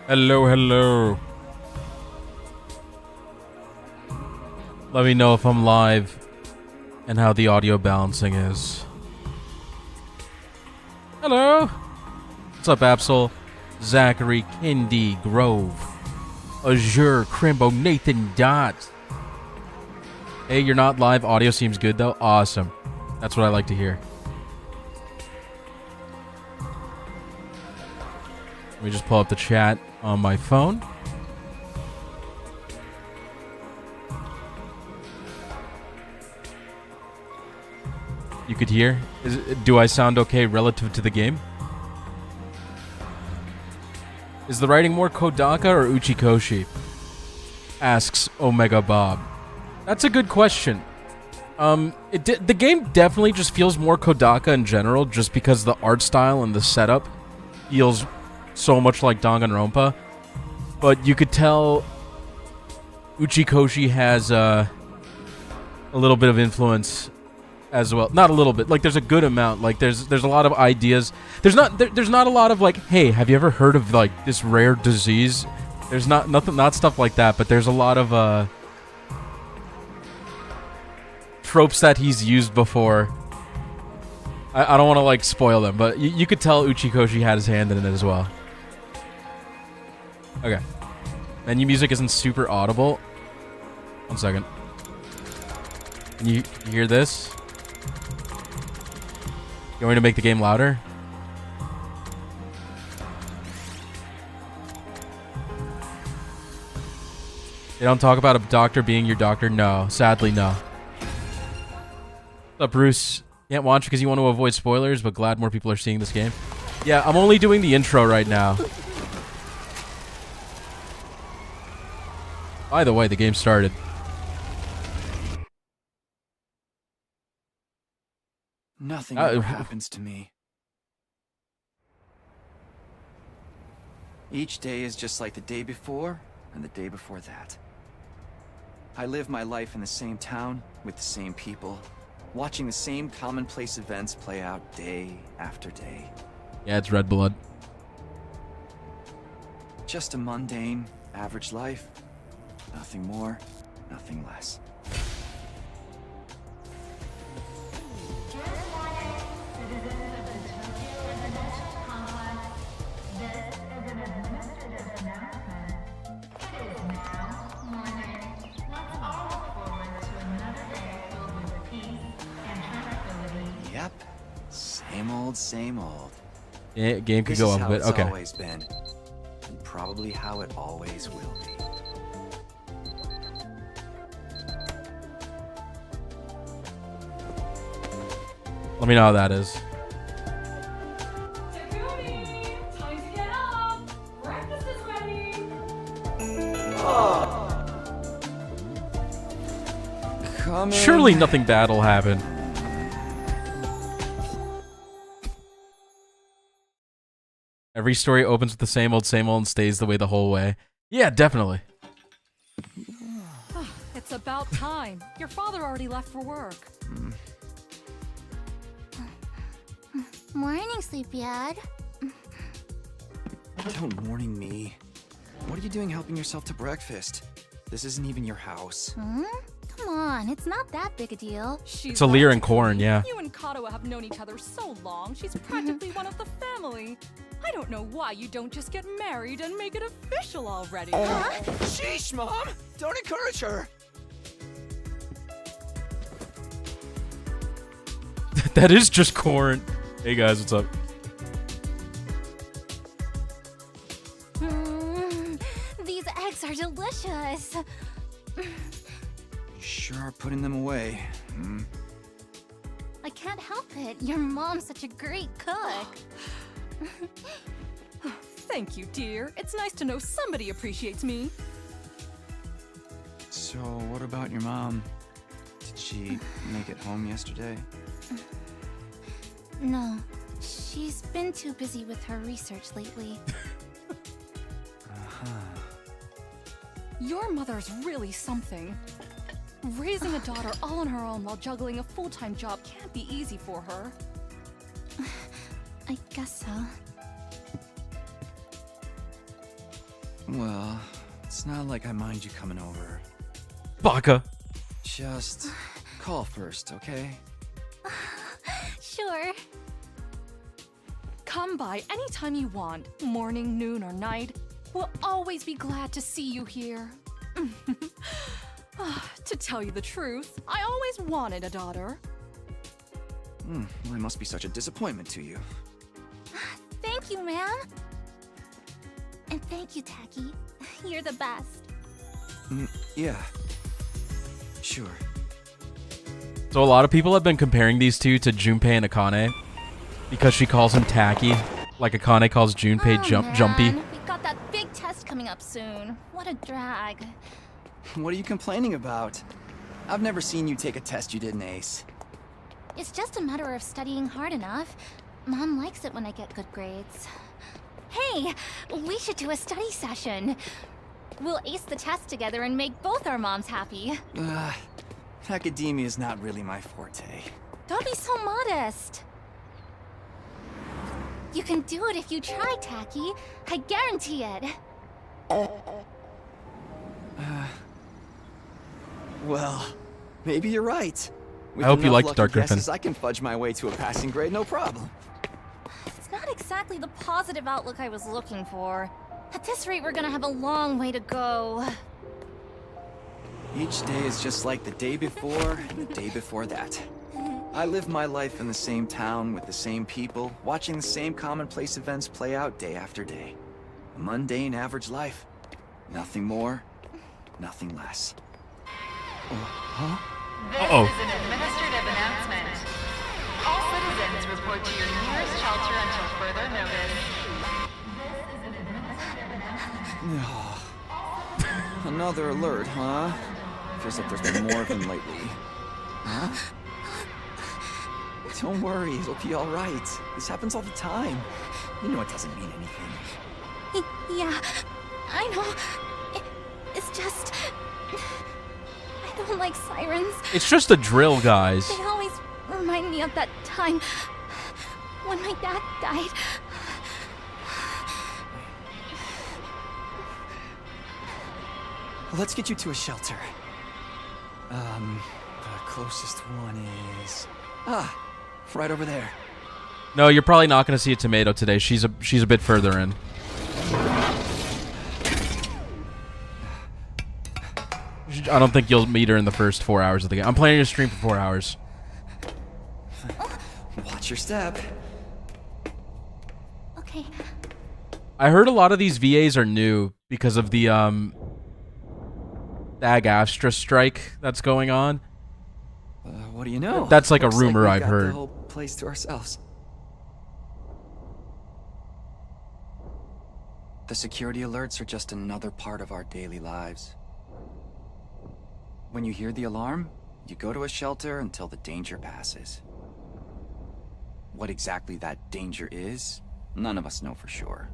Hello, hello. Let me know if I'm live and how the audio balancing is. Hello. What's up, Absol? Zachary, Kindy, Grove, Azure, Crimbo, Nathan Dot. Hey, you're not live. Audio seems good, though. Awesome. That's what I like to hear. Let me just pull up the chat on my phone. You could hear? Do I sound okay relative to the game? Is the writing more Kodaka or Uchikoshi? Asks Omega Bob. That's a good question. The game definitely just feels more Kodaka in general, just because the art style and the setup feels so much like Danganronpa. But you could tell Uchikoshi has a little bit of influence as well. Not a little bit. Like, there's a good amount. Like, there's a lot of ideas. There's not a lot of, like, hey, have you ever heard of, like, this rare disease? There's not stuff like that, but there's a lot of tropes that he's used before. I don't want to, like, spoil them, but you could tell Uchikoshi had his hand in it as well. Okay. Menu music isn't super audible. 1 second. Can you hear this? You want me to make the game louder? They don't talk about a doctor being your doctor? No. Sadly, no. What's up, Bruce? Can't watch because you want to avoid spoilers, but glad more people are seeing this game. Yeah, I'm only doing the intro right now. By the way, the game started. Nothing ever happens to me. Each day is just like the day before and the day before that. I live my life in the same town with the same people, watching the same commonplace events play out day after day. Yeah, it's Red Blood. Just a mundane, average life. Nothing more, nothing less. Yep, same old. Yeah, game could go up a bit. Okay. This is how it's always been, and probably how it always will be. Let me know how that is. Takumi, time to get up. Breakfast is ready. Come in. Surely nothing bad will happen. Every story opens with the same old and stays the way the whole way. Yeah, definitely. It's about time. Your father already left for work. Morning, Sleepyhead. Don't morning me. What are you doing helping yourself to breakfast? This isn't even your house. Come on, it's not that big a deal. It's a Lear and Corn, yeah. You and Kato have known each other so long, she's practically one of the family. I don't know why you don't just get married and make it official already. Sheesh, Mom! Don't encourage her! That is just corn. Hey guys, what's up? These eggs are delicious. You sure are putting them away. I can't help it. Your mom's such a great cook. Thank you, dear. It's nice to know somebody appreciates me. So, what about your mom? Did she make it home yesterday? No, she's been too busy with her research lately. Your mother's really something. Raising a daughter all on her own while juggling a full-time job can't be easy for her. I guess so. Well, it's not like I mind you coming over. Baka. Just call first, okay? Sure. Come by anytime you want, morning, noon, or night. We'll always be glad to see you here. To tell you the truth, I always wanted a daughter. Well, I must be such a disappointment to you. Thank you, ma'am. And thank you, Tacky. You're the best. Yeah. Sure. So a lot of people have been comparing these two to Junpei and Akane because she calls him tacky, like Akane calls Junpei jumpy. Man. We've got that big test coming up soon. What a drag. What are you complaining about? I've never seen you take a test you didn't ace. It's just a matter of studying hard enough. Mom likes it when I get good grades. Hey, we should do a study session. We'll ace the test together and make both our moms happy. Academia is not really my forte. Don't be so modest. You can do it if you try, Tacky. I guarantee it. Well, maybe you're right. With I hope you enough liked lucky Dark Griffin. guesses, I can fudge my way to a passing grade, no problem. It's not exactly the positive outlook I was looking for. At this rate, we're gonna have a long way to go. Each day is just like the day before and the day before that. I live my life in the same town with the same people, watching the same commonplace events play out day after day. A mundane, average life. Nothing more, nothing less. Huh? This is an administrative announcement. All citizens report to your nearest shelter until further notice. This is an administrative announcement. Another alert, huh? Feels like there's been more of them lately. Huh? Don't worry, it'll be all right. This happens all the time. You know it doesn't mean anything. Yeah, I know. It's just... I don't like sirens. It's just a drill, guys. They always remind me of that time when my dad died. Let's get you to a shelter. The closest one is... right over there. No, you're probably not going to see a tomato today. She's a bit further in. I don't think you'll meet her in the first 4 hours of the game. I'm planning to stream for 4 hours. Watch your step. Okay. I heard a lot of these VAs are new because of the SAG-AFTRA strike that's going on. What do you know? That's like a Looks rumor we've I've got heard. The whole place to ourselves. The security alerts are just another part of our daily lives. When you hear the alarm, you go to a shelter until the danger passes. What exactly that danger is, none of us know for sure.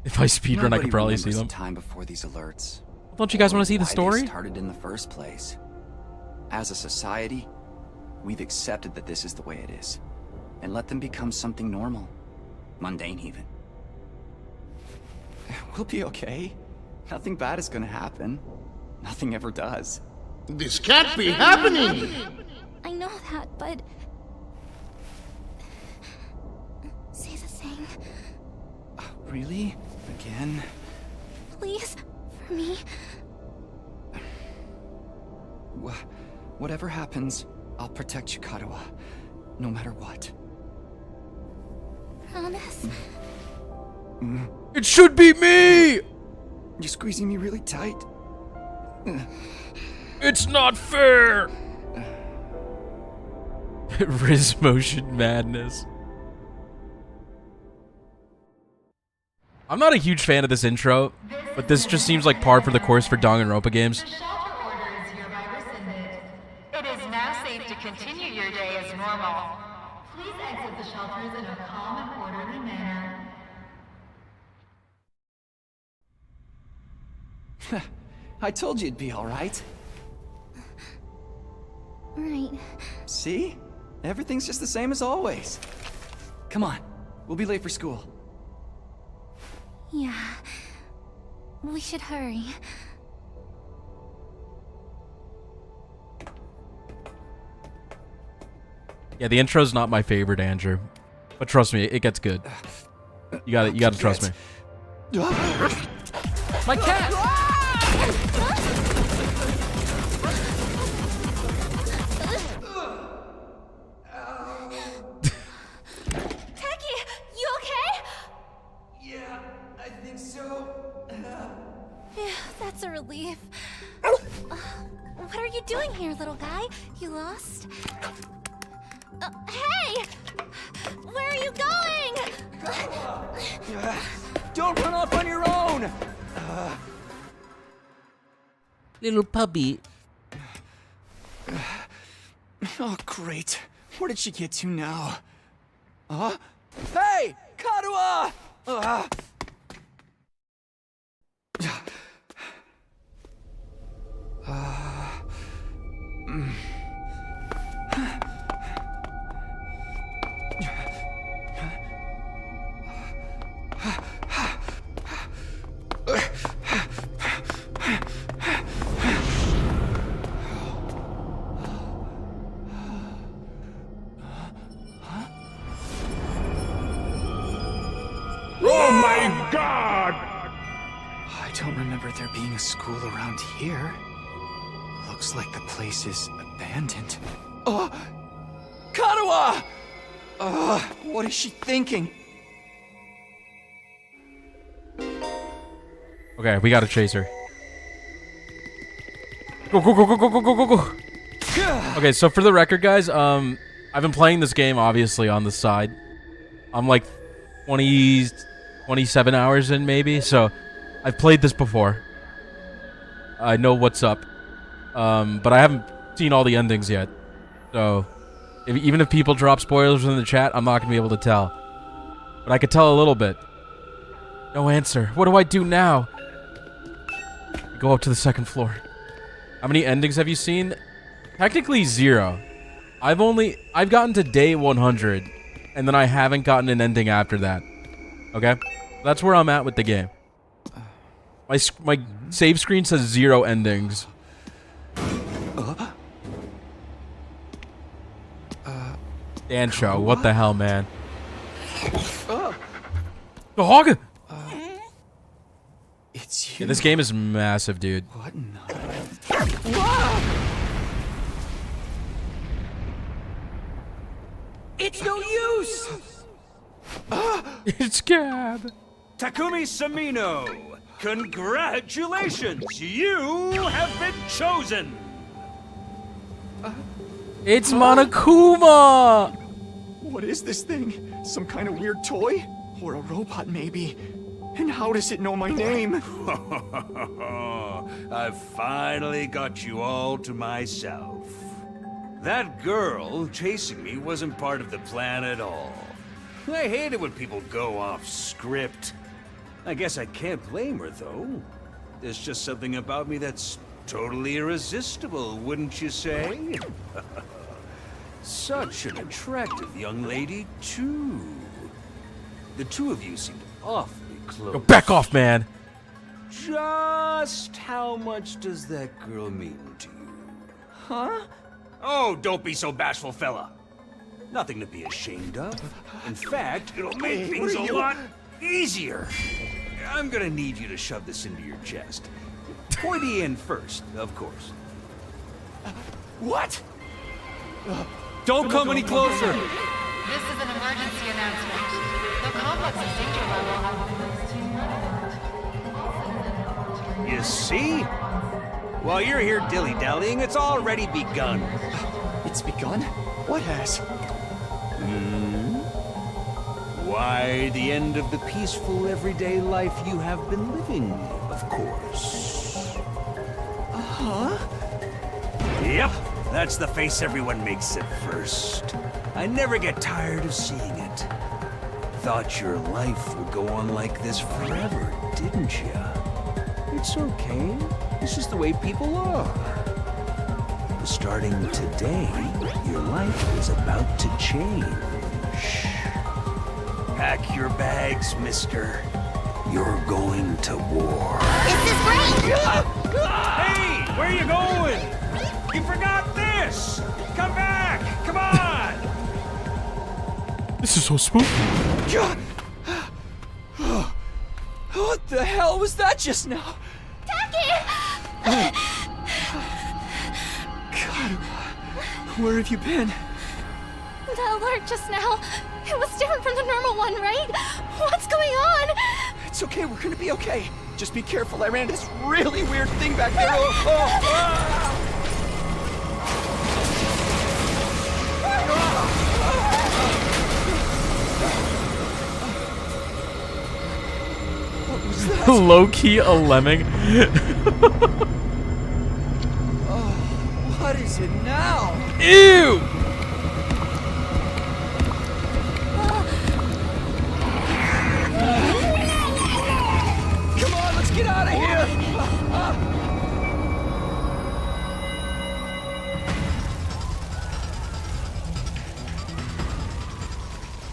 If I speedrun, I could probably see them. The time before these alerts. Don't you guys want to see the Why they story? started in the first place. As a society, we've accepted that this is the way it is, and let them become something normal, mundane even. We'll be okay. Nothing bad is gonna happen. Nothing ever does. This can't be happening! I know that, but... Say the thing. Really? Again? Please, for me. Whatever happens, I'll protect you, Kadoa. No matter what. Promise? It should be me! You're squeezing me really tight. It's not fair! Riz motion madness. I'm not a huge fan of this intro, but this just seems like par for the course for Danganronpa games. The shelter order is hereby rescinded. It is now safe to continue your day as normal. Please exit the shelters in a calm and orderly manner. I told you it'd be all right. Right. See? Everything's just the same as always. Come on. We'll be late for school. Yeah. We should hurry. Yeah, the intro's not my favorite, Andrew. But trust me, it gets good. You gotta trust me. My cat! Taki, you okay? Yeah, I think so. Phew, that's a relief. What are you doing here, little guy? You lost? Hey! Where are you going? Don't run off on your own! Little puppy. Oh, great. Where did she get to now? Hey! Kadua! Oh my god! I don't remember there being a school around here. Looks like the place is abandoned. Kadua! What is she thinking? Okay, we gotta chase her. Go, go, go, go, go, go, go, go, go. Okay, so for the record, guys, I've been playing this game, obviously, on the side. I'm like 27 hours in, maybe, so I've played this before. I know what's up. But I haven't seen all the endings yet. So, even if people drop spoilers in the chat, I'm not going to be able to tell. But I could tell a little bit. No answer. What do I do now? Go up to the second floor. How many endings have you seen? Technically 0. I've gotten to day 100, and then I haven't gotten an ending after that. Okay? That's where I'm at with the game. My save screen says 0 endings. Dan show, what the hell, man? The hog! It's you. Yeah, this game is massive, dude. What in the... It's no use! It's Gab. Takumi Samino, congratulations! You have been chosen! It's Monokuma! What is this thing? Some kind of weird toy? Or a robot, maybe? And how does it know my name? I've finally got you all to myself. That girl chasing me wasn't part of the plan at all. I hate it when people go off script. I guess I can't blame her, though. There's just something about me that's totally irresistible, wouldn't you say? Such an attractive young lady, too. The two of you seem awfully close. Go back off, man. Just how much does that girl mean to you? Huh? Oh, don't be so bashful, fella. Nothing to be ashamed of. In fact, it'll make Hey, things where are a you? lot easier. I'm gonna need you to shove this into your chest. Pointy end first, of course. What? Don't come any closer! This is an emergency announcement. The complex's danger level has been raised to 9. You see? While you're here dilly-dallying, it's already begun. It's begun? What has? Why, the end of the peaceful, everyday life you have been living, of course. Huh? Yep, that's the face everyone makes at first. I never get tired of seeing it. Thought your life would go on like this forever, didn't you? It's okay. This is the way people are. Starting today, your life is about to change. Pack your bags, mister. you're going to war. This is great! Hey, where you going? You forgot this! Come back! Come on! This is so spooky. God. What the hell was that just now? Taki! God, where have you been? The alert just now. It was different from the normal one, right? What's going on? It's okay, we're gonna be okay. Just be careful, I ran into this really weird thing back there. Oh. What was that? Low-key a lemming. What is it now? Ew! Come on, let's get out of here!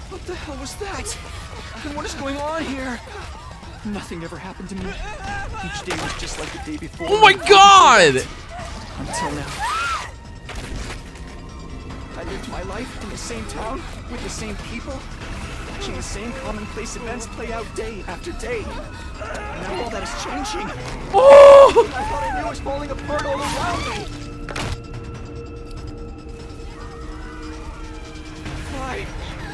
What the hell was that? And what is going on here? Nothing ever happened to me. Each day was just like the day before. Oh my god! Until now. I lived my life in the same town, with the same people, watching the same commonplace events play out day after day. Now all that is changing. Oh! I thought I knew it was falling apart all around me. Why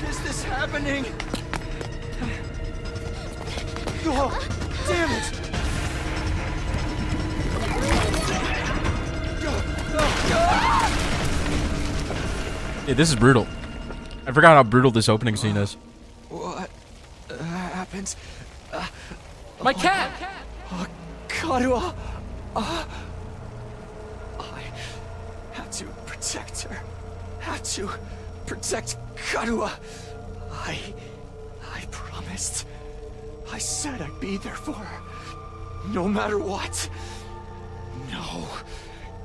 is this happening? Oh, damn it! Yeah, this is brutal. I forgot how brutal this opening scene is. What happened? My cat! Kadua! I had to protect her. Had to protect Kadua. I promised. I said I'd be there for her. No matter what. No.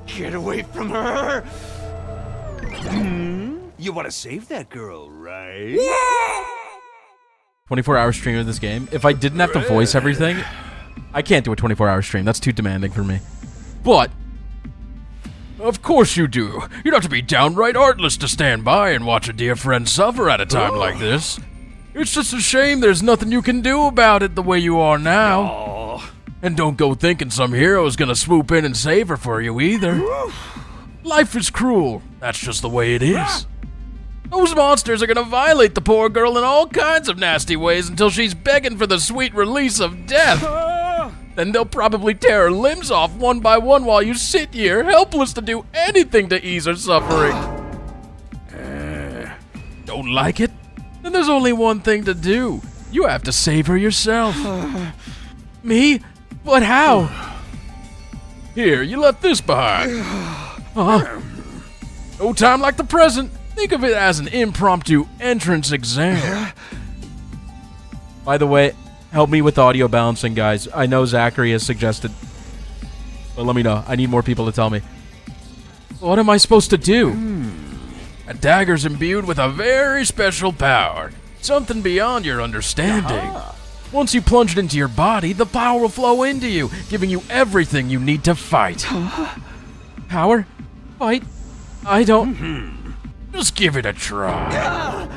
Get away from her! You want to save that girl, right? 24-hour stream of this game. If I didn't have to voice everything, I can't do a 24-hour stream. That's too demanding for me. But, of course you do. You'd have to be downright heartless to stand by and watch a dear friend suffer at a time like this. It's just a shame there's nothing you can do about it the way you are now. And don't go thinking some hero's gonna swoop in and save her for you either. Life is cruel. That's just the way it is. Those monsters are gonna violate the poor girl in all kinds of nasty ways until she's begging for the sweet release of death. Then they'll probably tear her limbs off one by one while you sit here, helpless to do anything to ease her suffering. Don't like it? Then there's only one thing to do. You have to save her yourself. Me? But how? Here, you left this behind. No time like the present. Think of it as an impromptu entrance exam. By the way, help me with audio balancing, guys. I know Zachary has suggested, but let me know. I need more people to tell me. What am I supposed to do? A dagger's imbued with a very special power. Something beyond your understanding. Once you plunge it into your body, the power will flow into you, giving you everything you need to fight. Power? Fight? I don't... Just give it a try.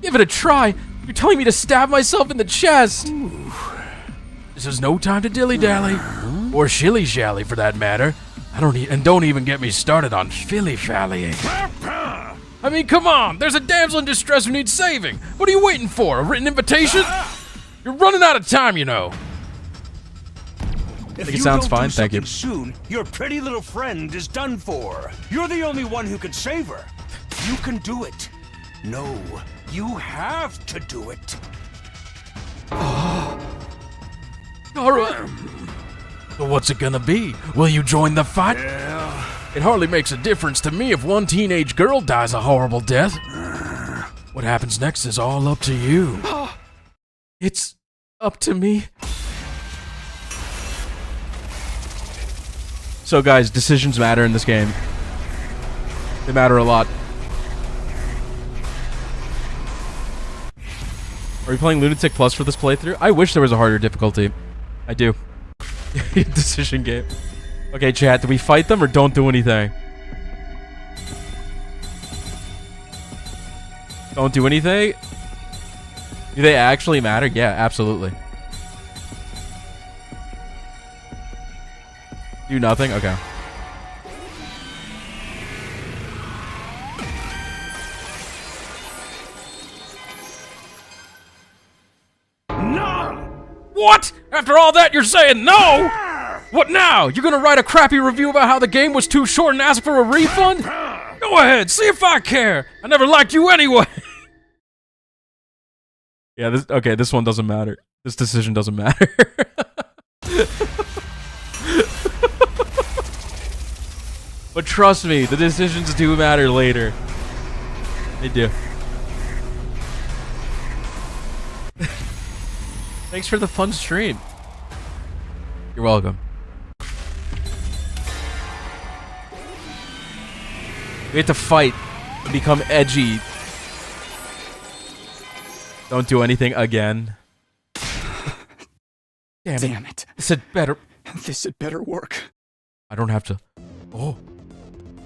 Give it a try? You're telling me to stab myself in the chest? This is no time to dilly-dally. Or shilly-shally, for that matter. Don't even get me started on filly-fallying. I mean, come on! There's a damsel in distress who needs saving! What are you waiting for? A written invitation? You're running out of time, you know. If it you sounds don't fine, do thank you. something soon, your pretty little friend is done for. You're the only one who can save her. You can do it. No, you have to do it. Alright. So what's it gonna be? Will you join the fight? It hardly makes a difference to me if one teenage girl dies a horrible death. What happens next is all up to you. It's up to me. So guys, decisions matter in this game. They matter a lot. Are we playing Lunatic Plus for this playthrough? I wish there was a harder difficulty. I do. Decision game. Okay, chat, do we fight them or don't do anything? Don't do anything? Do they actually matter? Yeah, absolutely. Do nothing? Okay. No! What? After all that, you're saying no? What now? You're gonna write a crappy review about how the game was too short and ask for a refund? Go ahead, see if I care. I never liked you anyway. Yeah, this one doesn't matter. This decision doesn't matter. But trust me, the decisions do matter later. They do. Thanks for the fun stream. You're welcome. We have to fight and become edgy. Don't do anything again. Damn it. This had better... This had better work. I don't have to... Oh.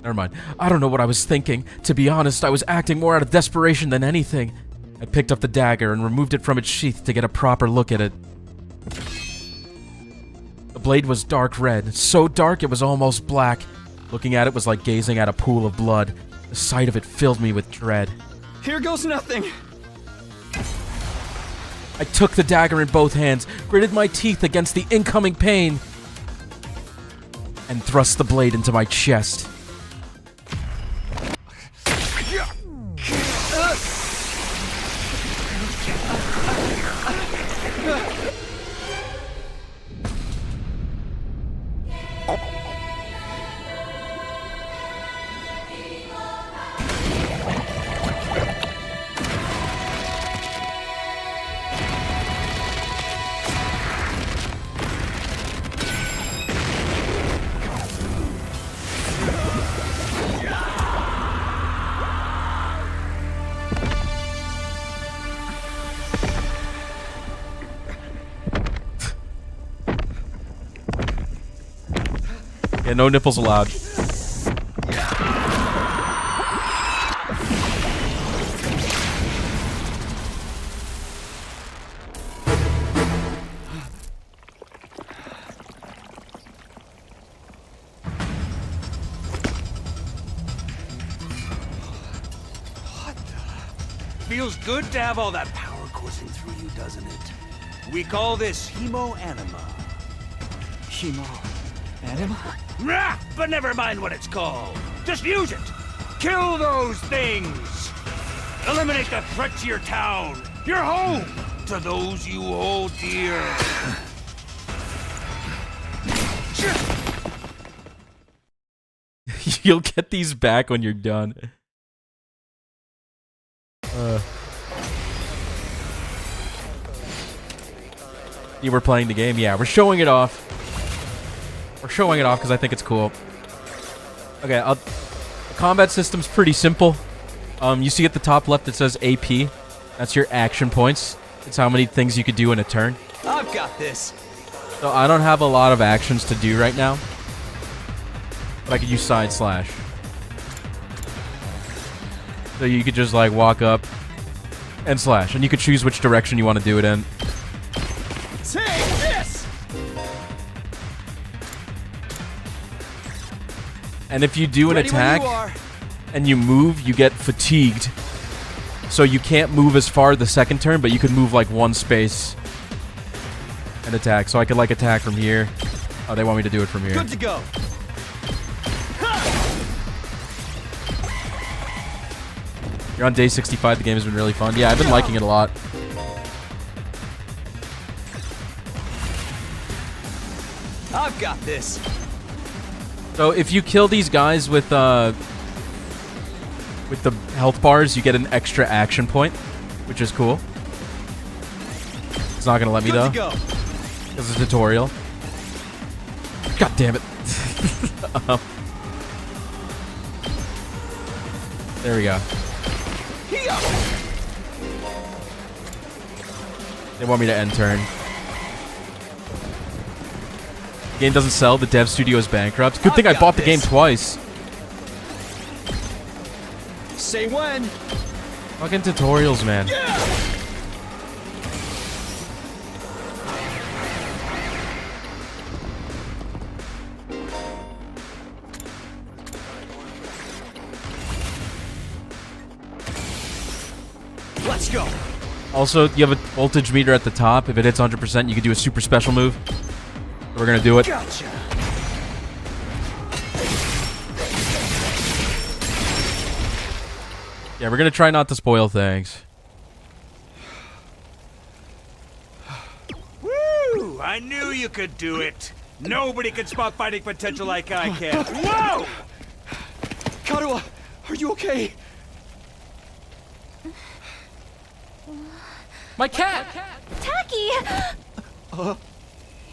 Never mind. I don't know what I was thinking. To be honest, I was acting more out of desperation than anything. I picked up the dagger and removed it from its sheath to get a proper look at it. The blade was dark red, so dark it was almost black. Looking at it was like gazing at a pool of blood. The sight of it filled me with dread. Here goes nothing. I took the dagger in both hands, gritted my teeth against the incoming pain, and thrust the blade into my chest. Yeah, no nipples allowed. Feels good to have all that power coursing through you, doesn't it? We call this hemo-anima. Hemo-anima? Rah! But never mind what it's called. Just use it! Kill those things! Eliminate the threat to your town, your home, to those you hold dear. You'll get these back when you're done. Yeah, we're playing the game. Yeah, we're showing it off. We're showing it off because I think it's cool. Okay, the combat system's pretty simple. You see at the top left it says AP. That's your action points. It's how many things you could do in a turn. I've got this. So I don't have a lot of actions to do right now. But I could use side slash. So you could just like walk up and slash. And you could choose which direction you want to do it in. Take this! And if you do an attack and you move, you get fatigued. So you can't move as far the second turn, but you could move like one space and attack. So I could like attack from here. Oh, they want me to do it from here. Good to go. You're on day 65. The game has been really fun. Yeah, I've been liking it a lot. I've got this. So if you kill these guys with the health bars, you get an extra action point, which is cool. It's not gonna let me though, because it's a tutorial. God damn it! There we go. They want me to end turn. Game doesn't sell. The dev studio is bankrupt. Good thing I bought the game twice. Say when. Fucking tutorials, man. Let's go. Also, you have a voltage meter at the top. If it hits 100%, you can do a super special move. We're gonna do it. Gotcha. Yeah, we're gonna try not to spoil things. Woo! I knew you could do it. Nobody can spot fighting potential like I can. Whoa! Karua, are you okay? My cat! Tacky!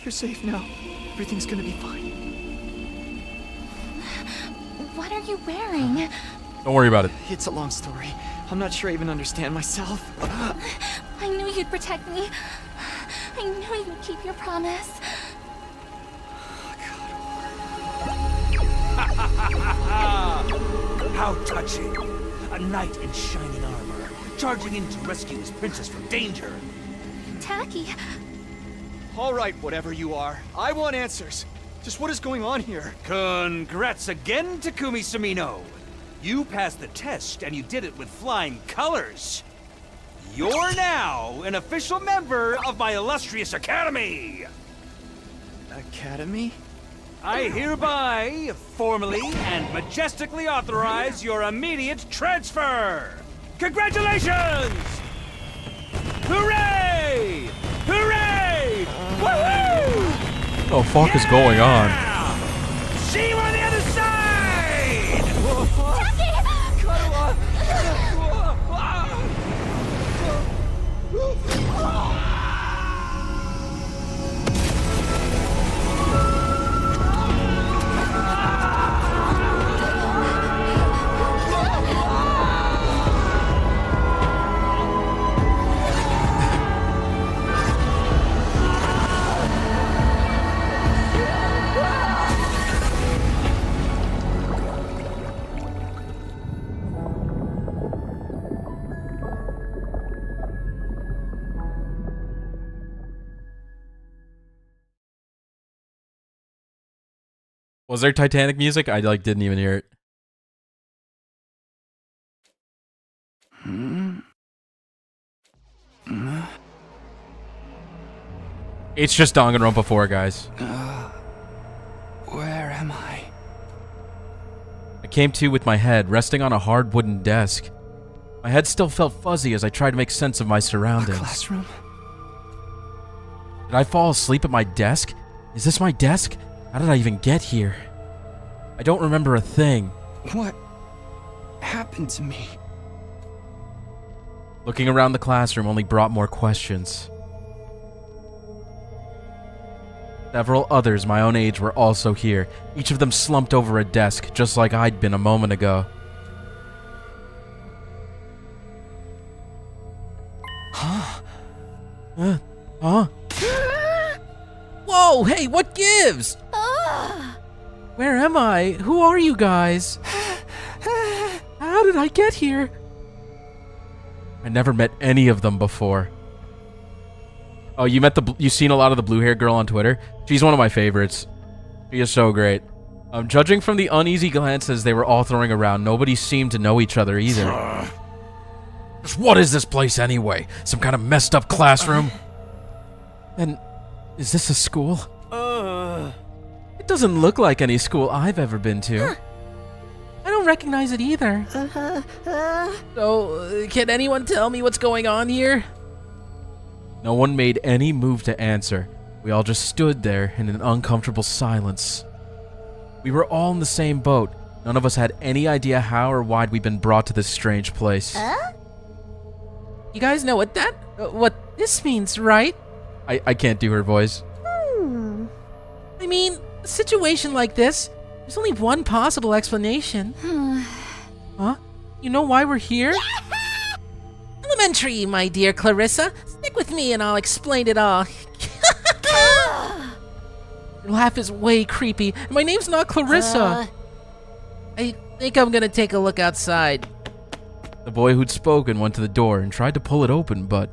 You're safe now. Everything's gonna be fine. What are you wearing? Don't worry about it. It's a long story. I'm not sure I even understand myself. I knew you'd protect me. I knew you'd keep your promise. How touching. A knight in shining armor, charging in to rescue his princess from danger. Tacky, All right, whatever you are. I want answers. Just what is going on here? Congrats again, Takumi Sumino. You passed the test, and you did it with flying colors. You're now an official member of my illustrious academy. Academy? I hereby, formally and majestically authorize your immediate transfer. Congratulations! Hooray! Hooray! Woohoo! What the fuck is going on? See you on the other side! Was there Titanic music? I didn't even hear it. It's just Danganronpa 4, guys. Where am I? I came to with my head resting on a hard wooden desk. My head still felt fuzzy as I tried to make sense of my surroundings. Classroom? Did I fall asleep at my desk? Is this my desk? How did I even get here? I don't remember a thing. What happened to me? Looking around the classroom only brought more questions. Several others my own age were also here, each of them slumped over a desk, just like I'd been a moment ago. Huh? Huh? Whoa, hey, what gives? Where am I? Who are you guys? How did I get here? I never met any of them before. Oh, you've seen a lot of the blue-haired girl on Twitter? She's one of my favorites. She is so great. Judging from the uneasy glances they were all throwing around, nobody seemed to know each other either. Just what is this place anyway? Some kind of messed up classroom? And is this a school? It doesn't look like any school I've ever been to. I don't recognize it either. So, can anyone tell me what's going on here? No one made any move to answer. We all just stood there in an uncomfortable silence. We were all in the same boat. None of us had any idea how or why we'd been brought to this strange place. You guys know what this means, right? I can't do her voice. I mean, a situation like this, there's only one possible explanation. Huh? You know why we're here? Elementary, my dear Clarissa. Stick with me and I'll explain it all. Your laugh is way creepy. And my name's not Clarissa. I think I'm gonna take a look outside. The boy who'd spoken went to the door and tried to pull it open, but...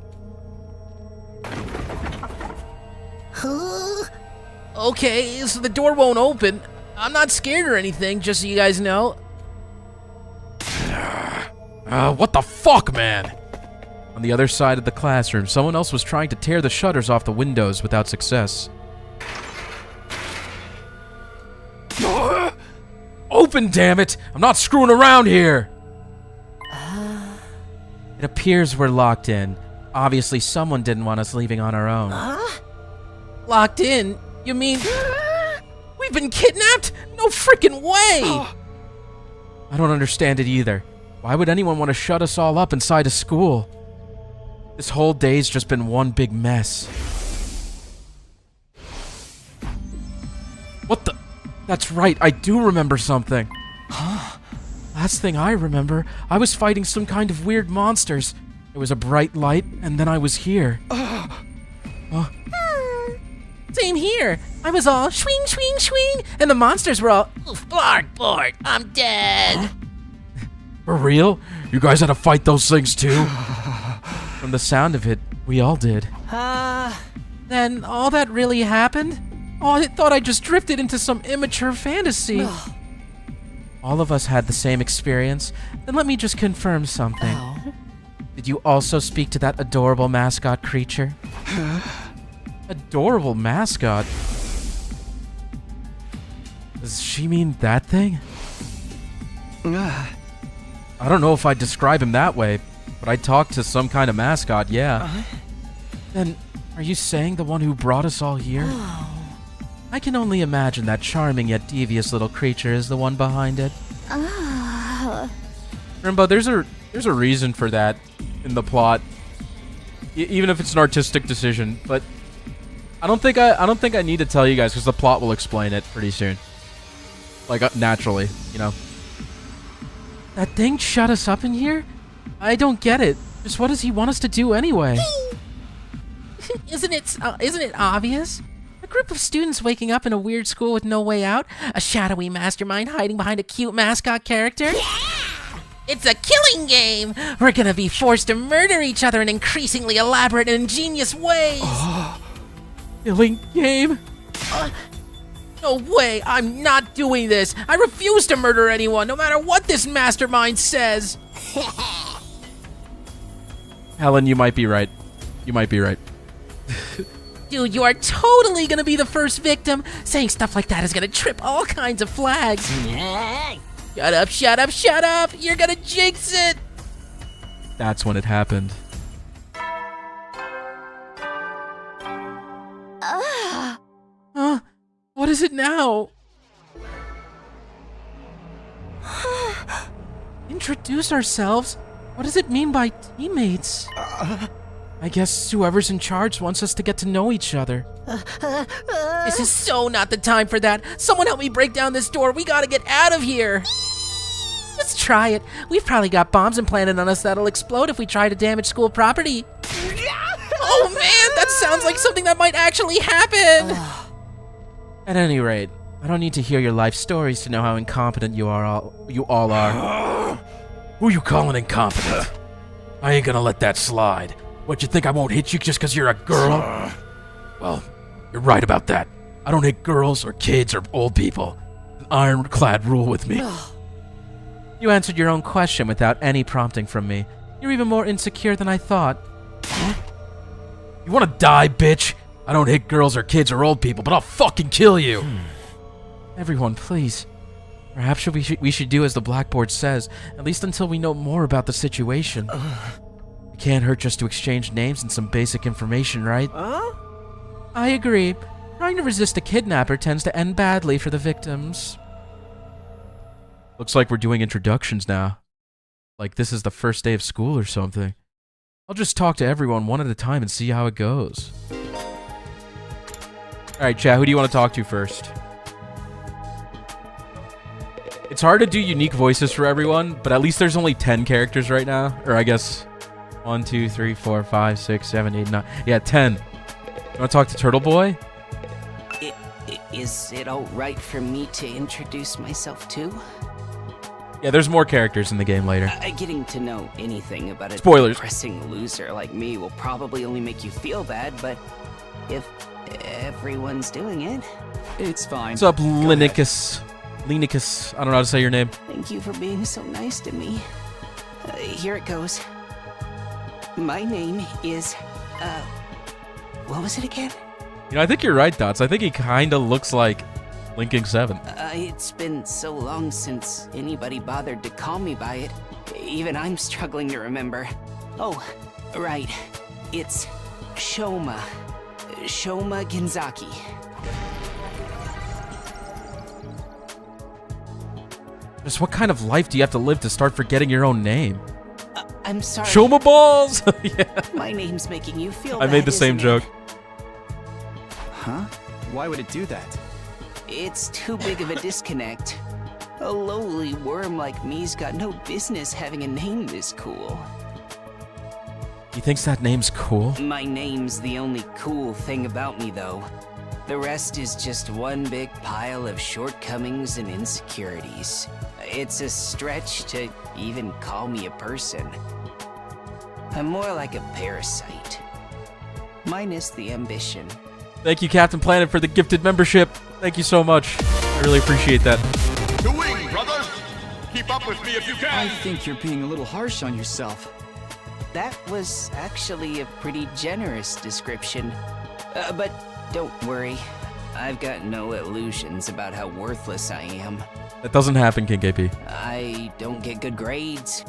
Okay, so the door won't open. I'm not scared or anything, just so you guys know. What the fuck, man? On the other side of the classroom, someone else was trying to tear the shutters off the windows without success. Open, damn it! I'm not screwing around here! It appears we're locked in. Obviously, someone didn't want us leaving on our own. Locked in? You mean... We've been kidnapped? No freaking way! I don't understand it either. Why would anyone want to shut us all up inside a school? This whole day's just been one big mess. What the... That's right, I do remember something. Last thing I remember, I was fighting some kind of weird monsters. It was a bright light, and then I was here. Same here. I was all swing, swing, swing, and the monsters were all, oof, blarg, blarg, I'm dead. For real? You guys had to fight those things too? From the sound of it, we all did. Then all that really happened? Oh, I thought I just drifted into some immature fantasy. All of us had the same experience. Then let me just confirm something. Did you also speak to that adorable mascot creature? Adorable mascot? Does she mean that thing? I don't know if I'd describe him that way, but I talked to some kind of mascot, yeah. Then, are you saying the one who brought us all here? I can only imagine that charming yet devious little creature is the one behind it. Rimbo, there's a reason for that in the plot, even if it's an artistic decision. But I don't think I need to tell you guys because the plot will explain it pretty soon. Like naturally, you know. That thing shut us up in here? I don't get it. Just what does he want us to do anyway? Isn't it obvious? A group of students waking up in a weird school with no way out. A shadowy mastermind hiding behind a cute mascot character. Yeah! It's a killing game! We're gonna be forced to murder each other in increasingly elaborate and ingenious ways! Killing game? No way! I'm not doing this! I refuse to murder anyone, no matter what this mastermind says! Helen, you might be right. You might be right. Dude, you are totally gonna be the first victim. Saying stuff like that is gonna trip all kinds of flags. Shut up, shut up, shut up! You're gonna jinx it! That's when it happened. What is it now? Introduce ourselves? What does it mean by teammates? I guess whoever's in charge wants us to get to know each other. This is so not the time for that. Someone help me break down this door. We gotta get out of here. Let's try it. We've probably got bombs implanted on us that'll explode if we try to damage school property. Oh man, that sounds like something that might actually happen. At any rate, I don't need to hear your life stories to know how incompetent you all are. Who you calling incompetent? I ain't gonna let that slide. What, you think I won't hit you just because you're a girl? Well, you're right about that. I don't hit girls or kids or old people. An ironclad rule with me. You answered your own question without any prompting from me. You're even more insecure than I thought. You wanna die, bitch? I don't hit girls or kids or old people, but I'll fucking kill you. Everyone, please. Perhaps we should do as the blackboard says, at least until we know more about the situation. It can't hurt just to exchange names and some basic information, right? I agree. Trying to resist a kidnapper tends to end badly for the victims. Looks like we're doing introductions now. Like this is the first day of school or something. I'll just talk to everyone one at a time and see how it goes. Alright, chat, who do you want to talk to first? It's hard to do unique voices for everyone, but at least there's only 10 characters right now. Or I guess 1, 2, 3, 4, 5, 6, 7, 8, 9. Yeah, 10. You want to talk to Turtle Boy? Is it alright for me to introduce myself too? Yeah, there's more characters in the game later. Getting to know anything about a Spoilers. depressing loser like me will probably only make you feel bad, but if everyone's doing it... It's fine. What's up, Go ahead. Linicus? Linicus. I don't know how to say your name. Thank you for being so nice to me. Here it goes. My name is, what was it again? You know, I think you're right, Dots. I think he kind of looks like Linking 7. It's been so long since anybody bothered to call me by it. Even I'm struggling to remember. Oh, right. It's Shoma. Shoma Genzaki. Just what kind of life do you have to live to start forgetting your own name? I'm sorry. Shoma balls! Yeah. My name's making you feel I bad, made the same isn't it? joke. Huh? Why would it do that? It's too big of a disconnect. A lowly worm like me's got no business having a name this cool. He thinks that name's cool? My name's the only cool thing about me, though. The rest is just one big pile of shortcomings and insecurities. It's a stretch to even call me a person. I'm more like a parasite. Minus the ambition. Thank you, Captain Planet, for the gifted membership. Thank you so much. I really appreciate that. To wing, brothers! Keep up with me if you I can! think you're being a little harsh on yourself. That was actually a pretty generous description. But don't worry. I've got no illusions about how worthless I am. That doesn't happen, King KP. I don't get good grades.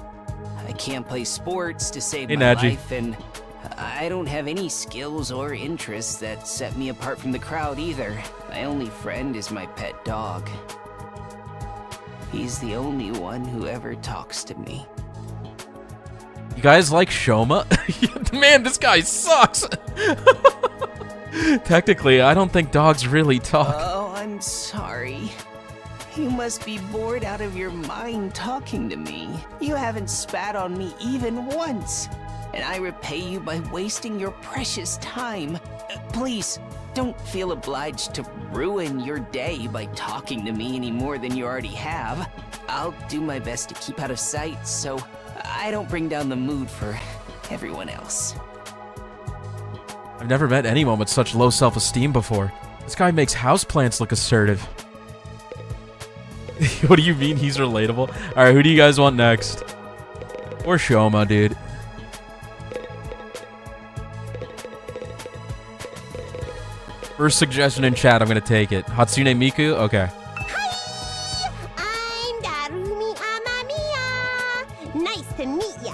I can't play sports to save Hey, my Najee. life, and I don't have any skills or interests that set me apart from the crowd either. My only friend is my pet dog. He's the only one who ever talks to me. You guys like Shoma? Man, this guy sucks! Technically, I don't think dogs really talk. Oh, I'm sorry. You must be bored out of your mind talking to me. You haven't spat on me even once. And I repay you by wasting your precious time. Please, don't feel obliged to ruin your day by talking to me any more than you already have. I'll do my best to keep out of sight so I don't bring down the mood for everyone else. I've never met anyone with such low self-esteem before. This guy makes houseplants look assertive. What do you mean he's relatable? Alright, who do you guys want next? Or Shoma, dude. First suggestion in chat, I'm gonna take it. Hatsune Miku? Okay. Hi! I'm Darumi Amamiya! Nice to meet ya!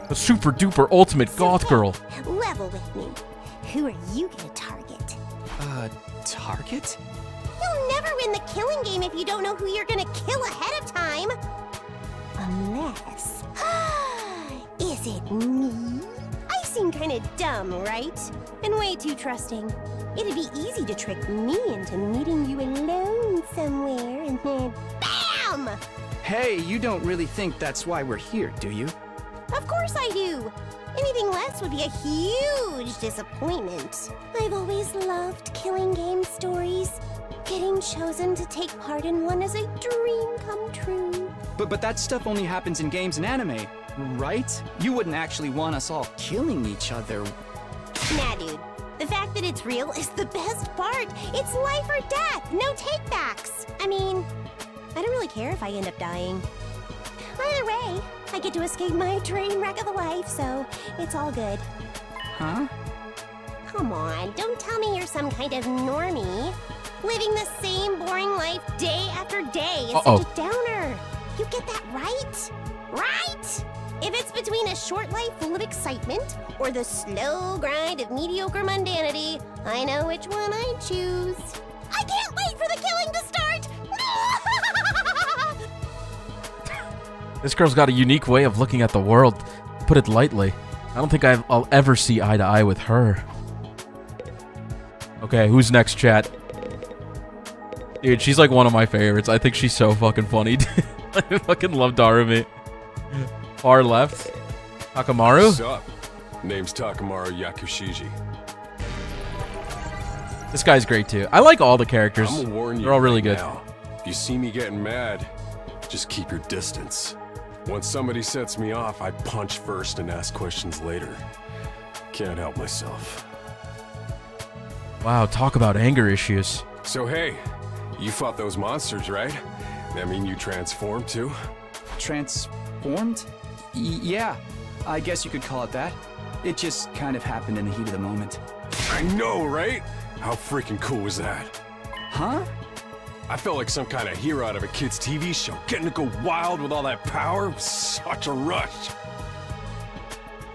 The super duper ultimate goth girl. Level with me. Who are you gonna target? Target? You'll never win the killing game if you don't know who you're gonna kill ahead of time! Unless... Is it me? I seem kinda dumb, right? And way too trusting. It'd be easy to trick me into meeting you alone somewhere and then BAM! Hey, you don't really think that's why we're here, do you? Of course I do! Anything less would be a huge disappointment. I've always loved killing game stories. Getting chosen to take part in one is a dream come true. But that stuff only happens in games and anime, right? You wouldn't actually want us all killing each other. Nah, dude. The fact that it's real is the best part. It's life or death, no takebacks. I mean, I don't really care if I end up dying. Either way, I get to escape my train wreck of a life, so it's all good. Huh? Come on, don't tell me you're some kind of normie. Living the same boring life day after day is such a downer. You get that right? Right? If it's between a short life full of excitement or the slow grind of mediocre mundanity, I know which one I'd choose. I can't wait for the killing to start! This girl's got a unique way of looking at the world, to put it lightly. I don't think I'll ever see eye to eye with her. Okay, who's next, chat? Dude, she's like one of my favorites. I think she's so fucking funny. I fucking love Darumi. Far left. Takamaru? What's up? Name's Takamaru Yakushiji. This guy's great too. I like all the characters. I'm gonna warn you. They're all really right good. now. If you see me getting mad, just keep your distance. Once somebody sets me off, I punch first and ask questions later. Can't help myself. Wow, talk about anger issues. So hey, you fought those monsters, right? That mean you transformed too? Transformed? Yeah, I guess you could call it that. It just kind of happened in the heat of the moment. I know, right? How freaking cool was that? Huh? I felt like some kind of hero out of a kid's TV show. Getting to go wild with all that power was such a rush.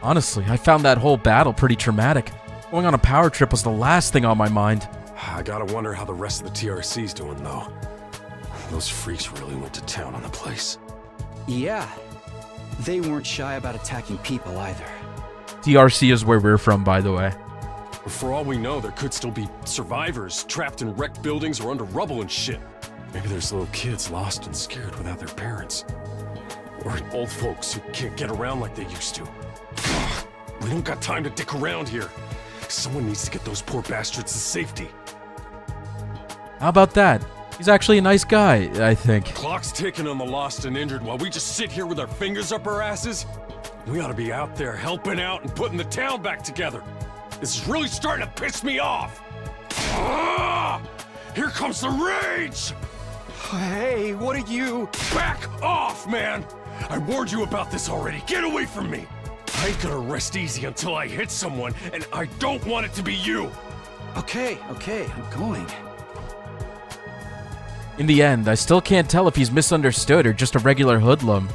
Honestly, I found that whole battle pretty traumatic. Going on a power trip was the last thing on my mind. I gotta wonder how the rest of the TRC's doing, though. Those freaks really went to town on the place. Yeah. They weren't shy about attacking people either. TRC is where we're from, by the way. For all we know, there could still be survivors trapped in wrecked buildings or under rubble and shit. Maybe there's little kids lost and scared without their parents. Or old folks who can't get around like they used to. We don't got time to dick around here. Someone needs to get those poor bastards to safety. How about that? He's actually a nice guy, I think. Clock's ticking on the lost and injured while we just sit here with our fingers up our asses. We ought to be out there helping out and putting the town back together. This is really starting to piss me off. Here comes the rage! Hey, what are you? Back off, man! I warned you about this already. Get away from me! I ain't gonna rest easy until I hit someone, and I don't want it to be you! Okay, I'm going. In the end, I still can't tell if he's misunderstood or just a regular hoodlum.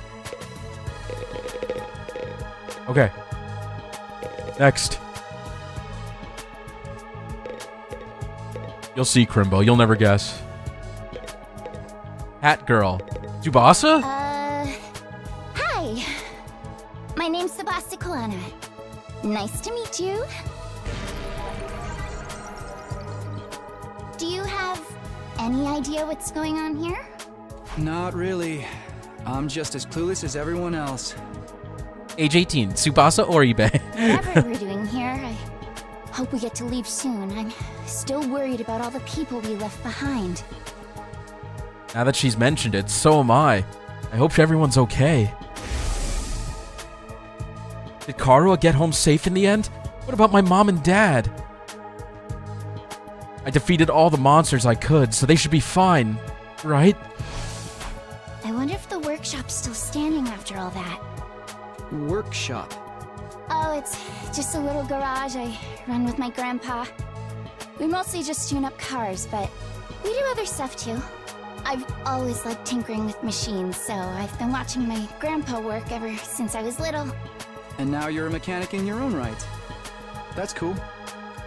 Okay. Next. You'll see, Crimbo. You'll never guess. Hat Girl. Tsubasa? Hi. My name's Tsubasa Kulana. Nice to meet you. Do you have any idea what's going on here? Not really. I'm just as clueless as everyone else. Age 18. Tsubasa Oribe. Whatever we're doing here, I hope we get to leave soon. I'm still worried about all the people we left behind. Now that she's mentioned it, so am I. I hope everyone's okay. Did Karua get home safe in the end? What about my mom and dad? I defeated all the monsters I could, so they should be fine, right? I wonder if the workshop's still standing after all that. Workshop? Oh, it's just a little garage I run with my grandpa. We mostly just tune up cars, but we do other stuff too. I've always liked tinkering with machines, so I've been watching my grandpa work ever since I was little. And now you're a mechanic in your own right. That's cool.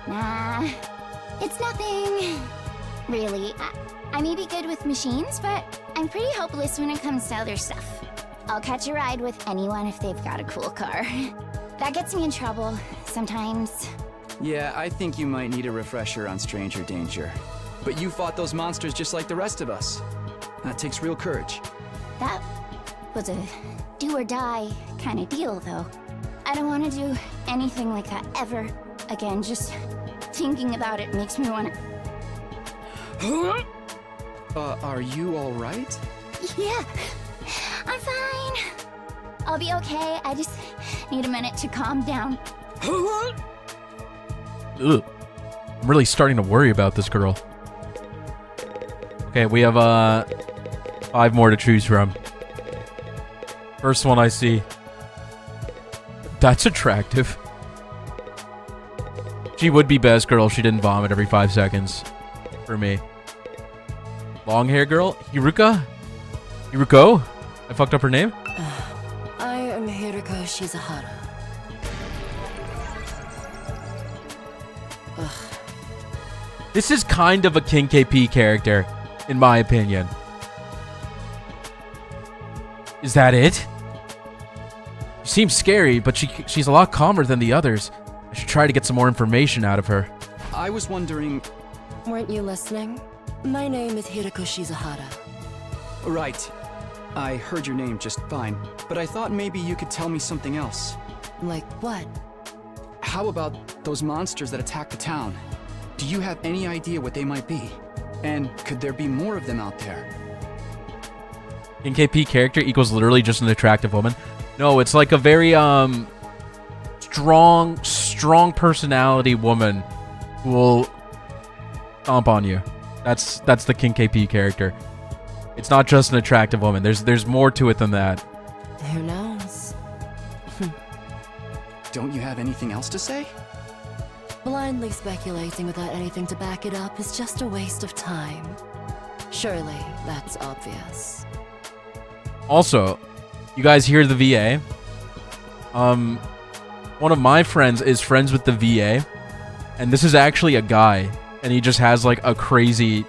Nah, it's nothing. Really, I may be good with machines, but I'm pretty hopeless when it comes to other stuff. I'll catch a ride with anyone if they've got a cool car. That gets me in trouble, sometimes. Yeah, I think you might need a refresher on stranger danger. But you fought those monsters just like the rest of us. That takes real courage. That was a do-or-die kind of deal, though. I don't want to do anything like that ever again. Just thinking about it makes me want to... Are you all right? Yeah, I'm fine. I'll be okay. I just need a minute to calm down. Ugh. I'm really starting to worry about this girl. Okay, we have 5 more to choose from. First one I see. That's attractive. She would be best girl if she didn't vomit every 5 seconds. For me. Long hair girl? Hiruka? Hiruko? I fucked up her name? I am Hiruko Shizahara. This is kind of a King KP character, in my opinion. Is that it? She seems scary, but she's a lot calmer than the others. I should try to get some more information out of her. I was wondering... Weren't you listening? My name is Hiruko Shizahara. Right. I heard your name just fine, but I thought maybe you could tell me something else. Like what? How about those monsters that attacked the town? Do you have any idea what they might be? And could there be more of them out there? NKP character equals literally just an attractive woman. No, it's like a very strong personality woman who will stomp on you. That's the King KP character. It's not just an attractive woman. There's more to it than that. Who knows? Don't you have anything else to say? Blindly speculating without anything to back it up is just a waste of time. Surely, that's obvious. Also, you guys hear the VA? One of my friends is friends with the VA, and this is actually a guy, and he just has like a crazy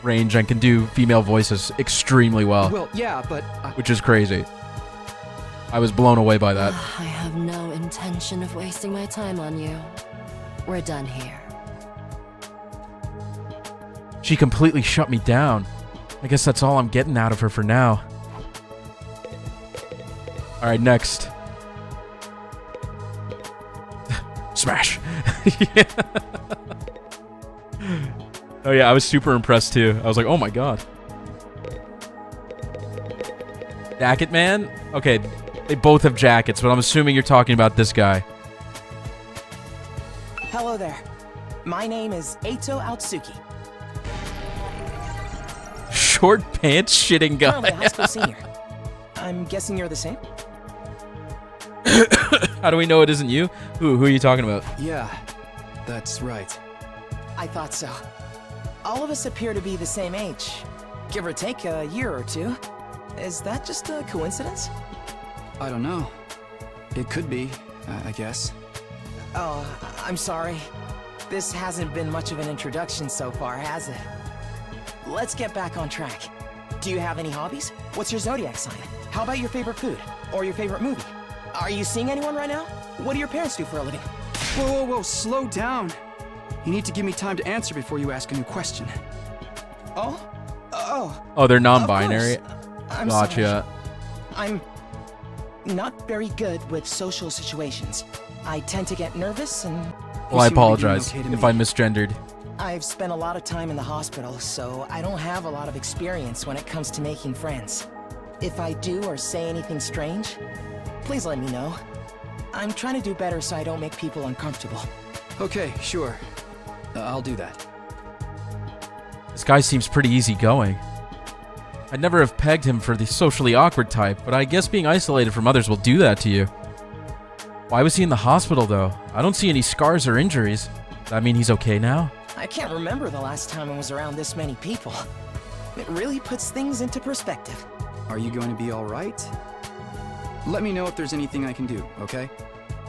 range and can do female voices extremely well. Well, yeah, but... which is crazy. I was blown away by that. I have no intention of wasting my time on you. We're done here. She completely shut me down. I guess that's all I'm getting out of her for now. Alright, next. Smash! Yeah. Oh yeah, I was super impressed too. I was like, oh my god. Jacket man? Okay, they both have jackets, but I'm assuming you're talking about this guy. Hello there. My name is Eito Aotsuki. Short pants shitting guy. Currently a high school senior. I'm guessing you're the same? How do we know it isn't you? Who are you talking about? Yeah, that's right. I thought so. All of us appear to be the same age. Give or take a year or two. Is that just a coincidence? I don't know. It could be, I guess. Oh, I'm sorry. This hasn't been much of an introduction so far, has it? Let's get back on track. Do you have any hobbies? What's your zodiac sign? How about your favorite food? Or your favorite movie? Are you seeing anyone right now? What do your parents do for a living? Whoa, slow down. You need to give me time to answer before you ask a new question. Oh, they're non-binary. I'm Gotcha. I'm not very good with social situations. I tend to get nervous and... Well, I apologize if I misgendered. I've spent a lot of time in the hospital, so I don't have a lot of experience when it comes to making friends. If I do or say anything strange, please let me know. I'm trying to do better so I don't make people uncomfortable. Okay, sure. I'll do that. This guy seems pretty easygoing. I'd never have pegged him for the socially awkward type, but I guess being isolated from others will do that to you. Why was he in the hospital, though? I don't see any scars or injuries. Does that mean he's okay now? I can't remember the last time I was around this many people. It really puts things into perspective. Are you going to be all right? Let me know if there's anything I can do, okay?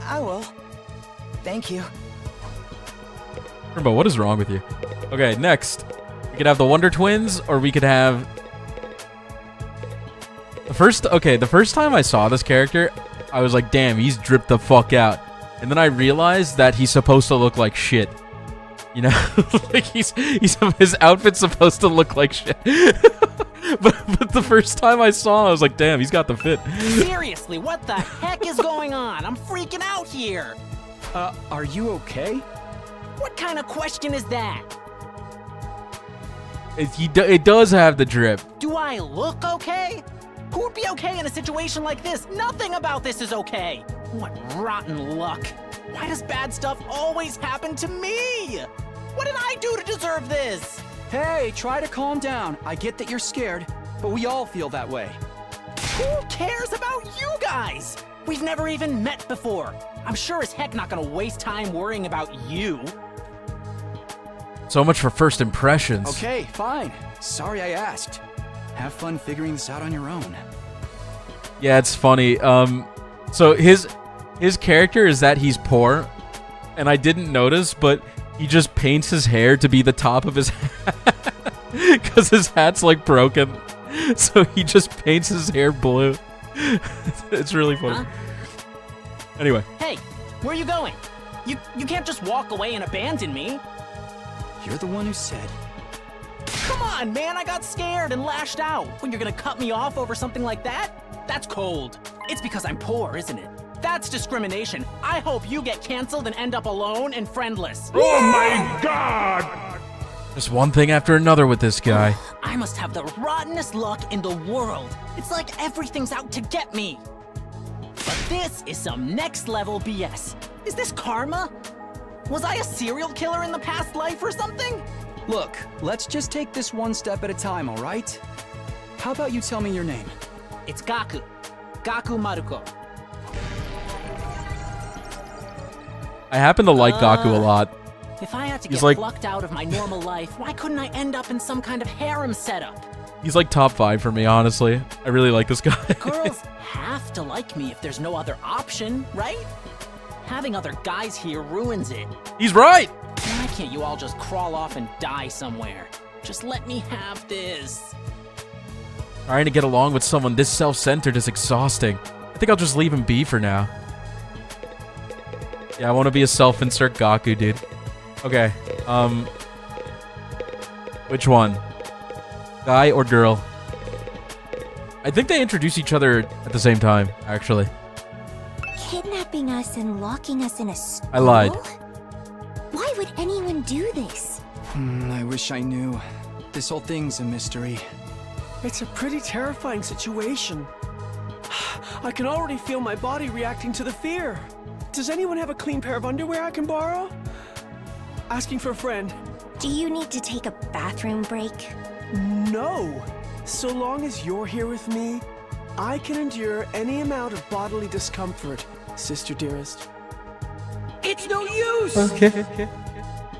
I will. Thank you. Rimbo, what is wrong with you? Okay, next. We could have the Wonder Twins, or we could have... The first time I saw this character, I was like, damn, he's dripped the fuck out. And then I realized that he's supposed to look like shit. You know? Like, his outfit's supposed to look like shit. But the first time I saw him, I was like, damn, he's got the fit. Seriously, what the heck is going on? I'm freaking out here. Are you okay? What kind of question is that? It does have the drip. Do I look okay? Who would be okay in a situation like this? Nothing about this is okay. What rotten luck. Why does bad stuff always happen to me? What did I do to deserve this? Hey, try to calm down. I get that you're scared, but we all feel that way. Who cares about you guys? We've never even met before. I'm sure as heck not gonna waste time worrying about you. So much for first impressions. Okay, fine. Sorry I asked. Have fun figuring this out on your own. Yeah, it's funny. So his character is that he's poor, and I didn't notice, but he just paints his hair to be the top of his hat because his hat's like broken. So he just paints his hair blue. It's really funny. Huh? Anyway. Hey, where are you going? You can't just walk away and abandon me. You're the one who said. Come on, man, I got scared and lashed out. When you're gonna cut me off over something like that? That's cold. It's because I'm poor, isn't it? That's discrimination. I hope you get canceled and end up alone and friendless. Oh my God! Just one thing after another with this guy. I must have the rottenest luck in the world. It's like everything's out to get me. But this is some next level BS. Is this karma? Was I a serial killer in the past life or something? Look, let's just take this one step at a time, all right? How about you tell me your name? It's Gaku. Gaku Maruko. I happen to like Gaku a lot. If I had to He's get like- plucked out of my normal life, why couldn't I end up in some kind of harem setup? He's like top 5 for me, honestly. I really like this guy. Girls have to like me if there's no other option, right? Having other guys here ruins it. He's right! Why can't you all just crawl off and die somewhere? Just let me have this. Trying to get along with someone this self-centered is exhausting. I think I'll just leave him be for now. Yeah, I want to be a self-insert Gaku, dude. Okay, which one? Guy or girl? I think they introduce each other at the same time, actually. Kidnapping us and locking us in a stall? I lied. Why would anyone do this? I wish I knew. This whole thing's a mystery. It's a pretty terrifying situation. I can already feel my body reacting to the fear. Does anyone have a clean pair of underwear I can borrow? Asking for a friend. Do you need to take a bathroom break? No. So long as you're here with me, I can endure any amount of bodily discomfort, sister dearest. It's no use! Okay.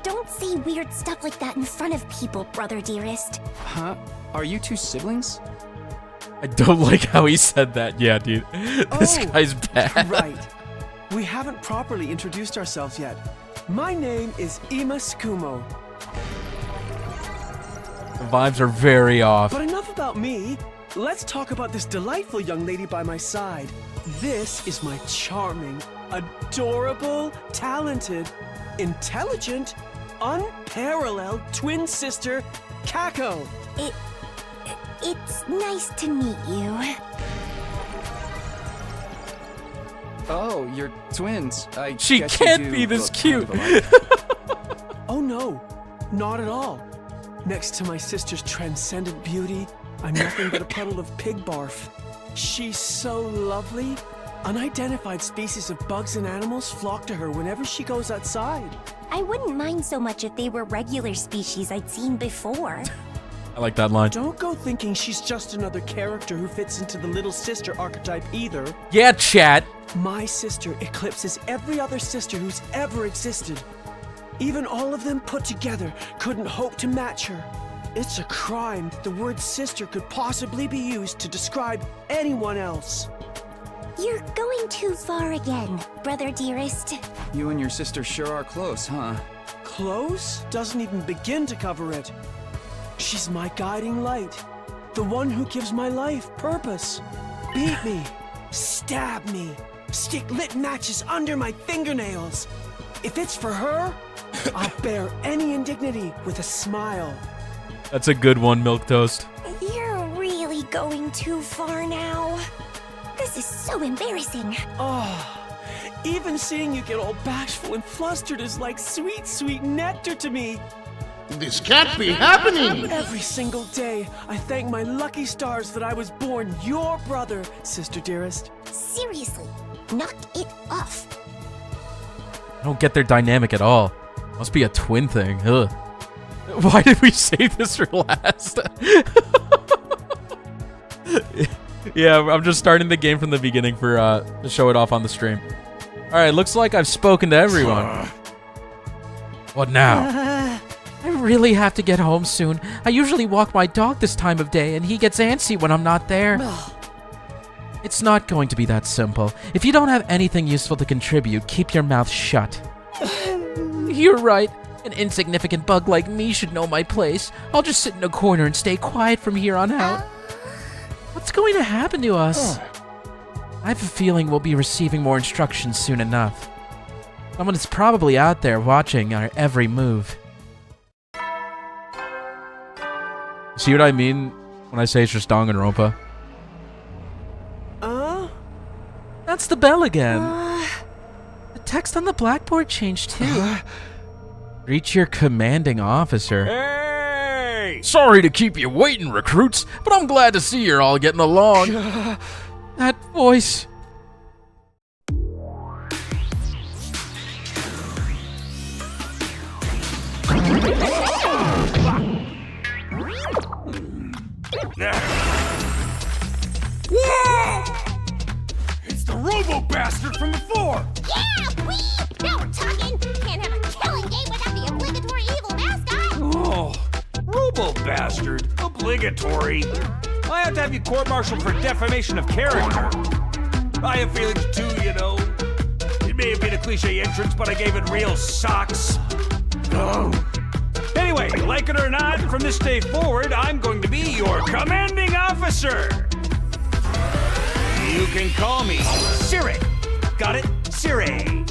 Don't say weird stuff like that in front of people, brother dearest. Huh? Are you two siblings? I don't like how he said that. Yeah, dude. This guy's bad. Right. We haven't properly introduced ourselves yet. My name is Ima Tsukumo. The vibes are very off. But enough about me. Let's talk about this delightful young lady by my side. This is my charming, adorable, talented, intelligent, unparalleled twin sister, Kako. It's nice to meet you. Oh, you're twins. She guess you can't do be this look cute. kind of alike. Oh no, not at all. Next to my sister's transcendent beauty, I'm nothing but a puddle of pig barf. She's so lovely. Unidentified species of bugs and animals flock to her whenever she goes outside. I wouldn't mind so much if they were regular species I'd seen before. I like that line. Don't go thinking she's just another character who fits into the little sister archetype either. Yeah, chat. My sister eclipses every other sister who's ever existed. Even all of them put together couldn't hope to match her. It's a crime that the word sister could possibly be used to describe anyone else. You're going too far again, brother dearest. You and your sister sure are close, huh? Close doesn't even begin to cover it. She's my guiding light, the one who gives my life purpose. Beat me, stab me, stick lit matches under my fingernails. If it's for her, I'll bear any indignity with a smile. That's a good one, Milquetoast. You're really going too far now. This is so embarrassing. Oh, even seeing you get all bashful and flustered is like sweet, sweet nectar to me. This can't be happening! Every single day, I thank my lucky stars that I was born your brother, sister dearest. Seriously, knock it off. I don't get their dynamic at all. Must be a twin thing. Ugh. Why did we save this for last? Yeah, I'm just starting the game from the beginning for to show it off on the stream. All right, looks like I've spoken to everyone. What now? I really have to get home soon. I usually walk my dog this time of day, and he gets antsy when I'm not there. It's not going to be that simple. If you don't have anything useful to contribute, keep your mouth shut. You're right. An insignificant bug like me should know my place. I'll just sit in a corner and stay quiet from here on out. What's going to happen to us? I have a feeling we'll be receiving more instructions soon enough. Someone is probably out there watching our every move. See what I mean when I say it's just Danganronpa? That's the bell again. The text on the blackboard changed too. Reach your commanding officer. Hey! Sorry to keep you waiting, recruits, but I'm glad to see you're all getting along. That voice. Whoa! It's the robo-bastard from before! Yeah, wee! Now we're talking! Can't have a killing game without the obligatory evil mascot! Oh, robo-bastard. Obligatory. I have to have you court-martialed for defamation of character. I have feelings too, you know. It may have been a cliche entrance, but I gave it real socks. Oh. Anyway, like it or not, from this day forward, I'm going to be your commanding officer. You can call me Sirei. Got it? Sirei.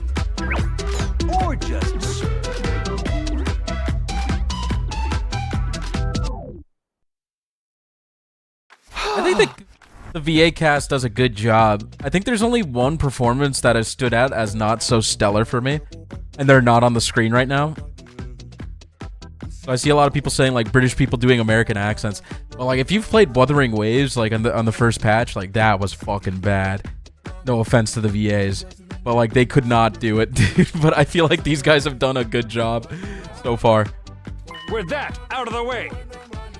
Or just I think the VA cast does a good job. I think there's only one performance that has stood out as not so stellar for me, and they're not on the screen right now. So I see a lot of people saying like British people doing American accents. But like if you've played Wuthering Waves like on the first patch, like that was fucking bad. No offense to the VAs, but like they could not do it, dude. But I feel like these guys have done a good job so far. with that out of the way,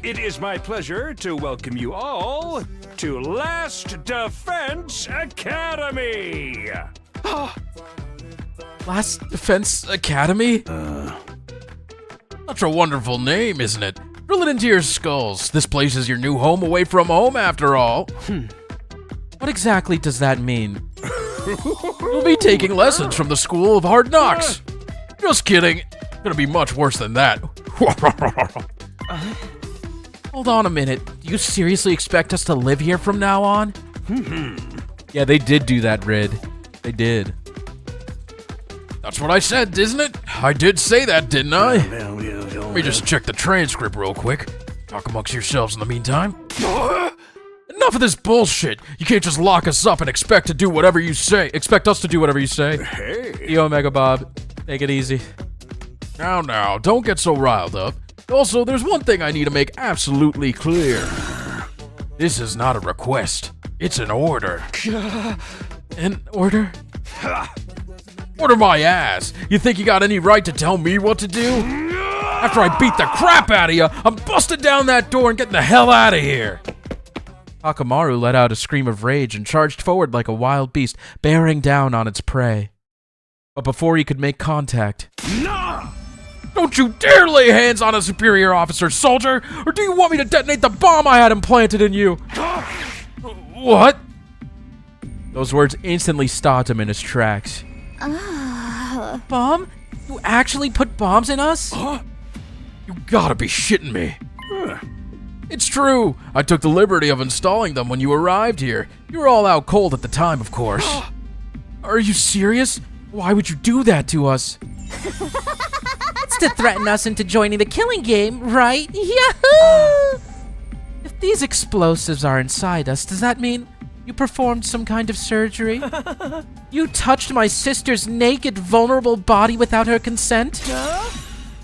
it is my pleasure to welcome you all to Last Defense Academy. Last Defense Academy? Such a wonderful name, isn't it? Drill it into your skulls. This place is your new home away from home, after all. What exactly does that mean? You'll be taking lessons from the School of Hard Knocks. Just kidding. Gonna be much worse than that. Hold on a minute. Do you seriously expect us to live here from now on? Yeah, they did do that, Red. They did. That's what I said, isn't it? I did say that, didn't I? Let me just check the transcript real quick. Talk amongst yourselves in the meantime. Enough of this bullshit. You can't just lock us up and expect to do whatever you say. Expect us to do whatever you say. Hey. Yo, Omega Bob. Take it easy. Now, don't get so riled up. Also, there's one thing I need to make absolutely clear. This is not a request. It's an order. An order? Order my ass. You think you got any right to tell me what to do? After I beat the crap out of you, I'm busting down that door and getting the hell out of here. Hakamaru let out a scream of rage and charged forward like a wild beast, bearing down on its prey. But before he could make contact... No! Don't you dare lay hands on a superior officer, soldier! Or do you want me to detonate the bomb I had implanted in you? What? Those words instantly stopped him in his tracks. Bomb? You actually put bombs in us? You gotta be shitting me. It's true. I took the liberty of installing them when you arrived here. You were all out cold at the time, of course. Are you serious? Why would you do that to us? It's to threaten us into joining the killing game, right? Yahoo! If these explosives are inside us, does that mean you performed some kind of surgery? You touched my sister's naked, vulnerable body without her consent?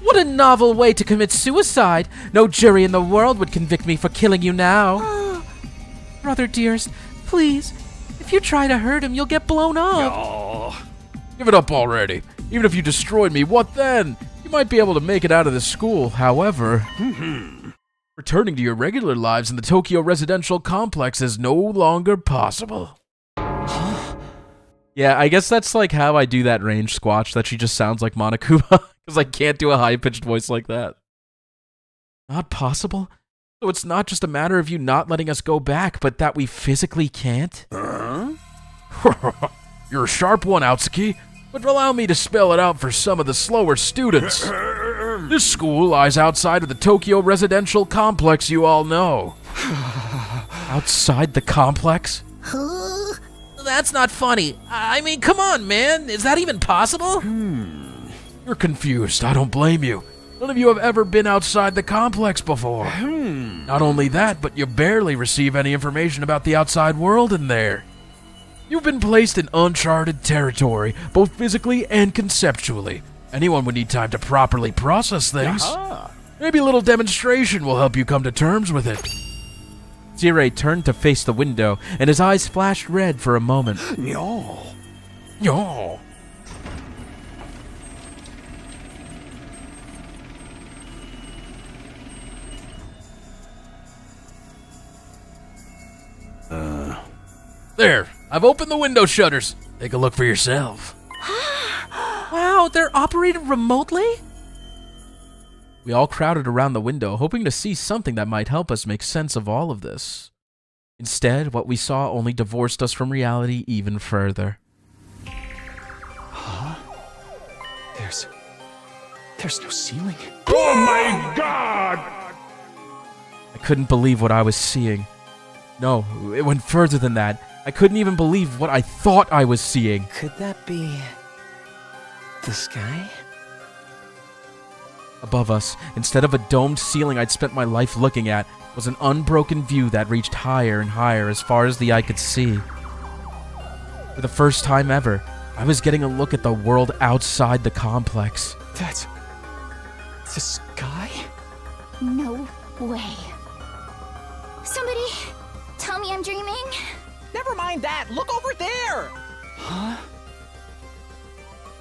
What a novel way to commit suicide! No jury in the world would convict me for killing you now. Brother dearest, please, if you try to hurt him, you'll get blown up. Oh. Give it up already. Even if you destroyed me, what then? You might be able to make it out of this school, however. Returning to your regular lives in the Tokyo residential complex is no longer possible. Yeah, I guess that's like how I do that range squatch, that she just sounds like Monokuma, because I can't do a high-pitched voice like that. Not possible? So it's not just a matter of you not letting us go back, but that we physically can't? You're a sharp one, Outsuki, but allow me to spell it out for some of the slower students. This school lies outside of the Tokyo residential complex you all know. Outside the complex? That's not funny. I mean, come on, man. Is that even possible? You're confused. I don't blame you. None of you have ever been outside the complex before. Not only that, but you barely receive any information about the outside world in there. You've been placed in uncharted territory, both physically and conceptually. Anyone would need time to properly process things. Maybe a little demonstration will help you come to terms with it. Sirei turned to face the window, and his eyes flashed red for a moment. No. No. There, I've opened the window shutters. Take a look for yourself. Wow, they're operated remotely? We all crowded around the window, hoping to see something that might help us make sense of all of this. Instead, what we saw only divorced us from reality even further. Huh? There's no ceiling. Oh my God! I couldn't believe what I was seeing. No, it went further than that. I couldn't even believe what I thought I was seeing. Could that be the sky? Above us, instead of a domed ceiling I'd spent my life looking at, was an unbroken view that reached higher and higher as far as the eye could see. For the first time ever, I was getting a look at the world outside the complex. That's the sky? No way. Somebody tell me I'm dreaming? Never mind that. Look over there. Huh?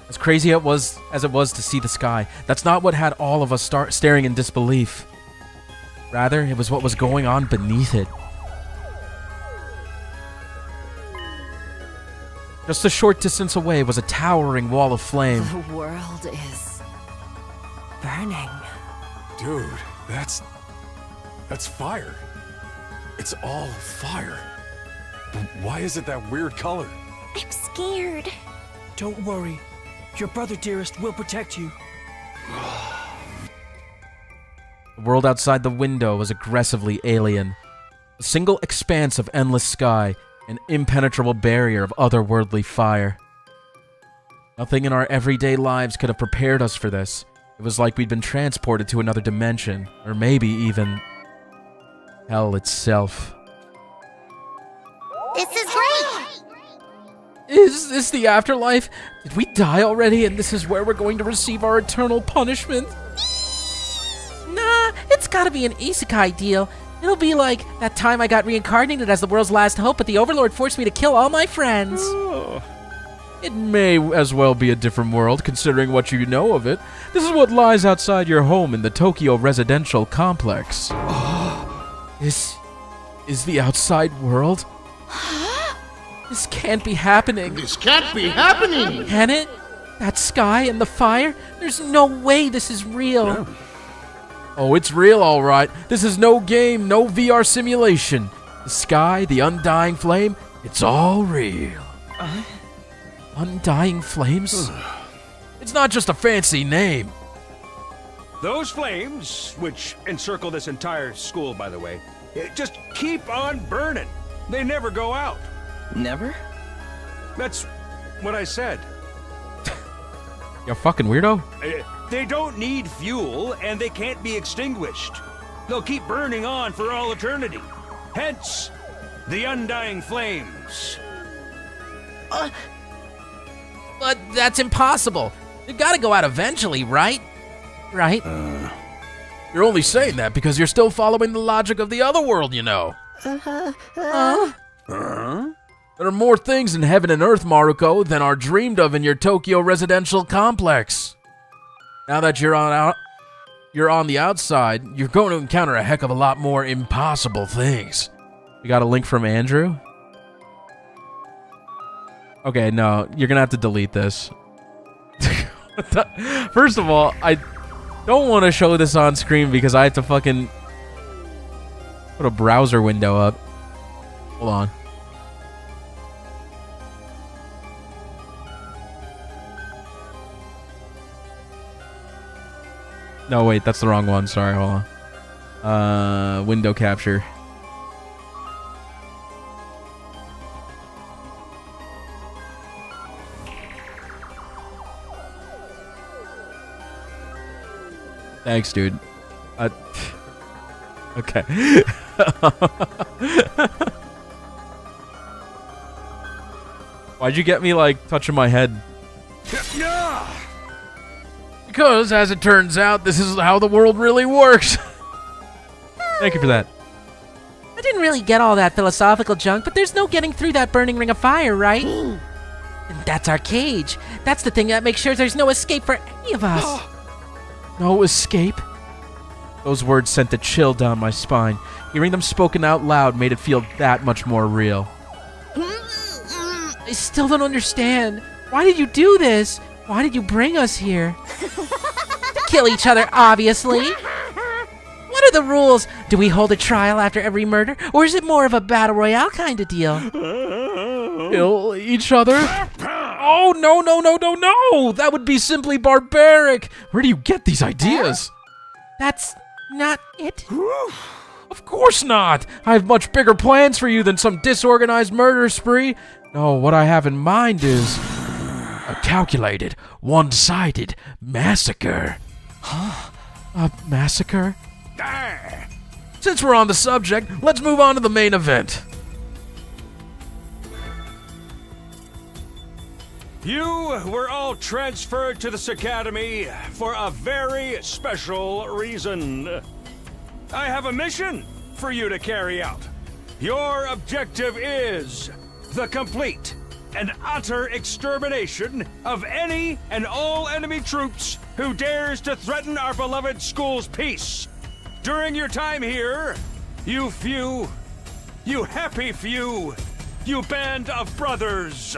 As crazy as it was to see the sky, that's not what had all of us staring in disbelief. Rather, it was what was going on beneath it. Just a short distance away was a towering wall of flame. The world is burning. Dude, that's fire. It's all fire. But why is it that weird color? I'm scared. Don't worry. Your brother, dearest, will protect you. The world outside the window was aggressively alien. A single expanse of endless sky, an impenetrable barrier of otherworldly fire. Nothing in our everyday lives could have prepared us for this. It was like we'd been transported to another dimension, or maybe even hell itself. This is great! Is this the afterlife? Did we die already and this is where we're going to receive our eternal punishment? Nah, it's gotta be an isekai deal. It'll be like that time I got reincarnated as the world's last hope, but the Overlord forced me to kill all my friends. Oh. It may as well be a different world, considering what you know of it. This is what lies outside your home in the Tokyo residential complex. This is the outside world? This can't be happening. This can't be happening! Can it? That sky and the fire? There's no way this is real. Yeah. Oh, it's real, all right. This is no game, no VR simulation. The sky, the undying flame, it's all real. Undying flames? It's not just a fancy name. Those flames, which encircle this entire school, by the way, just keep on burning. They never go out. Never? That's what I said. You fucking weirdo. They don't need fuel, and they can't be extinguished. They'll keep burning on for all eternity. Hence, the undying flames. But that's impossible. They've gotta go out eventually, right? Right? You're only saying that because you're still following the logic of the other world, you know. There are more things in heaven and earth, Maruko, than are dreamed of in your Tokyo residential complex. Now that you're on the outside, you're going to encounter a heck of a lot more impossible things. You got a link from Andrew? Okay, no, you're gonna have to delete this. First of all, I don't want to show this on screen because I have to fucking put a browser window up. Hold on. No, wait, that's the wrong one. Sorry, hold on. Window capture. Thanks, dude. Okay. Why'd you get me, like, touching my head? Because, as it turns out, this is how the world really works. Thank you for that. I didn't really get all that philosophical junk, but there's no getting through that burning ring of fire, right? And that's our cage. That's the thing that makes sure there's no escape for any of us. No escape? Those words sent a chill down my spine. Hearing them spoken out loud made it feel that much more real. I still don't understand. Why did you do this? Why did you bring us here? To kill each other, obviously. What are the rules? Do we hold a trial after every murder? Or is it more of a battle royale kind of deal? Kill each other? Oh, no. That would be simply barbaric. Where do you get these ideas? That's not it. Of course not. I have much bigger plans for you than some disorganized murder spree. No, what I have in mind is a calculated, one-sided massacre. Huh? A massacre? Since we're on the subject, let's move on to the main event. You were all transferred to this academy for a very special reason. I have a mission for you to carry out. Your objective is the complete and utter extermination of any and all enemy troops who dares to threaten our beloved school's peace. During your time here, you happy few, you band of brothers,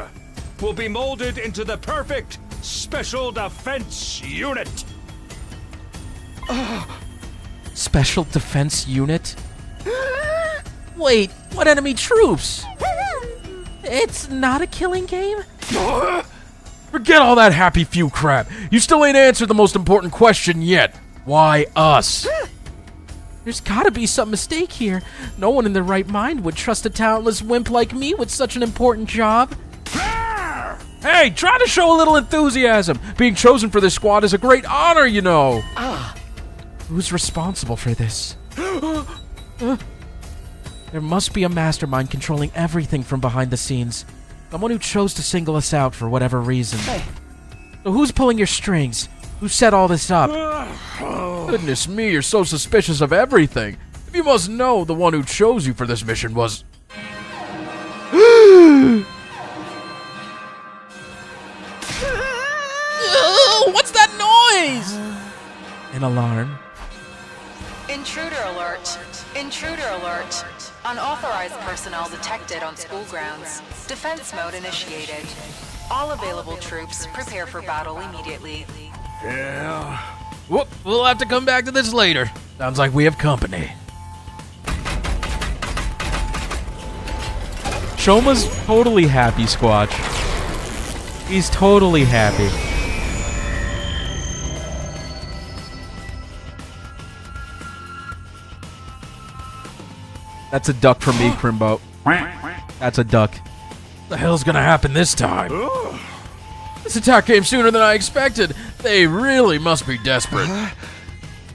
will be molded into the perfect Special Defense Unit. Special Defense Unit? Wait, what enemy troops? It's not a killing game? Forget all that happy few crap. You still ain't answered the most important question yet. Why us? There's gotta be some mistake here. No one in their right mind would trust a talentless wimp like me with such an important job. Hey, try to show a little enthusiasm. Being chosen for this squad is a great honor, you know. Who's responsible for this? There must be a mastermind controlling everything from behind the scenes. Someone who chose to single us out for whatever reason. So who's pulling your strings? Who set all this up? Goodness me, you're so suspicious of everything. If you must know, the one who chose you for this mission was... What's that noise? An alarm. Intruder alert. Intruder alert. Unauthorized personnel detected on school grounds. Defense mode initiated. All available troops prepare for battle immediately. Yeah. Whoop, we'll have to come back to this later. Sounds like we have company. Shoma's totally happy, Squatch. He's totally happy. That's a duck from me, Crimbo. That's a duck. What the hell's gonna happen this time? This attack came sooner than I expected. They really must be desperate.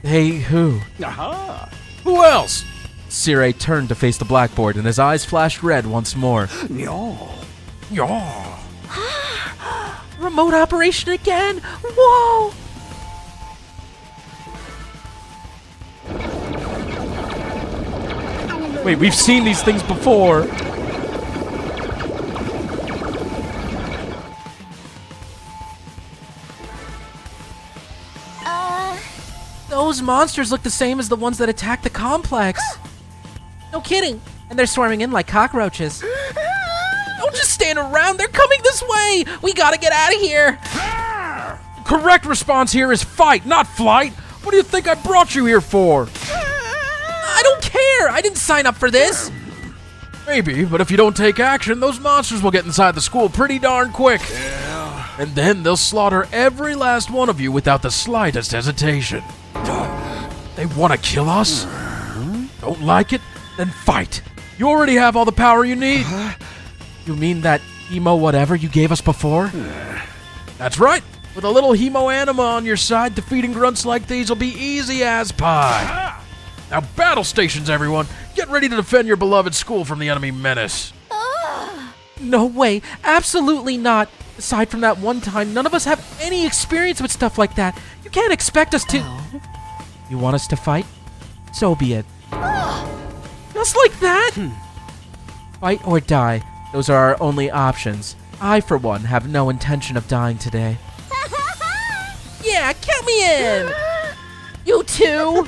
Hey, who? Who else? Sirei turned to face the blackboard, and his eyes flashed red once more. Remote operation again? Whoa! Wait, we've seen these things before. Those monsters look the same as the ones that attacked the complex. No kidding. And they're swarming in like cockroaches. Don't just stand around. They're coming this way. We gotta get out of here. Correct response here is fight, not flight. What do you think I brought you here for? I don't care. I didn't sign up for this. Maybe, but if you don't take action, those monsters will get inside the school pretty darn quick. And then they'll slaughter every last one of you without the slightest hesitation. They want to kill us? Don't like it? Then fight. You already have all the power you need. You mean that hemo whatever you gave us before? That's right. With a little hemo anima on your side, defeating grunts like these will be easy as pie. Now battle stations, everyone! Get ready to defend your beloved school from the enemy menace. No way, absolutely not. Aside from that one time, none of us have any experience with stuff like that. You can't expect us to... You want us to fight? So be it. Just like that? Fight or die. Those are our only options. I, for one, have no intention of dying today. Yeah, count me in! You too!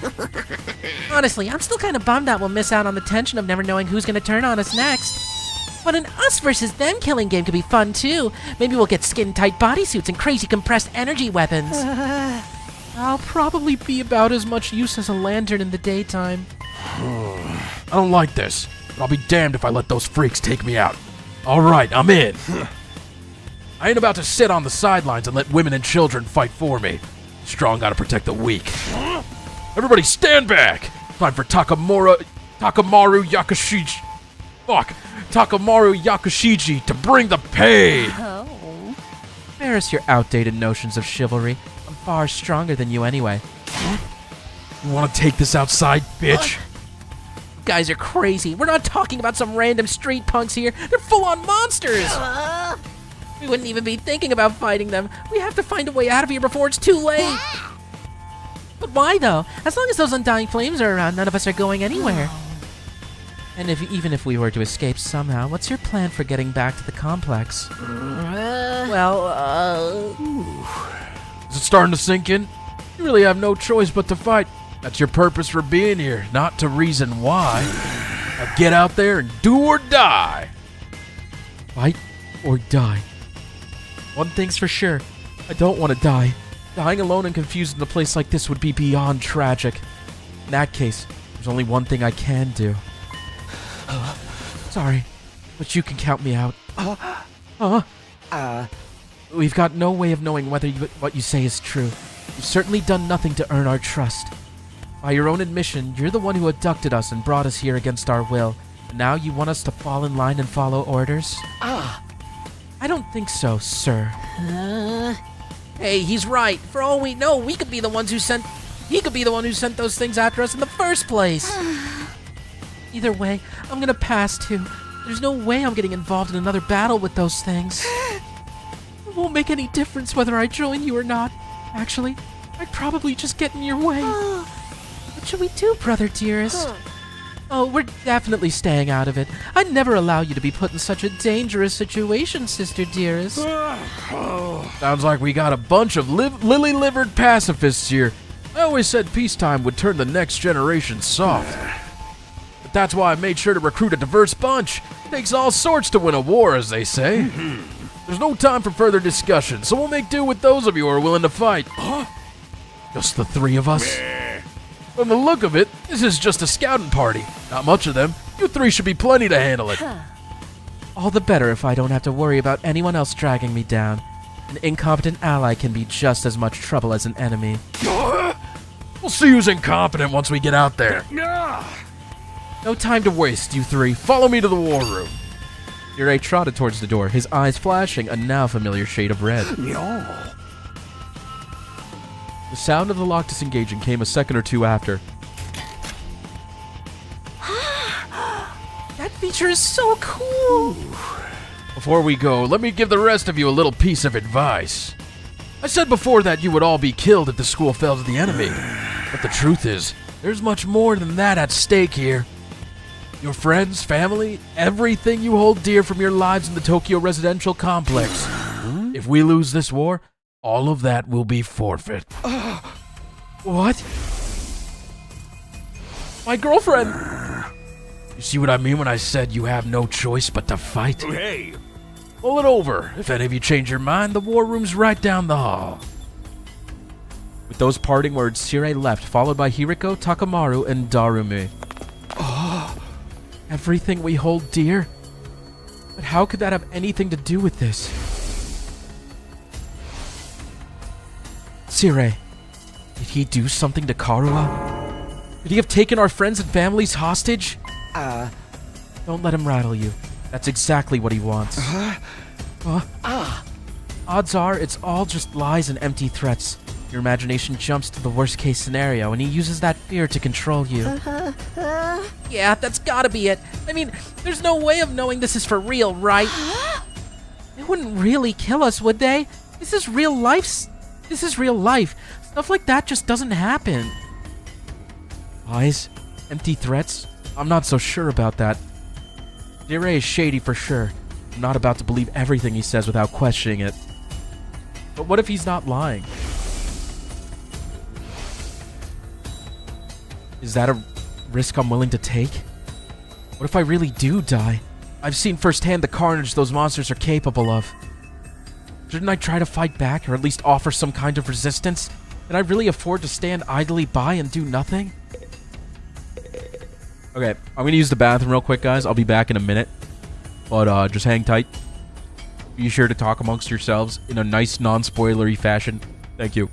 Honestly, I'm still kind of bummed that we'll miss out on the tension of never knowing who's gonna turn on us next. But an us versus them killing game could be fun too. Maybe we'll get skin-tight bodysuits and crazy compressed energy weapons. I'll probably be about as much use as a lantern in the daytime. I don't like this, but I'll be damned if I let those freaks take me out. Alright, I'm in. I ain't about to sit on the sidelines and let women and children fight for me. Strong gotta protect the weak. Everybody stand back! Time for Takamaru Yakushiji to bring the pain! Embarrass your outdated notions of chivalry. I'm far stronger than you anyway. You wanna take this outside, bitch? You guys are crazy. We're not talking about some random street punks here. They're full-on monsters! We wouldn't even be thinking about fighting them. We have to find a way out of here before it's too late. But why, though? As long as those undying flames are around, none of us are going anywhere. And even if we were to escape somehow, what's your plan for getting back to the complex? Is it starting to sink in? You really have no choice but to fight. That's your purpose for being here, not to reason why. Now get out there and do or die. Fight or die. One thing's for sure, I don't want to die. Dying alone and confused in a place like this would be beyond tragic. In that case, there's only one thing I can do. Sorry, but you can count me out. We've got no way of knowing whether what you say is true. You've certainly done nothing to earn our trust. By your own admission, you're the one who abducted us and brought us here against our will. And now you want us to fall in line and follow orders? I don't think so, sir. Hey, he's right. For all we know, he could be the one who sent those things after us in the first place. Either way, I'm gonna pass too. There's no way I'm getting involved in another battle with those things. It won't make any difference whether I join you or not. Actually, I'd probably just get in your way. What should we do, brother dearest? Oh, we're definitely staying out of it. I'd never allow you to be put in such a dangerous situation, sister dearest. Sounds like we got a bunch of lily-livered pacifists here. I always said peacetime would turn the next generation soft. But that's why I made sure to recruit a diverse bunch. It takes all sorts to win a war, as they say. There's no time for further discussion, so we'll make do with those of you who are willing to fight. Just the three of us? From the look of it, this is just a scouting party. Not much of them. You three should be plenty to handle it. All the better if I don't have to worry about anyone else dragging me down. An incompetent ally can be just as much trouble as an enemy. We'll see who's incompetent once we get out there. No time to waste, you three. Follow me to the war room. Sirei trotted towards the door, his eyes flashing a now familiar shade of red. The sound of the lock disengaging came a second or two after. That feature is so cool! Before we go, let me give the rest of you a little piece of advice. I said before that you would all be killed if the school fell to the enemy. But the truth is, there's much more than that at stake here. Your friends, family, everything you hold dear from your lives in the Tokyo residential complex. If we lose this war, all of that will be forfeit. What? My girlfriend! You see what I mean when I said you have no choice but to fight? Hey! Pull it over. If any of you change your mind, the war room's right down the hall. With those parting words, Sirei left, followed by Hiriko, Takamaru, and Darumi. Everything we hold dear? But how could that have anything to do with this? Sirei, did he do something to Karua? Could he have taken our friends and families hostage? Don't let him rattle you. That's exactly what he wants. Odds are it's all just lies and empty threats. Your imagination jumps to the worst case scenario, and he uses that fear to control you. Yeah, that's gotta be it. I mean, there's no way of knowing this is for real, right? They wouldn't really kill us, would they? This is real life. This is real life. Stuff like that just doesn't happen. Lies? Empty threats? I'm not so sure about that. Sirei is shady for sure. I'm not about to believe everything he says without questioning it. But what if he's not lying? Is that a risk I'm willing to take? What if I really do die? I've seen firsthand the carnage those monsters are capable of. Shouldn't I try to fight back, or at least offer some kind of resistance? Can I really afford to stand idly by and do nothing? Okay, I'm gonna use the bathroom real quick, guys. I'll be back in a minute. But just hang tight. Be sure to talk amongst yourselves in a nice, non-spoilery fashion. Thank you.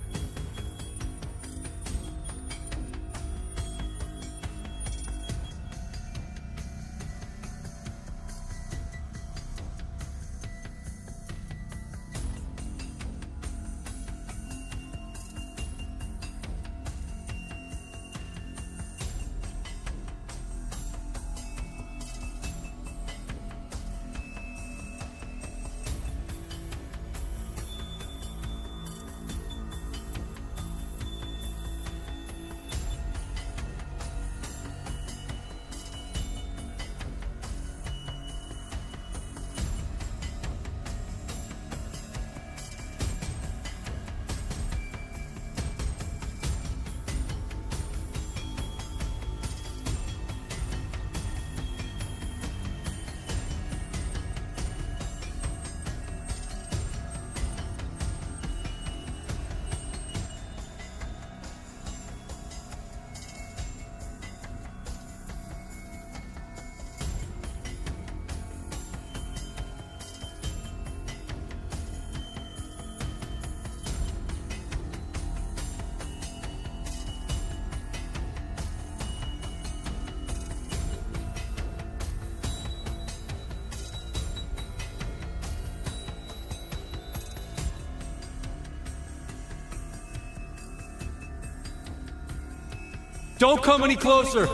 Don't come any closer.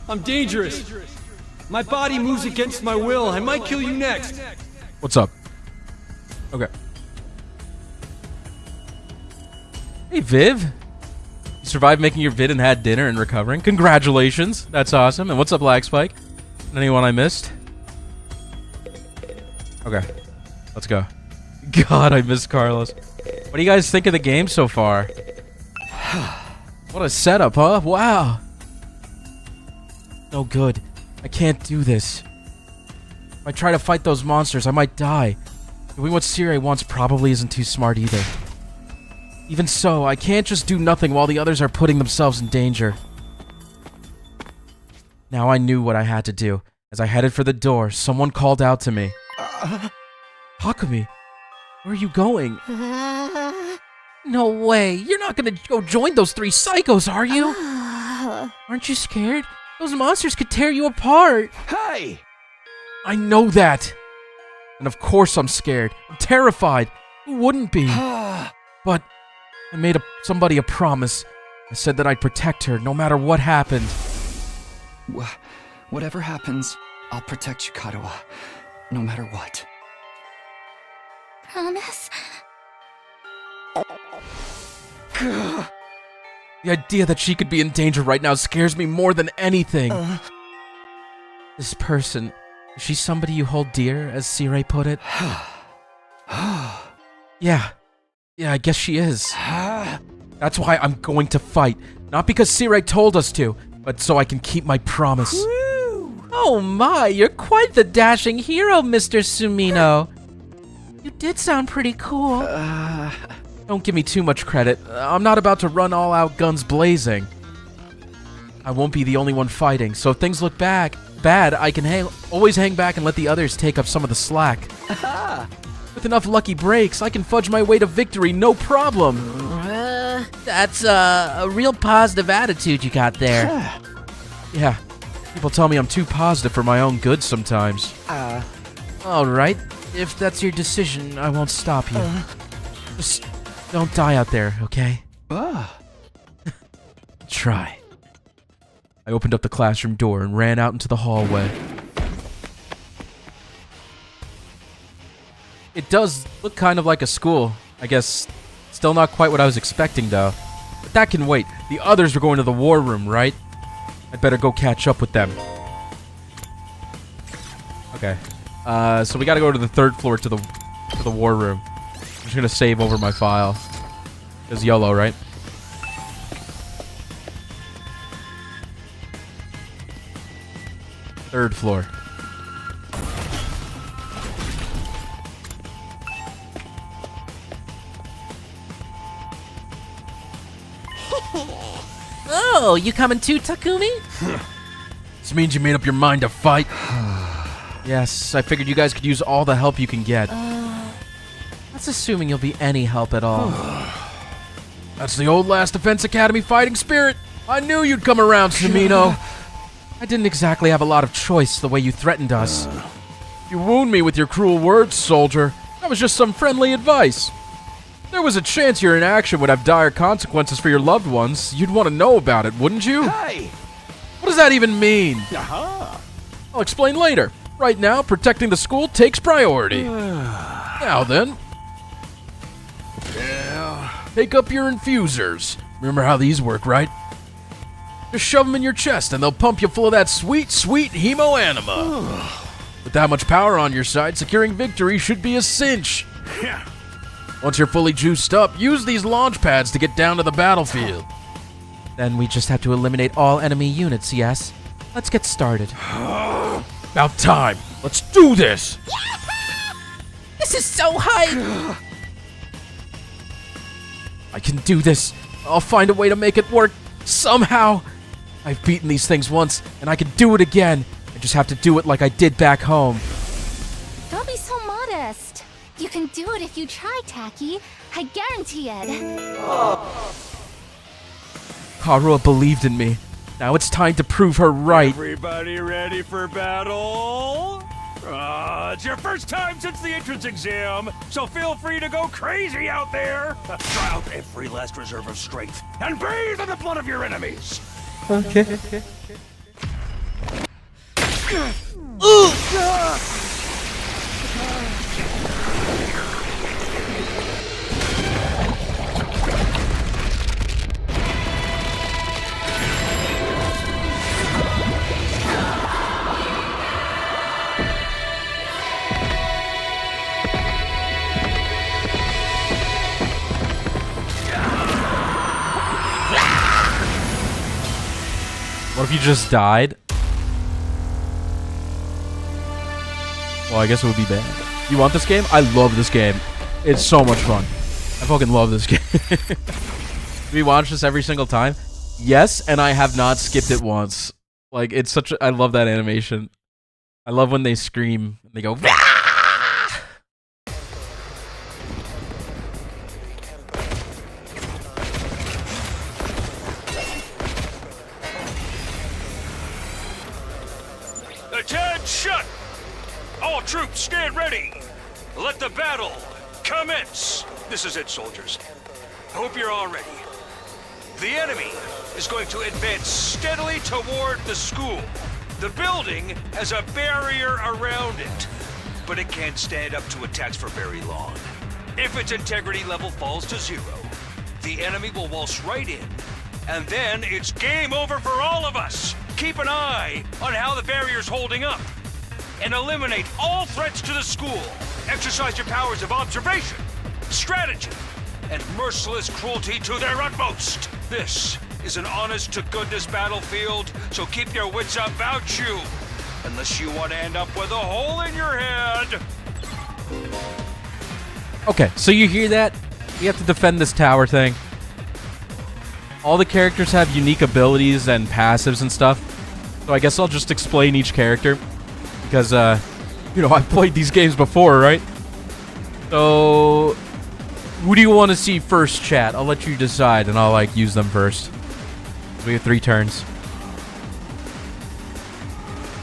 I'm dangerous. My body moves against my will. I might kill you next. What's up? Okay. Hey, Viv. You survived making your vid and had dinner and recovering. Congratulations. That's awesome. And what's up, Black Spike? Anyone I missed? Okay. Let's go. God, I miss Carlos. What do you guys think of the game so far? What a setup, huh? Wow. No good. I can't do this. If I try to fight those monsters, I might die. Doing what Sirei wants probably isn't too smart either. Even so, I can't just do nothing while the others are putting themselves in danger. Now I knew what I had to do. As I headed for the door, someone called out to me. Hakumi, where are you going? No way. You're not gonna go join those three psychos, are you? Aren't you scared? Those monsters could tear you apart. Hey! I know that. And of course I'm scared. I'm terrified. Who wouldn't be? But I made somebody a promise. I said that I'd protect her no matter what happened. Whatever happens, I'll protect you, Kadoa. No matter what. Promise? The idea that she could be in danger right now scares me more than anything. This person, is she somebody you hold dear, as Sirei put it? Yeah, I guess she is. That's why I'm going to fight. Not because Sirei told us to, but so I can keep my promise. Oh my, you're quite the dashing hero, Mr. Sumino. You did sound pretty cool. Don't give me too much credit. I'm not about to run all out guns blazing. I won't be the only one fighting, so if things look bad, I can always hang back and let the others take up some of the slack. With enough lucky breaks, I can fudge my way to victory, no problem. That's a real positive attitude you got there. Yeah, people tell me I'm too positive for my own good sometimes. Alright, if that's your decision, I won't stop you. Just don't die out there, okay? Try. I opened up the classroom door and ran out into the hallway. It does look kind of like a school. I guess still not quite what I was expecting, though. But that can wait. The others were going to the war room, right? I'd better go catch up with them. Okay. So we gotta go to the 3rd floor to the war room. I'm just gonna save over my file. It's YOLO, right? Third floor. Oh, you coming too, Takumi? This means you made up your mind to fight? Yes, I figured you guys could use all the help you can get. That's assuming you'll be any help at all. That's the old Last Defense Academy fighting spirit. I knew you'd come around, Sumino. I didn't exactly have a lot of choice the way you threatened us. You wound me with your cruel words, soldier. That was just some friendly advice. There was a chance your inaction would have dire consequences for your loved ones. You'd want to know about it, wouldn't you? Hey! What does that even mean? Aha! I'll explain later. Right now, protecting the school takes priority. Now then. Yeah. Take up your infusers. Remember how these work, right? Just shove them in your chest and they'll pump you full of that sweet, sweet hemo-anima. With that much power on your side, securing victory should be a cinch. Once you're fully juiced up, use these launch pads to get down to the battlefield. Then we just have to eliminate all enemy units, yes? Let's get started. About time. Let's do this. This is so hype! I can do this. I'll find a way to make it work somehow. I've beaten these things once, and I can do it again. I just have to do it like I did back home. Don't be so modest. You can do it if you try, Taki. I guarantee it. Karua believed in me. Now it's time to prove her right. Everybody ready for battle? It's your first time since the entrance exam, so feel free to go crazy out there. Try out every last reserve of strength and bathe in the blood of your enemies. Okay. What if you just died? Well, I guess it would be bad. You want this game? I love this game. It's so much fun. I fucking love this game. Do we watch this every single time? Yes, and I have not skipped it once. Like, it's such a... I love that animation. I love when they scream. And they go... Attention! All troops stand ready. Let the battle commence. This is it, soldiers. I hope you're all ready. The enemy is going to advance steadily toward the school. The building has a barrier around it, but it can't stand up to attacks for very long. If its integrity level falls to 0, the enemy will waltz right in, and then it's game over for all of us. Keep an eye on how the barrier's holding up, and eliminate all threats to the school. Exercise your powers of observation, strategy, and merciless cruelty to their utmost. This is an honest-to-goodness battlefield, so keep your wits about you, unless you want to end up with a hole in your head. Okay, so you hear that? We have to defend this tower thing. All the characters have unique abilities and passives and stuff. So I guess I'll just explain each character. Because, you know, I've played these games before, right? So, who do you want to see first, chat? I'll let you decide, and I'll, like, use them first. We have 3 turns.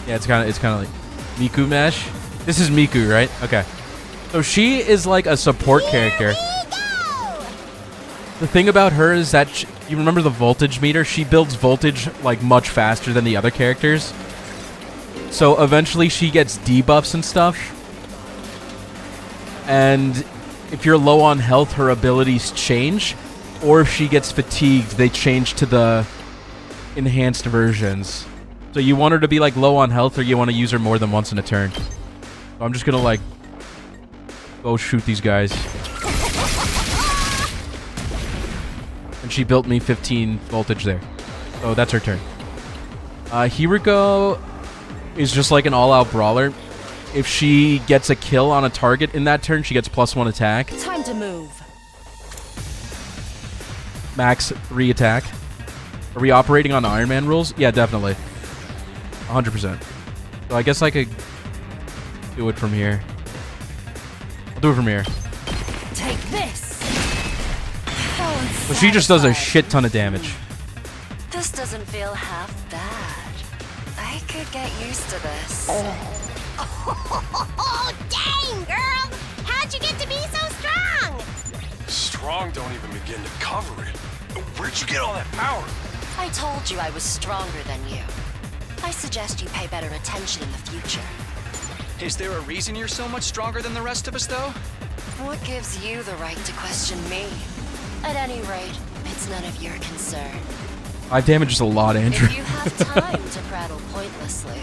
Yeah, it's kind of like Miku Mesh. This is Miku, right? Okay. So she is like a support character. The thing about her is that you remember the voltage meter? She builds voltage like much faster than the other characters. So eventually she gets debuffs and stuff. And if you're low on health, her abilities change. Or if she gets fatigued, they change to the enhanced versions. So you want her to be like low on health, or you want to use her more than once in a turn. So I'm just gonna like go shoot these guys. And she built me 15 voltage there. So that's her turn. Hiriko is just like an all-out brawler. If she gets a kill on a target in that turn, she gets +1 attack. Time to move. Max 3 attack. Are we operating on Iron Man rules? Yeah, definitely. 100%. So I guess I could do it from here. I'll do it from here. Take this. So she just does a shit ton of damage. This doesn't feel half bad. I could get used to this. Oh, dang, girl! How'd you get to be so strong? Strong don't even begin to cover it. Where'd you get all that power? I told you I was stronger than you. I suggest you pay better attention in the future. Is there a reason you're so much stronger than the rest of us, though? What gives you the right to question me? At any rate, it's none of your concern. 5 damage is a lot, Andrew. If you have time to prattle pointlessly,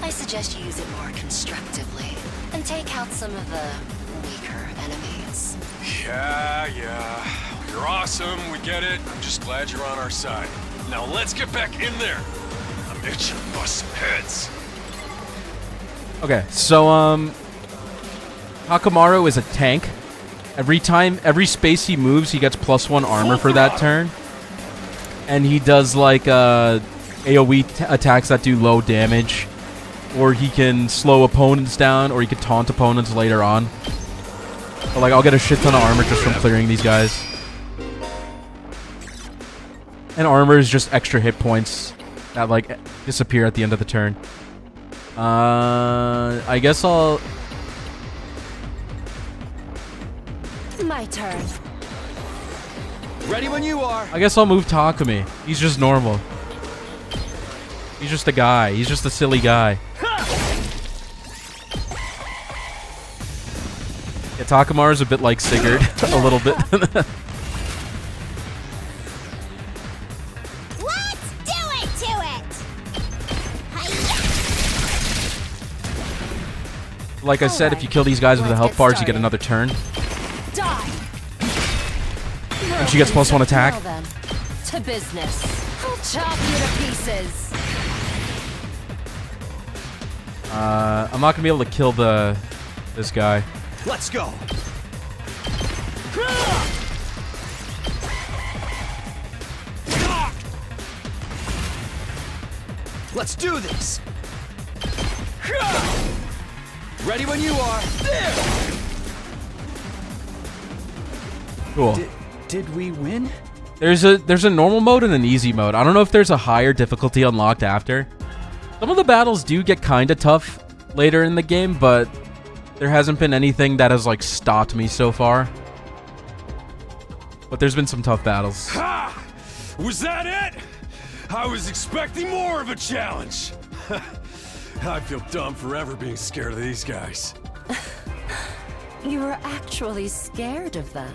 I suggest you use it more constructively and take out some of the weaker enemies. Yeah. You're awesome, we get it. I'm just glad you're on our side. Now let's get back in there. I'm itching to bust some heads. Okay, so, Hakamaru is a tank. Every space he moves, he gets +1 armor for that turn. And he does, like, AoE attacks that do low damage. Or he can slow opponents down, or he can taunt opponents later on. But, like, I'll get a shit ton of armor just from clearing these guys. And armor is just extra hit points that, like, disappear at the end of the turn. I guess I'll... My turn. Ready when you are. I guess I'll move Takumi. He's just normal. He's just a guy. He's just a silly guy. Yeah, Takamaru's a bit like Sigurd. A little bit. Let's do it to it! Like I said, if you kill these guys with the health bars, you get another turn. Die. And she gets +1 attack. Well then, to business. I'll chop you to pieces. I'm not gonna be able to kill this guy. Let's go. Let's do this. Ready when you are. There. Cool. Did we win? There's a normal mode and an easy mode. I don't know if there's a higher difficulty unlocked after. Some of the battles do get kind of tough later in the game, but there hasn't been anything that has like stopped me so far. But there's been some tough battles. Ha! Was that it? I was expecting more of a challenge. I feel dumb forever being scared of these guys. You were actually scared of them.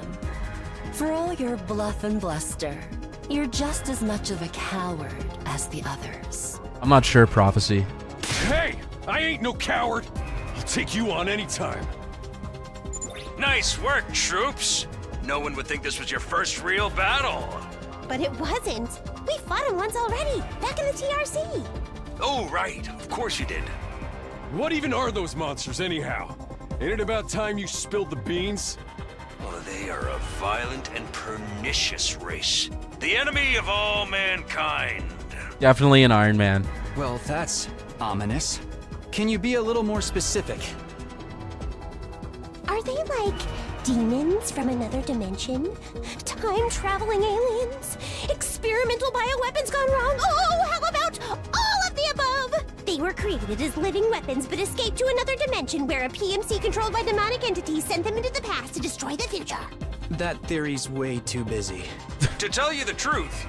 For all your bluff and bluster, you're just as much of a coward as the others. I'm not sure, Prophecy. Hey, I ain't no coward. I'll take you on anytime. Nice work, troops. No one would think this was your first real battle. But it wasn't. We fought him once already, back in the TRC. Oh, right. Of course you did. What even are those monsters, anyhow? Ain't it about time you spilled the beans? Well, they are a violent and pernicious race. The enemy of all mankind. Definitely an Iron Man. Well, that's ominous. Can you be a little more specific? Are they like demons from another dimension? Time-traveling aliens? Experimental bioweapons gone wrong? Oh, how about all of the above? They They were created as living weapons, but escaped to another dimension where a PMC controlled by demonic entities sent them into the past to destroy the future. That theory's way too busy. To tell you the truth,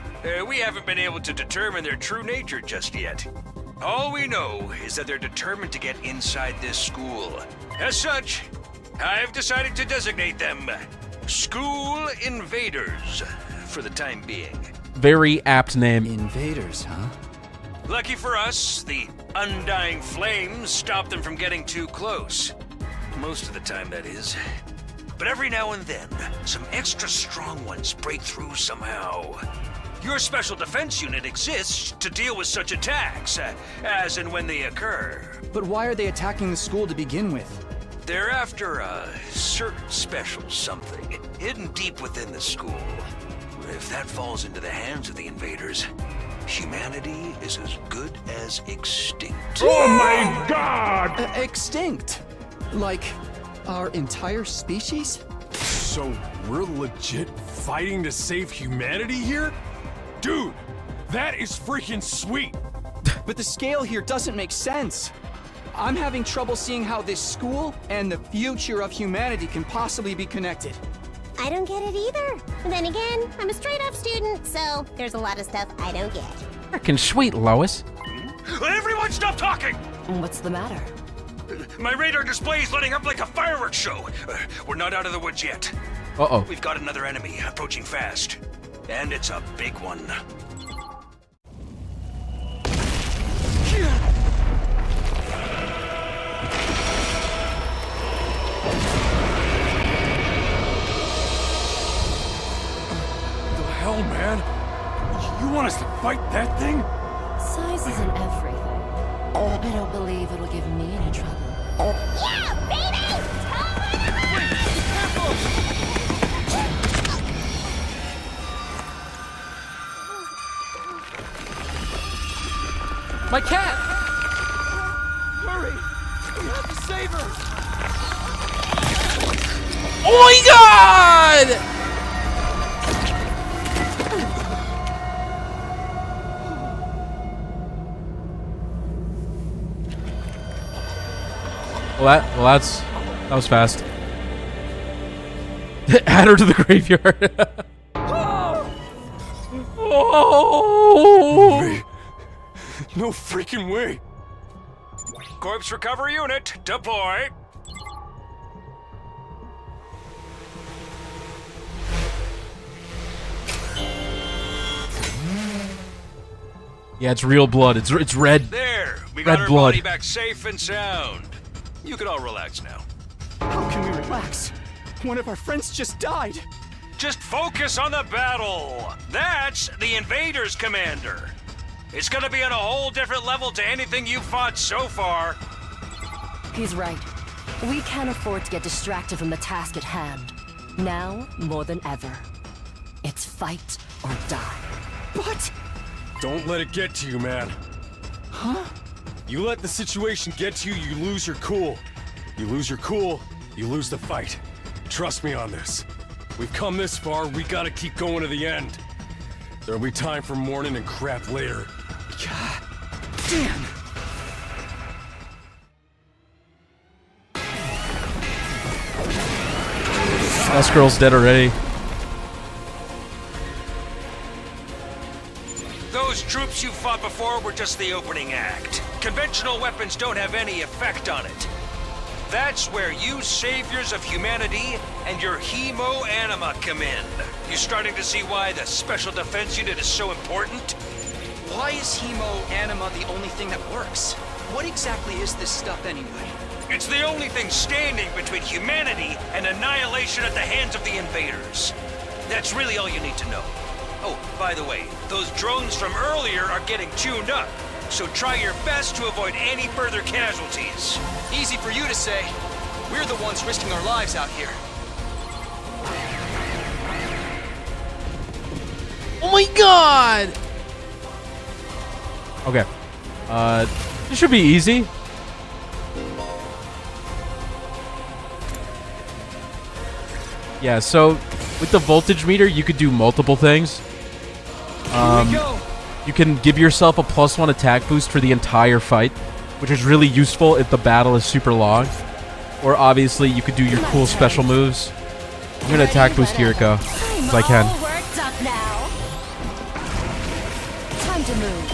we haven't been able to determine their true nature just yet. All we know is that they're determined to get inside this school. As such, I've decided to designate them School Invaders for the time being. Very apt name. Invaders, huh? Lucky for us, the undying flames stop them from getting too close. Most of the time, that is. But every now and then, some extra strong ones break through somehow. Your special defense unit exists to deal with such attacks, as and when they occur. But why are they attacking the school to begin with? They're after a certain special something, hidden deep within the school. If that falls into the hands of the invaders, humanity is as good as extinct. Oh my god! Extinct? Like, our entire species? So we're legit fighting to save humanity here? Dude, that is freaking sweet! But the scale here doesn't make sense. I'm having trouble seeing how this school and the future of humanity can possibly be connected. I don't get it either. And then again, I'm a straight-up student, so there's a lot of stuff I don't get. Freaking sweet, Lois. Everyone stop talking! What's the matter? My radar display is lighting up like a fireworks show. We're not out of the woods yet. Uh-oh. We've got another enemy approaching fast. And it's a big one. The hell, man? You want us to fight that thing? Size isn't everything. I don't believe it'll give me any trouble. Yeah, baby! My cat! Hurry! We have to save her! Oh my god! That was fast. Add her to the graveyard. Oh! No freaking way. Corpse recovery unit, deploy. Yeah, it's real blood. It's red. There, we red got our blood. body back safe and sound. You can all relax now. How can we relax? One of our friends just died. Just focus on the battle. That's the invaders, Commander. It's gonna be on a whole different level to anything you've fought so far. He's right. We can't afford to get distracted from the task at hand. Now, more than ever. It's fight or die. But... Don't let it get to you, man. Huh? You let the situation get to you, you lose your cool. You lose your cool, you lose the fight. Trust me on this. We've come this far, we gotta keep going to the end. There'll be time for mourning and crap later. God damn! Last girl's dead already. Those troops you fought before were just the opening act. Conventional weapons don't have any effect on it. That's where you saviors of humanity and your hemo-anima come in. You starting to see why the Special Defense Unit is so important? Why is hemo-anima the only thing that works? What exactly is this stuff anyway? It's the only thing standing between humanity and annihilation at the hands of the invaders. That's really all you need to know. Oh, by the way, those drones from earlier are getting tuned up, so try your best to avoid any further casualties. Easy for you to say. We're the ones risking our lives out here. Oh my god! Okay. This should be easy. Yeah, so with the voltage meter, you could do multiple things. Here we go. You can give yourself a +1 attack boost for the entire fight. which is really useful if the battle is super long. Or obviously you could do your cool special moves. I'm gonna attack boost Kiriko if I can.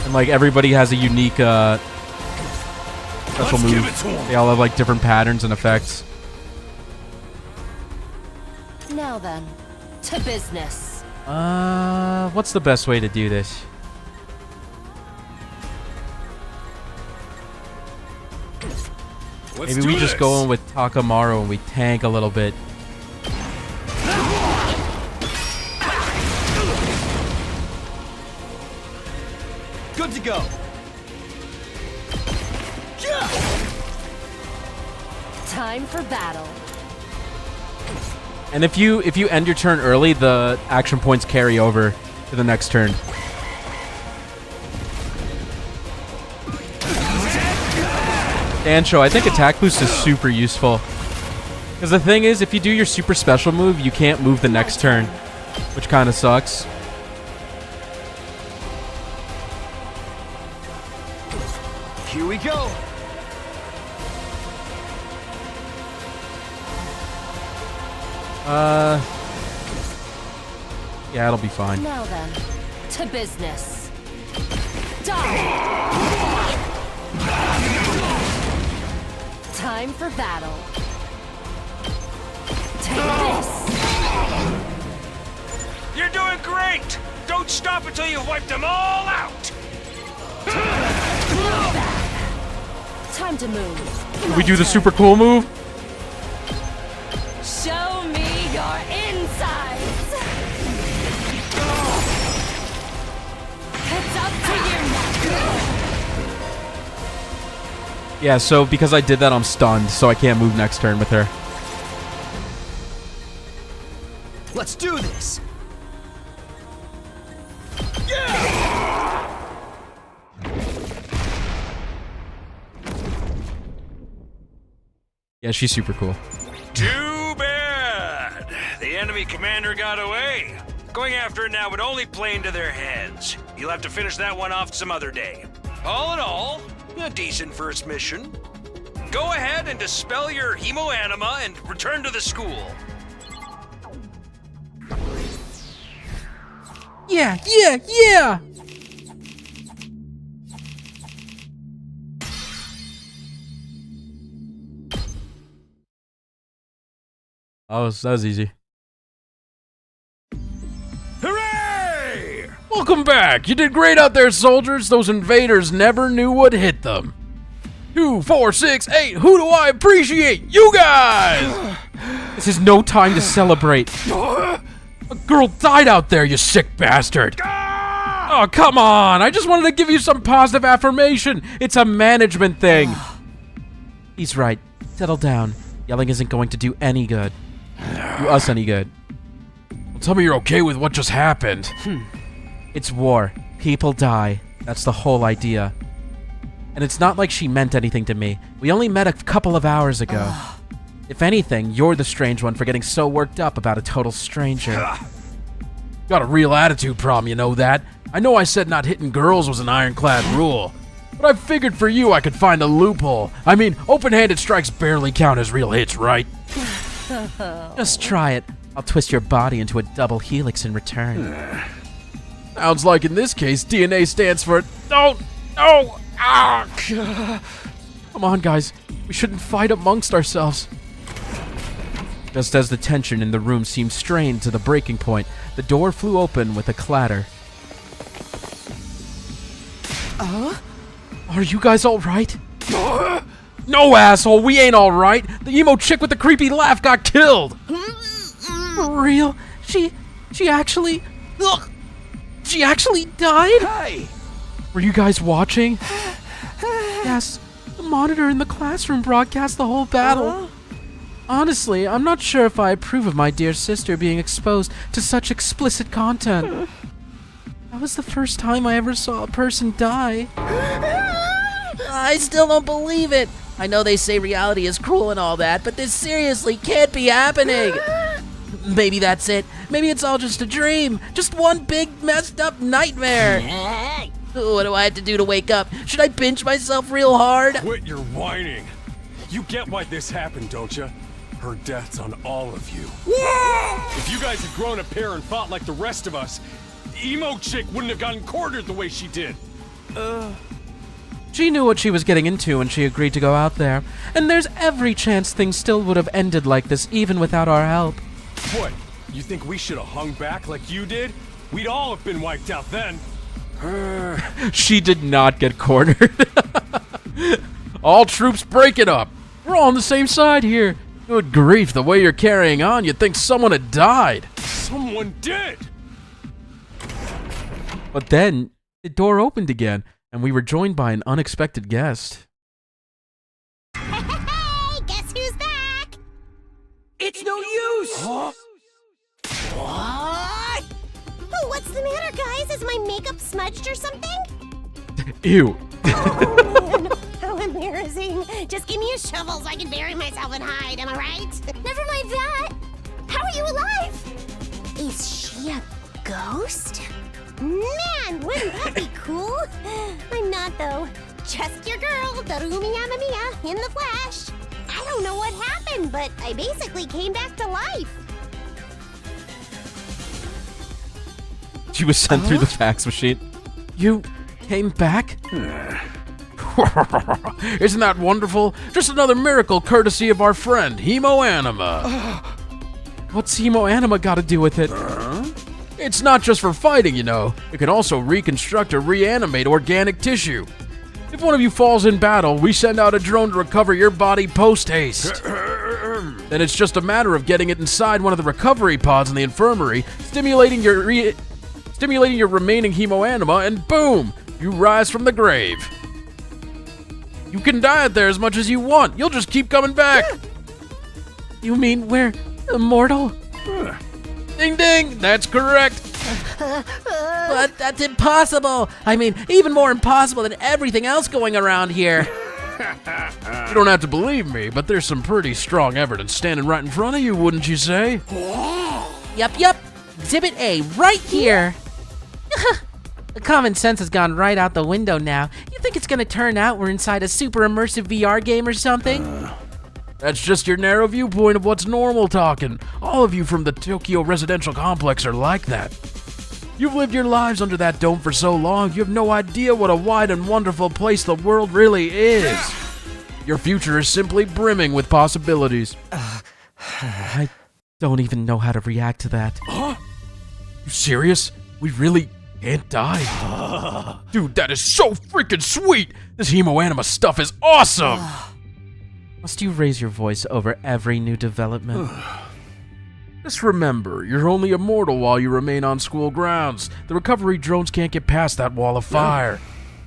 And like everybody has a unique special move. They all have like different patterns and effects. Now then, to business. What's the best way to do this? Maybe we just go in with Takamaru and we tank a little bit. Good to go. Time for battle. And if you end your turn early, the action points carry over to the next turn. Dancho, I think attack boost is super useful. Because the thing is, if you do your super special move, you can't move the next turn, which kind of sucks. Here we go. Yeah, it'll be fine. Now then, to business. Die! Time for battle. Take this! You're doing great! Don't stop until you've wiped them all out! Time to move. Can we do the super cool move? Show me your insides! It's up to you now! Yeah, so because I did that, I'm stunned, so I can't move next turn with her. Let's do this! Yeah, she's super cool. Too bad! The enemy commander got away. Going after it now would only play into their heads. You'll have to finish that one off some other day. All in all, a decent first mission. Go ahead and dispel your hemoanima and return to the school. Yeah, yeah, yeah! That was easy. Hooray! Welcome back! You did great out there, soldiers! Those invaders never knew what hit them. 2, 4, 6, 8. Who do I appreciate? You guys! This is no time to celebrate. A girl died out there, you sick bastard! Oh, come on! I just wanted to give you some positive affirmation. It's a management thing. He's right. Settle down. Yelling isn't going to do any good. Do us any good. Well, tell me you're okay with what just happened. It's war. People die. That's the whole idea. And it's not like she meant anything to me. We only met a couple of hours ago. If anything, you're the strange one for getting so worked up about a total stranger. Got a real attitude problem, you know that? I know I said not hitting girls was an ironclad rule, but I figured for you I could find a loophole. I mean, open-handed strikes barely count as real hits, right? Just try it. I'll twist your body into a double helix in return. Sounds like in this case, DNA stands for no. Come on, guys. We shouldn't fight amongst ourselves. Just as the tension in the room seemed strained to the breaking point, the door flew open with a clatter. Are you guys all right? No, asshole, we ain't all right. The emo chick with the creepy laugh got killed. For real? She actually... Ugh, she actually died? Hey! Were you guys watching? Yes, the monitor in the classroom broadcast the whole battle. Honestly, I'm not sure if I approve of my dear sister being exposed to such explicit content. That was the first time I ever saw a person die. I still don't believe it. I know they say reality is cruel and all that, but this seriously can't be happening. Maybe that's it. Maybe it's all just a dream. Just one big messed up nightmare. What do I have to do to wake up? Should I pinch myself real hard? Quit your whining. You get why this happened, don't you? Her death's on all of you. If you guys had grown a pair and fought like the rest of us, emo chick wouldn't have gotten cornered the way she did. She knew what she was getting into when she agreed to go out there, and there's every chance things still would have ended like this even without our help. What? You think we should have hung back like you did? We'd all have been wiped out then. She did not get cornered. All troops break it up. We're all on the same side here. Good grief, the way you're carrying on, you'd think someone had died. Someone did! But then, the door opened again, and we were joined by an unexpected guest. Hey, guess who's back? It's no use! Huh? What? Oh, what's the matter, guys? Is my makeup smudged or something? Ew. Oh, man. How embarrassing. Just give me a shovel so I can bury myself and hide, am I right? Never mind that. How are you alive? Is she a ghost? Man, wouldn't that be cool? I'm not, though. Just your girl, Darumi Yamamiya, in the flesh. I don't know what happened, but I basically came back to life. She was sent through the fax machine. You came back? Isn't that wonderful? Just another miracle courtesy of our friend, Hemo Anima. What's Hemo Anima got to do with it? It's not just for fighting, you know. It can also reconstruct or reanimate organic tissue. If one of you falls in battle, we send out a drone to recover your body post-haste. Then it's just a matter of getting it inside one of the recovery pods in the infirmary, stimulating your remaining Hemo Anima, and boom! You rise from the grave. You can die out there as much as you want. You'll just keep coming back. You mean we're immortal? Ding ding, that's correct. But that's impossible. I mean, even more impossible than everything else going around here. You don't have to believe me, but there's some pretty strong evidence standing right in front of you, wouldn't you say? Yep. Exhibit A, right here. The common sense has gone right out the window now. You think it's gonna turn out we're inside a super immersive VR game or something? That's just your narrow viewpoint of what's normal talking. All of you from the Tokyo residential complex are like that. You've lived your lives under that dome for so long, you have no idea what a wide and wonderful place the world really is. Your future is simply brimming with possibilities. I don't even know how to react to that. Huh? You serious? We really can't die? Dude, that is so freaking sweet! This Hemo Anima stuff is awesome! Must you raise your voice over every new development? Just remember, you're only immortal while you remain on school grounds. The recovery drones can't get past that wall of fire.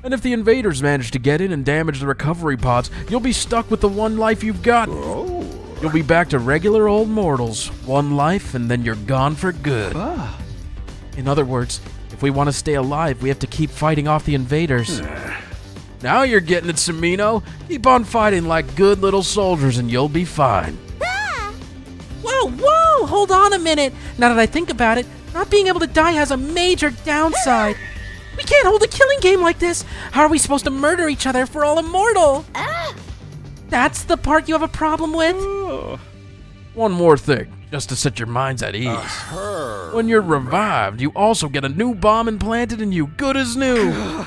And if the invaders manage to get in and damage the recovery pods, you'll be stuck with the one life you've got. You'll be back to regular old mortals. One life, and then you're gone for good. In other words, if we want to stay alive, we have to keep fighting off the invaders. Now you're getting it, Samino. Keep on fighting like good little soldiers and you'll be fine. Whoa, hold on a minute. Now that I think about it, not being able to die has a major downside. We can't hold a killing game like this. How are we supposed to murder each other if we're all immortal? That's the part you have a problem with? One more thing, just to set your minds at ease. When you're revived, you also get a new bomb implanted in you, good as new.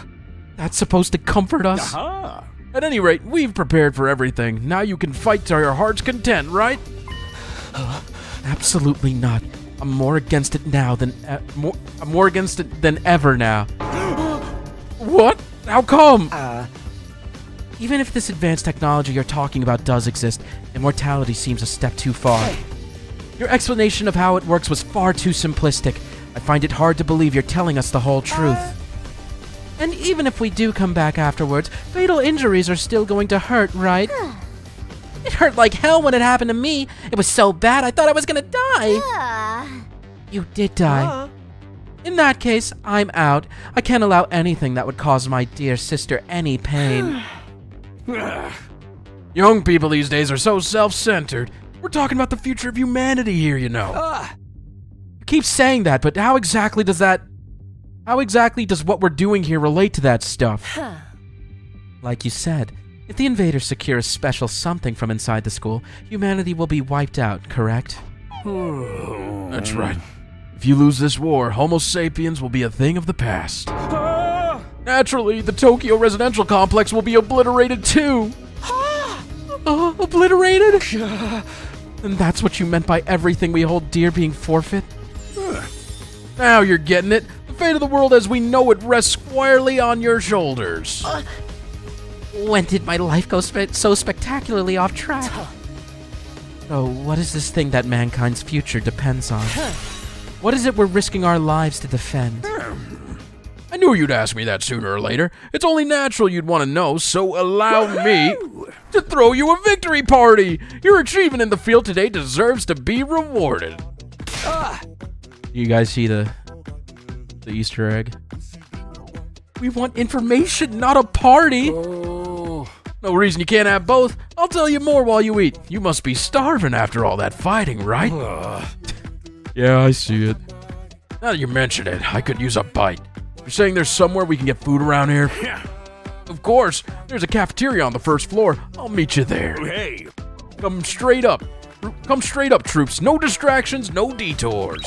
That's supposed to comfort us? At any rate, we've prepared for everything. Now you can fight to your heart's content, right? Absolutely not. I'm more against it now than I'm more against it than ever now. What? How come? Even if this advanced technology you're talking about does exist, immortality seems a step too far. Your explanation of how it works was far too simplistic. I find it hard to believe you're telling us the whole truth. And even if we do come back afterwards, fatal injuries are still going to hurt, right? It hurt like hell when it happened to me. It was so bad I thought I was gonna die. You did die. In that case, I'm out. I can't allow anything that would cause my dear sister any pain. Young people these days are so self-centered. We're talking about the future of humanity here, you know. You keep saying that, but how exactly does that How exactly does what we're doing here relate to that stuff? Like you said, if the invaders secure a special something from inside the school, humanity will be wiped out, correct? That's right. If you lose this war, Homo sapiens will be a thing of the past. Naturally, the Tokyo residential complex will be obliterated too. Obliterated? And that's what you meant by everything we hold dear being forfeit? Now you're getting it. The fate of the world as we know it rests squarely on your shoulders. When did my life go so spectacularly off track? So, what is this thing that mankind's future depends on? What is it we're risking our lives to defend? I knew you'd ask me that sooner or later. It's only natural you'd want to know, so allow me to throw you a victory party. Your achievement in the field today deserves to be rewarded. You guys see the Easter egg? We want information, not a party. No reason you can't have both. I'll tell you more while you eat. You must be starving after all that fighting, right? Yeah, I see it. Now that you mention it, I could use a bite. You're saying there's somewhere we can get food around here? Yeah. Of course. There's a cafeteria on the first floor. I'll meet you there. Hey. Come straight up. Come straight up, troops. No distractions, no detours.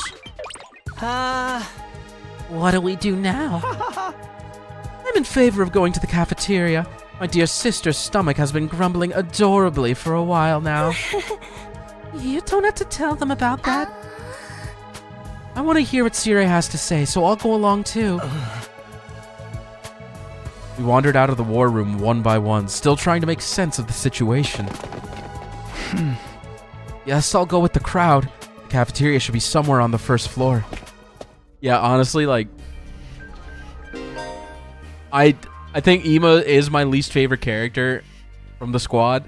What do we do now? I'm in favor of going to the cafeteria. My dear sister's stomach has been grumbling adorably for a while now. You don't have to tell them about that. I want to hear what Sirei has to say, so I'll go along too. We wandered out of the war room one by one, still trying to make sense of the situation. Yes, I'll go with the crowd. The cafeteria should be somewhere on the first floor. Yeah, honestly, like... I think Ima is my least favorite character from the squad,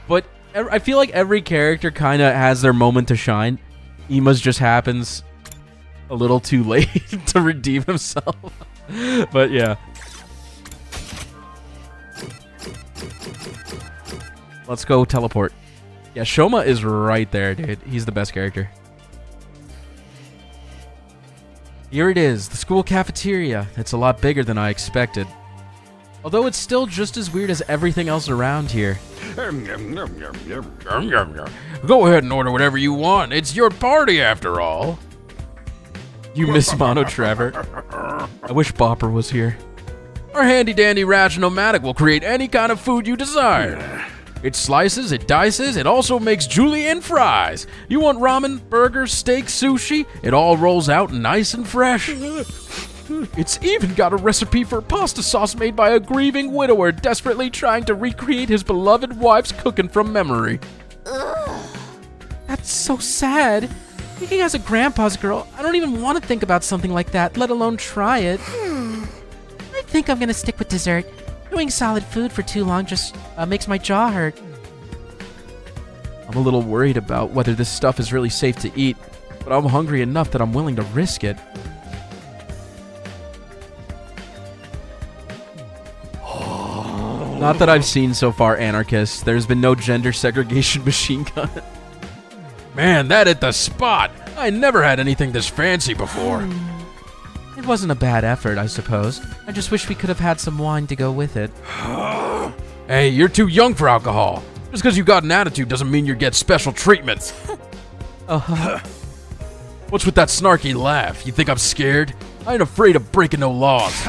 but I feel like every character kind of has their moment to shine. Ima's just happens a little too late to redeem himself. But yeah. Let's go teleport. Yeah, Shoma is right there, dude. He's the best character. Here it is, the school cafeteria. It's a lot bigger than I expected. Although it's still just as weird as everything else around here. Go ahead and order whatever you want. It's your party after all. You miss Mono Trevor. I wish Bopper was here. Our handy-dandy Ratch-O-Matic will create any kind of food you desire. It slices, it dices, it also makes julienne fries. You want ramen, burgers, steak, sushi? It all rolls out nice and fresh. It's even got a recipe for pasta sauce made by a grieving widower desperately trying to recreate his beloved wife's cooking from memory. That's so sad. Speaking as a grandpa's girl, I don't even want to think about something like that, let alone try it. I think I'm gonna stick with dessert. Doing solid food for too long just makes my jaw hurt. I'm a little worried about whether this stuff is really safe to eat, but I'm hungry enough that I'm willing to risk it. Not that I've seen so far, Anarchist. There's been no gender segregation machine gun. Man, that hit the spot! I never had anything this fancy before. It wasn't a bad effort, I suppose. I just wish we could have had some wine to go with it. Hey, you're too young for alcohol. Just because you got an attitude doesn't mean you get special treatment. What's with that snarky laugh? You think I'm scared? I ain't afraid of breaking no laws.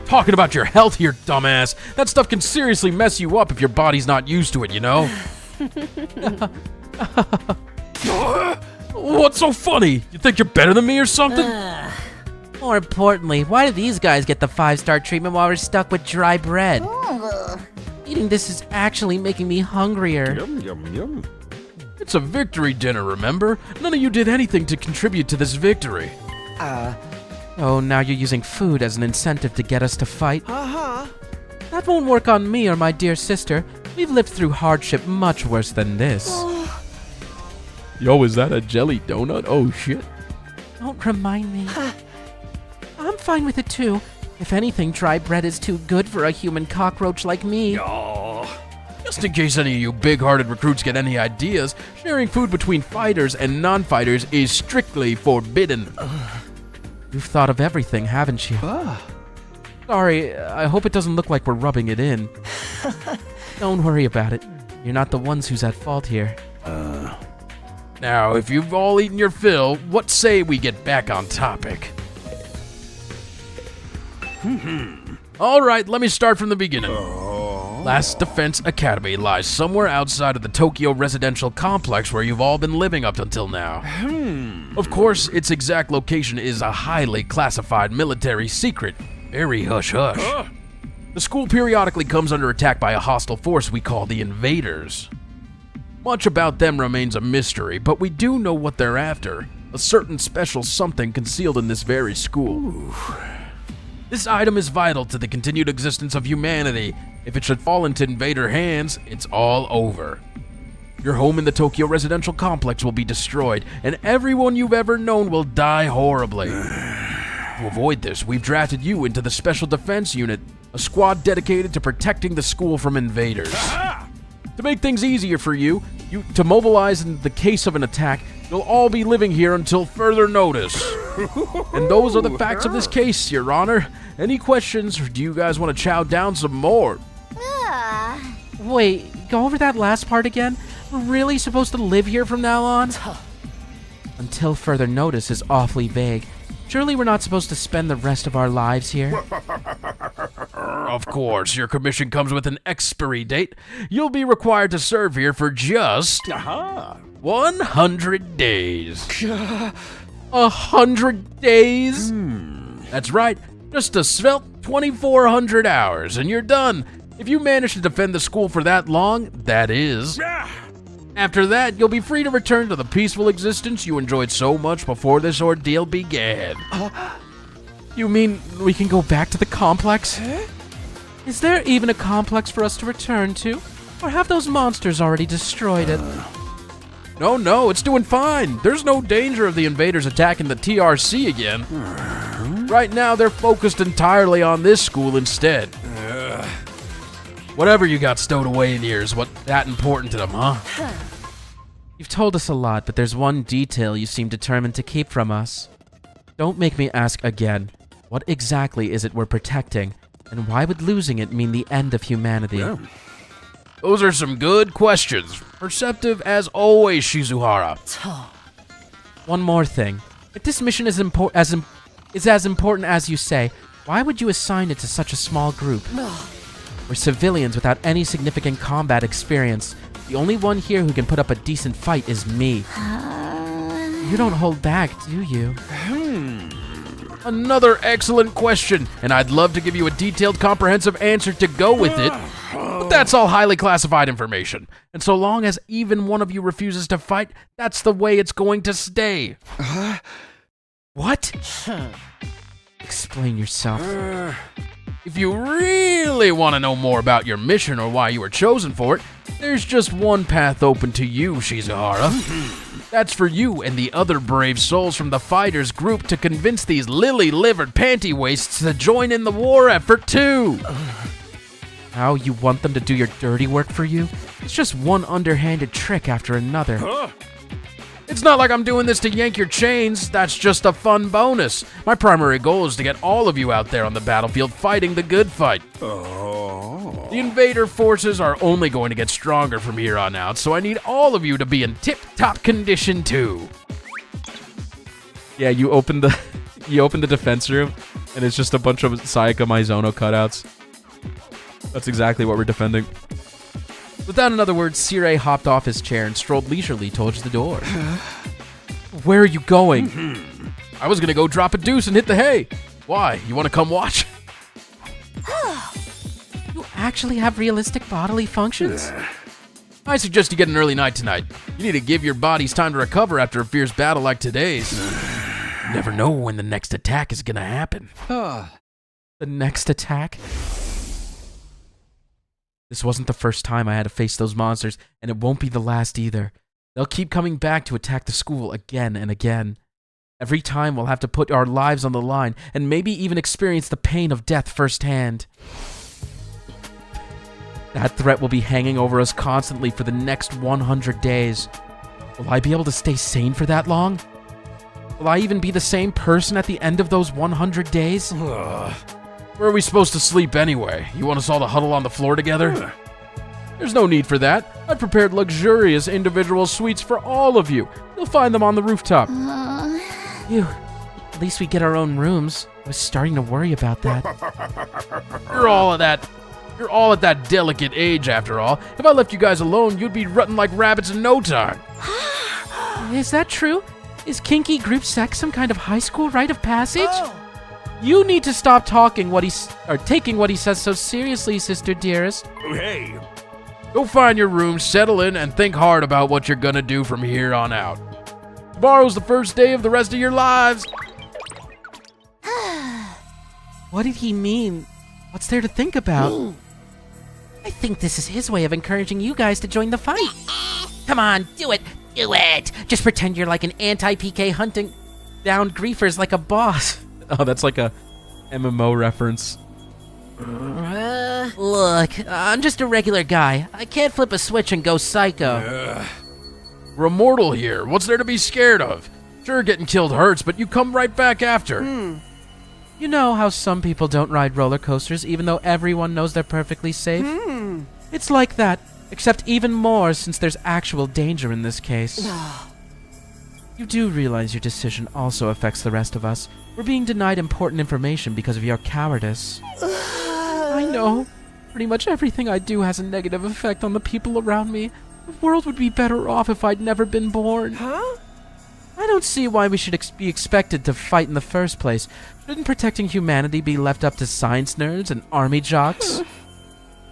Talking about your health here, dumbass. That stuff can seriously mess you up if your body's not used to it, you know? What's so funny? You think you're better than me or something? More importantly, why do these guys get the 5-star treatment while we're stuck with dry bread? Eating this is actually making me hungrier. Yum, yum, yum. It's a victory dinner, remember? None of you did anything to contribute to this victory. Oh, now you're using food as an incentive to get us to fight? That won't work on me or my dear sister. We've lived through hardship much worse than this. Yo, is that a jelly donut? Oh, shit. Don't remind me. I'm fine with it, too. If anything, dry bread is too good for a human cockroach like me. Just in case any of you big-hearted recruits get any ideas, sharing food between fighters and non-fighters is strictly forbidden. You've thought of everything, haven't you? Sorry, I hope it doesn't look like we're rubbing it in. Don't worry about it. You're not the ones who's at fault here. Now, if you've all eaten your fill, what say we get back on topic? All right, let me start from the beginning. Last Defense Academy lies somewhere outside of the Tokyo residential complex where you've all been living up until now. Of course, its exact location is a highly classified military secret. Very hush-hush. The school periodically comes under attack by a hostile force we call the invaders. Much about them remains a mystery, but we do know what they're after. A certain special something concealed in this very school. This item is vital to the continued existence of humanity. If it should fall into invader hands, it's all over. Your home in the Tokyo residential complex will be destroyed, and everyone you've ever known will die horribly. To avoid this, we've drafted you into the Special Defense Unit, a squad dedicated to protecting the school from invaders. To make things easier for you to mobilize in the case of an attack, you'll all be living here until further notice. And those are the facts of this case, Your Honor. Any questions, or do you guys want to chow down some more? Wait, go over that last part again? We're really supposed to live here from now on? Until further notice is awfully vague. Surely we're not supposed to spend the rest of our lives here? Of course, your commission comes with an expiry date. You'll be required to serve here for just 100 days. 100 days? That's right, just a svelte 2,400 hours, and you're done. If you manage to defend the school for that long, that is. After that, you'll be free to return to the peaceful existence you enjoyed so much before this ordeal began. You mean we can go back to the complex? Is there even a complex for us to return to? Or have those monsters already destroyed it? No, it's doing fine. There's no danger of the invaders attacking the TRC again. Right now, they're focused entirely on this school instead. Whatever you got stowed away in here is what that important to them, huh? You've told us a lot, but there's one detail you seem determined to keep from us. Don't make me ask again. What exactly is it we're protecting? And why would losing it mean the end of humanity? Those are some good questions. Perceptive as always, Shizuhara. One more thing. If this mission is as important as you say, why would you assign it to such a small group? We're civilians without any significant combat experience. The only one here who can put up a decent fight is me. You don't hold back, do you? Another excellent question, and I'd love to give you a detailed, comprehensive answer to go with it, but that's all highly classified information. And so long as even one of you refuses to fight, that's the way it's going to stay. What? Explain yourself. If you really want to know more about your mission or why you were chosen for it, there's just one path open to you, Shizuhara. That's for you and the other brave souls from the fighters group to convince these lily-livered panty wastes to join in the war effort too. How, you want them to do your dirty work for you? It's just one underhanded trick after another. It's not like I'm doing this to yank your chains. That's just a fun bonus. My primary goal is to get all of you out there on the battlefield fighting the good fight. The invader forces are only going to get stronger from here on out, so I need all of you to be in tip-top condition too. Yeah, you open the defense room, and it's just a bunch of Sayaka Maizono cutouts. That's exactly what we're defending. Without another word, Sirei hopped off his chair and strolled leisurely towards the door. Where are you going? I was gonna go drop a deuce and hit the hay. Why? You want to come watch? You actually have realistic bodily functions? I suggest you get an early night tonight. You need to give your bodies time to recover after a fierce battle like today's. You never know when the next attack is gonna happen. The next attack? This wasn't the first time I had to face those monsters, and it won't be the last either. They'll keep coming back to attack the school again and again. Every time we'll have to put our lives on the line, and maybe even experience the pain of death firsthand. That threat will be hanging over us constantly for the next 100 days. Will I be able to stay sane for that long? Will I even be the same person at the end of those 100 days? Where are we supposed to sleep anyway? You want us all to huddle on the floor together? There's no need for that. I've prepared luxurious individual suites for all of you. You'll find them on the rooftop. Phew. At least we get our own rooms. I was starting to worry about that. You're all at that delicate age, after all. If I left you guys alone, you'd be rutting like rabbits in no time. Is that true? Is kinky group sex some kind of high school rite of passage? You need to stop taking what he says so seriously, sister dearest. Hey. Go find your room, settle in, and think hard about what you're gonna do from here on out. Tomorrow's the first day of the rest of your lives. What did he mean? What's there to think about? I think this is his way of encouraging you guys to join the fight. Come on, do it! Do it! Just pretend you're like an anti-PK hunting down griefers like a boss. Oh, that's like a MMO reference. Look, I'm just a regular guy. I can't flip a switch and go psycho. We're immortal here. What's there to be scared of? Sure, getting killed hurts, but you come right back after. You know how some people don't ride roller coasters even though everyone knows they're perfectly safe? It's like that, except even more since there's actual danger in this case. You do realize your decision also affects the rest of us. We're being denied important information because of your cowardice. I know. Pretty much everything I do has a negative effect on the people around me. The world would be better off if I'd never been born. I don't see why we should be expected to fight in the first place. Shouldn't protecting humanity be left up to science nerds and army jocks?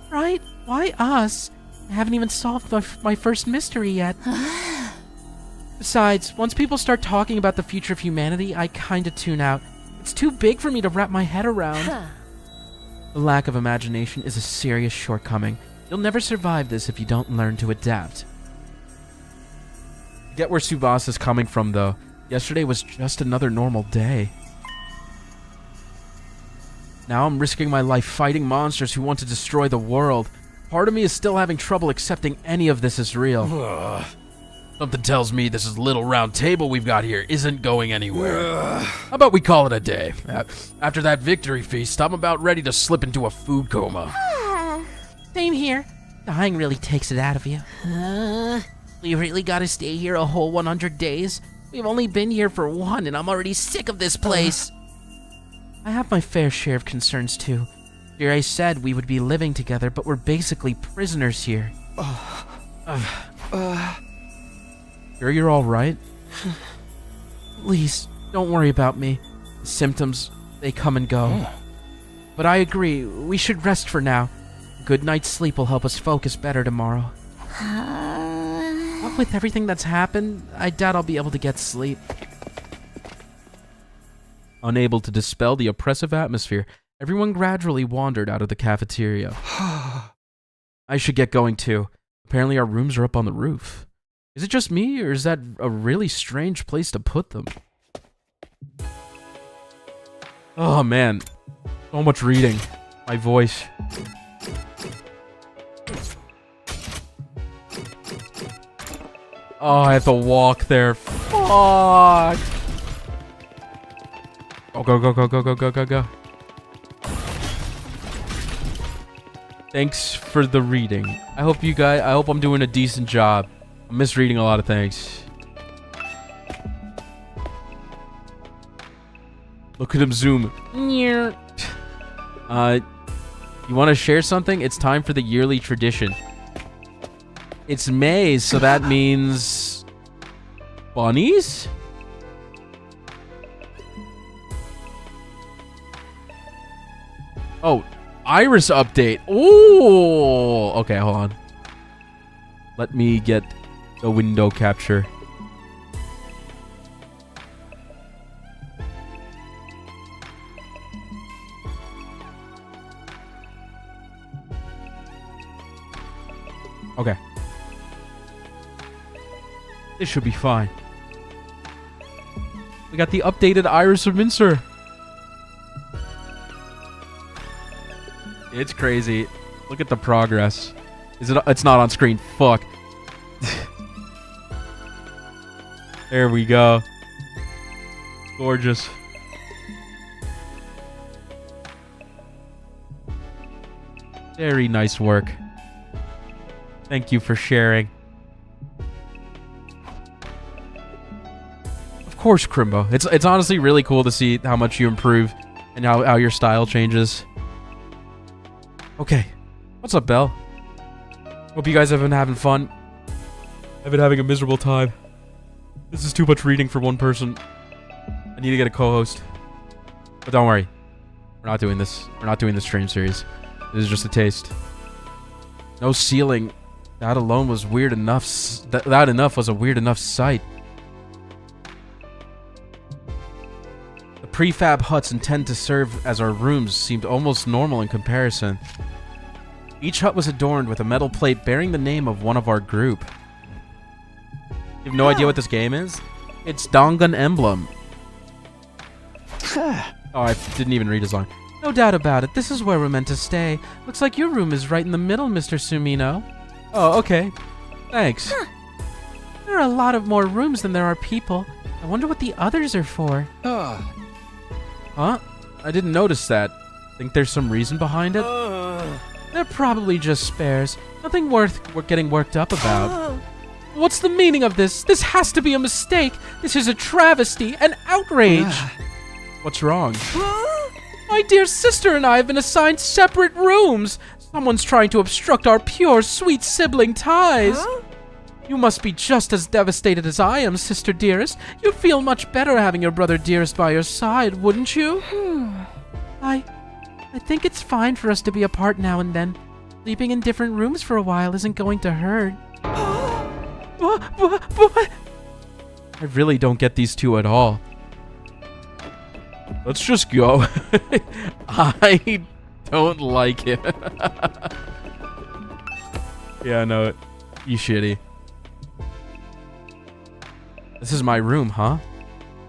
Right? Why us? I haven't even solved my first mystery yet. Besides, once people start talking about the future of humanity, I kinda tune out. It's too big for me to wrap my head around. The lack of imagination is a serious shortcoming. You'll never survive this if you don't learn to adapt. I get where Subasa's coming from, though. Yesterday was just another normal day. Now I'm risking my life fighting monsters who want to destroy the world. Part of me is still having trouble accepting any of this is real. Something tells me this little round table we've got here isn't going anywhere. How about we call it a day? After that victory feast, I'm about ready to slip into a food coma. Same here. Dying really takes it out of you. We really gotta stay here a whole 100 days? We've only been here for one, and I'm already sick of this place. I have my fair share of concerns, too. Sirei said we would be living together, but we're basically prisoners here. Sure you're all right? Please, don't worry about me. The symptoms, they come and go. But I agree, we should rest for now. A good night's sleep will help us focus better tomorrow. What with everything that's happened, I doubt I'll be able to get sleep. Unable to dispel the oppressive atmosphere, everyone gradually wandered out of the cafeteria. I should get going too. Apparently our rooms are up on the roof. Is it just me, or is that a really strange place to put them? Oh man, so much reading. My voice. Oh, I have to walk there. Fuck. Oh, go. Thanks for the reading. I hope I'm doing a decent job. I'm misreading a lot of things. Look at him zoom. You want to share something? It's time for the yearly tradition. It's May, so that means bunnies? Oh, iris update. Ooh. Okay, hold on. Let me get the window capture. Okay. This should be fine. We got the updated Iris of Mincer. It's crazy. Look at the progress. It's not on screen. Fuck. There we go. Gorgeous. Very nice work. Thank you for sharing. Of course, Crimbo. It's honestly really cool to see how much you improve and how your style changes. Okay. What's up, Belle? Hope you guys have been having fun. I've been having a miserable time. This is too much reading for one person. I need to get a co-host. But don't worry. We're not doing this. We're not doing the stream series. This is just a taste. No ceiling. That alone was weird enough. That enough was a weird enough sight. The prefab huts intended to serve as our rooms seemed almost normal in comparison. Each hut was adorned with a metal plate bearing the name of one of our group. You have no idea what this game is? It's Dangan Emblem. Oh, I didn't even read his line. No doubt about it. This is where we're meant to stay. Looks like your room is right in the middle, Mr. Sumino. Oh, okay. Thanks. Huh. There are a lot of more rooms than there are people. I wonder what the others are for. Huh? I didn't notice that. Think there's some reason behind it? They're probably just spares. Nothing worth getting worked up about. What's the meaning of this? This has to be a mistake. This is a travesty, an outrage. What's wrong? My dear sister and I have been assigned separate rooms. Someone's trying to obstruct our pure, sweet sibling ties. You must be just as devastated as I am, sister dearest. You'd feel much better having your brother dearest by your side, wouldn't you? I think it's fine for us to be apart now and then. Sleeping in different rooms for a while isn't going to hurt. What? I really don't get these two at all. Let's just go. I don't like it. Yeah, no, you shitty. This is my room, huh?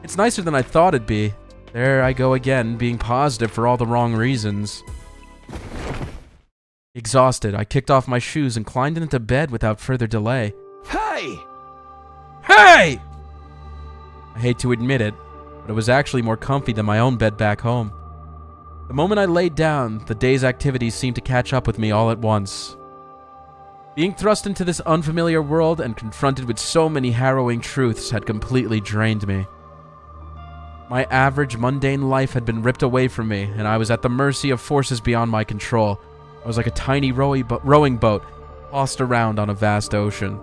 It's nicer than I thought it'd be. There I go again, being positive for all the wrong reasons. Exhausted, I kicked off my shoes and climbed into bed without further delay. Hey! Hey! I hate to admit it, but it was actually more comfy than my own bed back home. The moment I laid down, the day's activities seemed to catch up with me all at once. Being thrust into this unfamiliar world and confronted with so many harrowing truths had completely drained me. My average, mundane life had been ripped away from me, and I was at the mercy of forces beyond my control. I was like a tiny rowing boat, tossed around on a vast ocean.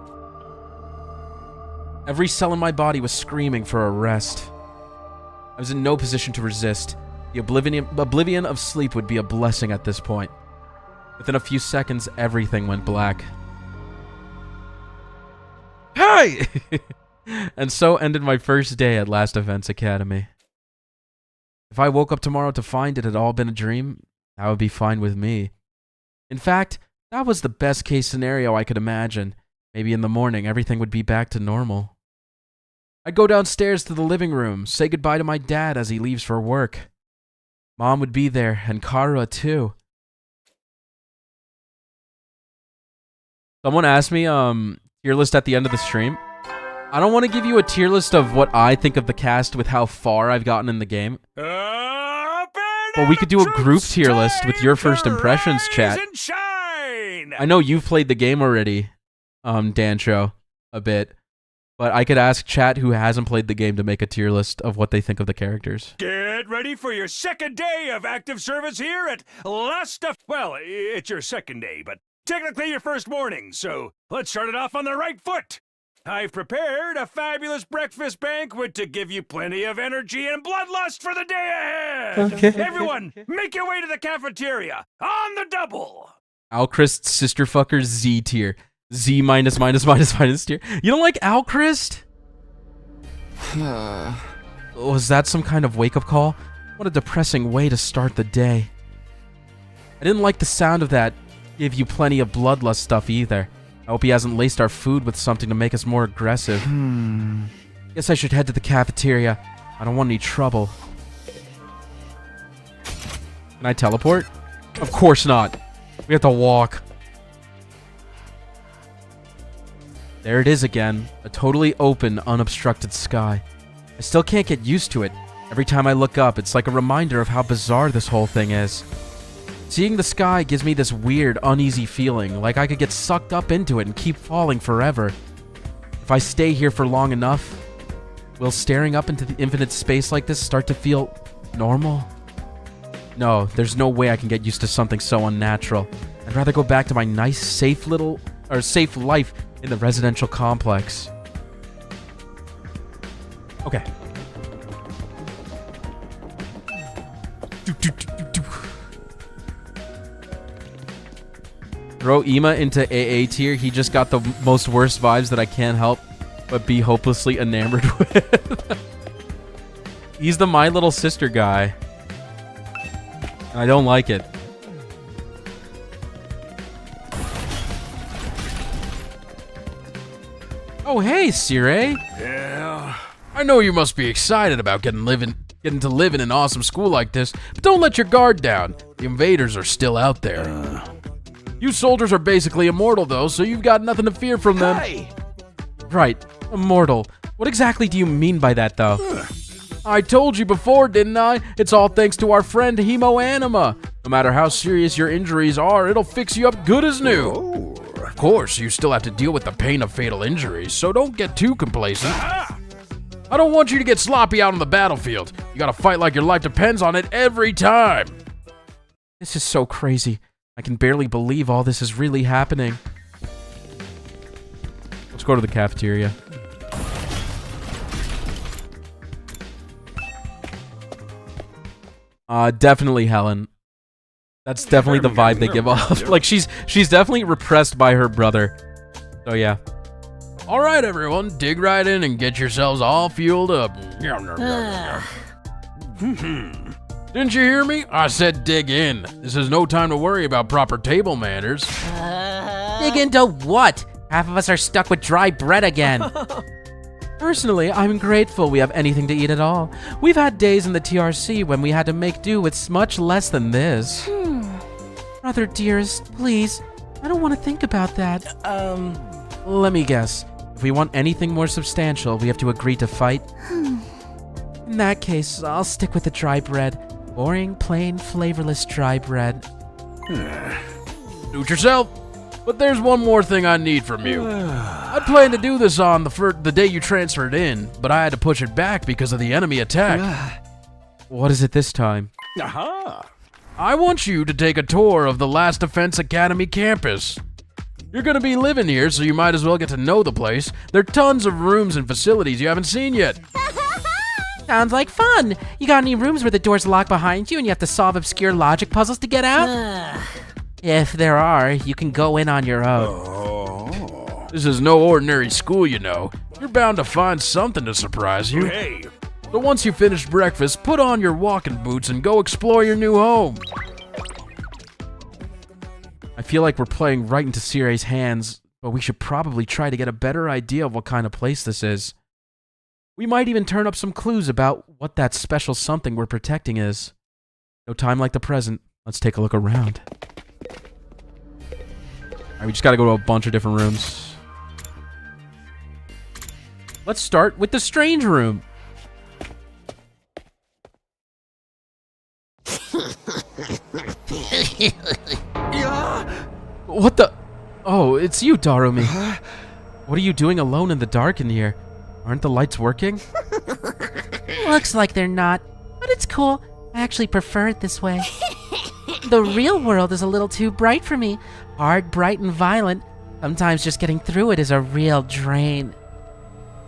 Every cell in my body was screaming for a rest. I was in no position to resist. The oblivion of sleep would be a blessing at this point. Within a few seconds, everything went black. Hey! And so ended my first day at Last Events Academy. If I woke up tomorrow to find it had all been a dream, that would be fine with me. In fact, that was the best case scenario I could imagine. Maybe in the morning, everything would be back to normal. I'd go downstairs to the living room, say goodbye to my dad as he leaves for work. Mom would be there, and Kara too. Someone asked me, tier list at the end of the stream. I don't want to give you a tier list of what I think of the cast with how far I've gotten in the game. But we could do a group tier list with your first impressions, chat. I know you've played the game already, Dancho, a bit. But I could ask chat who hasn't played the game to make a tier list of what they think of the characters. Get ready for your second day of active service here at Last of... Well, it's your second day, but technically your first morning, so let's start it off on the right foot. I've prepared a fabulous breakfast banquet to give you plenty of energy and bloodlust for the day ahead. Okay. Everyone, make your way to the cafeteria on the double. Alchrist sister fucker Z tier. Z minus tier. You don't like Alchrist? Was that some kind of wake-up call? What a depressing way to start the day. I didn't like the sound of that give you plenty of bloodlust stuff either. I hope he hasn't laced our food with something to make us more aggressive. Guess I should head to the cafeteria. I don't want any trouble. Can I teleport? Of course not. We have to walk. There it is again. A totally open, unobstructed sky. I still can't get used to it. Every time I look up, it's like a reminder of how bizarre this whole thing is. Seeing the sky gives me this weird, uneasy feeling, like I could get sucked up into it and keep falling forever. If I stay here for long enough, will staring up into the infinite space like this start to feel normal? No, there's no way I can get used to something so unnatural. I'd rather go back to my nice, safe life in the residential complex. Okay. Throw Ima into AA tier. He just got the most worst vibes that I can't help but be hopelessly enamored with. He's the My Little Sister guy. I don't like it. Oh, hey, Sirei. Yeah. I know you must be excited about getting to live in an awesome school like this, but don't let your guard down. The invaders are still out there. You soldiers are basically immortal, though, so you've got nothing to fear from them. Hey! Right, immortal. What exactly do you mean by that, though? I told you before, didn't I? It's all thanks to our friend Hemoanima. No matter how serious your injuries are, it'll fix you up good as new. Of course, you still have to deal with the pain of fatal injuries, so don't get too complacent. I don't want you to get sloppy out on the battlefield. You gotta fight like your life depends on it every time. This is so crazy. I can barely believe all this is really happening. Let's go to the cafeteria. Definitely Helen. That's definitely the vibe they give off. Like, she's definitely repressed by her brother. So, yeah. All right, everyone, dig right in and get yourselves all fueled up. Didn't you hear me? I said dig in. This is no time to worry about proper table manners. Dig into what? Half of us are stuck with dry bread again. Personally, I'm grateful we have anything to eat at all. We've had days in the TRC when we had to make do with much less than this. Brother dearest, please, I don't want to think about that. Let me guess. If we want anything more substantial, we have to agree to fight? In that case, I'll stick with the dry bread. Boring, plain, flavorless dry bread. Suit yourself. But there's one more thing I need from you. I'd planned to do this on the day you transferred in, but I had to push it back because of the enemy attack. What is it this time? Aha! I want you to take a tour of the Last Defense Academy campus. You're gonna be living here, so you might as well get to know the place. There are tons of rooms and facilities you haven't seen yet. Sounds like fun. You got any rooms where the doors lock behind you and you have to solve obscure logic puzzles to get out? If there are, you can go in on your own. This is no ordinary school, you know. You're bound to find something to surprise you. Hey! So once you finish breakfast, put on your walking boots and go explore your new home. I feel like we're playing right into Sirei's hands, but we should probably try to get a better idea of what kind of place this is. We might even turn up some clues about what that special something we're protecting is. No time like the present. Let's take a look around. Alright, we just gotta go to a bunch of different rooms. Let's start with the strange room. What the? Oh, it's you, Darumi. What are you doing alone in the dark in here? Aren't the lights working? Looks like they're not, but it's cool. I actually prefer it this way. The real world is a little too bright for me. Hard, bright, and violent. Sometimes just getting through it is a real drain.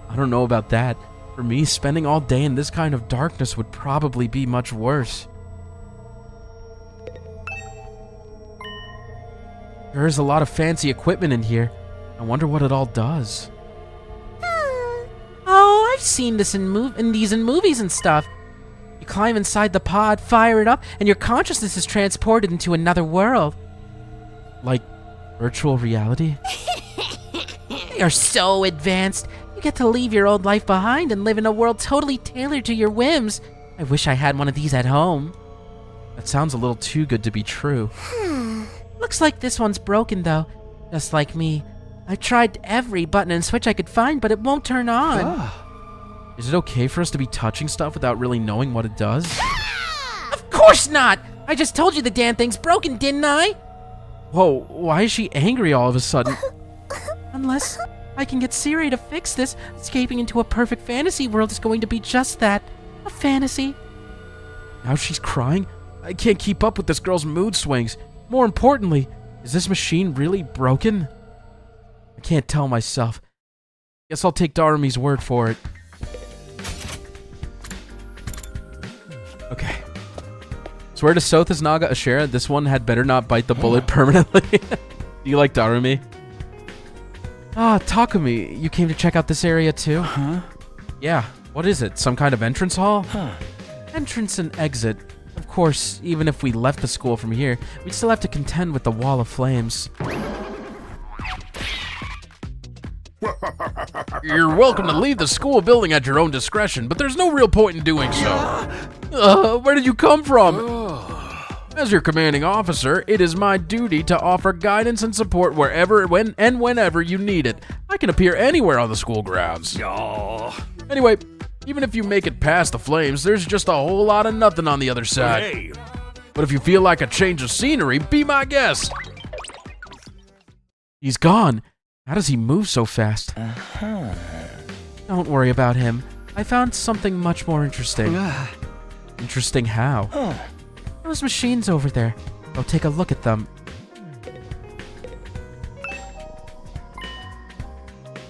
I don't know about that. For me, spending all day in this kind of darkness would probably be much worse. There is a lot of fancy equipment in here. I wonder what it all does. Oh, I've seen this in movies and stuff. You climb inside the pod, fire it up, and your consciousness is transported into another world. Like virtual reality? They are so advanced. You get to leave your old life behind and live in a world totally tailored to your whims. I wish I had one of these at home. That sounds a little too good to be true. Looks like this one's broken, though. Just like me. I tried every button and switch I could find, but it won't turn on. Is it okay for us to be touching stuff without really knowing what it does? Of course not! I just told you the damn thing's broken, didn't I? Whoa, why is she angry all of a sudden? Unless I can get Sirei to fix this, escaping into a perfect fantasy world is going to be just that. A fantasy. Now she's crying? I can't keep up with this girl's mood swings. More importantly, is this machine really broken? I can't tell myself. Guess I'll take Darumi's word for it. Okay. Swear to Sothis Naga Ashera, this one had better not bite the bullet permanently. Do you like Darumi? Ah, Takumi, you came to check out this area too? Huh? Yeah, what is it? Some kind of entrance hall? Huh. Entrance and exit. Of course, even if we left the school from here, we'd still have to contend with the wall of flames. You're welcome to leave the school building at your own discretion, but there's no real point in doing so. Where did you come from? As your commanding officer, it is my duty to offer guidance and support wherever, when, and whenever you need it. I can appear anywhere on the school grounds. Anyway, even if you make it past the flames, there's just a whole lot of nothing on the other side. Hey. But if you feel like a change of scenery, be my guest. He's gone. How does he move so fast? Don't worry about him. I found something much more interesting. Interesting how? Those machines over there. Go take a look at them.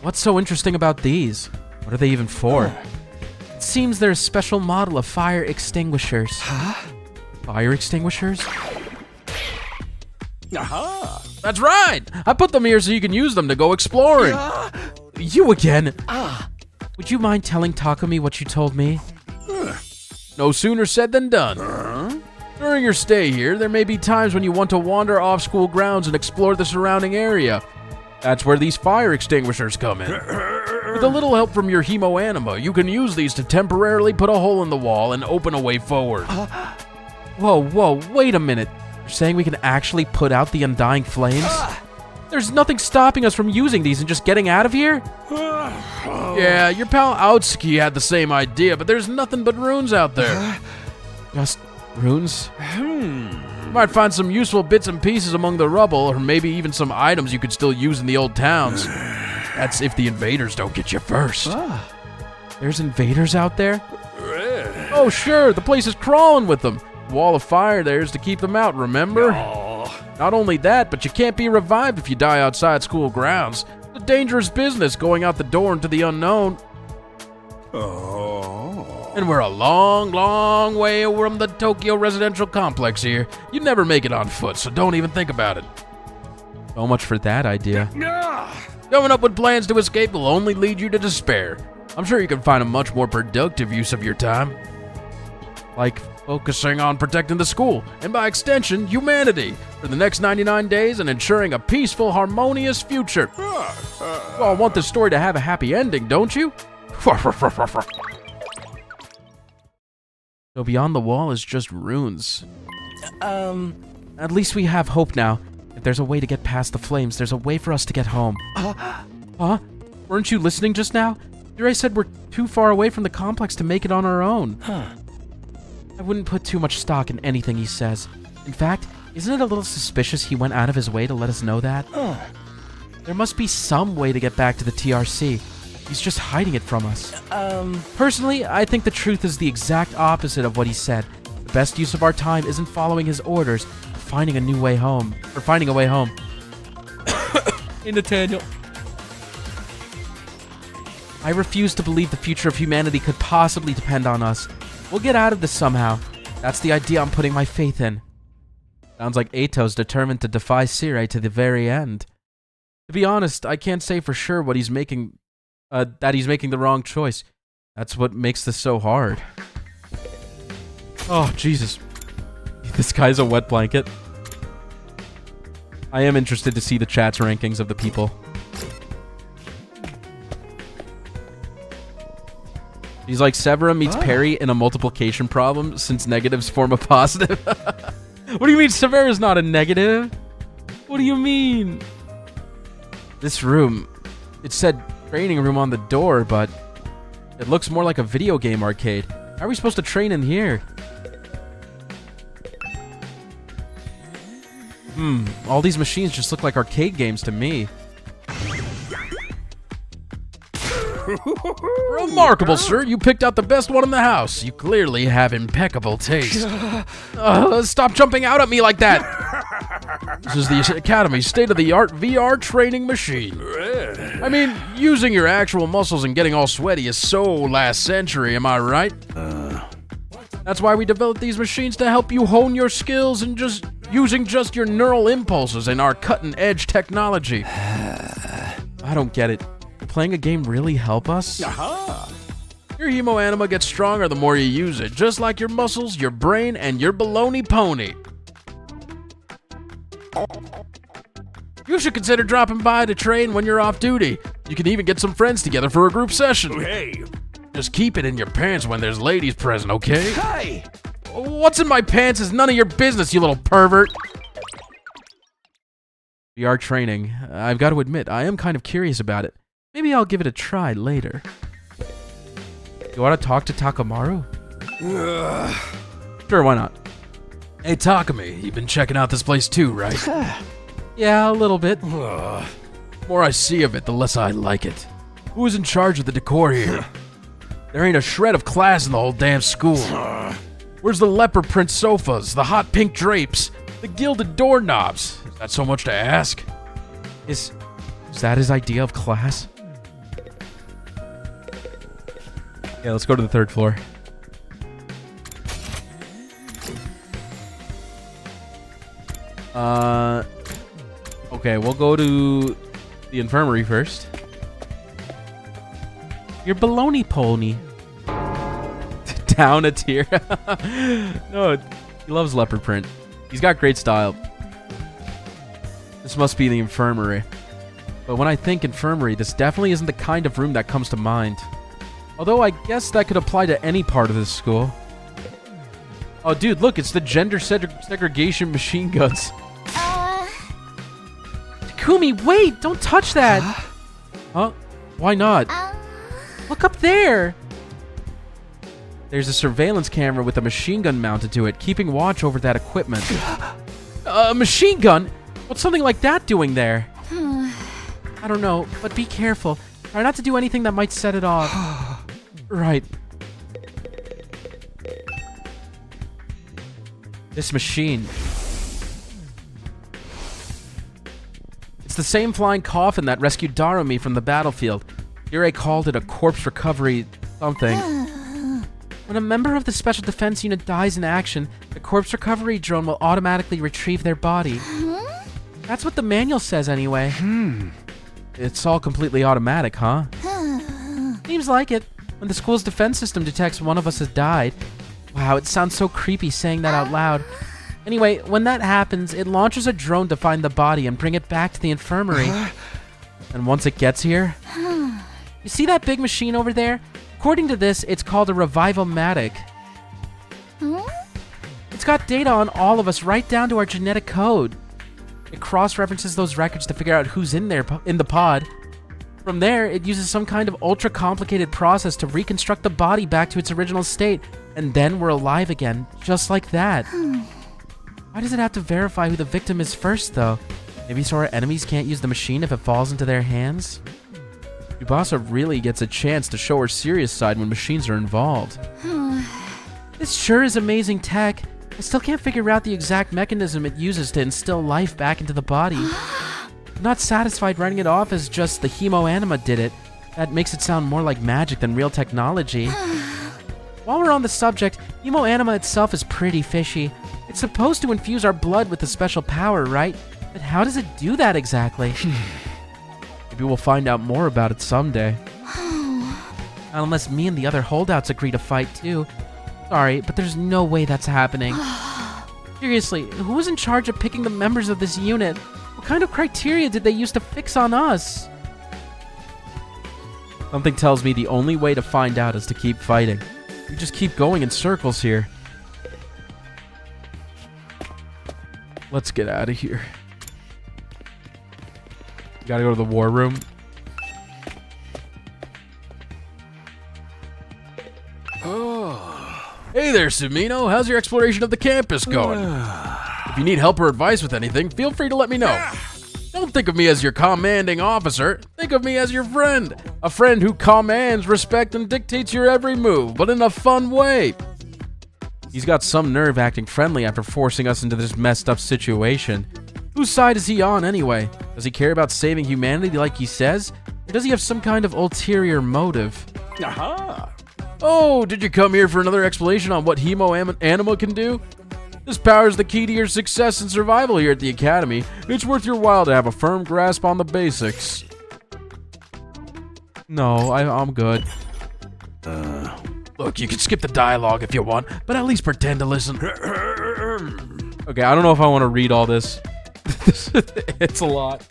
What's so interesting about these? What are they even for? It seems they're a special model of fire extinguishers. Huh? Fire extinguishers? Aha! That's right! I put them here so you can use them to go exploring. You again! Would you mind telling Takumi what you told me? No sooner said than done. During your stay here, there may be times when you want to wander off school grounds and explore the surrounding area. That's where these fire extinguishers come in. With a little help from your hemo-anima, you can use these to temporarily put a hole in the wall and open a way forward. Whoa, wait a minute. You're saying we can actually put out the undying flames? There's nothing stopping us from using these and just getting out of here? Yeah, your pal Aotsuki had the same idea, but there's nothing but ruins out there. Just ruins? You might find some useful bits and pieces among the rubble, or maybe even some items you could still use in the old towns. That's if the invaders don't get you first. There's invaders out there? Oh sure, the place is crawling with them. The wall of fire there is to keep them out, remember? Not only that, but you can't be revived if you die outside school grounds. It's a dangerous business going out the door into the unknown. And we're a long, long way from the Tokyo residential complex here. You'd never make it on foot, so don't even think about it. So much for that idea. Coming up with plans to escape will only lead you to despair. I'm sure you can find a much more productive use of your time. Like focusing on protecting the school, and by extension, humanity, for the next 99 days and ensuring a peaceful, harmonious future. You all want this story to have a happy ending, don't you? So beyond the wall is just ruins. At least we have hope now. If there's a way to get past the flames, there's a way for us to get home. Huh? Weren't you listening just now? Sirei said we're too far away from the complex to make it on our own. I wouldn't put too much stock in anything he says. In fact, isn't it a little suspicious he went out of his way to let us know that? There must be some way to get back to the TRC. He's just hiding it from us. Personally, I think the truth is the exact opposite of what he said. The best use of our time isn't following his orders, but finding a new way home. Or finding a way home. Hey, Nathaniel. I refuse to believe the future of humanity could possibly depend on us. We'll get out of this somehow. That's the idea I'm putting my faith in. Sounds like Ato's determined to defy Sirei to the very end. To be honest, I can't say for sure what he's making, that he's making the wrong choice. That's what makes this so hard. Oh, Jesus. This guy's a wet blanket. I am interested to see the chat's rankings of the people. He's like Severa meets Perry in a multiplication problem since negatives form a positive. What do you mean Severa's not a negative? What do you mean? This room, it said training room on the door, but It looks more like a video game arcade. How are we supposed to train in here? All these machines just look like arcade games to me. Remarkable, sir. You picked out the best one in the house. You clearly have impeccable taste. Stop jumping out at me like that. This is the Academy's state-of-the-art VR training machine. I mean, using your actual muscles and getting all sweaty is so last century, am I right? That's why we developed these machines to help you hone your skills and using just your neural impulses and our cutting-edge technology. I don't get it. Will playing a game really help us? Your hemoanima gets stronger the more you use it, just like your muscles, your brain, and your baloney pony. You should consider dropping by to train when you're off duty. You can even get some friends together for a group session. Hey! Just keep it in your pants when there's ladies present, okay? Hey! What's in my pants is none of your business, you little pervert. VR training. I've got to admit, I am kind of curious about it. Maybe I'll give it a try later. You want to talk to Takamaru? Sure, why not? Hey, Takami, you've been checking out this place too, right? Yeah, a little bit. The more I see of it, the less I like it. Who's in charge of the decor here? There ain't a shred of class in the whole damn school. Where's the leopard print sofas, the hot pink drapes, the gilded doorknobs? Is that so much to ask? Is that his idea of class? Yeah, let's go to the third floor. Okay, we'll go to the infirmary first. Your baloney pony. Down a tier. No, he loves leopard print. He's got great style. This must be the infirmary. But when I think infirmary, this definitely isn't the kind of room that comes to mind. Although I guess that could apply to any part of this school. Oh, dude, look, it's the gender segregation machine guns. Takumi, wait! Don't touch that! Huh? Why not? Look up there! There's a surveillance camera with a machine gun mounted to it, keeping watch over that equipment. A machine gun? What's something like that doing there? I don't know, but be careful. Try not to do anything that might set it off. Right. This machine. It's the same flying coffin that rescued Darumi from the battlefield. Sirei called it a corpse recovery something. When a member of the Special Defense Unit dies in action, the corpse recovery drone will automatically retrieve their body. That's what the manual says anyway. It's all completely automatic, huh? Seems like it. When the school's defense system detects one of us has died. Wow, it sounds so creepy saying that out loud. Anyway, when that happens, it launches a drone to find the body and bring it back to the infirmary. And once it gets here... You see that big machine over there? According to this, it's called a revival-matic. It's got data on all of us right down to our genetic code. It cross-references those records to figure out who's in there in the pod. From there, it uses some kind of ultra-complicated process to reconstruct the body back to its original state, and then we're alive again, just like that. Why does it have to verify who the victim is first, though? Maybe so our enemies can't use the machine if it falls into their hands? Tsubasa really gets a chance to show her serious side when machines are involved. This sure is amazing tech. I still can't figure out the exact mechanism it uses to instill life back into the body. I'm not satisfied writing it off as just the hemoanima did it. That makes it sound more like magic than real technology. While we're on the subject, hemoanima itself is pretty fishy. It's supposed to infuse our blood with a special power, right? But how does it do that exactly? Maybe we'll find out more about it someday. Unless me and the other holdouts agree to fight too. Sorry, but there's no way that's happening. Seriously, who was in charge of picking the members of this unit? What kind of criteria did they use to fix on us? Something tells me the only way to find out is to keep fighting. We just keep going in circles here. Let's get out of here. Gotta go to the war room. Hey there, Sumino. How's your exploration of the campus going? If you need help or advice with anything, feel free to let me know. Don't think of me as your commanding officer. Think of me as your friend. A friend who commands, respects, and dictates your every move, but in a fun way. He's got some nerve acting friendly after forcing us into this messed up situation. Whose side is he on anyway? Does he care about saving humanity like he says? Or does he have some kind of ulterior motive? Aha! Oh, did you come here for another explanation on what Hemo Anima can do? This power is the key to your success and survival here at the Academy. It's worth your while to have a firm grasp on the basics. No, I'm good. Look, you can skip the dialogue if you want, but at least pretend to listen. Okay, I don't know if I want to read all this. It's a lot.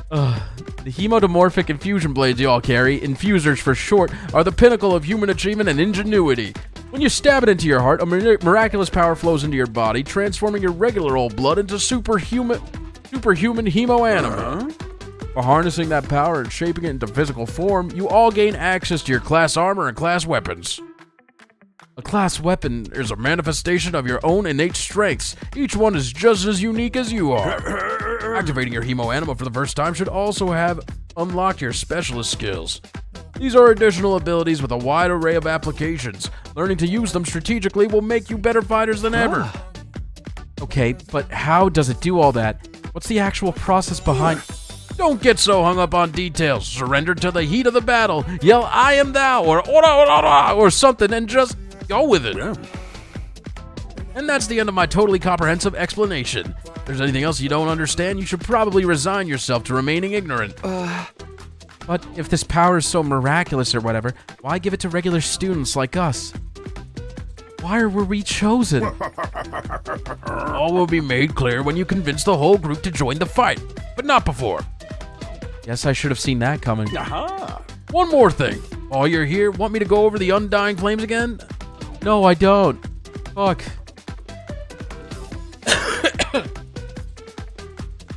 The hemodimorphic infusion blades you all carry, infusers for short, are the pinnacle of human achievement and ingenuity. When you stab it into your heart, a miraculous power flows into your body, transforming your regular old blood into superhuman hemo anima. By harnessing that power and shaping it into physical form, you all gain access to your class armor and class weapons. A class weapon is a manifestation of your own innate strengths. Each one is just as unique as you are. Activating your hemo anima for the first time should also have unlocked your specialist skills. These are additional abilities with a wide array of applications. Learning to use them strategically will make you better fighters than ever. Okay, but how does it do all that? What's the actual process behind... Don't get so hung up on details. Surrender to the heat of the battle. Yell, I am thou, or ora, ora, ora, or something, and just go with it. And that's the end of my totally comprehensive explanation. If there's anything else you don't understand, you should probably resign yourself to remaining ignorant. But if this power is so miraculous or whatever, why give it to regular students like us? Why were we chosen? All will be made clear when you convince the whole group to join the fight, but not before. Guess I should have seen that coming. One more thing. While you're here, want me to go over the undying flames again? No, I don't. Fuck.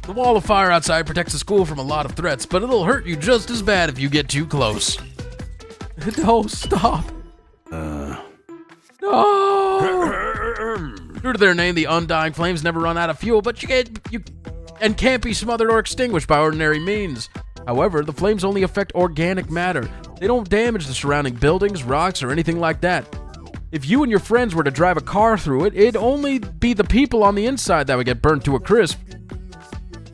The wall of fire outside protects the school from a lot of threats, but it'll hurt you just as bad if you get too close. No, stop. No! True to their name, the undying flames never run out of fuel, but you can't be smothered or extinguished by ordinary means. However, the flames only affect organic matter. They don't damage the surrounding buildings, rocks, or anything like that. If you and your friends were to drive a car through it, it'd only be the people on the inside that would get burnt to a crisp.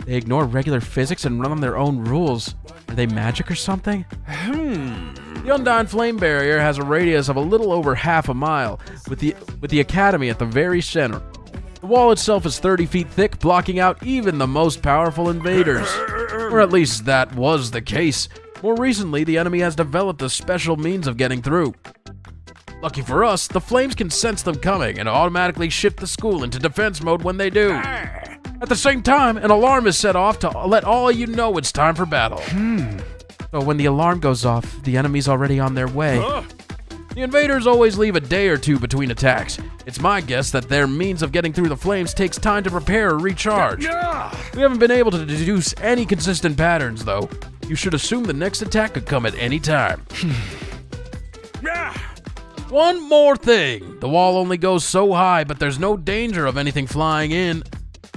They ignore regular physics and run on their own rules. Are they magic or something? The Undying Flame Barrier has a radius of a little over half a mile, with the Academy at the very center. The wall itself is 30 feet thick, blocking out even the most powerful invaders. Or at least that was the case. More recently, the enemy has developed a special means of getting through. Lucky for us, the flames can sense them coming and automatically shift the school into defense mode when they do. At the same time, an alarm is set off to let all of you know it's time for battle. So when the alarm goes off, the enemy's already on their way. The invaders always leave a day or two between attacks. It's my guess that their means of getting through the flames takes time to prepare or recharge. We haven't been able to deduce any consistent patterns, though. You should assume the next attack could come at any time. One more thing. The wall only goes so high, but there's no danger of anything flying in.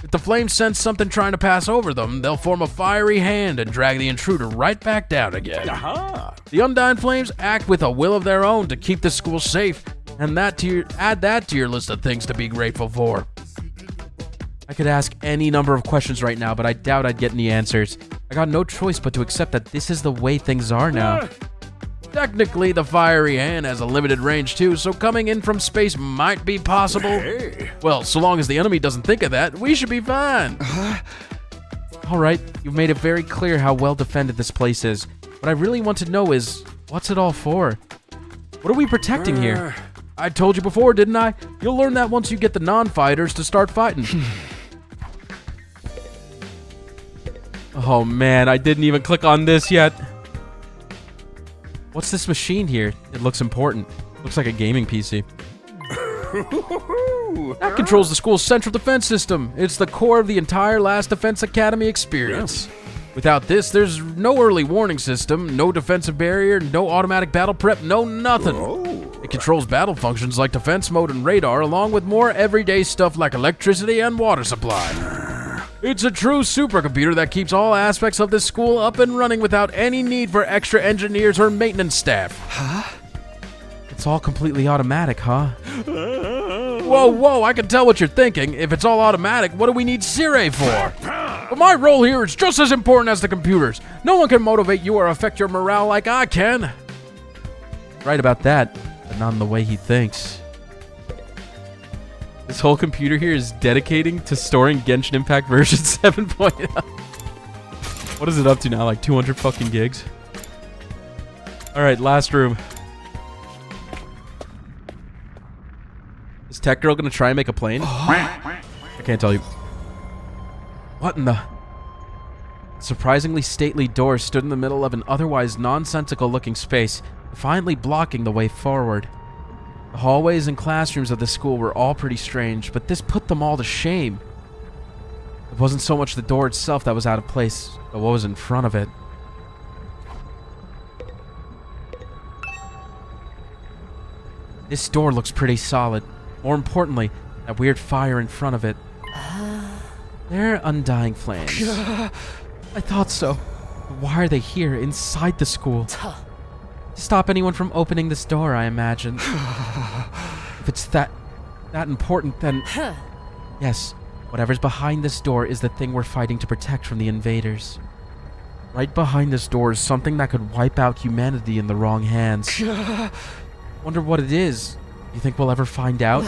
If the flames sense something trying to pass over them, they'll form a fiery hand and drag the intruder right back down again. The Undying Flames act with a will of their own to keep the school safe, and add that to your list of things to be grateful for. I could ask any number of questions right now, but I doubt I'd get any answers. I got no choice but to accept that this is the way things are now. Technically, the fiery hand has a limited range too, so coming in from space might be possible. Well, so long as the enemy doesn't think of that, we should be fine. Alright, you've made it very clear how well defended this place is. What I really want to know is, what's it all for? What are we protecting here? I told you before, didn't I? You'll learn that once you get the non-fighters to start fighting. Oh man, I didn't even click on this yet. What's this machine here? It looks important. Looks like a gaming PC. That controls the school's central defense system. It's the core of the entire Last Defense Academy experience. Without this, there's no early warning system, no defensive barrier, no automatic battle prep, no nothing. It controls battle functions like defense mode and radar, along with more everyday stuff like electricity and water supply. It's a true supercomputer that keeps all aspects of this school up and running without any need for extra engineers or maintenance staff. Huh? It's all completely automatic, huh? Whoa, I can tell what you're thinking. If it's all automatic, what do we need Sirei for? But my role here is just as important as the computers. No one can motivate you or affect your morale like I can. Right about that, but not in the way he thinks. This whole computer here is dedicating to storing Genshin Impact version 7.0. What is it up to now? Like 200 fucking gigs? Alright, last room. Is Tech Girl gonna try and make a plane? I can't tell you. What in the... A surprisingly stately door stood in the middle of an otherwise nonsensical looking space, defiantly blocking the way forward. The hallways and classrooms of the school were all pretty strange, but this put them all to shame. It wasn't so much the door itself that was out of place, but what was in front of it. This door looks pretty solid. More importantly, that weird fire in front of it. They're undying flames. I thought so. But why are they here, inside the school? To stop anyone from opening this door, I imagine. If it's that important, then... Yes, whatever's behind this door is the thing we're fighting to protect from the invaders. Right behind this door is something that could wipe out humanity in the wrong hands. Wonder what it is. You think we'll ever find out?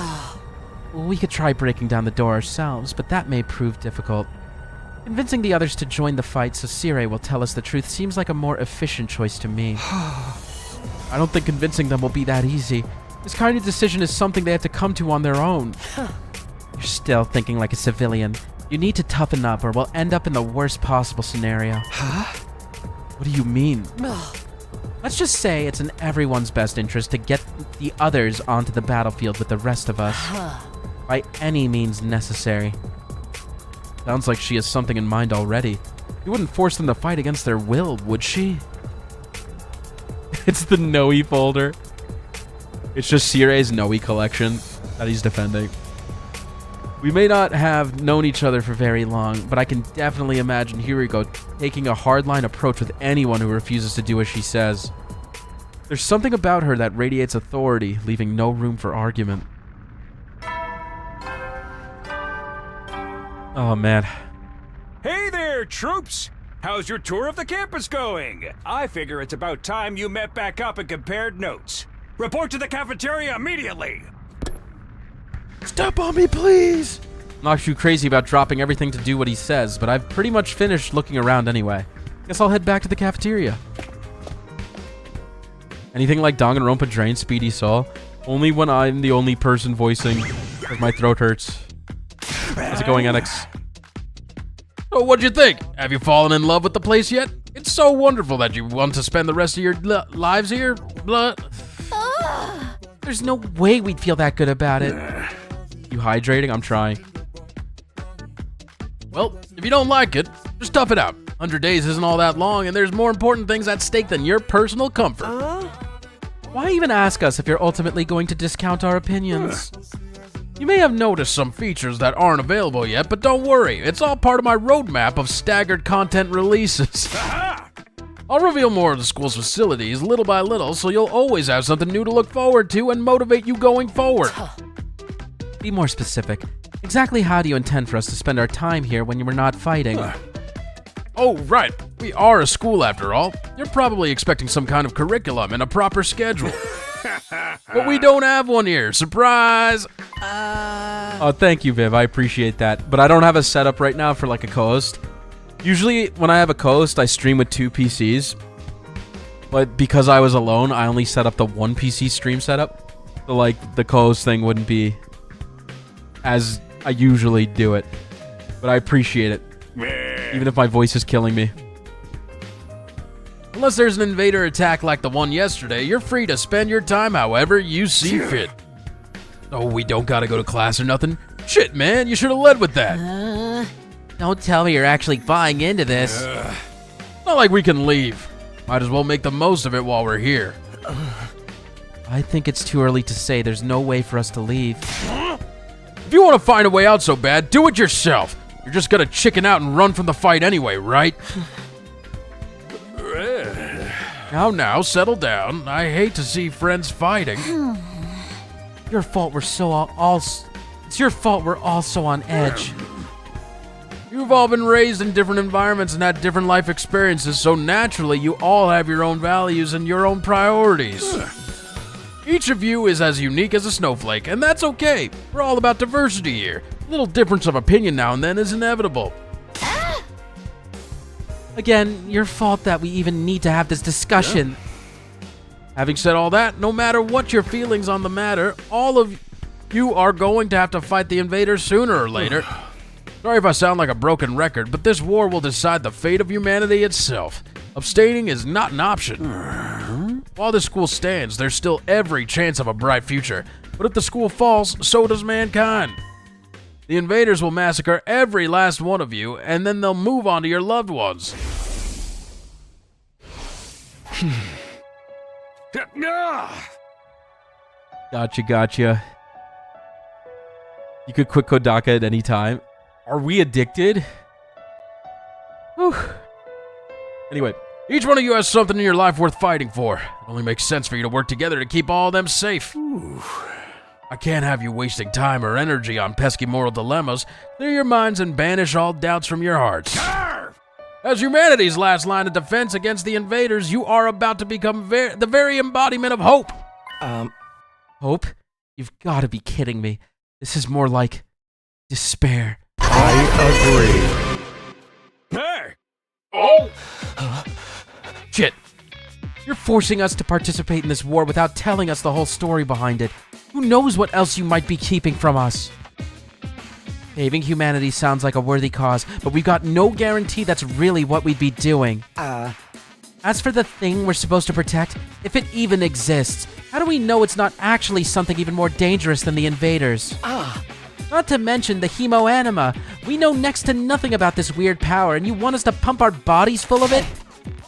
Well, we could try breaking down the door ourselves, but that may prove difficult. Convincing the others to join the fight so Sirei will tell us the truth seems like a more efficient choice to me. I don't think convincing them will be that easy. This kind of decision is something they have to come to on their own. You're still thinking like a civilian. You need to toughen up or we'll end up in the worst possible scenario. What do you mean? Let's just say it's in everyone's best interest to get the others onto the battlefield with the rest of us. By any means necessary. Sounds like she has something in mind already. You wouldn't force them to fight against their will, would she? It's the Noe folder. It's just Sirei's Noe collection that he's defending. We may not have known each other for very long, but I can definitely imagine Hiriko taking a hardline approach with anyone who refuses to do as she says. There's something about her that radiates authority, leaving no room for argument. Oh, man. Hey there, troops! How's your tour of the campus going? I figure it's about time you met back up and compared notes. Report to the cafeteria immediately! Step on me, please! I'm not too crazy about dropping everything to do what he says, but I've pretty much finished looking around anyway. Guess I'll head back to the cafeteria. Anything like Danganronpa drains Speedy Soul? Only when I'm the only person voicing, because my throat hurts. How's it going, Alex? Oh, what'd you think? Have you fallen in love with the place yet? It's so wonderful that you want to spend the rest of your lives here. There's no way we'd feel that good about it. You hydrating? I'm trying. Well, if you don't like it, just tough it out. 100 days isn't all that long, and there's more important things at stake than your personal comfort. Why even ask us if you're ultimately going to discount our opinions? You may have noticed some features that aren't available yet, but don't worry. It's all part of my roadmap of staggered content releases. I'll reveal more of the school's facilities little by little, so you'll always have something new to look forward to and motivate you going forward. Be more specific. Exactly how do you intend for us to spend our time here when we're not fighting? Oh, right. We are a school after all. You're probably expecting some kind of curriculum and a proper schedule. But we don't have one here. Surprise! Oh, thank you, Viv. I appreciate that. But I don't have a setup right now for like a co-host. Usually when I have a co-host, I stream with 2 PCs. But because I was alone, I only set up the 1 PC stream setup. So like the co-host thing wouldn't be as I usually do it. But I appreciate it. Even if my voice is killing me. Unless there's an invader attack like the one yesterday, you're free to spend your time however you see fit. Oh, we don't gotta go to class or nothing? Shit, man, you should have led with that. Don't tell me you're actually buying into this. Not like we can leave. Might as well make the most of it while we're here. I think it's too early to say. There's no way for us to leave. If you want to find a way out so bad, do it yourself. You're just gonna chicken out and run from the fight anyway, right? Now, settle down. I hate to see friends fighting. Your fault it's your fault we're all so on edge. You've all been raised in different environments and had different life experiences, so naturally you all have your own values and your own priorities. Each of you is as unique as a snowflake, and that's okay. We're all about diversity here. A little difference of opinion now and then is inevitable. Again, your fault that we even need to have this discussion. Having said all that, no matter what your feelings on the matter, all of you are going to have to fight the invaders sooner or later. Sorry if I sound like a broken record, but this war will decide the fate of humanity itself. Abstaining is not an option. While this school stands, there's still every chance of a bright future. But if the school falls, so does mankind. The invaders will massacre every last one of you, and then they'll move on to your loved ones. Gotcha. You could quit Kodaka at any time. Are we addicted? Whew. Anyway, each one of you has something in your life worth fighting for. It only makes sense for you to work together to keep all of them safe. I can't have you wasting time or energy on pesky moral dilemmas. Clear your minds and banish all doubts from your hearts. As humanity's last line of defense against the invaders, you are about to become the very embodiment of hope. Hope? You've got to be kidding me. This is more like despair. I agree. Hey! Oh! Shit. You're forcing us to participate in this war without telling us the whole story behind it. Who knows what else you might be keeping from us? Saving humanity sounds like a worthy cause, but we've got no guarantee that's really what we'd be doing. As for the thing we're supposed to protect, if it even exists, how do we know it's not actually something even more dangerous than the invaders? Not to mention the hemoanima. We know next to nothing about this weird power, and you want us to pump our bodies full of it?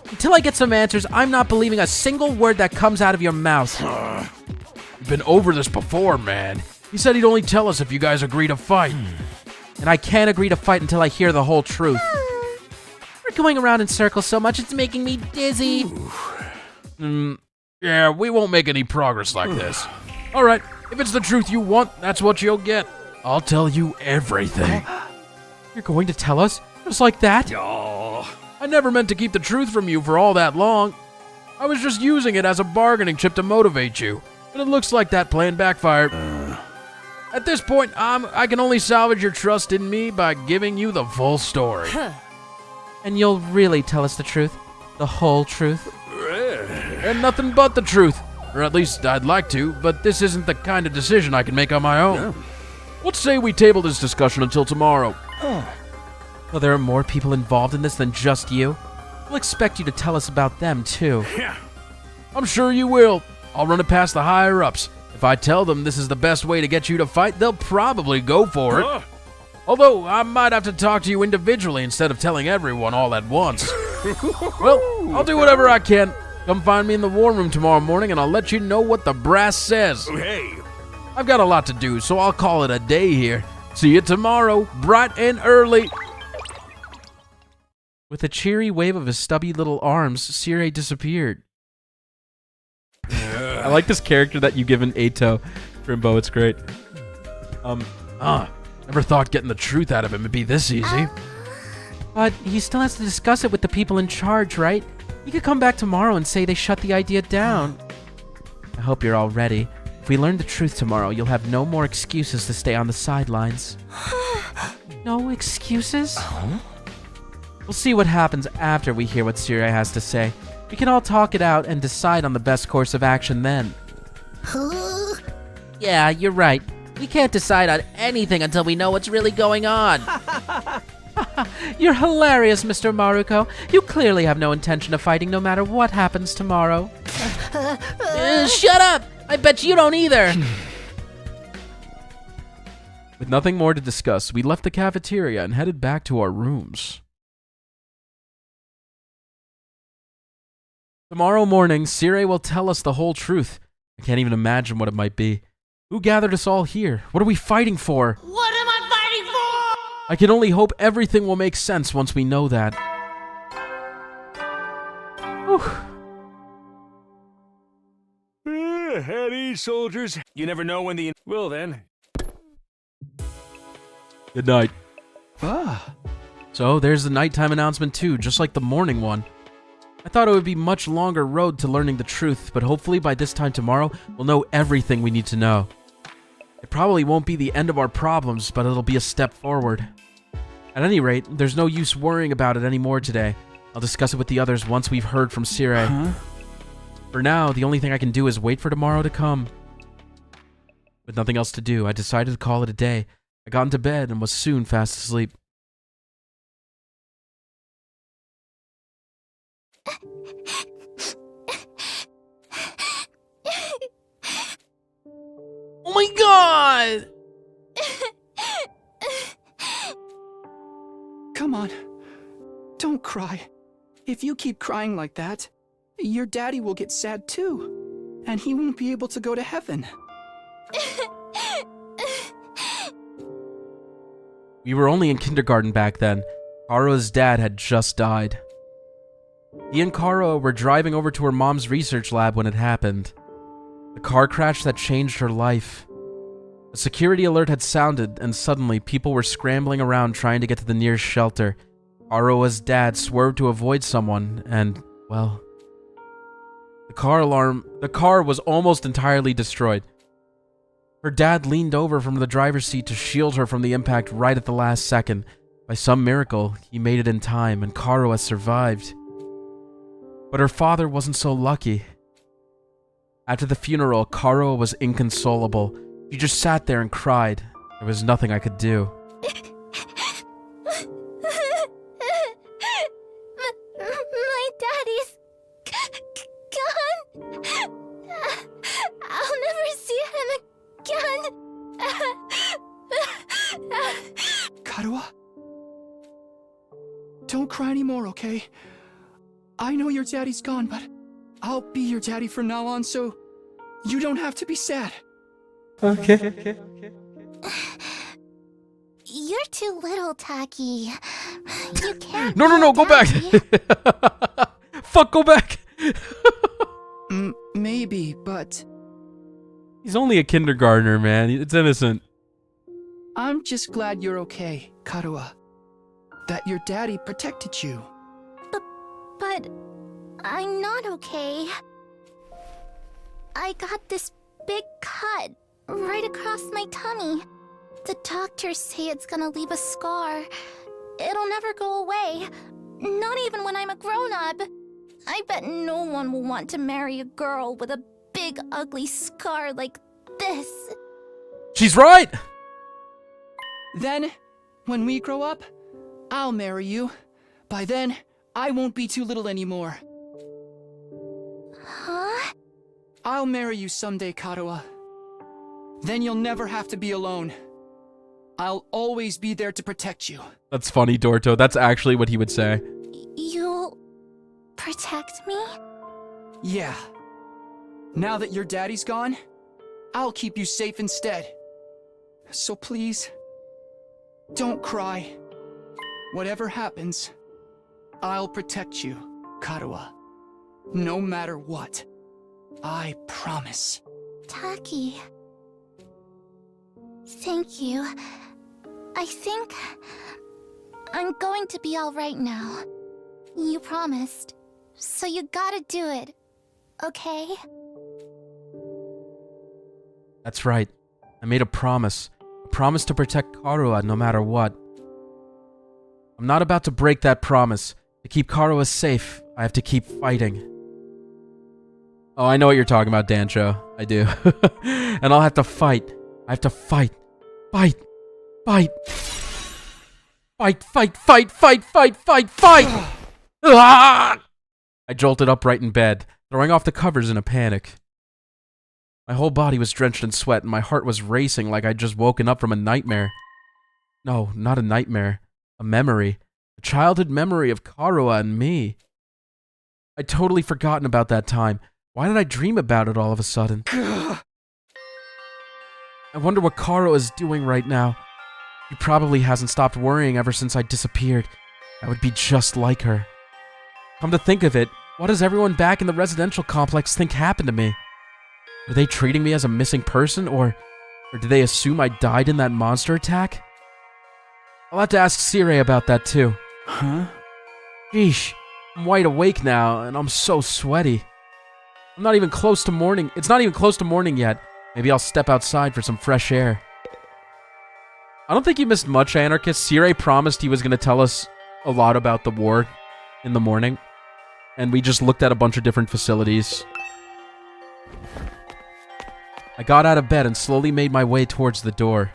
Until I get some answers, I'm not believing a single word that comes out of your mouth. We've been over this before, man. He said he'd only tell us if you guys agree to fight. And I can't agree to fight until I hear the whole truth. We're going around in circles so much it's making me dizzy. Yeah, we won't make any progress like this. Alright, if it's the truth you want, that's what you'll get. I'll tell you everything. You're going to tell us? Just like that? I never meant to keep the truth from you for all that long. I was just using it as a bargaining chip to motivate you. But it looks like that plan backfired. At this point, I can only salvage your trust in me by giving you the full story. And you'll really tell us the truth? The whole truth? And nothing but the truth. Or at least I'd like to, but this isn't the kind of decision I can make on my own. Let's say we table this discussion until tomorrow. Well, there are more people involved in this than just you. We'll expect you to tell us about them, too. I'm sure you will. I'll run it past the higher-ups. If I tell them this is the best way to get you to fight, they'll probably go for it. Although, I might have to talk to you individually instead of telling everyone all at once. Well, I'll do whatever I can. Come find me in the war room tomorrow morning and I'll let you know what the brass says. Hey. I've got a lot to do, so I'll call it a day here. See you tomorrow, bright and early. With a cheery wave of his stubby little arms, Sirei disappeared. I like this character that you give in Ato, Rimbo. It's great. Never thought getting the truth out of him would be this easy. But he still has to discuss it with the people in charge, right? He could come back tomorrow and say they shut the idea down. I hope you're all ready. If we learn the truth tomorrow, you'll have no more excuses to stay on the sidelines. No excuses? We'll see what happens after we hear what Sirei has to say. We can all talk it out and decide on the best course of action then. Yeah, you're right. We can't decide on anything until we know what's really going on. You're hilarious, Mr. Maruko. You clearly have no intention of fighting no matter what happens tomorrow. Shut up! I bet you don't either! With nothing more to discuss, we left the cafeteria and headed back to our rooms. Tomorrow morning, Sirei will tell us the whole truth. I can't even imagine what it might be. Who gathered us all here? What are we fighting for? What am I fighting for? I can only hope everything will make sense once we know that. Whew. At ease, soldiers. You never know when the... Well, then. Good night. Ah. So, there's the nighttime announcement too, just like the morning one. I thought it would be a much longer road to learning the truth, but hopefully by this time tomorrow, we'll know everything we need to know. It probably won't be the end of our problems, but it'll be a step forward. At any rate, there's no use worrying about it anymore today. I'll discuss it with the others once we've heard from Sirei. Huh? For now, the only thing I can do is wait for tomorrow to come. With nothing else to do, I decided to call it a day. I got into bed and was soon fast asleep. Oh my god! Come on. Don't cry. If you keep crying like that, your daddy will get sad too. And he won't be able to go to heaven. We were only in kindergarten back then. Karua's dad had just died. He and Karua were driving over to her mom's research lab when it happened. The car crash that changed her life. A security alert had sounded, and suddenly people were scrambling around trying to get to the nearest shelter. Karua's dad swerved to avoid someone, and, well, the car was almost entirely destroyed. Her dad leaned over from the driver's seat to shield her from the impact right at the last second. By some miracle, he made it in time, and Karua survived. But her father wasn't so lucky. After the funeral, Karua was inconsolable. She just sat there and cried. There was nothing I could do. My daddy's gone. I'll never see him again. Karua? Don't cry anymore, okay? I know your daddy's gone, but I'll be your daddy from now on, so you don't have to be sad. Okay. You're too little, Taki. You can't. No, go back! Fuck, go back! Maybe, but... He's only a kindergartner, man. It's innocent. I'm just glad you're okay, Karua. That your daddy protected you. But I'm not okay. I got this big cut right across my tummy. The doctors say it's gonna leave a scar. It'll never go away. Not even when I'm a grown-up. I bet no one will want to marry a girl with a big, ugly scar like this. She's right! Then, when we grow up, I'll marry you. By then, I won't be too little anymore. Huh? I'll marry you someday, Karua. Then you'll never have to be alone. I'll always be there to protect you. That's funny, Dorto. That's actually what he would say. You'll protect me? Yeah. Now that your daddy's gone, I'll keep you safe instead. So please, don't cry. Whatever happens, I'll protect you, Karua. No matter what. I promise. Taki. Thank you. I think I'm going to be all right now. You promised. So you gotta do it. Okay? That's right. I made a promise. A promise to protect Karua no matter what. I'm not about to break that promise. To keep Karua safe, I have to keep fighting. Oh, I know what you're talking about, Dancho. I do. And I'll have to fight. I have to fight. Fight. Fight. Fight, fight, fight, fight, fight, fight, fight! Ah! I jolted upright in bed, throwing off the covers in a panic. My whole body was drenched in sweat, and my heart was racing like I'd just woken up from a nightmare. No, not a nightmare. A memory. A childhood memory of Karua and me. I'd totally forgotten about that time. Why did I dream about it all of a sudden? I wonder what Karo is doing right now. He probably hasn't stopped worrying ever since I disappeared. I would be just like her. Come to think of it, what does everyone back in the residential complex think happened to me? Are they treating me as a missing person, or do they assume I died in that monster attack? I'll have to ask Sirei about that too. Huh? Sheesh, I'm wide awake now, and I'm so sweaty. I'm not even close to morning. It's not even close to morning yet. Maybe I'll step outside for some fresh air. I don't think you missed much, Anarchist. Sirei promised he was going to tell us a lot about the war in the morning, and we just looked at a bunch of different facilities. I got out of bed and slowly made my way towards the door.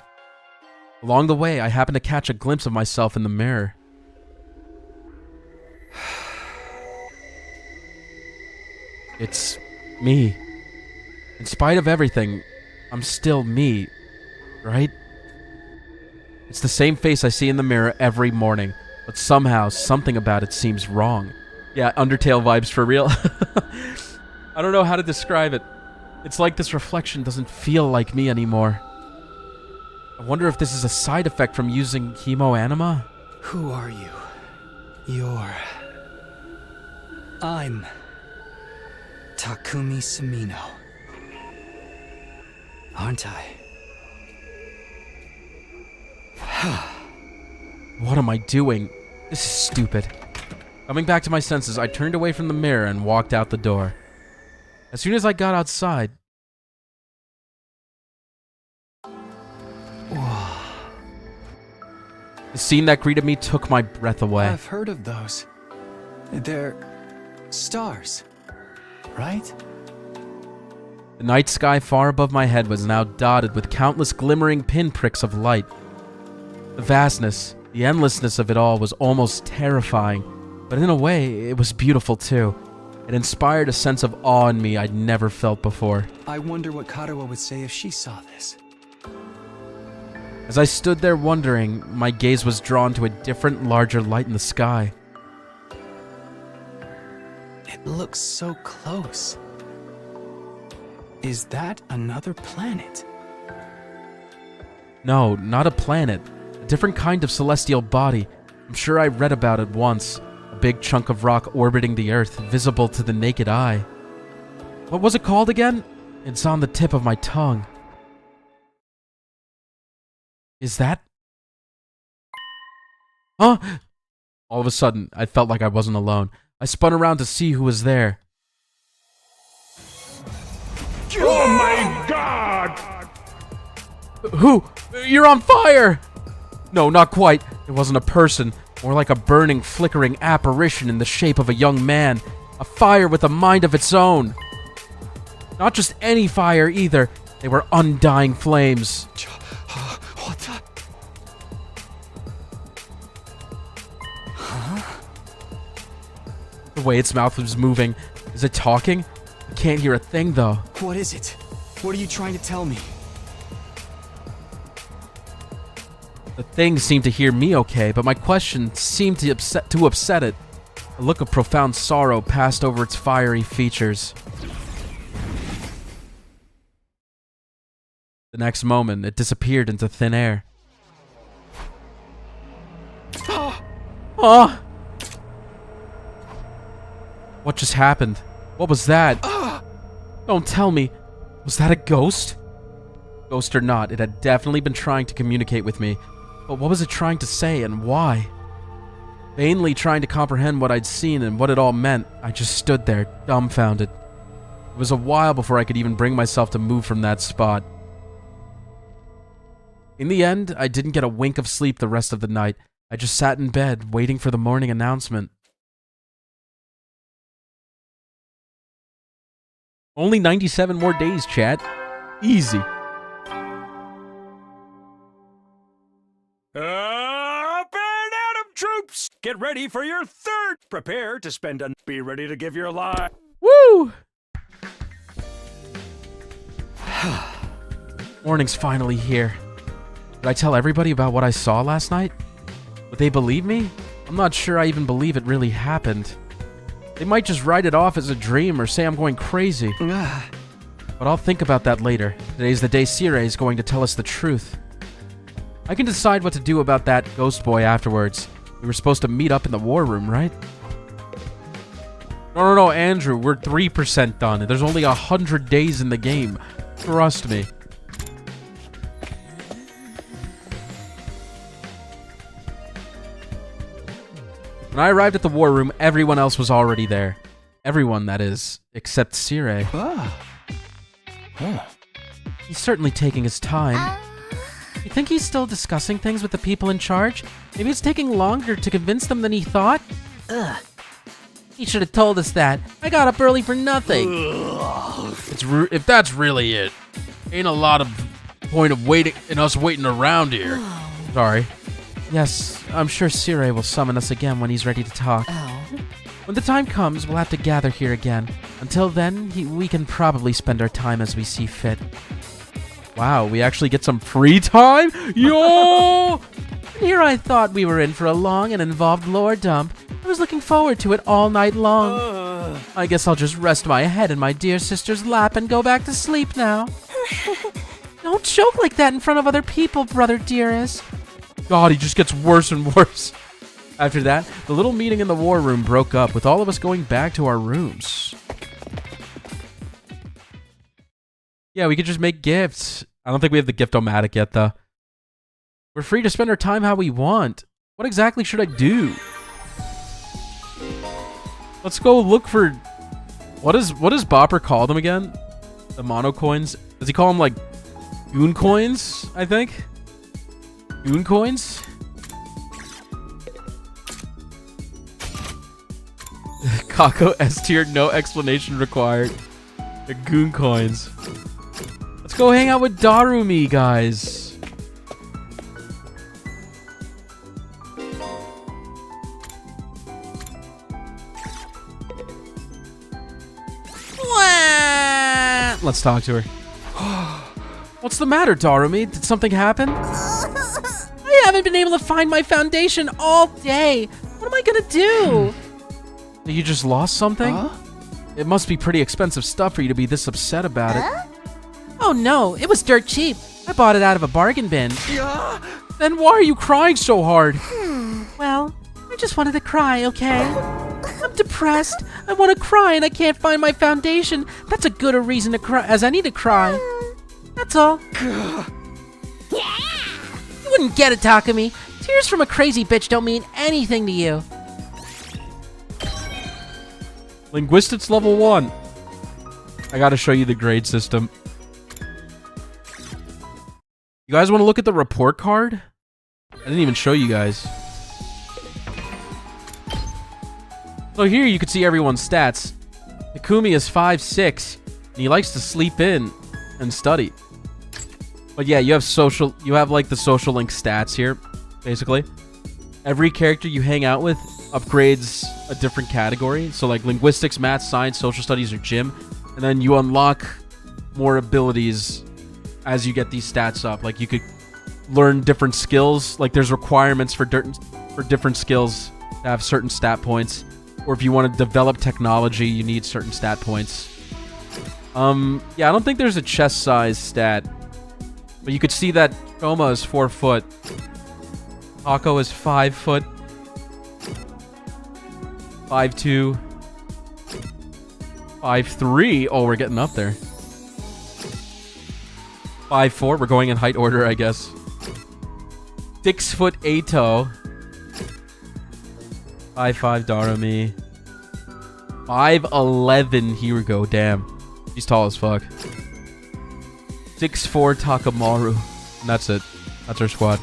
Along the way, I happened to catch a glimpse of myself in the mirror. It's me. In spite of everything, I'm still me, right? It's the same face I see in the mirror every morning, but somehow something about it seems wrong. Yeah, Undertale vibes for real. I don't know how to describe it. It's like this reflection doesn't feel like me anymore. I wonder if this is a side effect from using chemoanima? Who are you? I'm Takumi Sumino. Aren't I? What am I doing? This is stupid. Coming back to my senses, I turned away from the mirror and walked out the door. As soon as I got outside... The scene that greeted me took my breath away. I've heard of those. They're stars, right? The night sky far above my head was now dotted with countless glimmering pinpricks of light. The vastness, the endlessness of it all was almost terrifying, but in a way, it was beautiful too. It inspired a sense of awe in me I'd never felt before. I wonder what Katawa would say if she saw this. As I stood there wondering, my gaze was drawn to a different, larger light in the sky. It looks so close. Is that another planet? No, not a planet. A different kind of celestial body. I'm sure I read about it once. A big chunk of rock orbiting the Earth, visible to the naked eye. What was it called again? It's on the tip of my tongue. Is that... Huh? All of a sudden, I felt like I wasn't alone. I spun around to see who was there. Oh my god! Who? You're on fire! No, not quite. It wasn't a person. More like a burning, flickering apparition in the shape of a young man. A fire with a mind of its own. Not just any fire, either. They were undying flames. What the? Huh? The way its mouth was moving. Is it talking? I can't hear a thing, though. What is it? What are you trying to tell me? The thing seemed to hear me okay, but my question seemed to upset it. A look of profound sorrow passed over its fiery features. The next moment, it disappeared into thin air. Ah! What just happened? What was that? Don't tell me. Was that a ghost? Ghost or not, it had definitely been trying to communicate with me. But what was it trying to say, and why? Vainly trying to comprehend what I'd seen and what it all meant, I just stood there, dumbfounded. It was a while before I could even bring myself to move from that spot. In the end, I didn't get a wink of sleep the rest of the night. I just sat in bed, waiting for the morning announcement. Only 97 more days, chat. Easy. Up and Adam troops! Get ready for your third. Prepare to spend a... Be ready to give your life. Woo! Morning's finally here. Did I tell everybody about what I saw last night? Would they believe me? I'm not sure I even believe it really happened. They might just write it off as a dream or say I'm going crazy. But I'll think about that later. Today's the day Sirei is going to tell us the truth. I can decide what to do about that ghost boy afterwards. We were supposed to meet up in the war room, right? No, Andrew, we're 3% done. There's only 100 days in the game. Trust me. When I arrived at the war room, everyone else was already there. Everyone, that is, except Sirei. He's certainly taking his time. You think he's still discussing things with the people in charge? Maybe it's taking longer to convince them than he thought? He should have told us that. I got up early for nothing. If that's really it, ain't a lot of point of us waiting around here. Sorry. Yes, I'm sure Sirei will summon us again when he's ready to talk. When the time comes, we'll have to gather here again. Until then, we can probably spend our time as we see fit. Wow, we actually get some free time? Yo! Here I thought we were in for a long and involved lore dump. I was looking forward to it all night long. I guess I'll just rest my head in my dear sister's lap and go back to sleep now. Don't joke like that in front of other people, brother dearest. God, he just gets worse and worse. After that, the little meeting in the war room broke up, with all of us going back to our rooms. Yeah, we could just make gifts. I don't think we have the gift-o-matic yet, though. We're free to spend our time how we want. What exactly should I do? Let's go look for... What does Bopper call them again? The mono coins? Does he call them, like, goon coins, I think? Goon coins? Kako S tier, no explanation required. The goon coins. Let's go hang out with Darumi, guys. Let's talk to her. What's the matter, Darumi? Did something happen? I haven't been able to find my foundation all day. What am I gonna do? You just lost something? It must be pretty expensive stuff for you to be this upset about it. Oh no, it was dirt cheap. I bought it out of a bargain bin. Then why are you crying so hard? Well, I just wanted to cry, okay? I'm depressed. I want to cry and I can't find my foundation. That's a good a reason to cry as I need to cry. That's all. You wouldn't get it, Takumi. Tears from a crazy bitch don't mean anything to you. Linguistics level 1. I gotta show you the grade system. You guys want to look at the report card? I didn't even show you guys. So here you can see everyone's stats. Takumi is 5'6", and he likes to sleep in and study. But yeah, you have like the social link stats here, basically. Every character you hang out with upgrades a different category. So like linguistics, math, science, social studies, or gym. And then you unlock more abilities as you get these stats up. Like you could learn different skills. Like there's requirements for different skills to have certain stat points. Or if you want to develop technology, you need certain stat points. Yeah, I don't think there's a chest size stat. But you could see that Choma is 4 foot. Ako is 5 foot. 5'2". 5'3". Oh, we're getting up there. 5'4". We're going in height order, I guess. 6 foot Ato. 5'5" Darumi. 5'11" Hirugo. Damn. He's tall as fuck. 6'4" Takamaru. And that's it. That's our squad.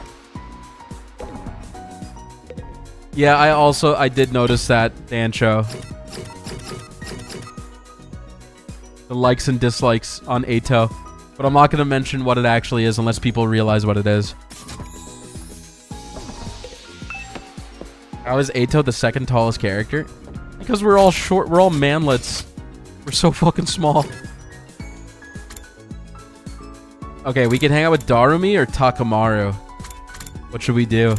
Yeah, I did notice that, Dancho. The likes and dislikes on Ato. But I'm not going to mention what it actually is unless people realize what it is. How is Ato the second tallest character? Because we're all short. We're all manlets. We're so fucking small. Okay, we can hang out with Darumi or Takamaru. What should we do?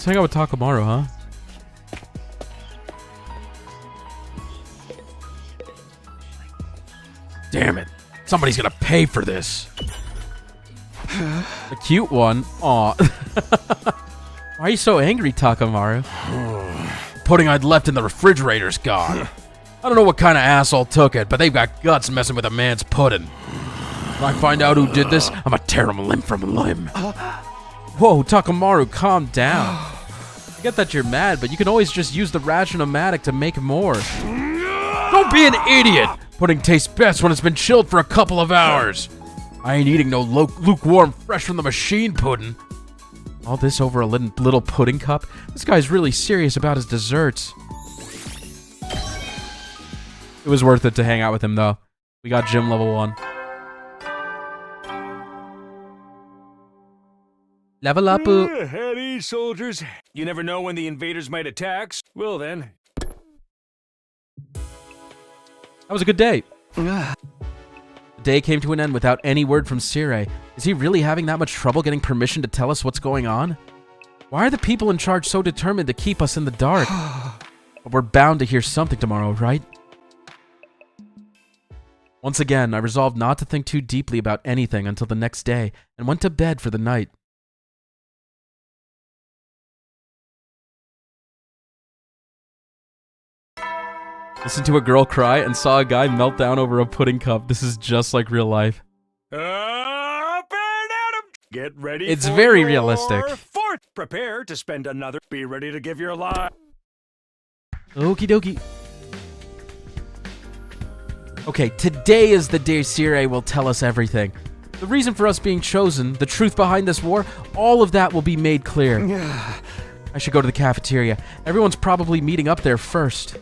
hang out with Takamaru, huh? Damn it. Somebody's gonna pay for this. The cute one. Aw. Why are you so angry, Takamaru? Pudding I'd left in the refrigerator's gone. I don't know what kind of asshole took it, but they've got guts messing with a man's pudding. When I find out who did this, I'm gonna tear him limb from limb. Whoa, Takamaru, calm down. I get that you're mad, but you can always just use the Ration-O-Matic to make more. Don't be an idiot! Pudding tastes best when it's been chilled for a couple of hours. I ain't eating no lukewarm, fresh from the machine pudding. All this over a little pudding cup? This guy's really serious about his desserts. It was worth it to hang out with him, though. We got gym level 1. Level up. At ease, soldiers. You never know when the invaders might attack. Well then. That was a good day. The day came to an end without any word from Sirei. Is he really having that much trouble getting permission to tell us what's going on? Why are the people in charge so determined to keep us in the dark? But we're bound to hear something tomorrow, right? Once again, I resolved not to think too deeply about anything until the next day and went to bed for the night. Listened to a girl cry and saw a guy melt down over a pudding cup. This is just like real life. Get ready. It's for very your realistic. Fourth. Prepare to spend another. Be ready to give your life. Okie dokie. Okay, today is the day Sirei will tell us everything. The reason for us being chosen, the truth behind this war, all of that will be made clear. I should go to the cafeteria. Everyone's probably meeting up there first.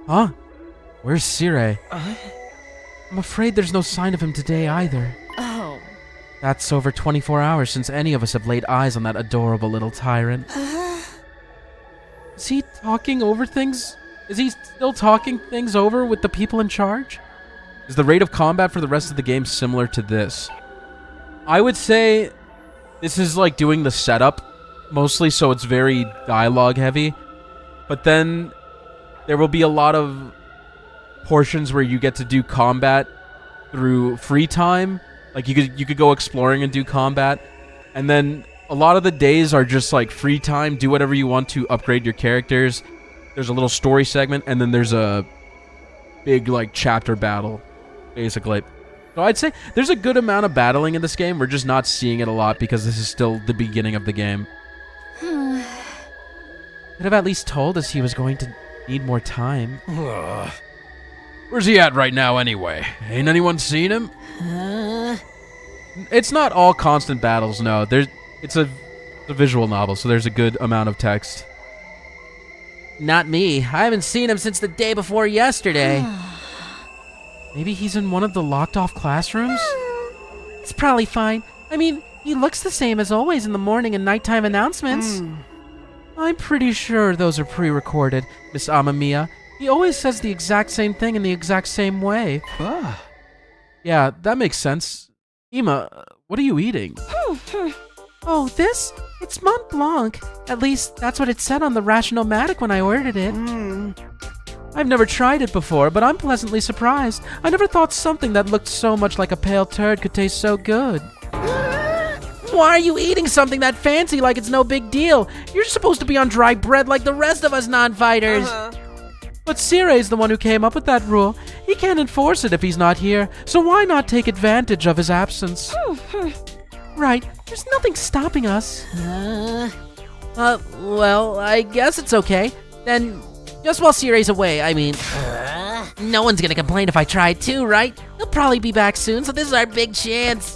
Huh? Where's Sirei? I'm afraid there's no sign of him today either. Oh. That's over 24 hours since any of us have laid eyes on that adorable little tyrant. Is he talking over things? Is he still talking things over with the people in charge? Is the rate of combat for the rest of the game similar to this? I would say this is like doing the setup mostly, so it's very dialogue heavy. But then there will be a lot of portions where you get to do combat through free time. Like you could go exploring and do combat. And then a lot of the days are just like free time, do whatever you want to upgrade your characters. There's a little story segment, and then there's a big like chapter battle, basically. So I'd say there's a good amount of battling in this game. We're just not seeing it a lot because this is still the beginning of the game. Could have at least told us he was going to need more time. Where's he at right now anyway? Ain't anyone seen him? It's not all constant battles, no. It's a visual novel, so there's a good amount of text. Not me. I haven't seen him since the day before yesterday. Maybe he's in one of the locked-off classrooms? It's probably fine. I mean, he looks the same as always in the morning and nighttime announcements. I'm pretty sure those are pre-recorded, Miss Amamiya. He always says the exact same thing in the exact same way. Yeah, that makes sense. Ima, what are you eating? Oh, this? It's Mont Blanc. At least, that's what it said on the Ration-O-Matic when I ordered it. I've never tried it before, but I'm pleasantly surprised. I never thought something that looked so much like a pale turd could taste so good. Why are you eating something that fancy like it's no big deal? You're supposed to be on dry bread like the rest of us non-fighters. But Sirei's the one who came up with that rule. He can't enforce it if he's not here, so why not take advantage of his absence? Right, there's nothing stopping us. Well, I guess it's okay. Then, just while Sirei's away, I mean... no one's gonna complain if I try too, right? He'll probably be back soon, so this is our big chance.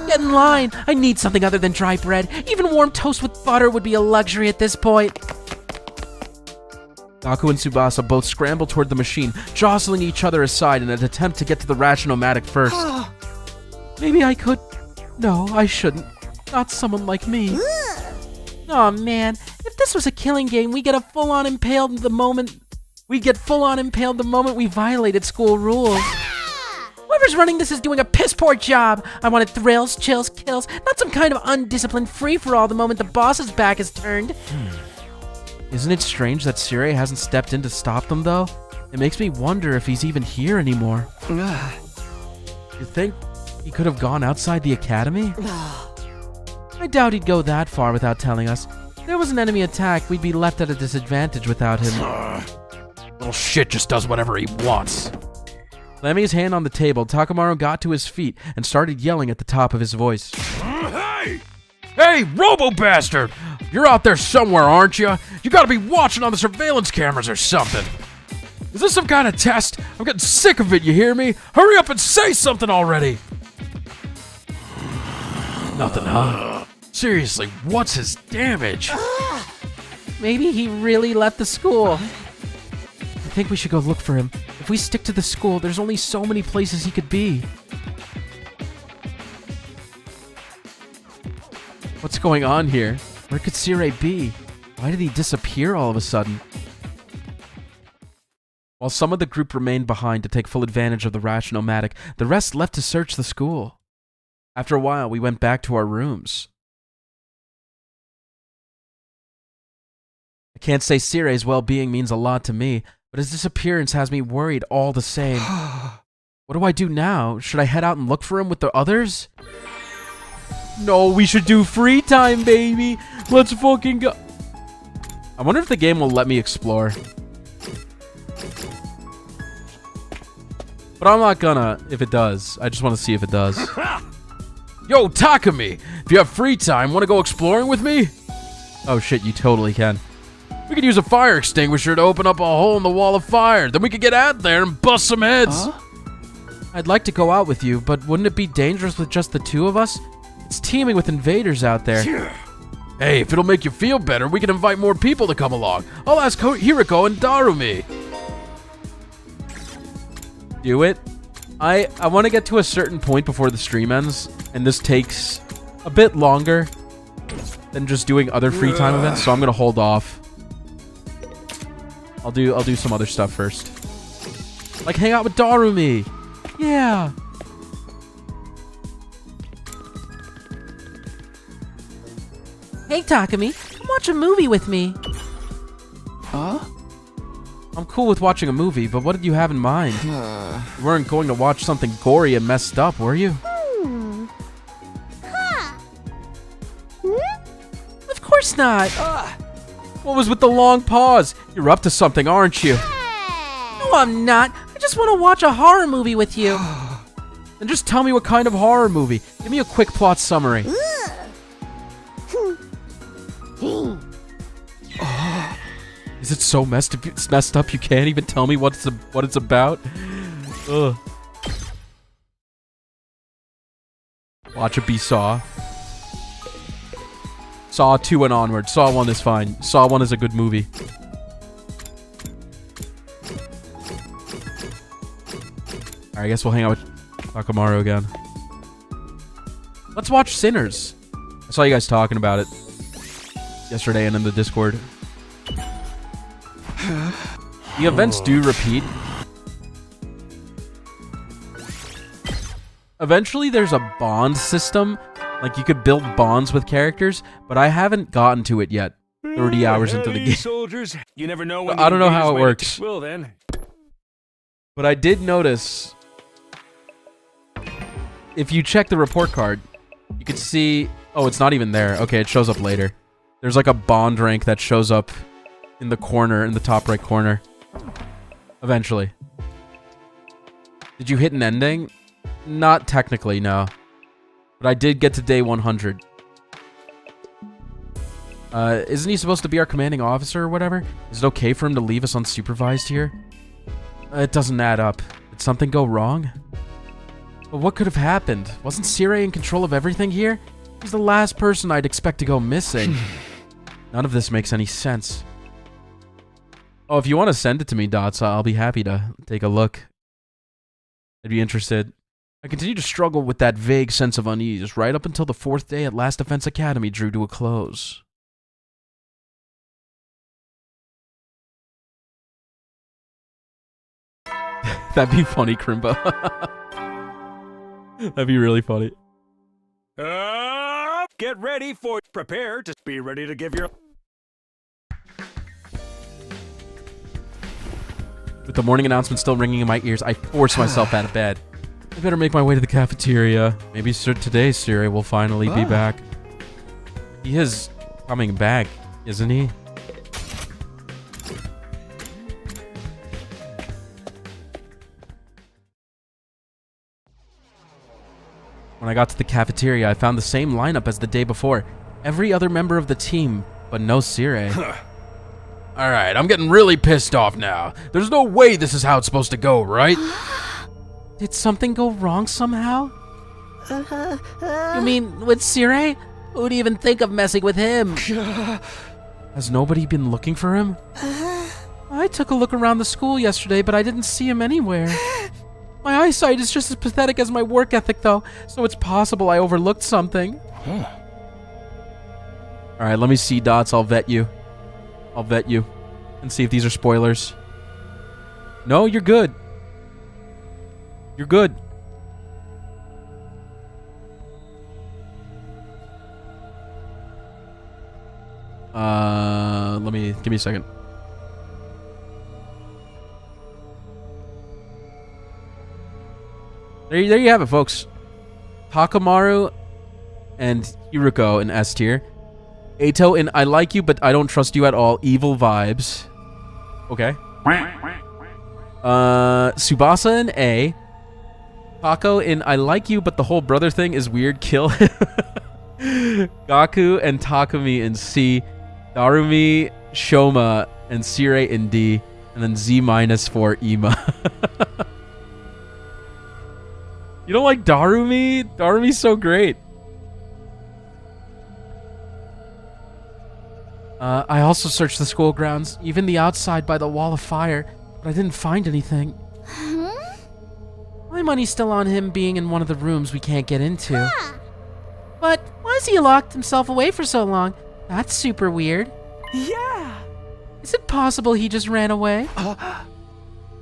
Get in line. I need something other than dry bread. Even warm toast with butter would be a luxury at this point. Gaku and Tsubasa both scramble toward the machine, jostling each other aside in an attempt to get to the Ration-O-Matic first. Maybe I could... No, I shouldn't. Not someone like me. Aw, man. If this was a killing game, we get a full-on impaled the moment We'd get full-on impaled the moment we violated school rules. Whoever's running this is doing a piss-poor job. I wanted thrills, chills, kills, not some kind of undisciplined free-for-all the moment the boss's back is turned. Isn't it strange that Sirei hasn't stepped in to stop them, though? It makes me wonder if he's even here anymore. You think he could have gone outside the academy? I doubt he'd go that far without telling us. If there was an enemy attack, we'd be left at a disadvantage without him. Little shit just does whatever he wants. Slamming his hand on the table, Takamaru got to his feet and started yelling at the top of his voice. Hey! Hey, robo-bastard! You're out there somewhere, aren't you? You gotta be watching on the surveillance cameras or something. Is this some kind of test? I'm getting sick of it, you hear me? Hurry up and say something already! Nothing, huh? Seriously, what's his damage? Maybe he really left the school. I think we should go look for him. If we stick to the school, there's only so many places he could be. What's going on here? Where could Sirei be? Why did he disappear all of a sudden? While some of the group remained behind to take full advantage of the rash nomadic, the rest left to search the school. After a while, we went back to our rooms. I can't say Sirei's well-being means a lot to me, but his disappearance has me worried all the same. What do I do now? Should I head out and look for him with the others? No, we should do free time, baby. Let's fucking go. I wonder if the game will let me explore. But I'm not gonna if it does. I just want to see if it does. Yo, Takumi, if you have free time, want to go exploring with me? Oh shit, you totally can. We could use a fire extinguisher to open up a hole in the wall of fire. Then we could get out there and bust some heads. I'd like to go out with you, but wouldn't it be dangerous with just the two of us? It's teeming with invaders out there. Hey, if it'll make you feel better, we can invite more people to come along. I'll ask Hiriko and Darumi. Do it. I want to get to a certain point before the stream ends, and this takes a bit longer than just doing other free time events, so I'm gonna hold off. I'll do some other stuff first. Like hang out with Darumi. Yeah. Hey, Takumi, come watch a movie with me. Huh? I'm cool with watching a movie, but what did you have in mind? You weren't going to watch something gory and messed up, were you? Of course not. What was with the long pause? You're up to something, aren't you? No, I'm not. I just want to watch a horror movie with you. Then just tell me what kind of horror movie. Give me a quick plot summary. Is it so messed up you can't even tell me what it's about? Ugh. Watch it be Saw. Saw 2 and onward. Saw 1 is fine. Saw 1 is a good movie. Alright, I guess we'll hang out with Takamaru again. Let's watch Sinners. I saw you guys talking about it yesterday and in the Discord. The events do repeat. Eventually there's a bond system. Like you could build bonds with characters, but I haven't gotten to it yet. 30 hours into the game. Soldiers, you never know when I don't know how it works. Well then. But I did notice if you check the report card, you could see, oh, it's not even there. Okay, it shows up later. There's like a bond rank that shows up in the corner, in the top right corner. Eventually. Did you hit an ending? Not technically, no. But I did get to day 100. Isn't he supposed to be our commanding officer or whatever? Is it okay for him to leave us unsupervised here? It doesn't add up. Did something go wrong? But what could have happened? Wasn't Sirei in control of everything here? He's the last person I'd expect to go missing. None of this makes any sense. Oh, if you want to send it to me, Dots, I'll be happy to take a look. I'd be interested. I continue to struggle with that vague sense of unease right up until the 4th day at Last Defense Academy drew to a close. That'd be funny, Crimbo. That'd be really funny. Get ready for... Prepare to be ready to give your... With the morning announcement still ringing in my ears, I force myself out of bed. I better make my way to the cafeteria. Maybe today Sirei will finally be back. He is coming back, isn't he? When I got to the cafeteria, I found the same lineup as the day before. Every other member of the team, but no Sirei. Alright, I'm getting really pissed off now. There's no way this is how it's supposed to go, right? Did something go wrong somehow? You mean with Sirei? Who'd even think of messing with him? Has nobody been looking for him? I took a look around the school yesterday, but I didn't see him anywhere. My eyesight is just as pathetic as my work ethic, though, so it's possible I overlooked something. Alright, let me see, Dots. I'll vet you. I'll vet you. And see if these are spoilers. No, you're good. You're good. Give me a second. There you have it, folks. Takamaru and Hiruko in S tier. Eito in I like you, but I don't trust you at all. Evil vibes. Okay. Tsubasa in A. Tako in I like you, but the whole brother thing is weird. Kill him. Gaku and Takumi in C. Darumi, Shoma, and Sirei in D. And then Z- for Ima. You don't like Darumi? Darumi's so great. I also searched the school grounds, even the outside by the wall of fire, but I didn't find anything. My money's still on him being in one of the rooms we can't get into. But why has he locked himself away for so long? That's super weird. Yeah. Is it possible he just ran away?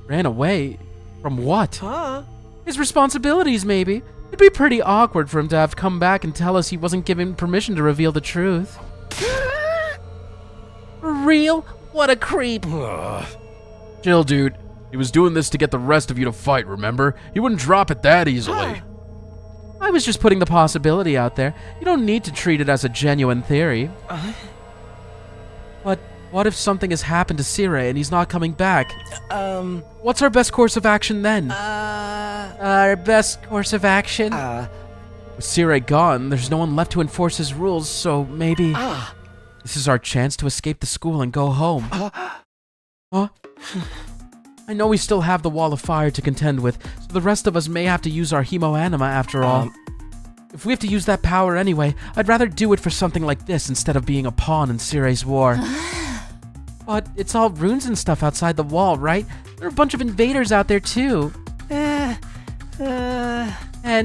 Ran away? From what? His responsibilities, maybe. It'd be pretty awkward for him to have come back and tell us he wasn't given permission to reveal the truth. For real? What a creep. Chill, dude. He was doing this to get the rest of you to fight, remember? He wouldn't drop it that easily. I was just putting the possibility out there. You don't need to treat it as a genuine theory. But what if something has happened to Sirei and he's not coming back? What's our best course of action then? Our best course of action? With Sirei gone, there's no one left to enforce his rules, so maybe... This is our chance to escape the school and go home. Huh? I know we still have the wall of fire to contend with, so the rest of us may have to use our hemoanima after all. If we have to use that power anyway, I'd rather do it for something like this instead of being a pawn in Sirei's war. But it's all runes and stuff outside the wall, right? There are a bunch of invaders out there too. And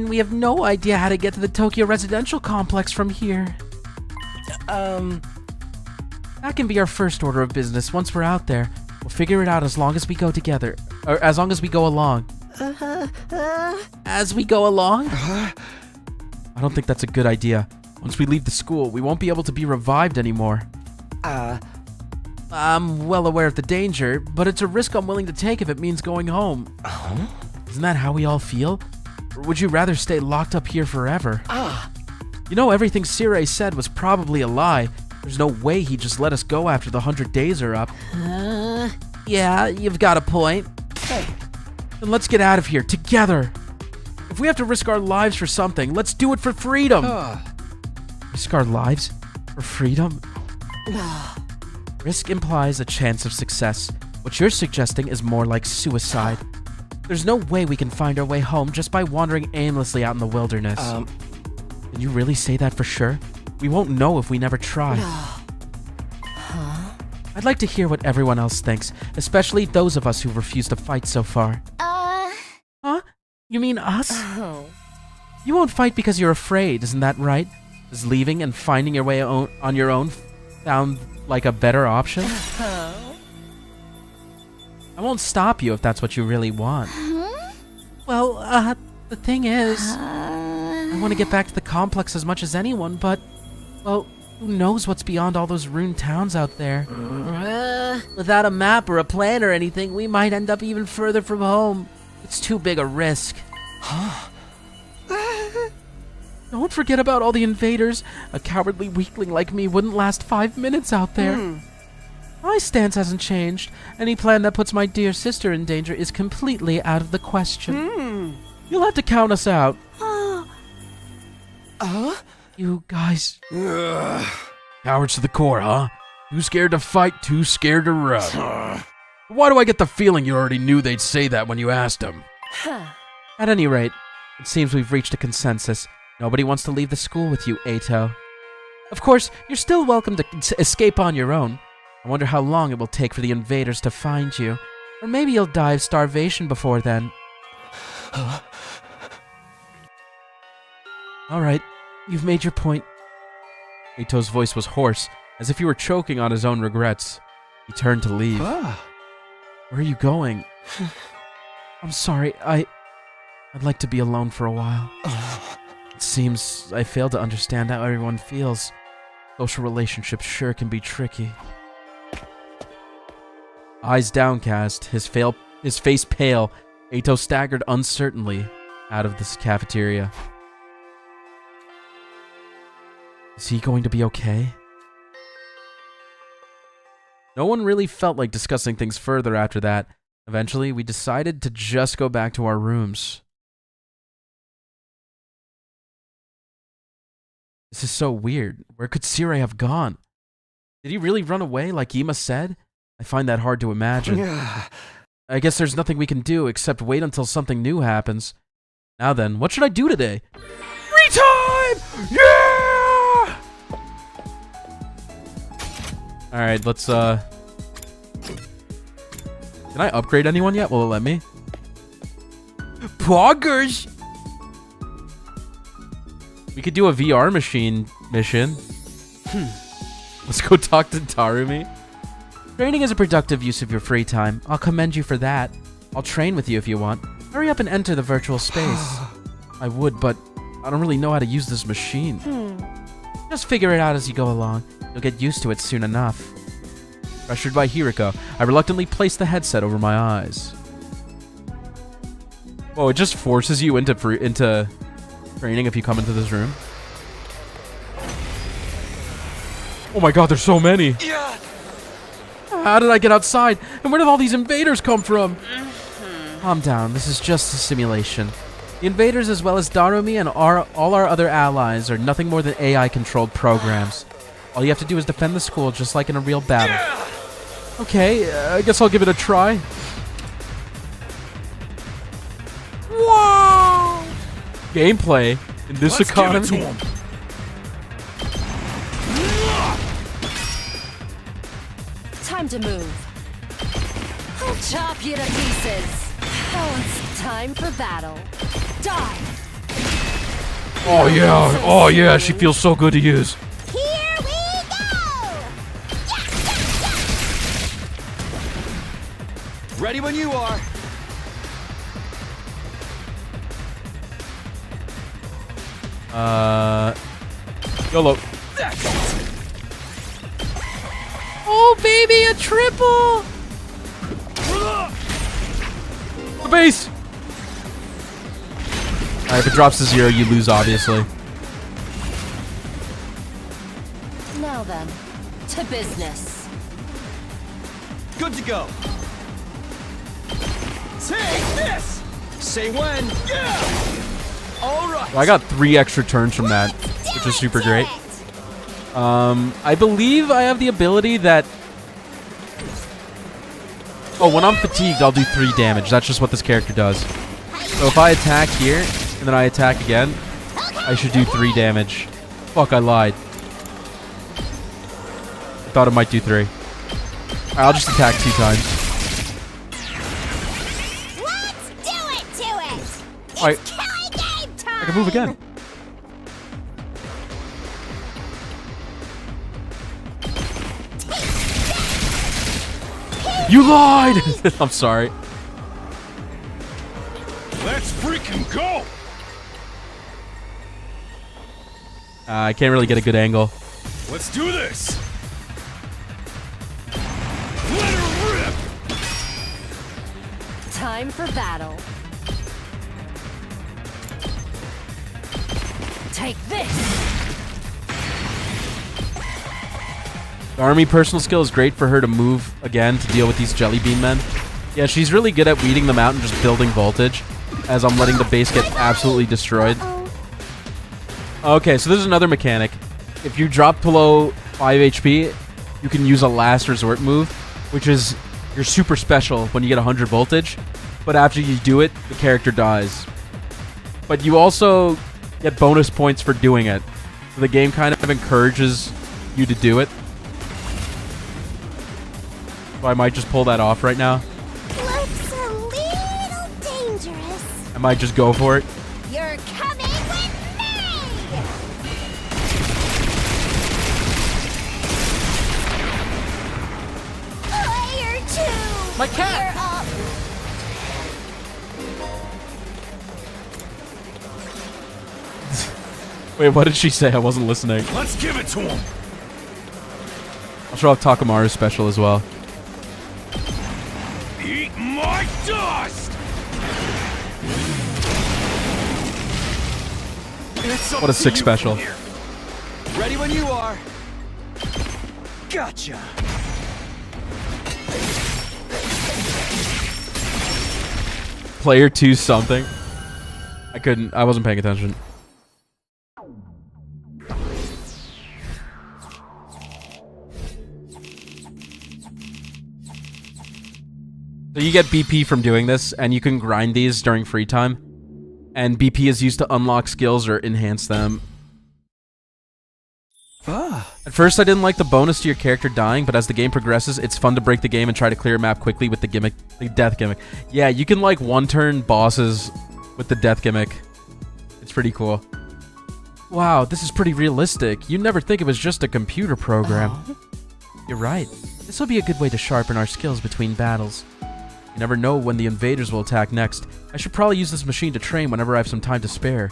we have no idea how to get to the Tokyo residential complex from here. That can be our first order of business once we're out there. We'll figure it out as long as we go together. Or as long as we go along. As we go along? I don't think that's a good idea. Once we leave the school, we won't be able to be revived anymore. I'm well aware of the danger, but it's a risk I'm willing to take if it means going home. Isn't that how we all feel? Or would you rather stay locked up here forever? You know, everything Sirei said was probably a lie. There's no way he'd just let us go after the 100 days are up. Yeah, you've got a point. Then let's get out of here, together. If we have to risk our lives for something, let's do it for freedom. Risk our lives for freedom? Risk implies a chance of success. What you're suggesting is more like suicide. There's no way we can find our way home just by wandering aimlessly out in the wilderness. Can you really say that for sure? We won't know if we never try. I'd like to hear what everyone else thinks, especially those of us who refuse to fight so far. Huh? You mean us? You won't fight because you're afraid, isn't that right? Does leaving and finding your way on your own sound like a better option? I won't stop you if that's what you really want. Well, the thing is, I want to get back to the complex as much as anyone, but, well, who knows what's beyond all those ruined towns out there? Without a map or a plan or anything, we might end up even further from home. It's too big a risk. Don't forget about all the invaders. A cowardly weakling like me wouldn't last 5 minutes out there. My stance hasn't changed. Any plan that puts my dear sister in danger is completely out of the question. You'll have to count us out. You guys. Cowards to the core, huh? Too scared to fight, too scared to run. Why do I get the feeling you already knew they'd say that when you asked them? At any rate, it seems we've reached a consensus. Nobody wants to leave the school with you, Ato. Of course, you're still welcome to escape on your own. I wonder how long it will take for the invaders to find you. Or maybe you'll die of starvation before then. Alright, you've made your point. Ato's voice was hoarse, as if he were choking on his own regrets. He turned to leave. Where are you going? I'm sorry, I'd like to be alone for a while. It seems I fail to understand how everyone feels. Social relationships sure can be tricky. Eyes downcast, his face pale, Ato staggered uncertainly out of this cafeteria. Is he going to be okay? No one really felt like discussing things further after that. Eventually, we decided to just go back to our rooms. This is so weird. Where could Sirei have gone? Did he really run away like Ima said? I find that hard to imagine. I guess there's nothing we can do except wait until something new happens. Now then, what should I do today? Free time! Yeah! Alright, let's, Can I upgrade anyone yet? Will it let me? Poggers! We could do a VR machine mission. Let's go talk to Tarumi. Training is a productive use of your free time. I'll commend you for that. I'll train with you if you want. Hurry up and enter the virtual space. I would, but I don't really know how to use this machine. Just figure it out as you go along. You'll get used to it soon enough. Pressured by Hiriko, I reluctantly placed the headset over my eyes. Whoa, it just forces you into training if you come into this room. Oh my god, there's so many! How did I get outside? And where did all these invaders come from? Calm down, this is just a simulation. The invaders, as well as Darumi and all our other allies, are nothing more than AI-controlled programs. All you have to do is defend the school just like in a real battle. Okay, I guess I'll give it a try. Whoa! Gameplay in this economy. Time to move. I'll chop you to pieces. Now it's time for battle. Die! Oh yeah, she feels so good to use. Here we go! Ready when you are. YOLO. Oh, baby, a triple! The base! Alright, if it drops to 0, you lose, obviously. Now then, to business. Good to go. Take this! Say when. Yeah! Alright. I got 3 extra turns from that, which is super great. I believe I have the ability that... Oh, when I'm fatigued, I'll do 3 damage. That's just what this character does. So if I attack here, and then I attack again, I should do 3 damage. Fuck, I lied. I thought it might do 3. Alright, I'll just attack 2 times. Let's do it to it! Alright. It's killing game time! I can move again. You lied! I'm sorry. Let's freaking go! I can't really get a good angle. Let's do this! Let her rip! Time for battle. Take this! The army personal skill is great for her to move again to deal with these jelly bean men. Yeah, she's really good at weeding them out and just building voltage as I'm letting the base get absolutely destroyed. Okay, so there's another mechanic. If you drop below 5 HP, you can use a last resort move, which is your super special when you get 100 voltage. But after you do it, the character dies. But you also get bonus points for doing it. So the game kind of encourages you to do it. So I might just pull that off right now. Looks a little dangerous. I might just go for it. You're coming with me! Player 2! My cat! You're up. Wait, what did she say? I wasn't listening. Let's give it to him! I'll show off Takamaru's special as well. Eat my dust! What a sick special. Ready when you are. Gotcha. Player 2 something. I wasn't paying attention. So you get BP from doing this, and you can grind these during free time. And BP is used to unlock skills or enhance them. At first, I didn't like the bonus to your character dying, but as the game progresses, it's fun to break the game and try to clear a map quickly with the gimmick, the death gimmick. Yeah, you can like one-turn bosses with the death gimmick. It's pretty cool. Wow, this is pretty realistic. You'd never think it was just a computer program. You're right. This will be a good way to sharpen our skills between battles. You never know when the invaders will attack next. I should probably use this machine to train whenever I have some time to spare.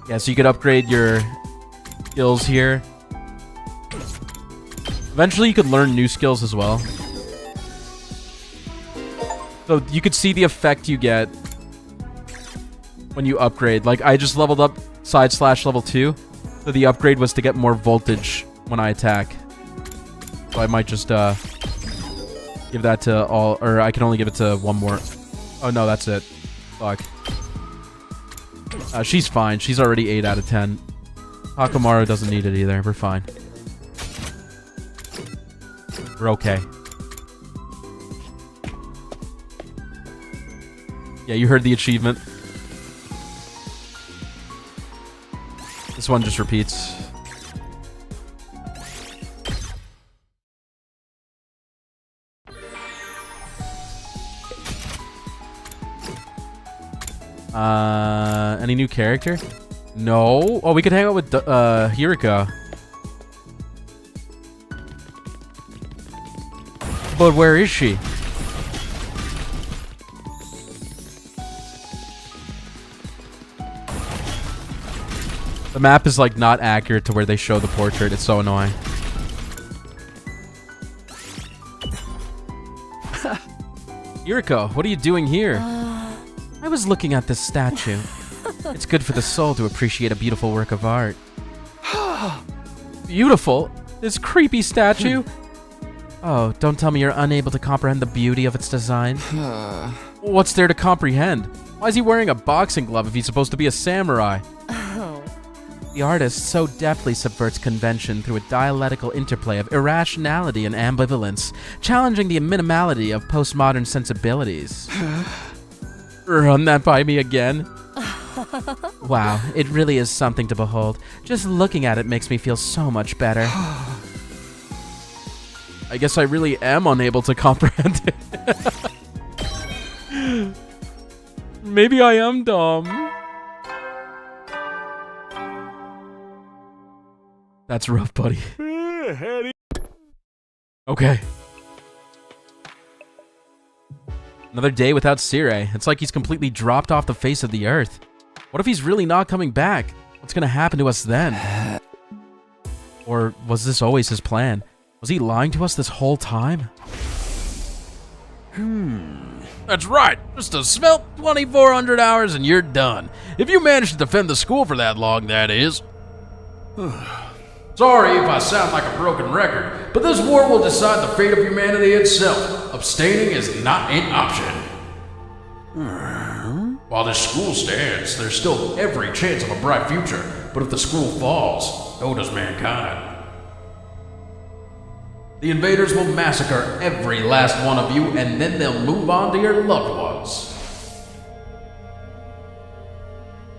Yeah, so you could upgrade your skills here. Eventually you could learn new skills as well. So you could see the effect you get when you upgrade. Like, I just leveled up / level 2. So the upgrade was to get more voltage when I attack. So I might just give that to all, or I can only give it to one more. Oh no, that's it. Fuck. She's fine. She's already 8 out of 10. Takamaru doesn't need it either. We're fine. We're okay. Yeah, you heard the achievement. This one just repeats. Any new character? No. Oh, we could hang out with Hirika. But where is she? The map is like not accurate to where they show the portrait. It's so annoying. Hiriko, what are you doing here? I was looking at this statue. It's good for the soul to appreciate a beautiful work of art. Beautiful? This creepy statue? Oh, don't tell me you're unable to comprehend the beauty of its design. What's there to comprehend? Why is he wearing a boxing glove if he's supposed to be a samurai? The artist so deftly subverts convention through a dialectical interplay of irrationality and ambivalence, challenging the minimality of postmodern sensibilities. Run that by me again. Wow, it really is something to behold. Just looking at it makes me feel so much better. I guess I really am unable to comprehend it. Maybe I am dumb. That's rough, buddy. Okay. Another day without Sirei. It's like he's completely dropped off the face of the earth. What if he's really not coming back? What's gonna happen to us then? Or was this always his plan? Was he lying to us this whole time? That's right. Just a svelte 2,400 hours and you're done. If you manage to defend the school for that long, that is. Sorry if I sound like a broken record, but this war will decide the fate of humanity itself. Abstaining is not an option. While this school stands, there's still every chance of a bright future. But if the school falls, so does mankind. The invaders will massacre every last one of you, and then they'll move on to your loved ones.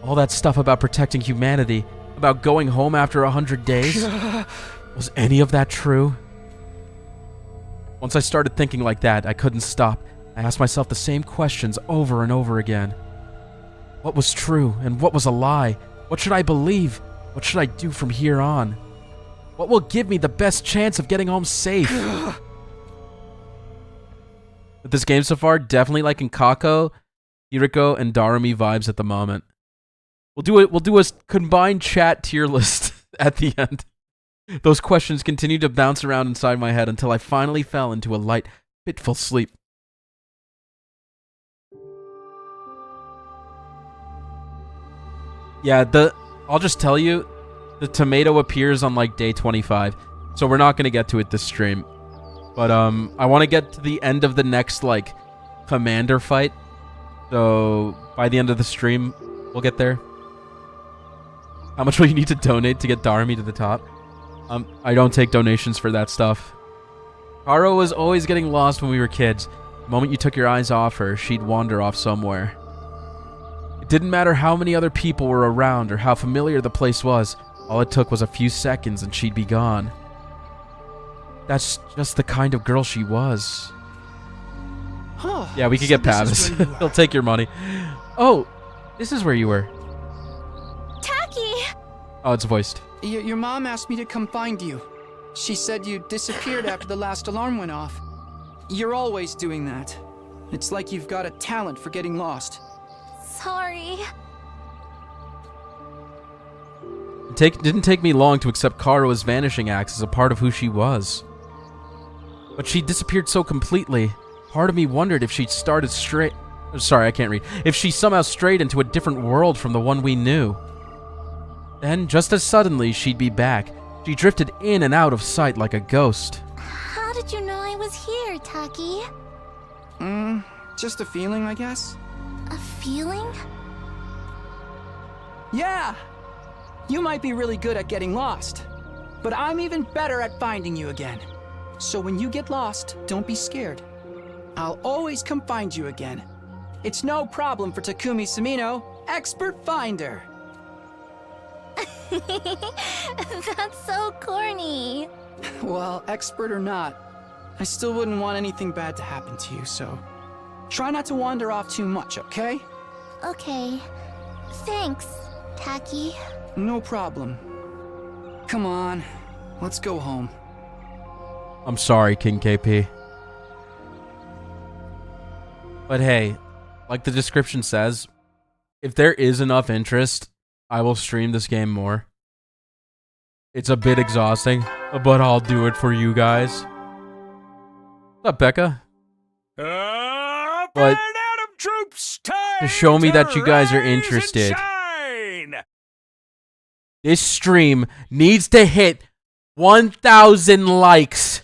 All that stuff about protecting humanity, about going home after 100 days, was any of that true? Once I started thinking like that, I couldn't stop. I asked myself the same questions over and over again. What was true and what was a lie? What should I believe? What should I do from here on? What will give me the best chance of getting home safe? With this game so far, definitely liking Kako, Hiriko, and Darumi vibes at the moment. We'll do a combined chat tier list at the end. Those questions continued to bounce around inside my head until I finally fell into a light, fitful sleep. Yeah, I'll just tell you, the tomato appears on like day 25, so we're not gonna get to it this stream. But I want to get to the end of the next like commander fight, so by the end of the stream, we'll get there. How much will you need to donate to get Darumi to the top? I don't take donations for that stuff. Karo was always getting lost when we were kids. The moment you took your eyes off her, she'd wander off somewhere. It didn't matter how many other people were around or how familiar the place was. All it took was a few seconds and she'd be gone. That's just the kind of girl she was. Yeah, we could get Pavis. He'll take your money. Oh, this is where you were. Taki! Oh, it's voiced. Your mom asked me to come find you. She said you disappeared after the last alarm went off. You're always doing that. It's like you've got a talent for getting lost. Sorry. It didn't take me long to accept Karua's vanishing acts as a part of who she was. But she disappeared so completely. Part of me wondered if she'd started straight... Sorry, I can't read. If she somehow strayed into a different world from the one we knew. Then, just as suddenly, she'd be back. She drifted in and out of sight like a ghost. How did you know I was here, Taki? Just a feeling, I guess. A feeling? Yeah! You might be really good at getting lost, but I'm even better at finding you again. So when you get lost, don't be scared. I'll always come find you again. It's no problem for Takumi Sumino, expert finder. That's so corny. Well, expert or not, I still wouldn't want anything bad to happen to you, so try not to wander off too much, okay? Okay. Thanks, Taki. No problem. Come on, let's go home. I'm sorry, King KP. But hey, like the description says, if there is enough interest, I will stream this game more. It's a bit exhausting, but I'll do it for you guys. What's up, Becca? But to show me that you guys are interested, this stream needs to hit 1,000 likes.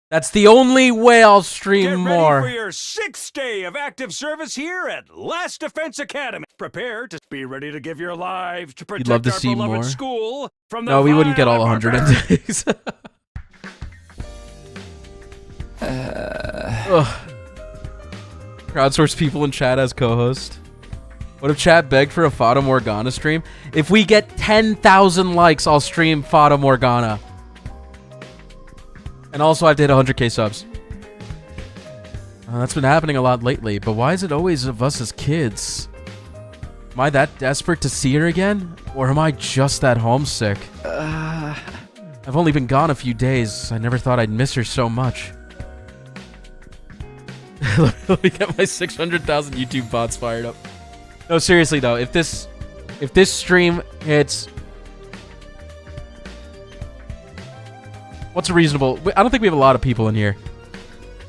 That's the only way I'll stream more. Get ready for your 6th day of active service here at Last Defense Academy. Prepare to be ready to give your lives to protect love to our see beloved more. school from the No, we wouldn't get all 100 barbarians. endings. Crowdsource people in chat as co-host. What if chat begged for a Fata Morgana stream? If we get 10,000 likes, I'll stream Fata Morgana. And also I have to hit 100k subs. That's been happening a lot lately, but why is it always of us as kids? Am I that desperate to see her again? Or am I just that homesick? I've only been gone a few days. I never thought I'd miss her so much. Let me get my 600,000 YouTube bots fired up. No, seriously though, if this stream hits, what's reasonable? I don't think we have a lot of people in here.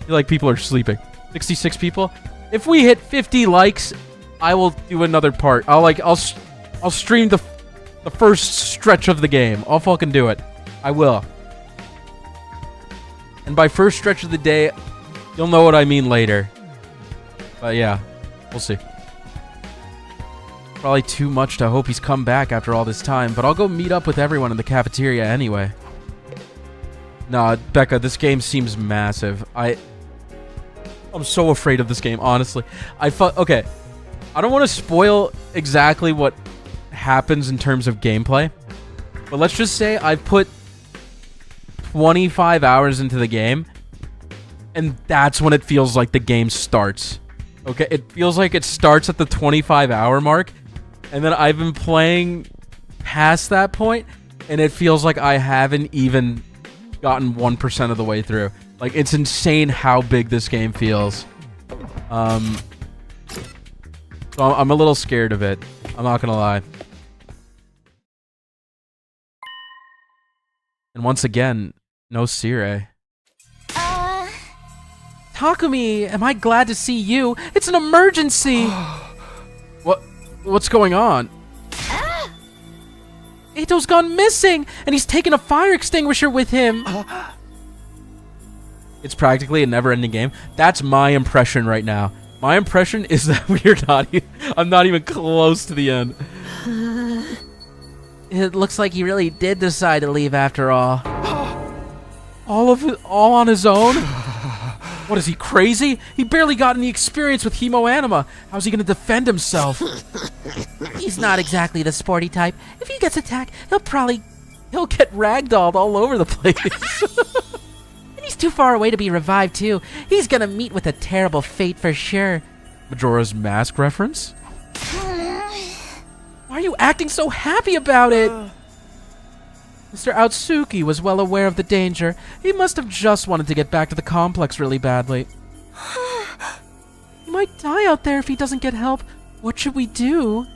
I feel like people are sleeping. 66 people. If we hit 50 likes, I will do another part. I'll stream the first stretch of the game. I'll fucking do it. I will. And by first stretch of the day, you'll know what I mean later. But yeah, we'll see. Probably too much to hope he's come back after all this time, but I'll go meet up with everyone in the cafeteria anyway. Nah, Becca, this game seems massive. I'm so afraid of this game, honestly. Okay, I don't want to spoil exactly what happens in terms of gameplay, but let's just say I've put 25 hours into the game, and that's when it feels like the game starts. Okay, it feels like it starts at the 25-hour mark, and then I've been playing past that point, and it feels like I haven't even gotten 1% of the way through. Like, it's insane how big this game feels. So I'm a little scared of it. I'm not gonna lie. And once again, no Sirei. Takumi, am I glad to see you? It's an emergency! What's going on? Eito's gone missing, and he's taken a fire extinguisher with him. It's practically a never-ending game. That's my impression right now. My impression is that I'm not even close to the end. It looks like he really did decide to leave after all. All on his own? What, is he crazy? He barely got any experience with hemoanima. How's he gonna defend himself? He's not exactly the sporty type. If he gets attacked, he'll get ragdolled all over the place. And he's too far away to be revived too. He's gonna meet with a terrible fate for sure. Majora's Mask reference? Why are you acting so happy about it? Mr. Aotsuki was well aware of the danger. He must have just wanted to get back to the complex really badly. He might die out there if he doesn't get help. What should we do?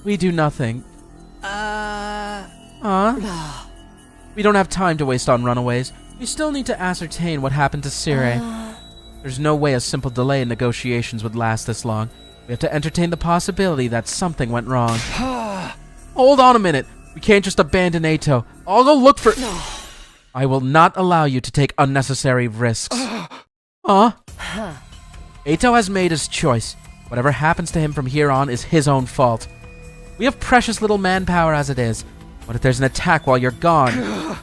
We do nothing. We don't have time to waste on runaways. We still need to ascertain what happened to Sirei. There's no way a simple delay in negotiations would last this long. We have to entertain the possibility that something went wrong. Hold on a minute. We can't just abandon Eito. I'll go look for... I will not allow you to take unnecessary risks. Eito has made his choice. Whatever happens to him from here on is his own fault. We have precious little manpower as it is. What if there's an attack while you're gone?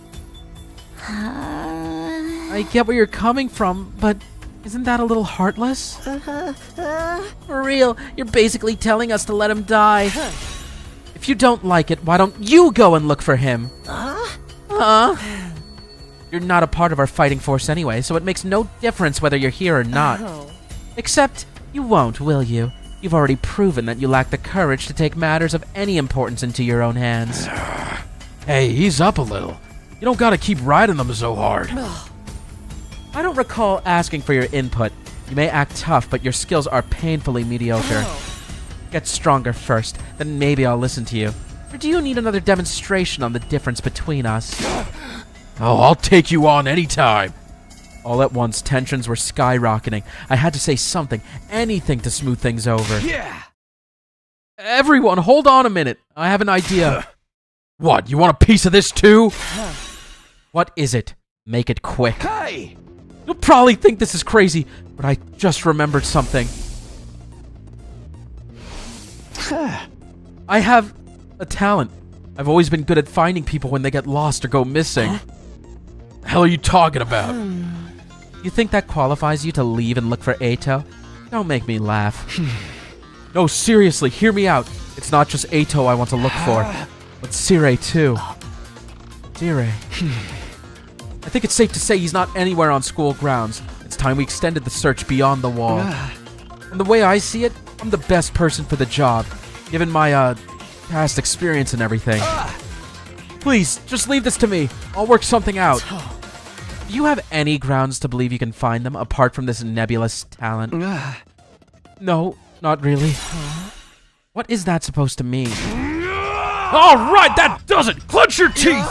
I get where you're coming from, but isn't that a little heartless? For real, you're basically telling us to let him die. If you don't like it, why don't you go and look for him? You're not a part of our fighting force anyway, so it makes no difference whether you're here or not. Except, you won't, will you? You've already proven that you lack the courage to take matters of any importance into your own hands. Hey, ease up a little. You don't gotta keep riding them so hard. I don't recall asking for your input. You may act tough, but your skills are painfully mediocre. Get stronger first, then maybe I'll listen to you. Or do you need another demonstration on the difference between us? Oh, I'll take you on anytime. All at once, tensions were skyrocketing. I had to say something, anything to smooth things over. Yeah. Everyone, hold on a minute. I have an idea. What, you want a piece of this too? What is it? Make it quick. Hey! You'll probably think this is crazy, but I just remembered something. I have a talent. I've always been good at finding people when they get lost or go missing. The hell are you talking about? You think that qualifies you to leave and look for Eito? Don't make me laugh. No, seriously, hear me out. It's not just Eito I want to look for, but Sirei too. Sirei. I think it's safe to say he's not anywhere on school grounds. It's time we extended the search beyond the wall. And the way I see it, I'm the best person for the job, given my, past experience and everything. Please, just leave this to me. I'll work something out. Do you have any grounds to believe you can find them apart from this nebulous talent? No, not really. What is that supposed to mean? All right, that does it. Clench your teeth.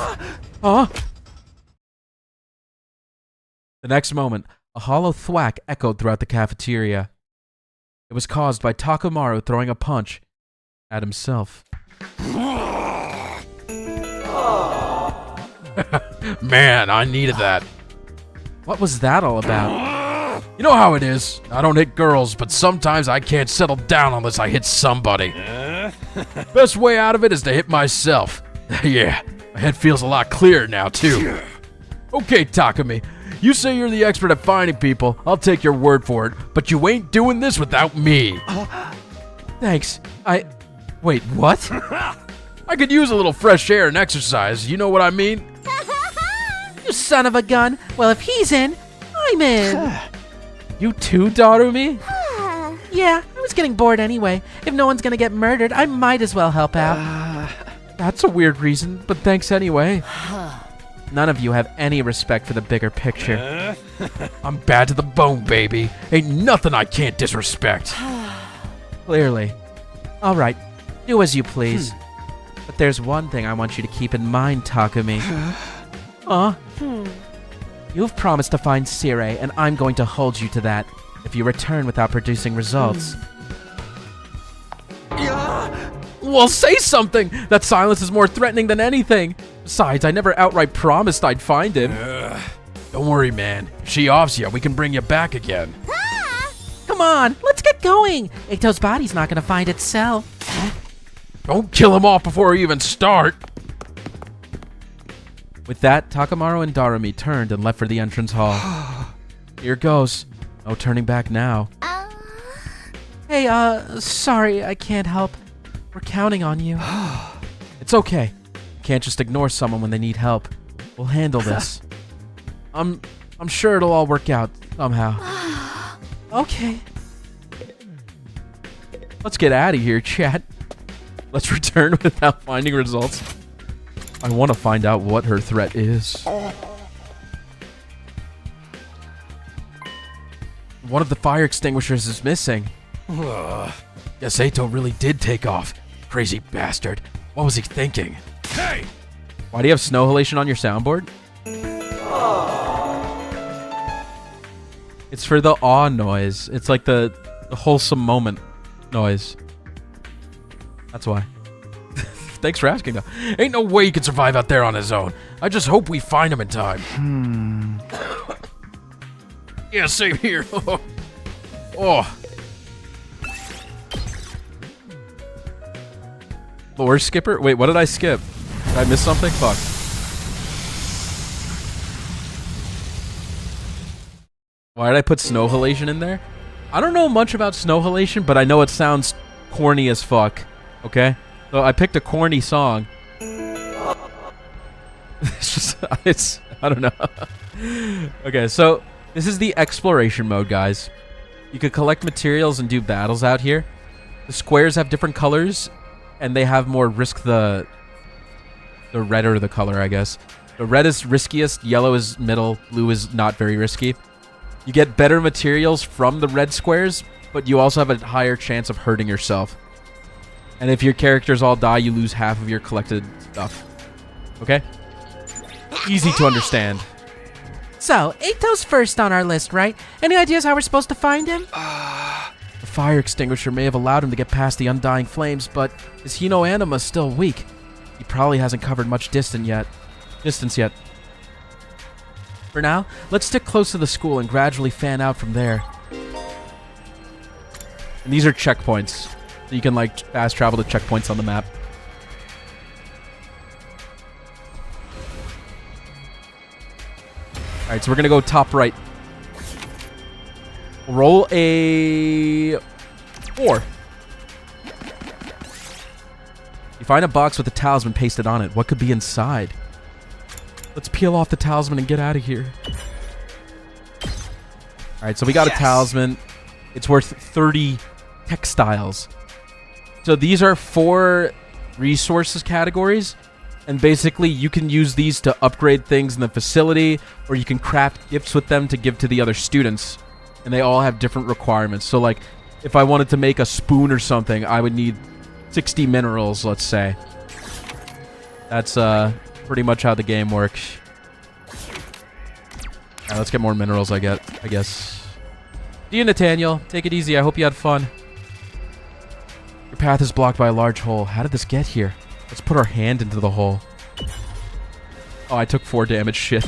Huh? The next moment, a hollow thwack echoed throughout the cafeteria. It was caused by Takamaru throwing a punch at himself. Man, I needed that. What was that all about? You know how it is. I don't hit girls, but sometimes I can't settle down unless I hit somebody. Best way out of it is to hit myself. Yeah, my head feels a lot clearer now, too. Okay, Takumi, you say you're the expert at finding people. I'll take your word for it, but you ain't doing this without me. Thanks. Wait, what? I could use a little fresh air and exercise, you know what I mean? You son of a gun. Well, if he's in, I'm in. You too, Darumi? Yeah, I was getting bored anyway. If no one's gonna get murdered, I might as well help out. That's a weird reason, but thanks anyway. None of you have any respect for the bigger picture. I'm bad to the bone, baby. Ain't nothing I can't disrespect. Clearly. All right, do as you please. But there's one thing I want you to keep in mind, Takumi. You've promised to find Sirei, and I'm going to hold you to that if you return without producing results. Well, say something! That silence is more threatening than anything. Besides, I never outright promised I'd find him. Don't worry, man. If she offs you, we can bring you back again. Come on, let's get going. Eito's body's not gonna find itself. Don't kill him off before we even start. With that, Takamaru and Darumi turned and left for the entrance hall. Here goes. No turning back now. Hey, sorry, I can't help. We're counting on you. It's okay. You can't just ignore someone when they need help. We'll handle this. I'm sure it'll all work out somehow. Okay. Let's get out of here, chat. Let's return without finding results. I want to find out what her threat is. One of the fire extinguishers is missing. Guess Eito really did take off. Crazy bastard. What was he thinking? Hey! Why do you have snow halation on your soundboard? It's for the awe noise. It's like the wholesome moment noise. That's why. Thanks for asking, though. Ain't no way he could survive out there on his own. I just hope we find him in time. Yeah, same here. Oh. Lore skipper? Wait, what did I skip? Did I miss something? Fuck. Why did I put snow halation in there? I don't know much about snow halation, but I know it sounds corny as fuck. Okay? So I picked a corny song. It's I don't know. Okay, so this is the exploration mode, guys. You could collect materials and do battles out here. The squares have different colors, and they have more risk. The redder the color, I guess. The red is riskiest, yellow is middle, blue is not very risky. You get better materials from the red squares, but you also have a higher chance of hurting yourself. And if your characters all die, you lose half of your collected stuff. Okay? Easy to understand. So, Eito's first on our list, right? Any ideas how we're supposed to find him? The fire extinguisher may have allowed him to get past the undying flames, but his Hino anima is still weak. He probably hasn't covered much distance yet. For now, let's stick close to the school and gradually fan out from there. And these are checkpoints. So you can like fast travel to checkpoints on the map. Alright, so we're gonna go top right. Roll a 4. You find a box with a talisman pasted on it. What could be inside? Let's peel off the talisman and get out of here. Alright, so we got a talisman. It's worth 30 textiles. So these are 4 resources categories. And basically, you can use these to upgrade things in the facility, or you can craft gifts with them to give to the other students. And they all have different requirements. So, like, if I wanted to make a spoon or something, I would need 60 minerals, let's say. That's pretty much how the game works. Alright, let's get more minerals, I guess. See you, Nathaniel. Take it easy. I hope you had fun. Your path is blocked by a large hole. How did this get here? Let's put our hand into the hole. Oh, I took 4 damage. Shit.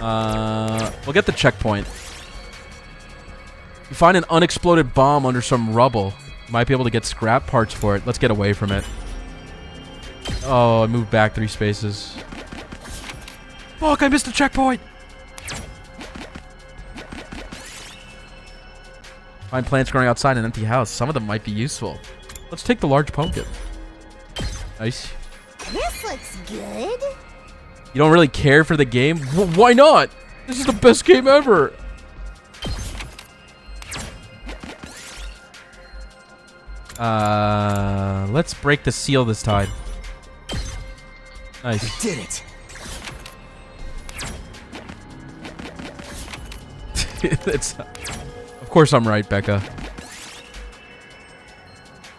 We'll get the checkpoint. You find an unexploded bomb under some rubble. You might be able to get scrap parts for it. Let's get away from it. Oh, I moved back 3 spaces. Fuck, I missed the checkpoint! Find plants growing outside an empty house. Some of them might be useful. Let's take the large pumpkin. Nice. This looks good. You don't really care for the game? Why not? This is the best game ever! Let's break the seal this time. Nice. We did it. Of course I'm right, Becca.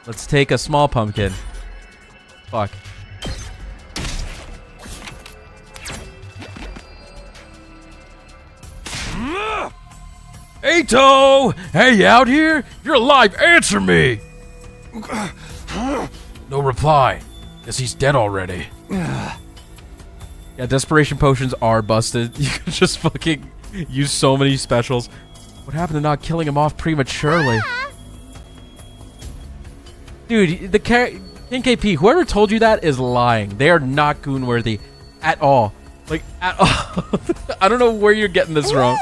Let's take a small pumpkin. Fuck. Ato! Hey, you out here? You're alive. Answer me! No reply. Guess he's dead already. Yeah, desperation potions are busted. You can just fucking use so many specials. What happened to not killing him off prematurely? Dude, the NKP, whoever told you that is lying. They are not goon-worthy at all. Like, at all. I don't know where you're getting this wrong.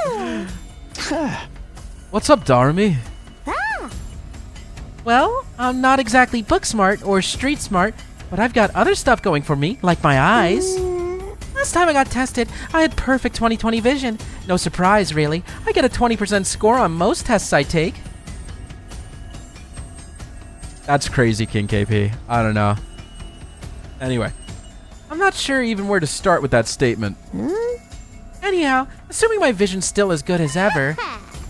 What's up, Darmy? Well, I'm not exactly book smart or street smart, but I've got other stuff going for me, like my eyes. Last time I got tested, I had perfect 20/20 vision. No surprise, really. I get a 20% score on most tests I take. That's crazy, King KP. I don't know. Anyway, I'm not sure even where to start with that statement. Anyhow, assuming my vision's still as good as ever,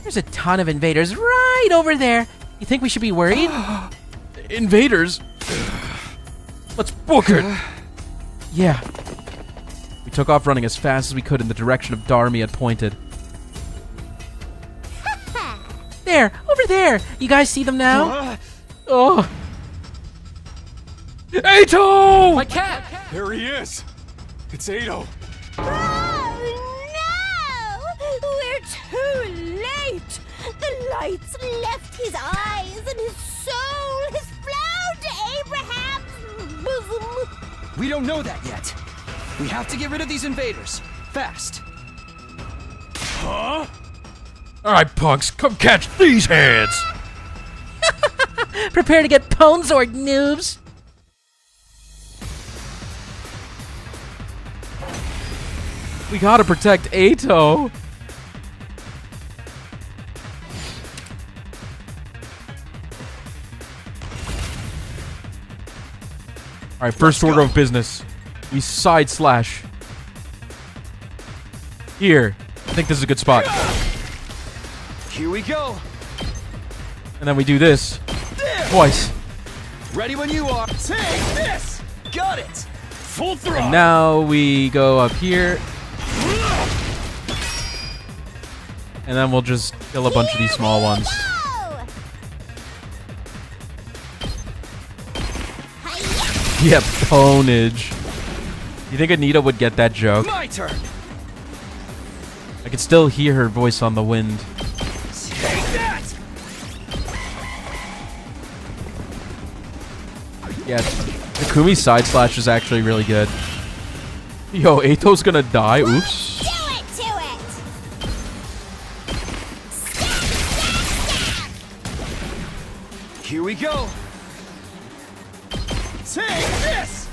there's a ton of invaders right over there. You think we should be worried? Invaders? Let's book it! Yeah. We took off running as fast as we could in the direction of Darmy had pointed. There, over there! You guys see them now? Oh! Ato! My cat! There he is! It's Ato! We're too late! The lights left his eyes and his soul has flown to Abraham's bosom! We don't know that yet. We have to get rid of these invaders. Fast. Huh? Alright, punks, come catch these hands! Prepare to get Ponzord, noobs! We gotta protect Ato! Alright, first order of business. We side slash. Here. I think this is a good spot. Here we go. And then we do this. Twice. Ready when you are. Take this! Got it! Full throttle! And now we go up here. And then we'll just kill a bunch of these small ones. Yep, ponage. You think Anita would get that joke? My turn! I could still hear her voice on the wind. Take that! Yeah, Takumi's side slash is actually really good. Yo, Ato's gonna die. Oops. Do it to it! Here we go! Take this!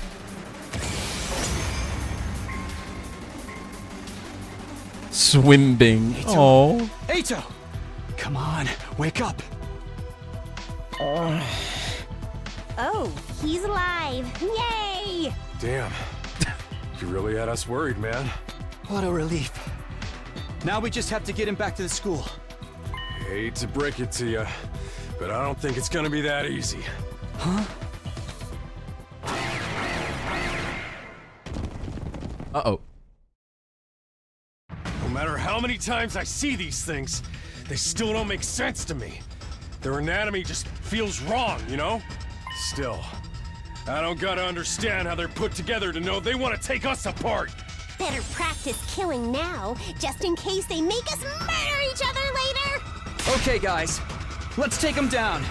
Swimbing. Oh. Ato! Come on, wake up! Oh, he's alive. Yay! Damn. You really had us worried, man. What a relief. Now we just have to get him back to the school. Hate to break it to you, but I don't think it's gonna be that easy. Huh? Uh-oh. No matter how many times I see these things, they still don't make sense to me. Their anatomy just feels wrong, you know? Still, I don't gotta understand how they're put together to know they want to take us apart. Better practice killing now, just in case they make us murder each other later. Okay, guys. Let's take him down.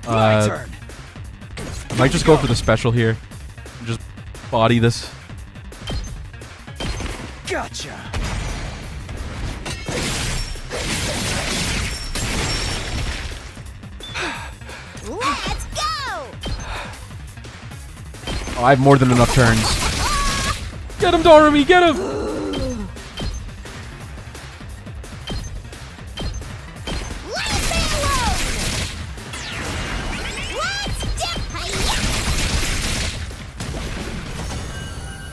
My turn. Might just go for the special here. Just body this. Gotcha. Let's go! Oh, I have more than enough turns. Get him, Doremi! Get him!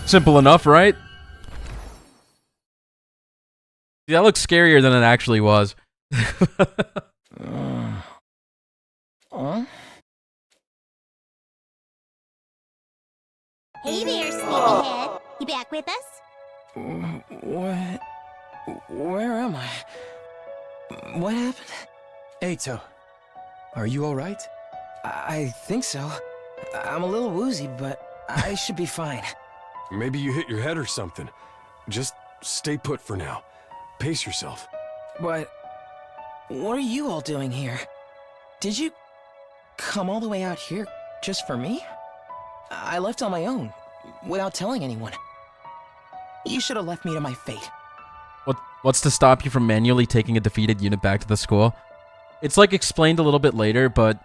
Simple enough, right? See, that looks scarier than it actually was. Hey there, sleepyhead. You back with us? What? Where am I? What happened? Eito, are you alright? I think so. I'm a little woozy, but I should be fine. Maybe you hit your head or something. Just stay put for now. Pace yourself. But what are you all doing here? Did you come all the way out here just for me? I left on my own, without telling anyone. You should have left me to my fate. What's to stop you from manually taking a defeated unit back to the school? It's like explained a little bit later, but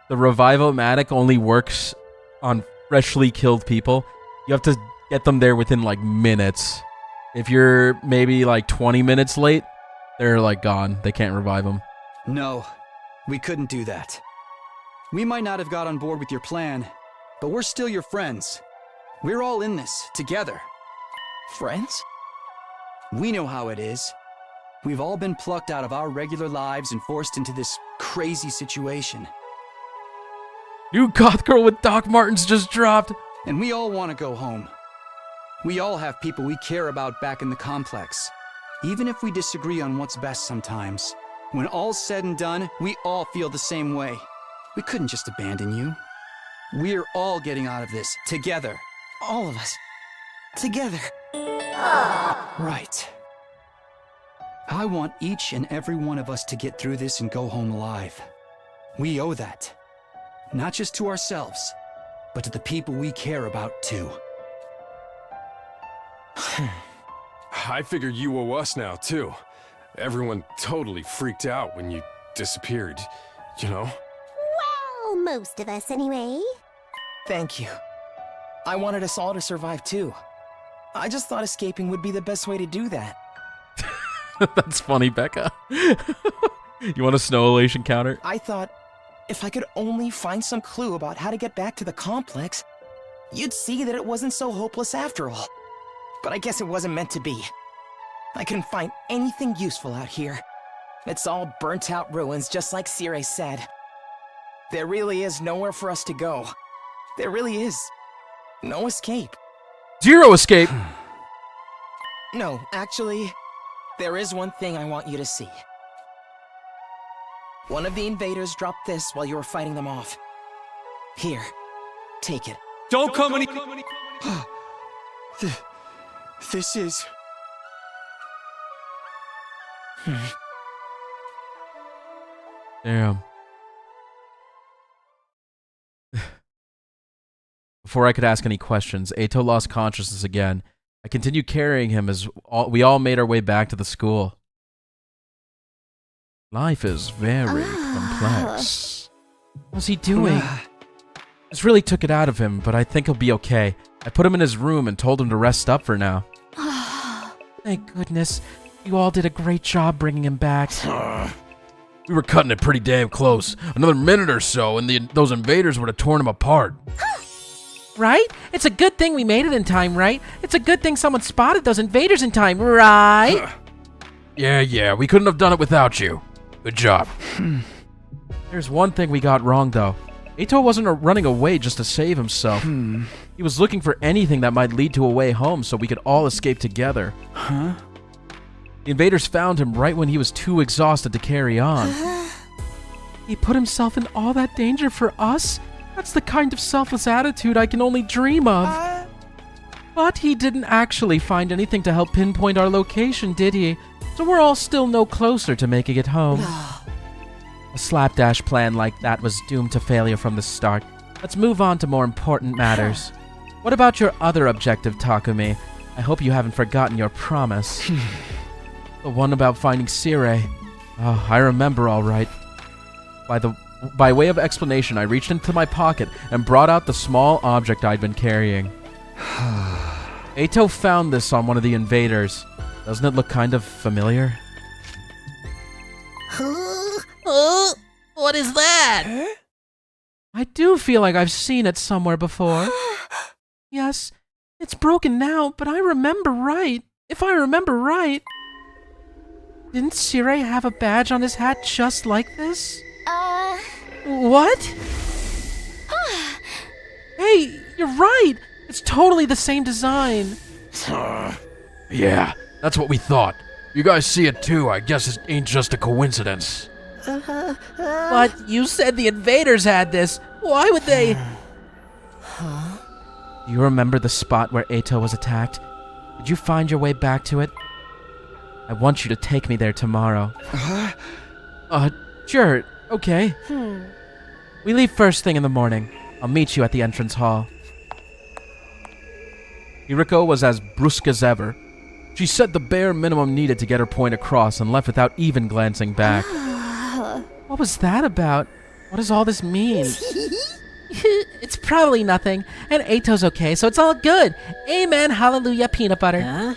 the Revive-O-Matic only works on freshly killed people. You have to get them there within like minutes. If you're maybe like 20 minutes late, they're like gone. They can't revive them. No, we couldn't do that. We might not have got on board with your plan, but we're still your friends. We're all in this, together. Friends? We know how it is. We've all been plucked out of our regular lives and forced into this crazy situation. New goth girl with Doc Martens just dropped. And we all want to go home. We all have people we care about back in the complex. Even if we disagree on what's best sometimes, when all's said and done, we all feel the same way. We couldn't just abandon you. We're all getting out of this, together. All of us. Together. Right. I want each and every one of us to get through this and go home alive. We owe that. Not just to ourselves, but to the people we care about, too. I figure you owe us now, too. Everyone totally freaked out when you disappeared, you know? Well, most of us anyway. Thank you. I wanted us all to survive, too. I just thought escaping would be the best way to do that. That's funny, Becca. You want a snow elation counter? I thought if I could only find some clue about how to get back to the complex, you'd see that it wasn't so hopeless after all. But I guess it wasn't meant to be. I couldn't find anything useful out here. It's all burnt-out ruins, just like Sirei said. There really is nowhere for us to go. There really is no escape. Zero escape! No, actually, there is one thing I want you to see. One of the invaders dropped this while you were fighting them off. Here, take it. Don't come any... This is... Damn. Before I could ask any questions, Eito lost consciousness again. I continued carrying him as we all made our way back to the school. Life is very complex. What's he doing? This really took it out of him, but I think he'll be okay. I put him in his room and told him to rest up for now. Thank goodness. You all did a great job bringing him back. We were cutting it pretty damn close. Another minute or so, and those invaders would have torn him apart. Right? It's a good thing we made it in time, right? It's a good thing someone spotted those invaders in time, right? Yeah, we couldn't have done it without you. Good job. There's one thing we got wrong, though. Eito wasn't running away just to save himself. He was looking for anything that might lead to a way home so we could all escape together. Huh? The invaders found him right when he was too exhausted to carry on. He put himself in all that danger for us? That's the kind of selfless attitude I can only dream of. But he didn't actually find anything to help pinpoint our location, did he? So we're all still no closer to making it home. A slapdash plan like that was doomed to failure from the start. Let's move on to more important matters. What about your other objective, Takumi? I hope you haven't forgotten your promise. The one about finding Sirei. Oh, I remember all right. By way of explanation, I reached into my pocket and brought out the small object I'd been carrying. Eito found this on one of the invaders. Doesn't it look kind of familiar? What is that? I do feel like I've seen it somewhere before. Yes, it's broken now, but I remember right. If I remember right. Didn't Sirei have a badge on his hat just like this? What? Hey, you're right. It's totally the same design. Yeah, that's what we thought. You guys see it too. I guess it ain't just a coincidence. But you said the invaders had this. Why would they? Do you remember the spot where Eito was attacked? Did you find your way back to it? I want you to take me there tomorrow. Sure, okay. We leave first thing in the morning. I'll meet you at the entrance hall. Hiriko was as brusque as ever. She said the bare minimum needed to get her point across and left without even glancing back. What was that about? What does all this mean? It's probably nothing. And Eito's okay, so it's all good. Amen, hallelujah, peanut butter. Huh?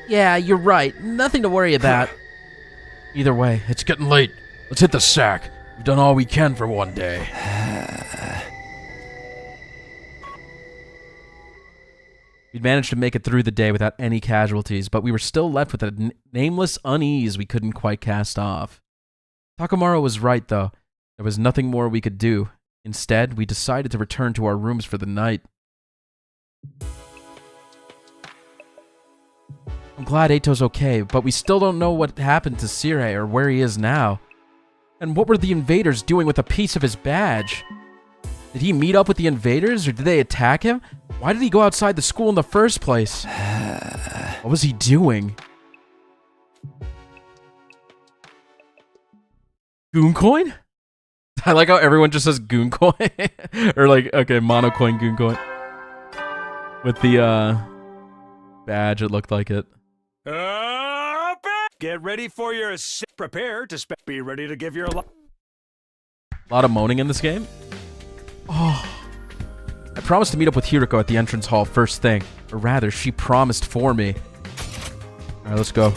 Yeah, you're right. Nothing to worry about. Either way, it's getting late. Let's hit the sack. We've done all we can for one day. We'd managed to make it through the day without any casualties, but we were still left with a nameless unease we couldn't quite cast off. Takamaro was right, though. There was nothing more we could do. Instead, we decided to return to our rooms for the night. I'm glad Eito's okay, but we still don't know what happened to Sirei or where he is now. And what were the invaders doing with a piece of his badge? Did he meet up with the invaders, or did they attack him? Why did he go outside the school in the first place? What was he doing? Goon coin? I like how everyone just says goon coin. Or like, okay, mono coin, goon coin. With the badge, it looked like it. Get ready for your prepare to be ready to give your A lot of moaning in this game. Oh. I promised to meet up with Hiriko at the entrance hall first thing. Or rather, she promised for me. Alright, let's go.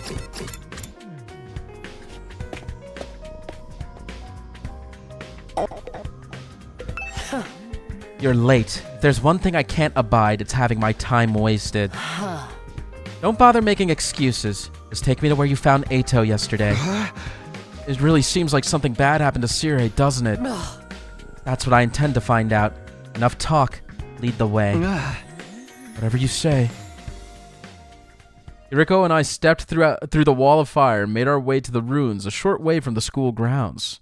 You're late. If there's one thing I can't abide, it's having my time wasted. Don't bother making excuses. Just take me to where you found Eito yesterday. It really seems like something bad happened to Sirei, doesn't it? That's what I intend to find out. Enough talk. Lead the way. Whatever you say. Hiriko and I stepped through the wall of fire and made our way to the ruins a short way from the school grounds.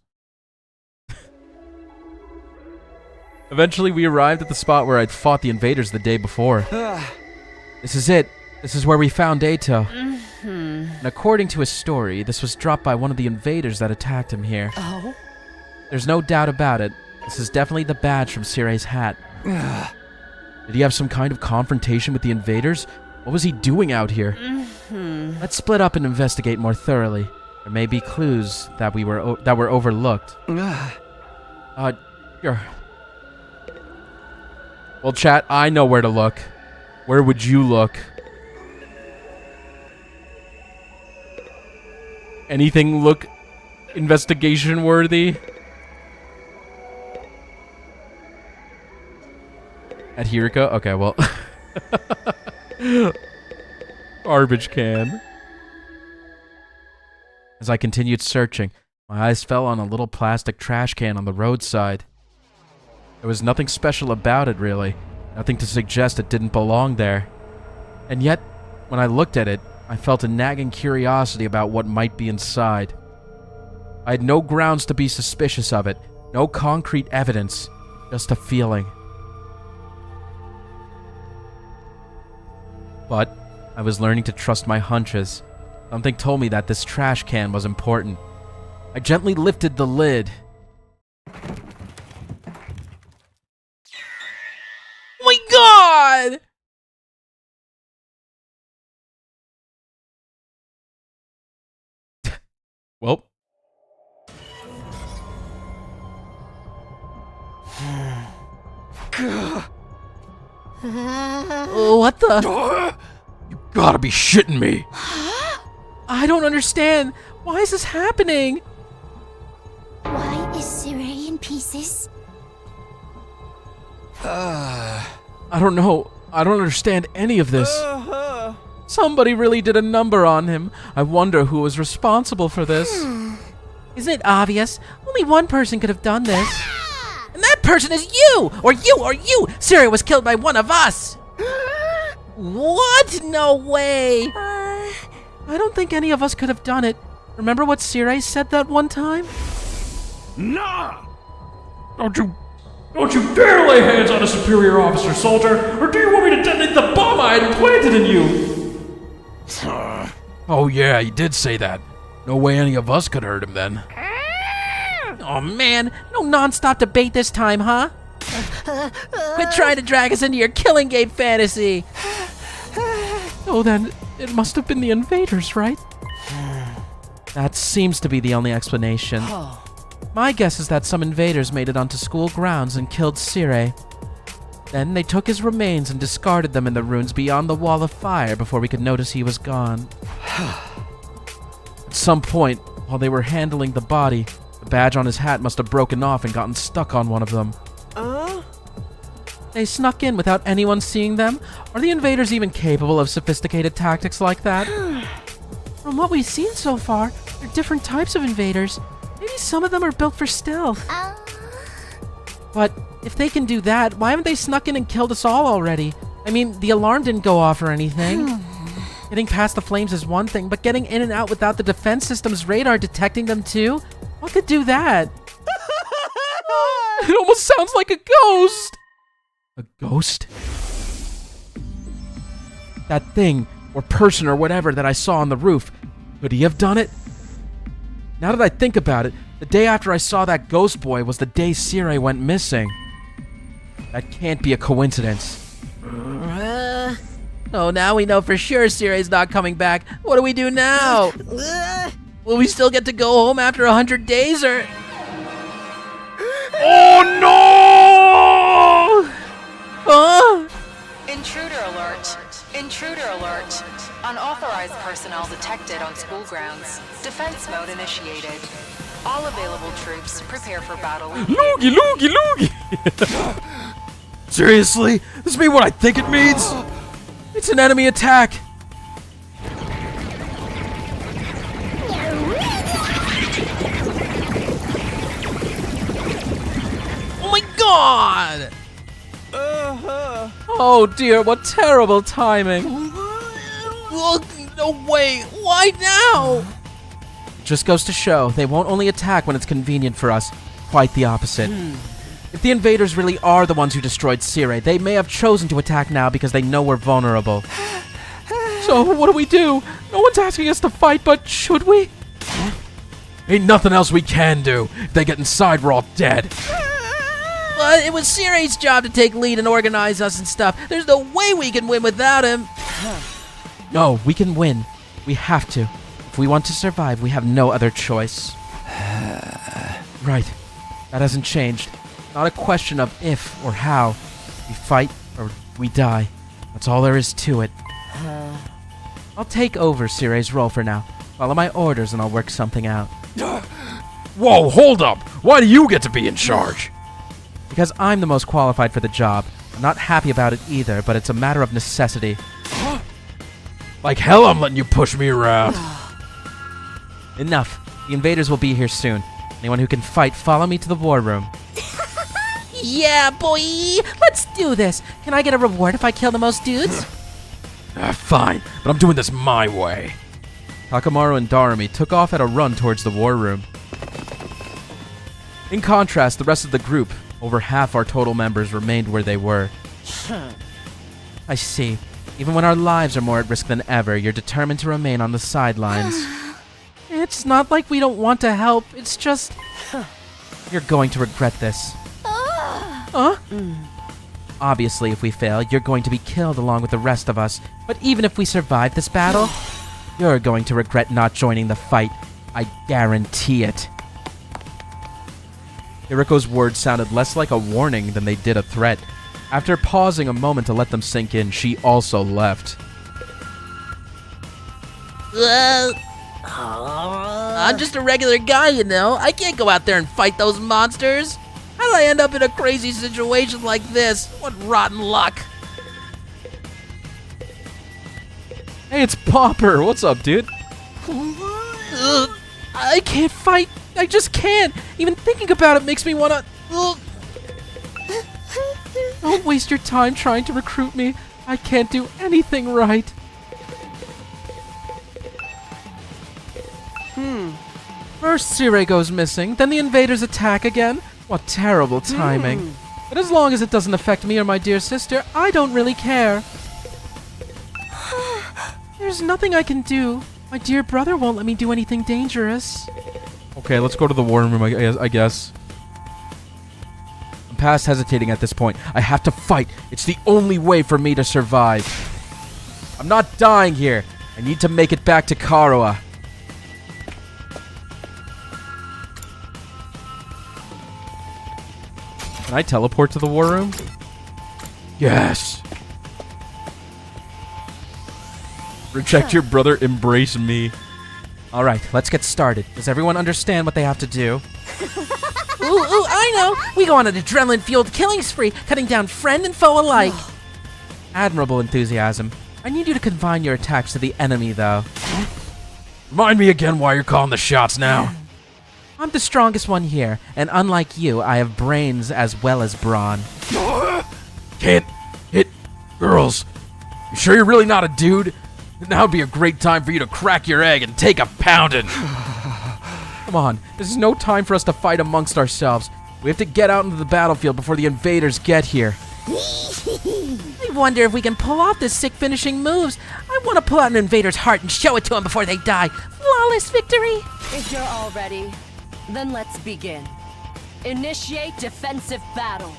Eventually, we arrived at the spot where I'd fought the invaders the day before. This is it. This is where we found Eito. And according to his story, this was dropped by one of the invaders that attacked him here. Oh? There's no doubt about it. This is definitely the badge from Sirei's hat. Did he have some kind of confrontation with the invaders? What was he doing out here? Let's split up and investigate more thoroughly. There may be clues that were overlooked. Sure. Well, chat, I know where to look. Where would you look? Anything look investigation worthy. At Hiriko? Okay, well. Garbage can. As I continued searching, my eyes fell on a little plastic trash can on the roadside. There was nothing special about it, really. Nothing to suggest it didn't belong there. And yet, when I looked at it, I felt a nagging curiosity about what might be inside. I had no grounds to be suspicious of it, no concrete evidence, just a feeling. But I was learning to trust my hunches. Something told me that this trash can was important. I gently lifted the lid. Oh my god! Well. What the? You gotta be shitting me. I don't understand. Why is this happening? Why is Sirei in pieces? I don't know. I don't understand any of this. Somebody really did a number on him. I wonder who was responsible for this. Isn't it obvious? Only one person could have done this. And that person is you! Or you, or you! Sirei was killed by one of us! What? No way! I don't think any of us could have done it. Remember what Sirei said that one time? Nah! Don't you dare lay hands on a superior officer, soldier, or do you want me to detonate the bomb I had implanted in you? Oh yeah, he did say that. No way any of us could hurt him then. Oh man, no non-stop debate this time, huh? Quit trying to drag us into your killing game fantasy! Oh, then it must have been the invaders, right? That seems to be the only explanation. My guess is that some invaders made it onto school grounds and killed Sirei. Then they took his remains and discarded them in the ruins beyond the wall of fire before we could notice he was gone. At some point, while they were handling the body, the badge on his hat must have broken off and gotten stuck on one of them. They snuck in without anyone seeing them? Are the invaders even capable of sophisticated tactics like that? From what we've seen so far, there are different types of invaders. Maybe some of them are built for stealth. But if they can do that, why haven't they snuck in and killed us all already? I mean, the alarm didn't go off or anything. Getting past the flames is one thing, but getting in and out without the defense system's radar detecting them too? What could do that? It almost sounds like a ghost! A ghost? That thing, or person or whatever that I saw on the roof, could he have done it? Now that I think about it, the day after I saw that ghost boy was the day Sirei went missing. That can't be a coincidence. Oh, now we know for sure Sirei's not coming back. What do we do now? Will we still get to go home after 100 days, or... Oh no! Intruder alert. Intruder alert. Unauthorized personnel detected on school grounds. Defense mode initiated. All available troops prepare for battle. Loogie, loogie, loogie! Seriously? This mean what I think it means? It's an enemy attack! Oh my god! Oh dear, what terrible timing. No way! Why now? Just goes to show, they won't only attack when it's convenient for us. Quite the opposite. If the invaders really are the ones who destroyed Sirei, they may have chosen to attack now because they know we're vulnerable. So, what do we do? No one's asking us to fight, but should we? Ain't nothing else we can do. If they get inside, we're all dead. But it was Sirei's job to take lead and organize us and stuff. There's no way we can win without him. No, we can win. We have to. If we want to survive, we have no other choice. Right. That hasn't changed. Not a question of if or how. We fight or we die. That's all there is to it. I'll take over Sirei's role for now. Follow my orders and I'll work something out. Whoa, hold up! Why do you get to be in charge? Because I'm the most qualified for the job. I'm not happy about it either, but it's a matter of necessity. Like hell I'm letting you push me around. Enough. The invaders will be here soon. Anyone who can fight, follow me to the war room. Yeah, boy! Let's do this! Can I get a reward if I kill the most dudes? Fine, but I'm doing this my way. Takamaru and Darumi took off at a run towards the war room. In contrast, the rest of the group, over half our total members, remained where they were. I see. Even when our lives are more at risk than ever, you're determined to remain on the sidelines. It's not like we don't want to help, it's just... You're going to regret this. Huh? Obviously, if we fail, you're going to be killed along with the rest of us. But even if we survive this battle, you're going to regret not joining the fight. I guarantee it. Hiriko's words sounded less like a warning than they did a threat. After pausing a moment to let them sink in, she also left. I'm just a regular guy, you know. I can't go out there and fight those monsters. How did I end up in a crazy situation like this? What rotten luck. Hey, it's Popper. What's up, dude? I can't fight. I just can't. Even thinking about it makes me want to... Don't waste your time trying to recruit me. I can't do anything right. First Sirei goes missing, then the invaders attack again. What terrible timing. But as long as it doesn't affect me or my dear sister, I don't really care. There's nothing I can do. My dear brother won't let me do anything dangerous. Okay, let's go to the war room, I guess. I'm past hesitating at this point. I have to fight. It's the only way for me to survive. I'm not dying here. I need to make it back to Karuya. Can I teleport to the war room? Yes. Reject your brother, embrace me. Alright, let's get started. Does everyone understand what they have to do? Ooh, I know! We go on an adrenaline-fueled killing spree, cutting down friend and foe alike. Admirable enthusiasm. I need you to confine your attacks to the enemy, though. Remind me again why you're calling the shots now. I'm the strongest one here, and unlike you, I have brains as well as brawn. Can't hit girls. You sure you're really not a dude? Now would be a great time for you to crack your egg and take a pounding. Come on, this is no time for us to fight amongst ourselves. We have to get out into the battlefield before the invaders get here. I wonder if we can pull off this sick finishing moves. I want to pull out an invader's heart and show it to them before they die. Flawless victory! If you're all ready, then let's begin. Initiate defensive battle.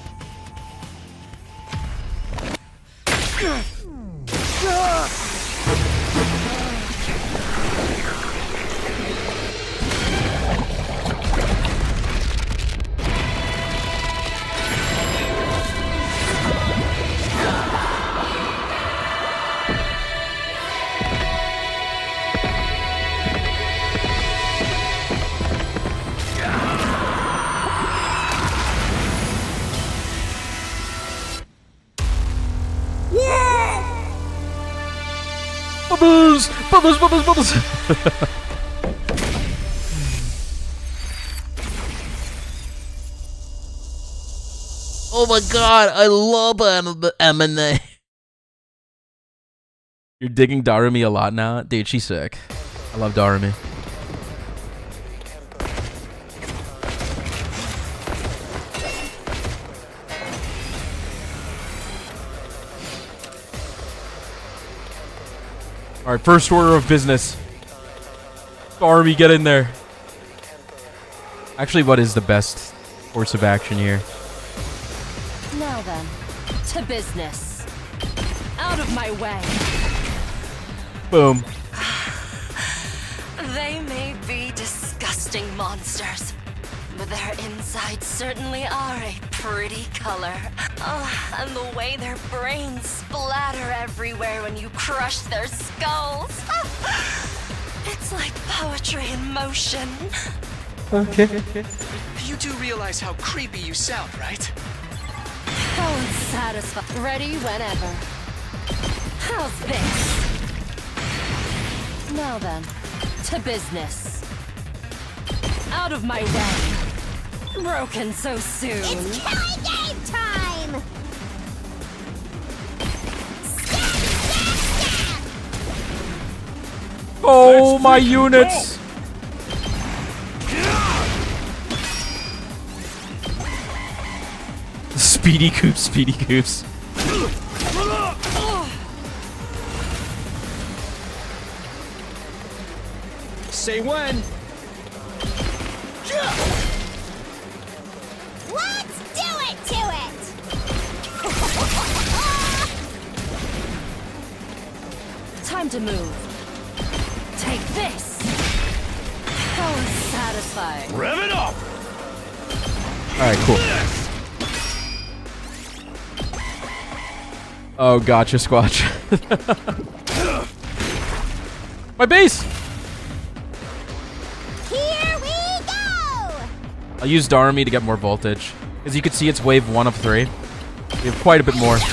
Bubbles! Bubbles, bubbles, bubbles! Oh my god, I love anime. You're digging Darumi a lot now? Dude, she's sick. I love Darumi. Alright, first order of business. Darumi, get in there. Actually, what is the best course of action here? Now then, to business. Out of my way. Boom. They may be disgusting monsters, but their insides certainly are a pretty color. Oh, and the way their brains splatter everywhere when you crush their skulls. It's like poetry in motion. Okay. You do realize how creepy you sound, right? How unsatisfying. Ready whenever. How's this? Now then, to business. Out of my way. Broken so soon. It's killing game time! Oh, my units! Speedy Coops, Speedy Coops. Say when. Let's do it to it! Time to move. Take this. How unsatisfying. Rev it up! Alright, cool. Oh, gotcha, Squatch. My base! Here we go! I'll use Darmy to get more voltage. As you can see, it's wave 1 of 3. We have quite a bit more. Okay,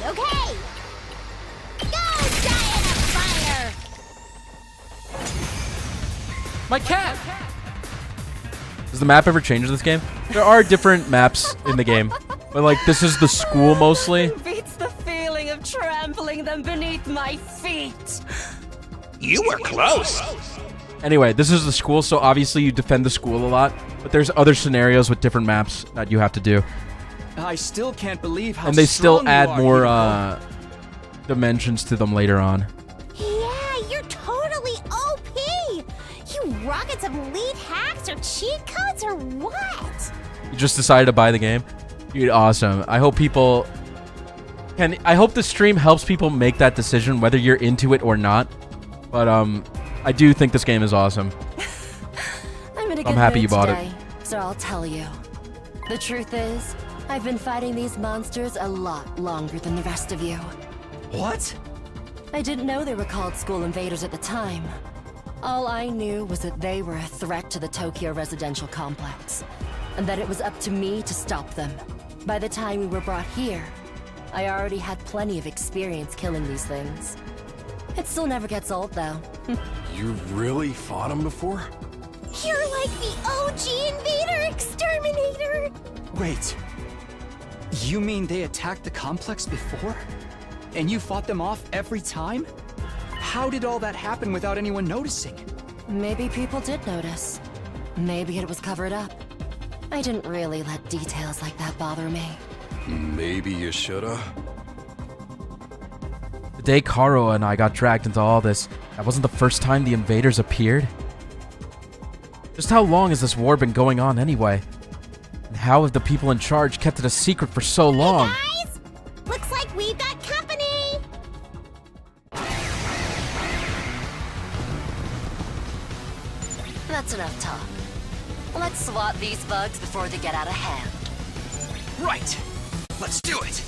okay! Go, Giant of Fire! My cat! Does the map ever change in this game? There are different maps in the game. But, like, this is the school mostly. Beats the feeling of trampling them beneath my feet. You were close. Anyway, this is the school, so obviously you defend the school a lot. But there's other scenarios with different maps that you have to do. I still can't believe how And they still strong you add are, more Hiro. dimensions to them later on. Yeah, you're totally OP! You rocket some elite hacks or cheat codes or what? You just decided to buy the game? Dude, awesome. I hope people can. I hope the stream helps people make that decision, whether you're into it or not. But I do think this game is awesome. I'm in a good I'm happy mood you bought today, it. So I'll tell you. The truth is, I've been fighting these monsters a lot longer than the rest of you. What? I didn't know they were called school invaders at the time. All I knew was that they were a threat to the Tokyo residential complex, and that it was up to me to stop them. By the time we were brought here, I already had plenty of experience killing these things. It still never gets old, though. You really fought him before? You're like the OG Invader Exterminator! Wait. You mean they attacked the complex before? And you fought them off every time? How did all that happen without anyone noticing? Maybe people did notice. Maybe it was covered up. I didn't really let details like that bother me. Maybe you shoulda. The day Karo and I got dragged into all this, that wasn't the first time the invaders appeared. Just how long has this war been going on anyway? And how have the people in charge kept it a secret for so long? Hey guys! Looks like we've got company! That's enough talk. Let's swat these bugs before they get out of hand. Right! Let's do it!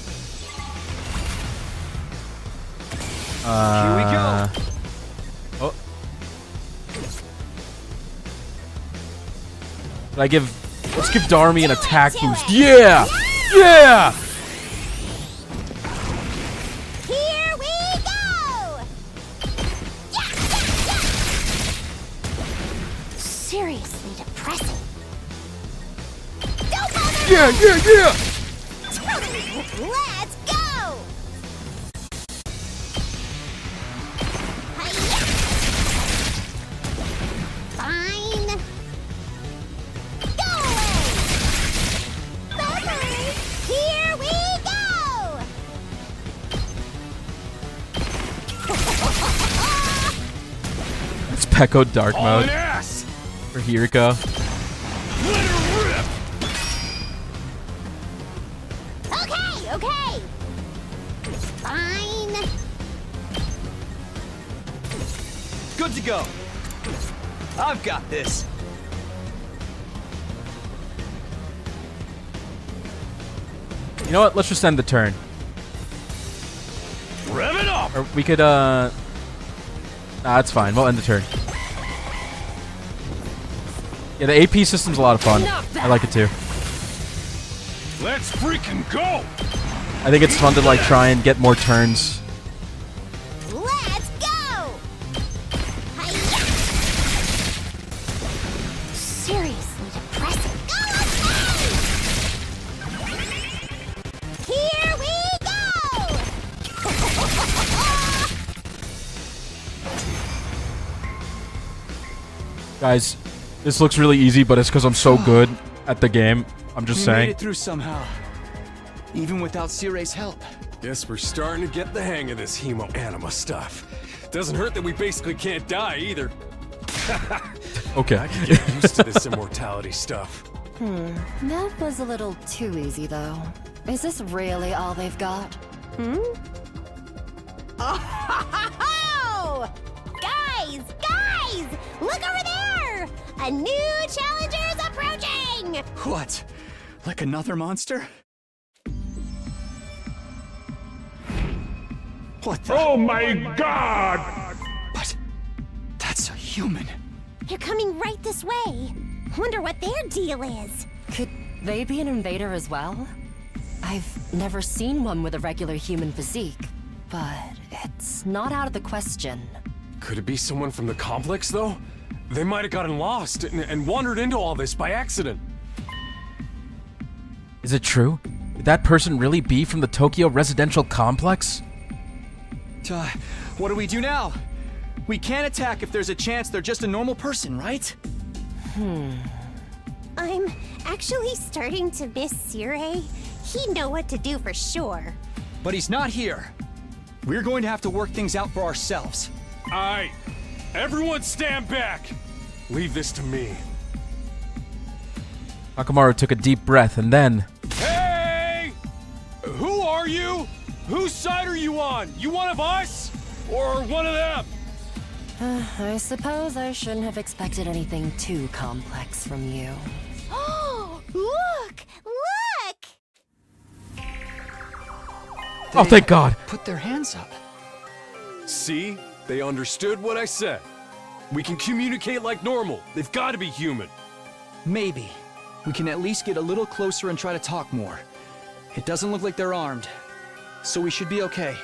Here we go. Oh. Let's give Darmy an attack boost. Yeah! Yeah! Here we go! Seriously depressing. Don't bother! Yeah! Let's go! Fine. Go away! Bye-bye! Here we go! It's Peko Dark On Mode ass! for Hiriko. Let her rip! Okay! Fine. Good to go. I've got this. You know what? Let's just end the turn. Rev it up! Or we could, nah, it's fine. We'll end the turn. Yeah, the AP system's a lot of fun. I like it too. Let's freaking go! I think it's fun to like try and get more turns. Let's go! Hi-ya! Seriously depressing. Here we go! Guys, this looks really easy, but it's because I'm so good at the game. I'm just We saying. made it through somehow. Even without Sirei's help. Guess we're starting to get the hang of this hemo-anima stuff. Doesn't hurt that we basically can't die either. Okay. I can get used to this immortality stuff. That was a little too easy, though. Is this really all they've got? Oh! Guys! Look over there! A new challenger's approaching! What? Like another monster? What the? Oh my god! But that's a human. They're coming right this way. Wonder what their deal is. Could they be an invader as well? I've never seen one with a regular human physique, but it's not out of the question. Could it be someone from the complex, though? They might have gotten lost and wandered into all this by accident. Is it true? Could that person really be from the Tokyo residential complex? What do we do now? We can't attack if there's a chance they're just a normal person, right? I'm actually starting to miss Sirei. He'd know what to do for sure. But he's not here. We're going to have to work things out for ourselves. Aye. Everyone stand back! Leave this to me. Hakamaru took a deep breath and then... Hey! Who are you? Whose side are you on? You one of us? Or one of them? I suppose I shouldn't have expected anything too complex from you. Oh, look! Oh, thank God! Put their hands up. See? They understood what I said. We can communicate like normal. They've got to be human. Maybe. We can at least get a little closer and try to talk more. It doesn't look like they're armed. So we should be okay.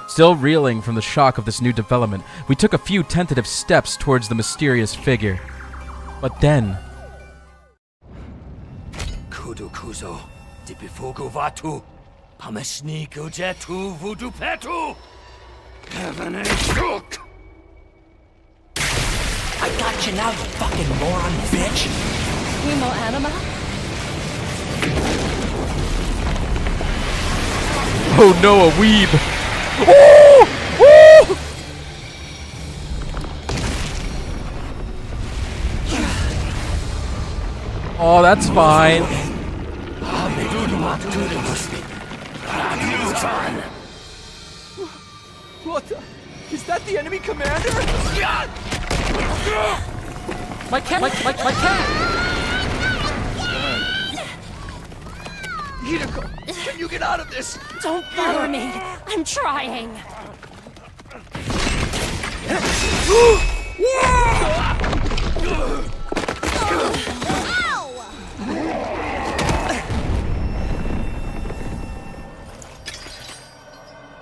Still reeling from the shock of this new development, we took a few tentative steps towards the mysterious figure. But then... Kuzo, Dipifugu Vatu, Pamashniku Jetu Voodoo Petu, Heaven Shook. I got you now, you fucking moron, bitch! Hemo-anima? Oh no, a weeb! Oh! Oh! Oh, that's fine. What the? Is that the enemy commander? My cat! Hideko, can you get out of this? Don't bother me. I'm trying.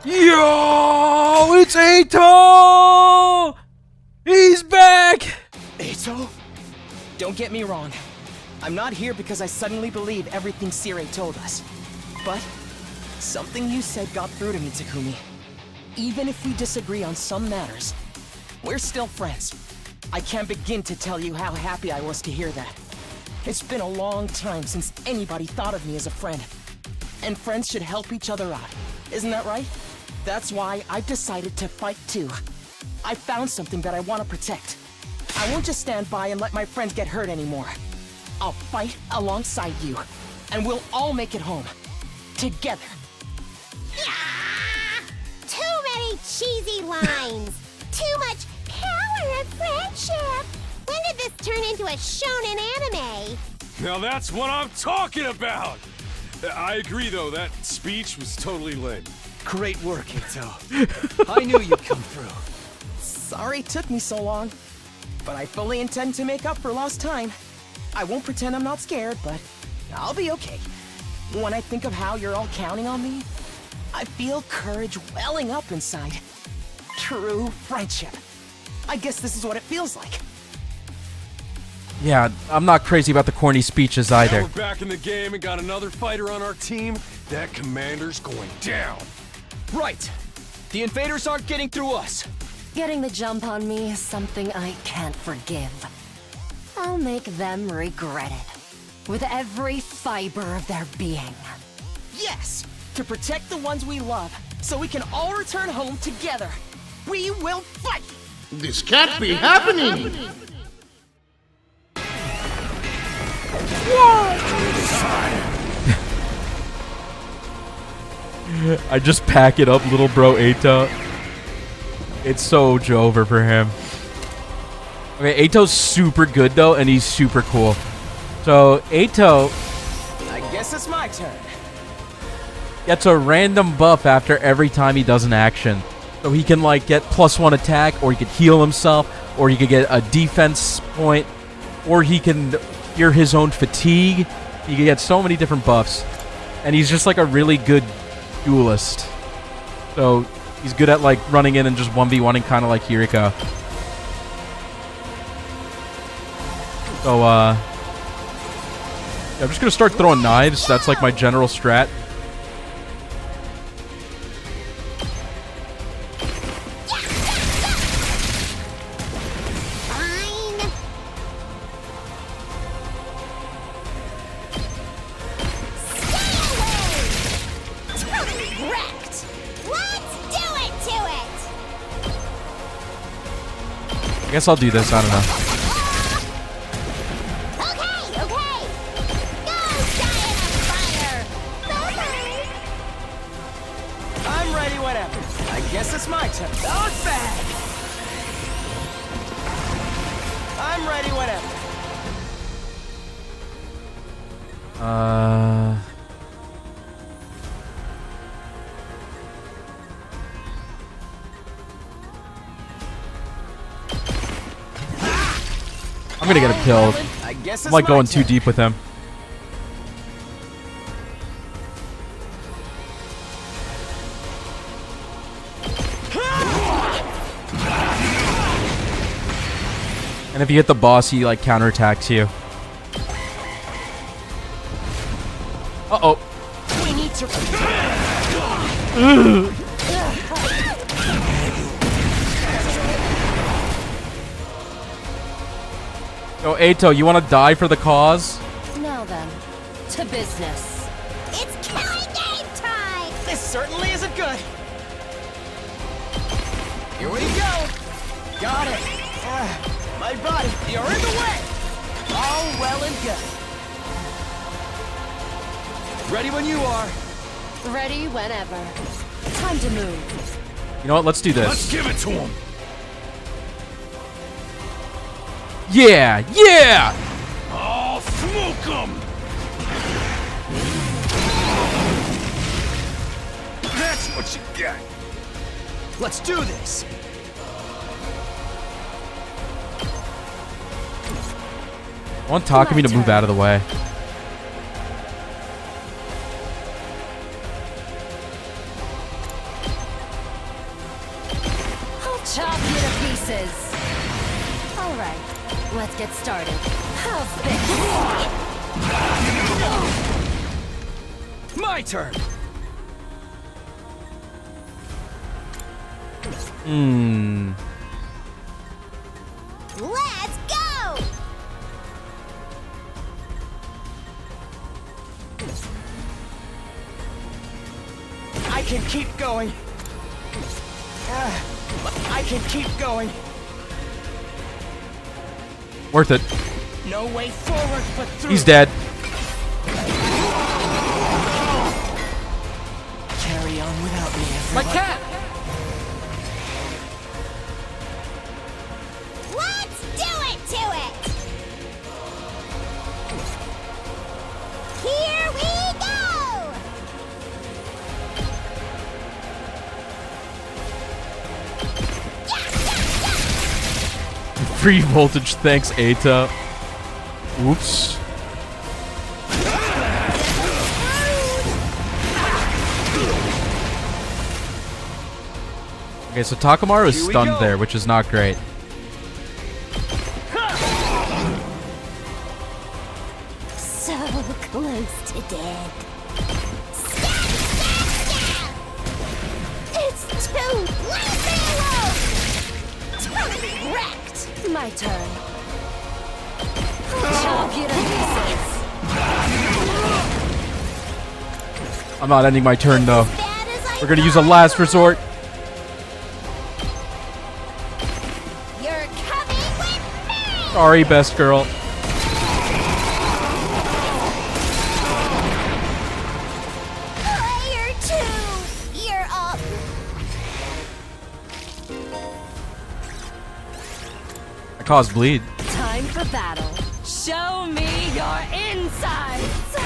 Yo, it's Eito! He's back! Eito? Don't get me wrong. I'm not here because I suddenly believe everything Sirei told us. But something you said got through to me, Takumi. Even if we disagree on some matters, we're still friends. I can't begin to tell you how happy I was to hear that. It's been a long time since anybody thought of me as a friend. And friends should help each other out. Isn't that right? That's why I've decided to fight too. I found something that I want to protect. I won't just stand by and let my friends get hurt anymore. I'll fight alongside you, and we'll all make it home. Together. Too many cheesy lines. Too much power of friendship. When did this turn into a shonen anime? Now that's what I'm talking about! I agree, though, that speech was totally lame. Great work, Eito. I knew you'd come through. Sorry it took me so long, but I fully intend to make up for lost time. I won't pretend I'm not scared, but I'll be okay. When I think of how you're all counting on me, I feel courage welling up inside. True friendship. I guess this is what it feels like. Yeah, I'm not crazy about the corny speeches either. Now we're back in the game and got another fighter on our team. That commander's going down. Right. The invaders aren't getting through us. Getting the jump on me is something I can't forgive. I'll make them regret it. With every fiber of their being. Yes! To protect the ones we love, so we can all return home together. We will fight! This can't be happening! I just pack it up, little bro Ato. It's so over for him. Okay, Ato's super good though, and he's super cool. So Ato I guess it's my turn. gets a random buff after every time he does an action. So he can like get +1 attack, or he could heal himself, or he could get a defense point, or he can cure his own fatigue. He can get so many different buffs. And he's just like a really good duelist. So he's good at like running in and just 1v1ing, kind of like Hiriko. So yeah, I'm just gonna start throwing knives. That's like my general strat. I guess I'll do this, I don't know. I'm ready, whatever. I guess it's my turn. Dog bag! I'm ready, whatever. I'm gonna get him killed. I guess I'm like going too deep with him. And if you hit the boss, he like counterattacks you. Uh-oh. We need to. Yo, Ato, you want to die for the cause? Now then, to business. It's killing game time! This certainly isn't good. Here we go. Got it. My body, you're in the way. All well and good. Ready when you are. Ready whenever. Time to move. You know what? Let's do this. Let's give it to him. Yeah! Yeah! Oh, smoke him! That's what you get. Let's do this. I want Takumi to move out of the way. I'll chop you to pieces. All right, let's get started. How's this? My turn. Let's go! I can keep going. I can keep going. Worth it. No way forward but through. He's dead. Carry on without me, everyone. My cat! Let's do it to it! Here we go! Free voltage, thanks, Ata. Oops. Okay, so Takamaru is stunned there, which is not great. So close to dead. It's too late! Totally wrecked! My turn. Chop you to pieces. I'm not ending my turn, though. We're gonna use a last resort. You're coming with me! Sorry, best girl. Player 2, you're up. I caused bleed. Time for battle. Show me your insides.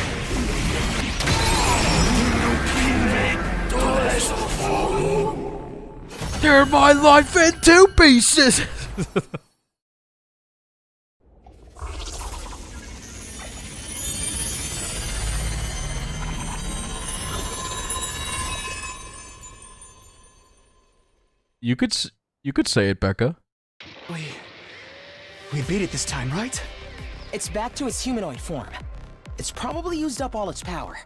Tear my life in 2 pieces. You could say it, Becca. We beat it this time, right? It's back to its humanoid form. It's probably used up all its power.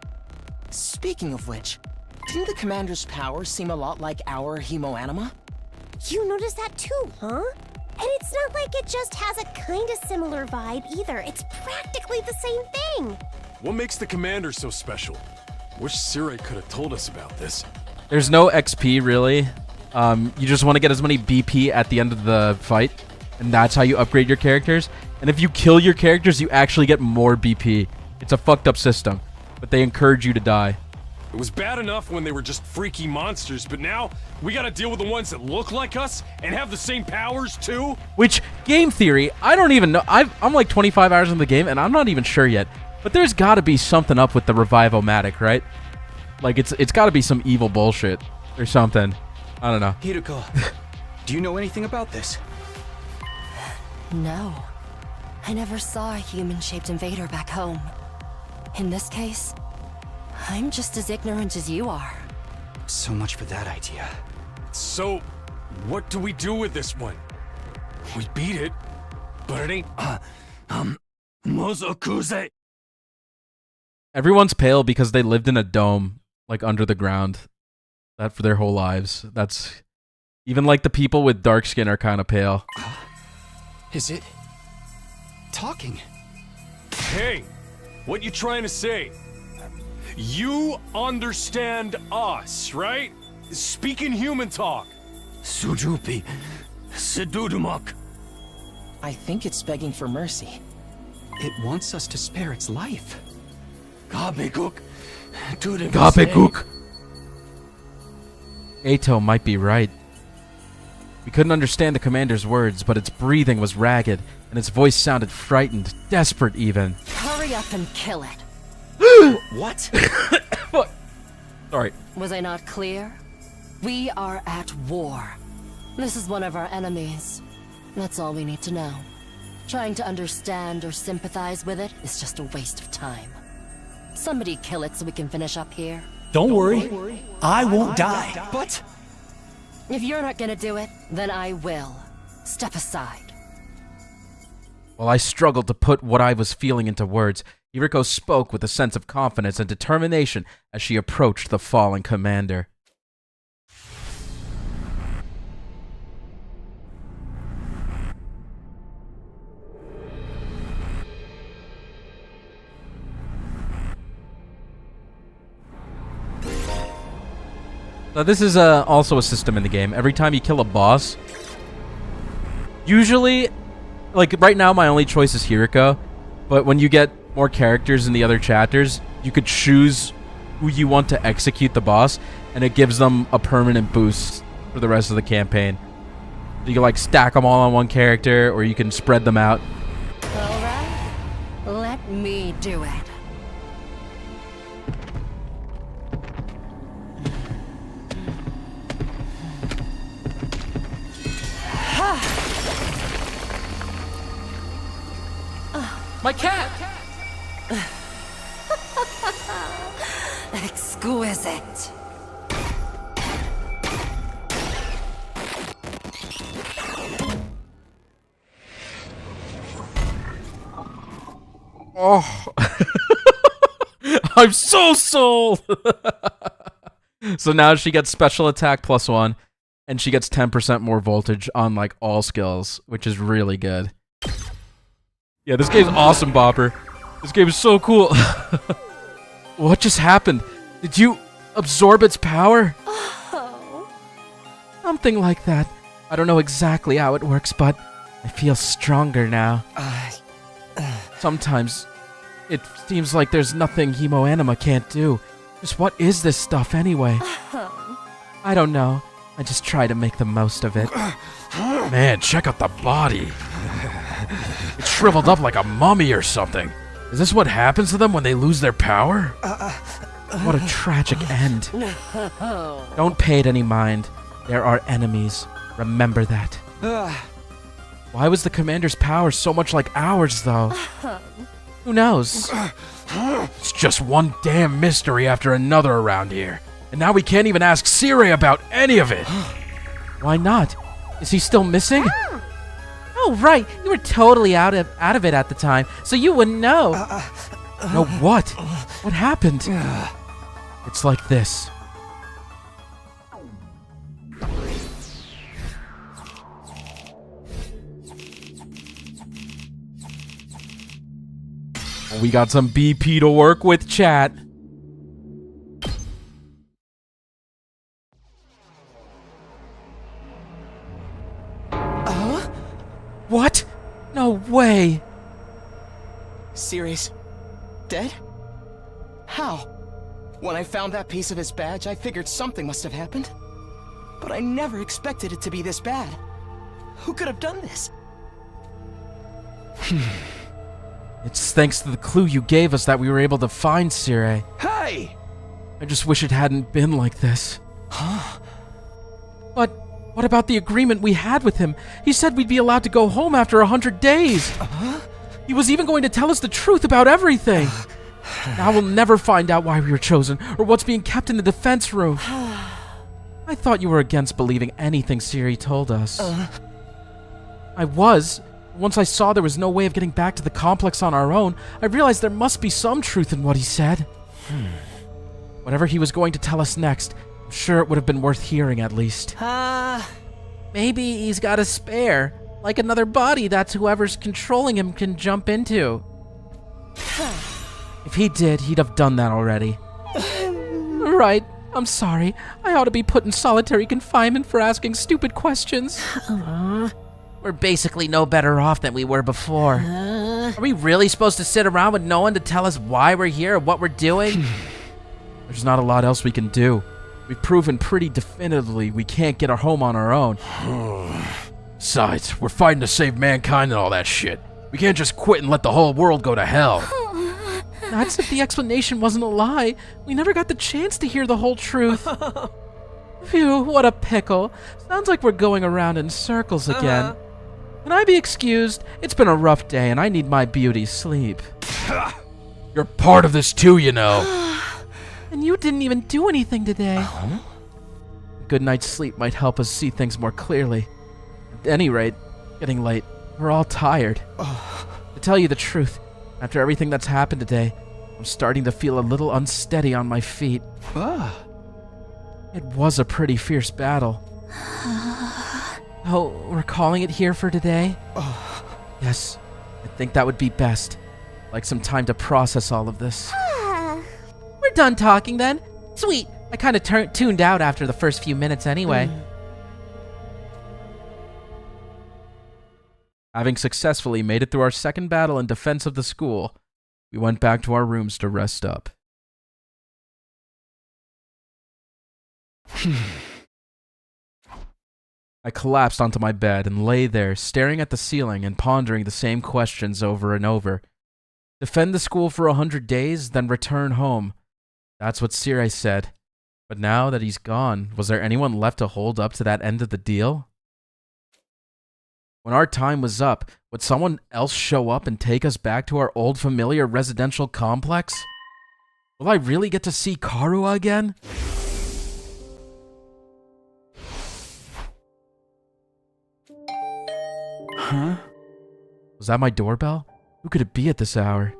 Speaking of which, didn't the commander's power seem a lot like our hemoanima? You noticed that too, huh? And it's not like it just has a kind of similar vibe either. It's practically the same thing. What makes the commander so special? Wish Sirei could have told us about this. There's no XP, really. You just want to get as many BP at the end of the fight, and that's how you upgrade your characters. And if you kill your characters, you actually get more BP. It's a fucked up system, but they encourage you to die. It was bad enough when they were just freaky monsters, but now we gotta deal with the ones that look like us and have the same powers too? Which, game theory, I don't even know. I'm like 25 hours in the game, and I'm not even sure yet. But there's gotta be something up with the Revive-O-Matic, right? Like, it's gotta be some evil bullshit or something. I don't know. Hideko, do you know anything about this? No. I never saw a human-shaped invader back home. In this case, I'm just as ignorant as you are. So much for that idea. So, what do we do with this one? We beat it, but it ain't... Mozokuze! Everyone's pale because they lived in a dome, like under the ground. That for their whole lives. That's... Even like the people with dark skin are kind of pale. Is it... talking? Hey! What you trying to say? You understand us, right? Speaking human talk. Sujupi. Sedudumak. I think it's begging for mercy. It wants us to spare its life. Gabekuk. Gabekuk! Ato might be right. We couldn't understand the commander's words, but its breathing was ragged, and its voice sounded frightened, desperate even. Hurry up and kill it. What? What? Sorry. Was I not clear? We are at war. This is one of our enemies. That's all we need to know. Trying to understand or sympathize with it is just a waste of time. Somebody kill it so we can finish up here. Don't worry. I won't die. But... If you're not gonna do it, then I will. Step aside. While I struggled to put what I was feeling into words, Yuriko spoke with a sense of confidence and determination as she approached the fallen commander. Now this is also a system in the game. Every time you kill a boss, usually, like right now my only choice is Huriko, but when you get more characters in the other chapters, you could choose who you want to execute the boss, and it gives them a permanent boost for the rest of the campaign. You can like stack them all on one character, or you can spread them out. Alright, let me do it. My cat! Exquisite. Oh. I'm so sold! So now she gets special attack +1, and she gets 10% more voltage on, like, all skills, which is really good. Yeah, this game's awesome, Bopper. This game is so cool. What just happened? Did you absorb its power? Oh. Something like that. I don't know exactly how it works, but I feel stronger now. Sometimes it seems like there's nothing Hemoanima can't do. Just what is this stuff anyway? I don't know. I just try to make the most of it. Man, check out the body. It's shriveled up like a mummy or something. Is this what happens to them when they lose their power? What a tragic end. Don't pay it any mind. There are enemies. Remember that. Why was the commander's power so much like ours, though? Who knows? It's just one damn mystery after another around here. And now we can't even ask Sirei about any of it. Why not? Is he still missing? Oh, right. You were totally out of it at the time, so you wouldn't know. No, what? What happened? It's like this. We got some BP to work with, chat. What? No way. Sirei's dead? How? When I found that piece of his badge, I figured something must have happened. But I never expected it to be this bad. Who could have done this? It's thanks to the clue you gave us that we were able to find Sirei. Hey! I just wish it hadn't been like this. Huh? But what about the agreement we had with him? He said we'd be allowed to go home after 100 days. He was even going to tell us the truth about everything. Now we'll never find out why we were chosen or what's being kept in the defense room. I thought you were against believing anything Sirei told us. I was. Once I saw there was no way of getting back to the complex on our own, I realized there must be some truth in what he said. Whatever he was going to tell us next, I'm sure it would have been worth hearing at least. Maybe he's got a spare, like another body that whoever's controlling him can jump into. If he did, he'd have done that already. Right, I'm sorry. I ought to be put in solitary confinement for asking stupid questions. We're basically no better off than we were before. Are we really supposed to sit around with no one to tell us why we're here or what we're doing? There's not a lot else we can do. We've proven pretty definitively we can't get our home on our own. Besides, we're fighting to save mankind and all that shit. We can't just quit and let the whole world go to hell. That's if the explanation wasn't a lie. We never got the chance to hear the whole truth. Phew, what a pickle. Sounds like we're going around in circles again. Can I be excused? It's been a rough day and I need my beauty sleep. You're part of this too, you know. And you didn't even do anything today. A good night's sleep might help us see things more clearly. At any rate, getting late. We're all tired. To tell you the truth, after everything that's happened today, I'm starting to feel a little unsteady on my feet. It was a pretty fierce battle. Oh, we're calling it here for today? Yes, I think that would be best. Like some time to process all of this. We're done talking then. Sweet. I kind of tuned out after the first few minutes anyway. Having successfully made it through our second battle in defense of the school, we went back to our rooms to rest up. I collapsed onto my bed and lay there, staring at the ceiling and pondering the same questions over and over. Defend the school for 100 days, then return home. That's what Sirei said. But now that he's gone, was there anyone left to hold up to that end of the deal? When our time was up, Would someone else show up and take us back to our old familiar residential complex? Will I really get to see Karua again? Huh? Was that my doorbell? Who could it be at this hour?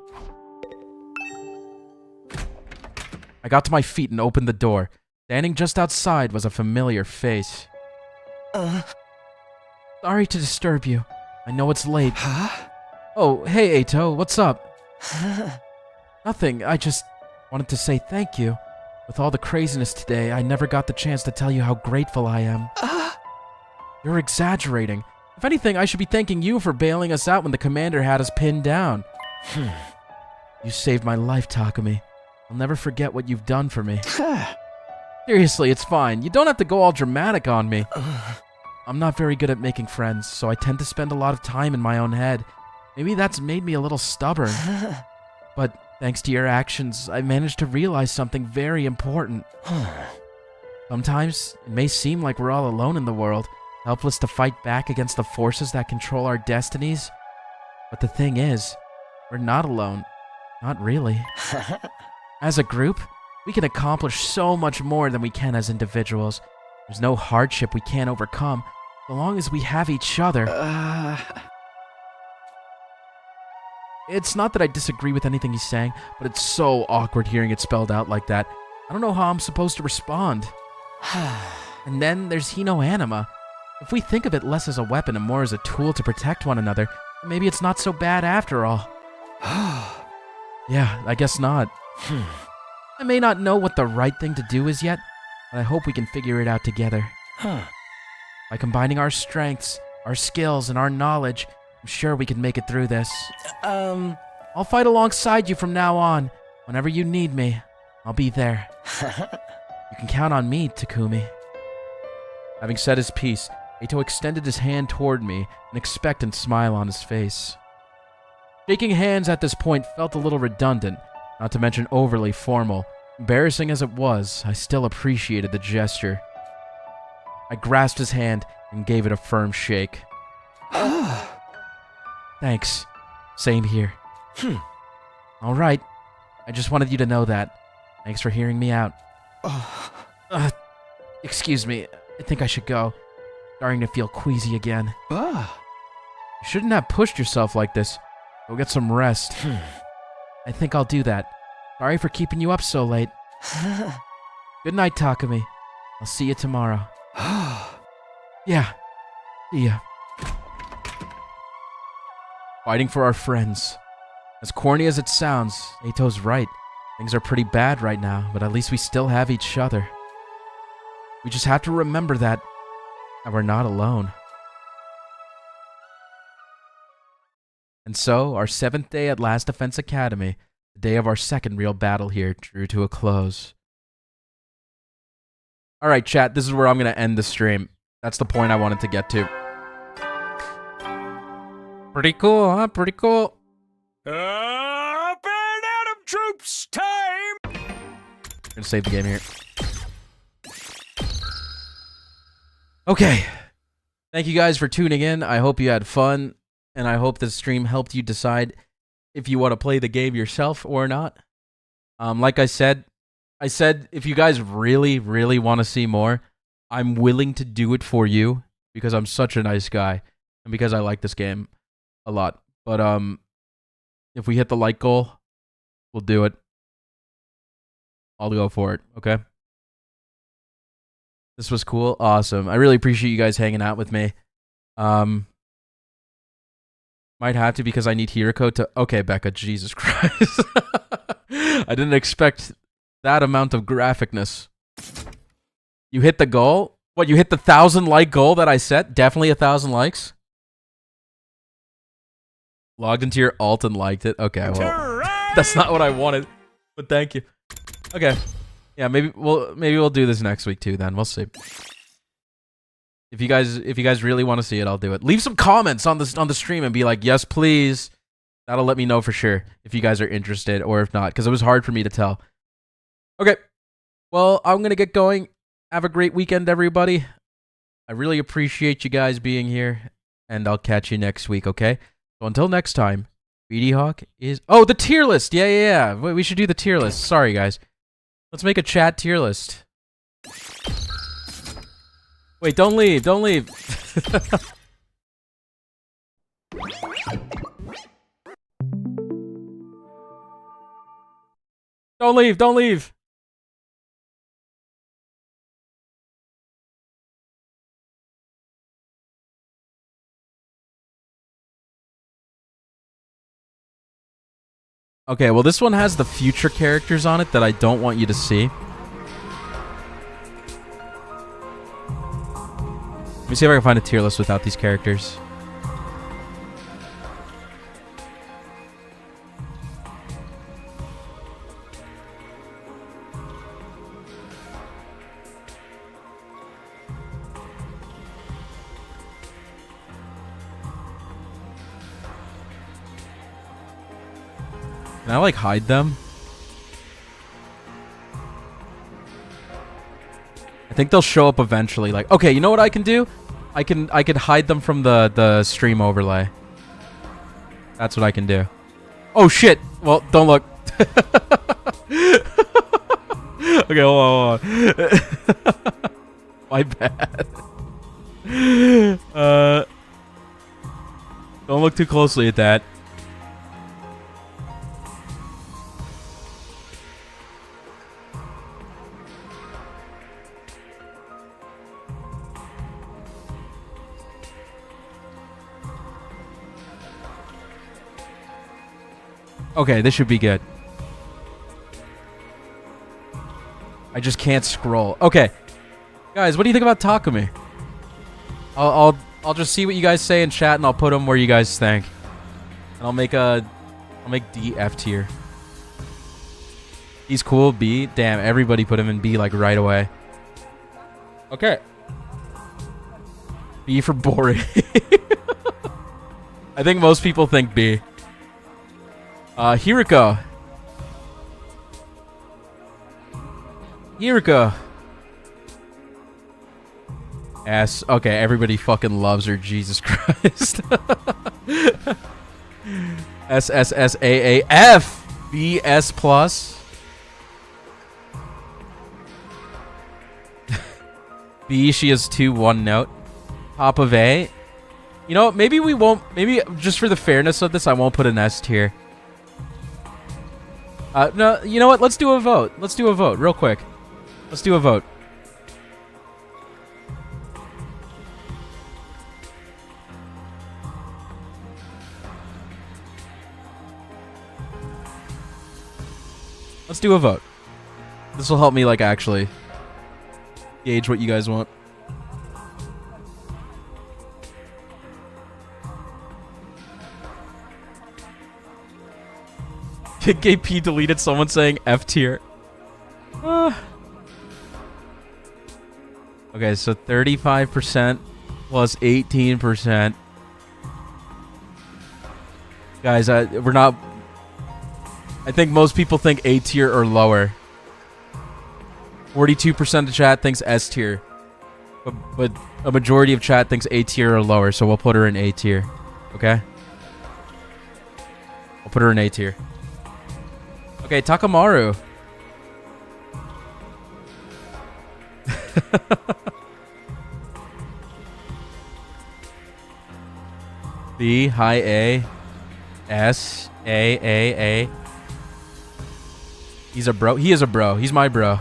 I got to my feet and opened the door. Standing just outside was a familiar face. Sorry to disturb you. I know it's late. Huh? Oh, hey, Ato, what's up? Nothing, I just wanted to say thank you. With all the craziness today, I never got the chance to tell you how grateful I am. You're exaggerating. If anything, I should be thanking you for bailing us out when the commander had us pinned down. You saved my life, Takumi. I'll never forget what you've done for me. Seriously, it's fine. You don't have to go all dramatic on me. I'm not very good at making friends, so I tend to spend a lot of time in my own head. Maybe that's made me a little stubborn. But thanks to your actions, I managed to realize something very important. Sometimes, it may seem like we're all alone in the world, helpless to fight back against the forces that control our destinies. But the thing is, we're not alone. Not really. As a group, we can accomplish so much more than we can as individuals. There's no hardship we can't overcome, so long as we have each other. It's not that I disagree with anything he's saying, but it's so awkward hearing it spelled out like that. I don't know how I'm supposed to respond. And then there's Hino Anima. If we think of it less as a weapon and more as a tool to protect one another, maybe it's not so bad after all. Yeah, I guess not. I may not know what the right thing to do is yet, but I hope we can figure it out together. By combining our strengths, our skills, and our knowledge, I'm sure we can make it through this. I'll fight alongside you from now on. Whenever you need me, I'll be there. You can count on me, Takumi. Having said his piece, Ato extended his hand toward me, an expectant smile on his face. Shaking hands at this point felt a little redundant, not to mention overly formal. Embarrassing as it was, I still appreciated the gesture. I grasped his hand and gave it a firm shake. Thanks. Same here. All right. I just wanted you to know that. Thanks for hearing me out. Excuse me. I think I should go. Starting to feel queasy again. You shouldn't have pushed yourself like this. Go get some rest. I think I'll do that. Sorry for keeping you up so late. Good night, Takumi. I'll see you tomorrow. Yeah. See ya. Fighting for our friends. As corny as it sounds, Ato's right. Things are pretty bad right now, but at least we still have each other. We just have to remember that we're not alone. And so, our 7th day at Last Defense Academy, the day of our second real battle here, drew to a close. Alright, chat, this is where I'm going to end the stream. That's the point I wanted to get to. Pretty cool, huh? Pretty cool. Up and Adam troops, time! I'm gonna save the game here. Okay. Thank you guys for tuning in. I hope you had fun, and I hope this stream helped you decide if you want to play the game yourself or not. Like I said if you guys really, really want to see more, I'm willing to do it for you because I'm such a nice guy and because I like this game a lot. But if we hit the like goal, we'll do it. I'll go for it, okay? This was cool. Awesome. I really appreciate you guys hanging out with me. Might have to because I need Hiroko to... Okay, Becca, Jesus Christ. I didn't expect that amount of graphicness. You hit the goal? What, you hit the 1,000 like goal that I set? Definitely 1,000 likes? Logged into your alt and liked it? Okay, well, that's not what I wanted, but thank you. Okay. Yeah, maybe we'll do this next week too then. We'll see. If you guys really want to see it, I'll do it. Leave some comments on the stream and be like, "Yes, please." That'll let me know for sure if you guys are interested or if not, because it was hard for me to tell. Okay. Well, I'm going to get going. Have a great weekend, everybody. I really appreciate you guys being here, and I'll catch you next week, okay? So until next time, SpeedyHawk is... Oh, the tier list! Yeah. We should do the tier list. Sorry, guys. Let's make a chat tier list. Wait, don't leave. Don't leave. Don't leave. Don't leave. Okay, well this one has the future characters on it that I don't want you to see. Let me see if I can find a tier list without these characters. Can I like hide them? I think they'll show up eventually. Like, okay, you know what I can do? I can hide them from the stream overlay. That's what I can do. Oh shit! Well, don't look. Okay, hold on. My bad. Don't look too closely at that. Okay, this should be good. I just can't scroll. Okay. Guys, what do you think about Takumi? I'll just see what you guys say in chat and I'll put them where you guys think. And I'll make D F tier. He's cool, B. Damn, everybody put him in B like right away. Okay. B for boring. I think most people think B. Hiriko. Hiriko. S. Okay, everybody fucking loves her. Jesus Christ. S S S A A F B S plus. B. She has 2 1 note. Top of A. You know, maybe we won't. Maybe just for the fairness of this, I won't put an S tier. No, you know what? Let's do a vote. Let's do a vote real quick. Let's do a vote. Let's do a vote. This will help me, like, actually gauge what you guys want. KP deleted someone saying F tier. Okay, so 35% plus 18%. Guys, we're not... I think most people think A tier or lower. 42% of chat thinks S tier. But a majority of chat thinks A tier or lower, so we'll put her in A tier. Okay? I'll put her in A tier. Okay, Takamaru. B, high A. S, A. He's a bro. He is a bro. He's my bro.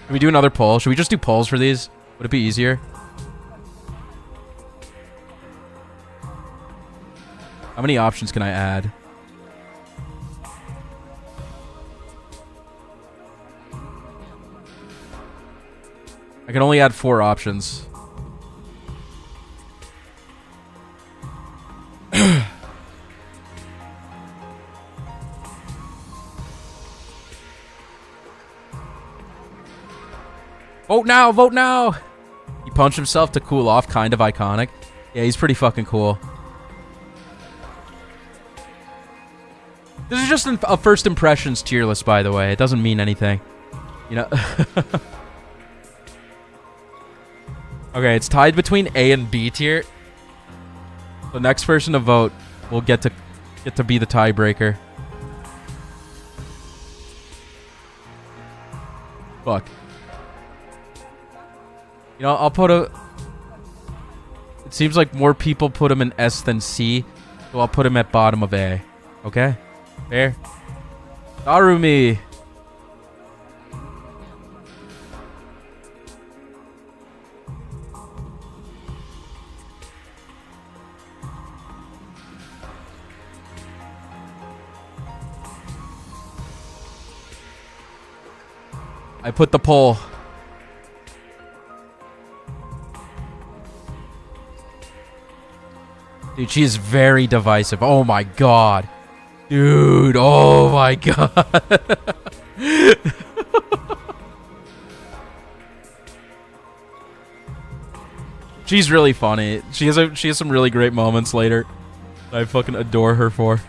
Can we do another poll? Should we just do polls for these? Would it be easier? How many options can I add? I can only add 4 options. Vote now! Vote now! He punched himself to cool off. Kind of iconic. Yeah, he's pretty fucking cool. This is just a first impressions tier list, by the way. It doesn't mean anything. You know... Okay, it's tied between A and B tier. The next person to vote will get to be the tiebreaker. Fuck. You know, I'll put a... It seems like more people put him in S than C, so I'll put him at bottom of A. Okay? Fair? Darumi! I put the poll. Dude, she is very divisive. Oh my god. Dude, oh my god. She's really funny. She has some really great moments later. I fucking adore her for.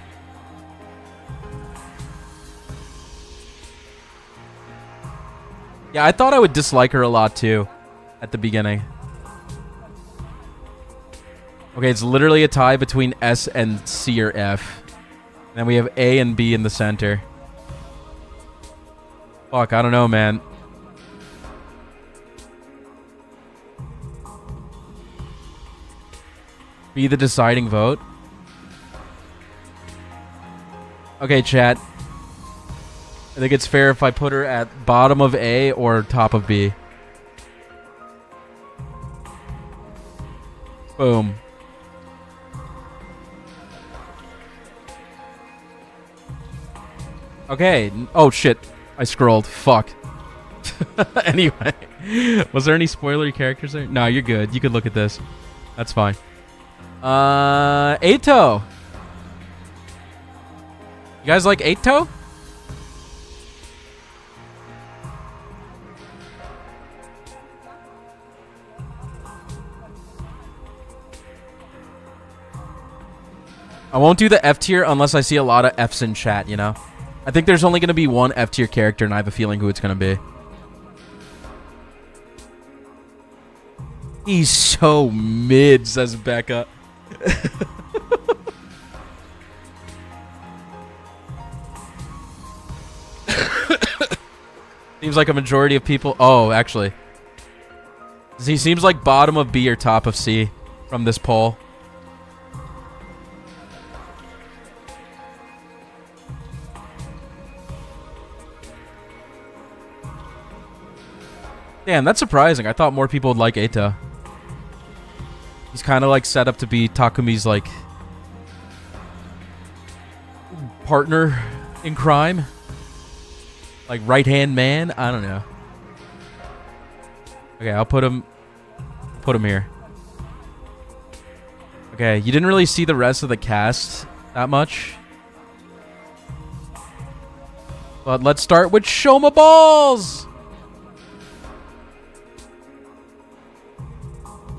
Yeah, I thought I would dislike her a lot too at the beginning. Okay, it's literally a tie between S and C or F. And then we have A and B in the center. Fuck, I don't know, man. Be the deciding vote. Okay, chat. I think it's fair if I put her at bottom of A or top of B. Boom. Okay. Oh, shit. I scrolled. Fuck. Anyway. Was there any spoilery characters there? No, you're good. You could look at this. That's fine. Eito. You guys like Eito? I won't do the F tier unless I see a lot of Fs in chat, you know? I think there's only going to be one F tier character, and I have a feeling who it's going to be. He's so mid, says Becca. Seems like a majority of people... Oh, actually. He seems like bottom of B or top of C from this poll. Damn, that's surprising. I thought more people would like Eita. He's kind of like set up to be Takumi's like partner in crime. Like right-hand man. I don't know. Okay, I'll put him here. Okay, you didn't really see the rest of the cast that much. But let's start with Shoma Balls!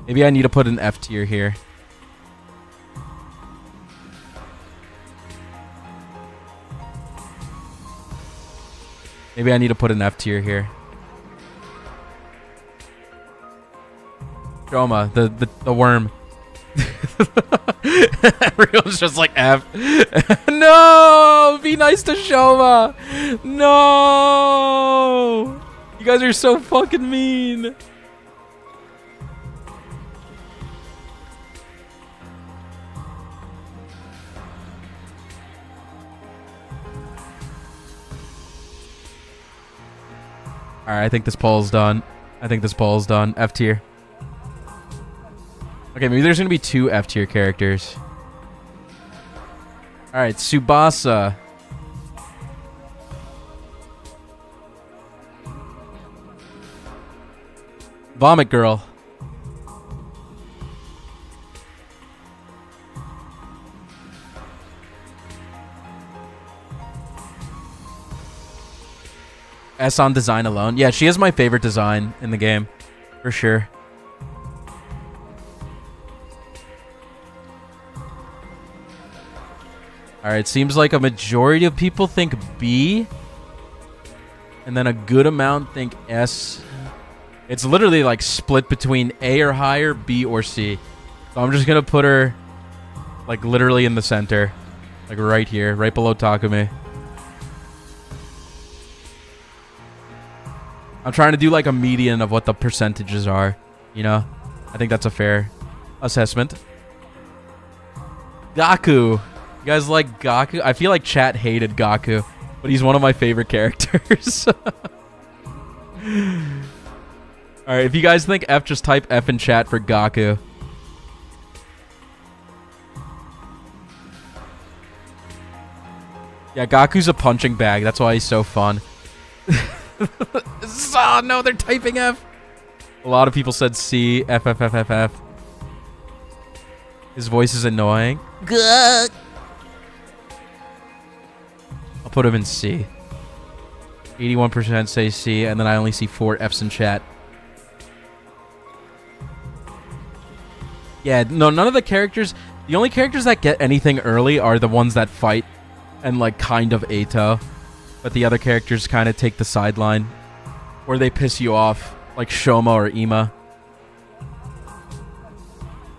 Maybe I need to put an F tier here. Maybe I need to put an F tier here. Shoma, the worm. Everyone's just like F. No! Be nice to Shoma! No! You guys are so fucking mean. Alright, I think this poll's done. F tier. Okay, maybe there's gonna be 2 F tier characters. Alright, Tsubasa. Vomit Girl. S on design alone. Yeah, she is my favorite design in the game. For sure. Alright, seems like a majority of people think B. And then a good amount think S. It's literally like split between A or higher, B or C. So I'm just going to put her Like, literally in the center. Like, right here. Right below Takumi. I'm trying to do, like, a median of what the percentages are. You know? I think that's a fair assessment. Gaku. You guys like Gaku? I feel like chat hated Gaku. But he's one of my favorite characters. Alright, if you guys think F, just type F in chat for Gaku. Yeah, Gaku's a punching bag. That's why he's so fun. Oh, no, they're typing F. A lot of people said C. F, F, F, F, F. His voice is annoying. I'll put him in C. 81% say C, and then I only see 4 Fs in chat. Yeah, no, none of the characters... The only characters that get anything early are the ones that fight and, like, kind of Eito. But the other characters kind of take the sideline. Or they piss you off, like Shoma or Ima.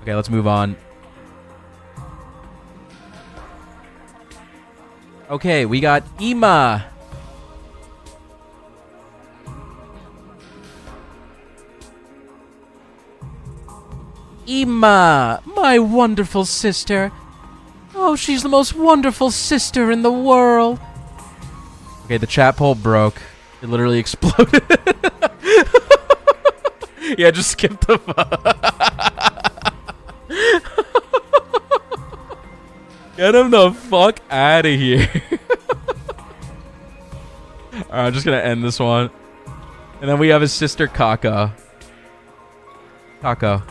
Okay, let's move on. Okay, we got Ima. Ima, my wonderful sister. Oh, she's the most wonderful sister in the world. Okay, the chat poll broke. It literally exploded. Yeah, just skip the Get him the fuck out of here. Alright, I'm just gonna end this one. And then we have his sister Kako. Kako.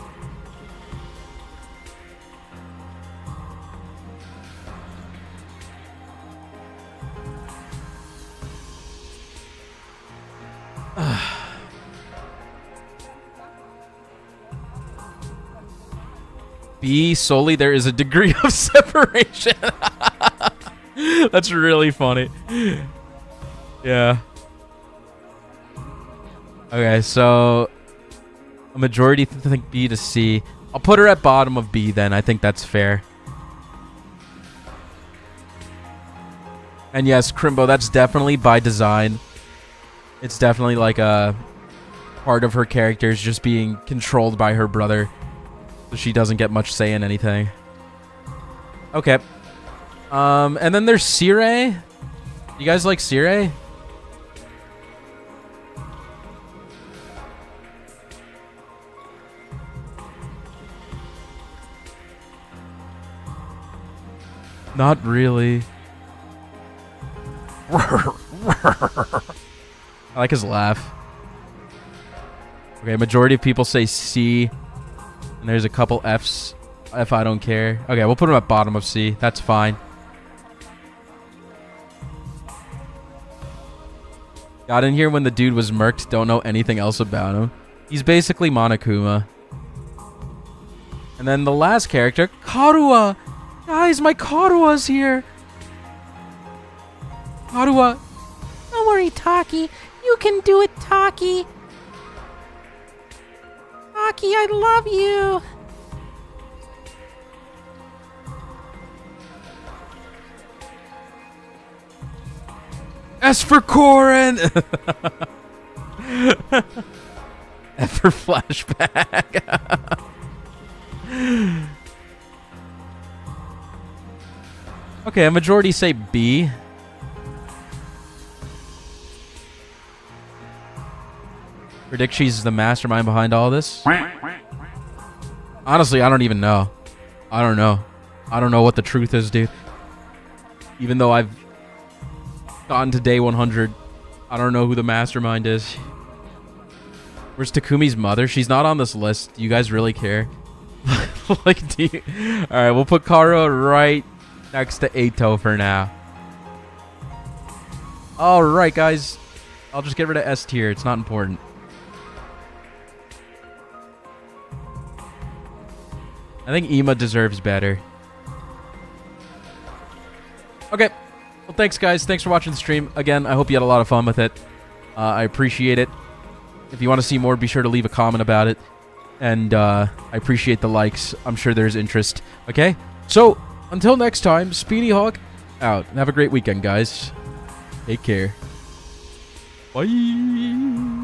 B, solely there is a degree of separation. That's really funny. Yeah. Okay, so a majority think B to C. I'll put her at bottom of B then. I think that's fair. And yes, Crimbo, that's definitely by design. It's definitely like a part of her character is just being controlled by her brother. So she doesn't get much say in anything. Okay. And then there's Sirei. You guys like Sirei? Not really. I like his laugh. Okay, majority of people say C. And there's a couple Fs. F, I don't care. Okay, we'll put him at bottom of C. That's fine. Got in here when the dude was murked. Don't know anything else about him. He's basically Monokuma. And then the last character, Karuha. Guys, my Karuha's here. Karuha. Don't worry, Taki. You can do it, Taki. Taki, I love you. S for Korin. F for flashback. Okay, a majority say B. Predict she's the mastermind behind all this? Honestly, I don't even know. I don't know. I don't know what the truth is, dude. Even though I've gotten to day 100, I don't know who the mastermind is. Where's Takumi's mother? She's not on this list. Do you guys really care? Like, do you... Alright, we'll put Karo right next to Eito for now. Alright, guys. I'll just get rid of S tier. It's not important. I think Ima deserves better. Okay. Well, thanks, guys. Thanks for watching the stream. Again, I hope you had a lot of fun with it. I appreciate it. If you want to see more, be sure to leave a comment about it. And I appreciate the likes. I'm sure there's interest. Okay? So, until next time, SpeedyHawk out. Have a great weekend, guys. Take care. Bye.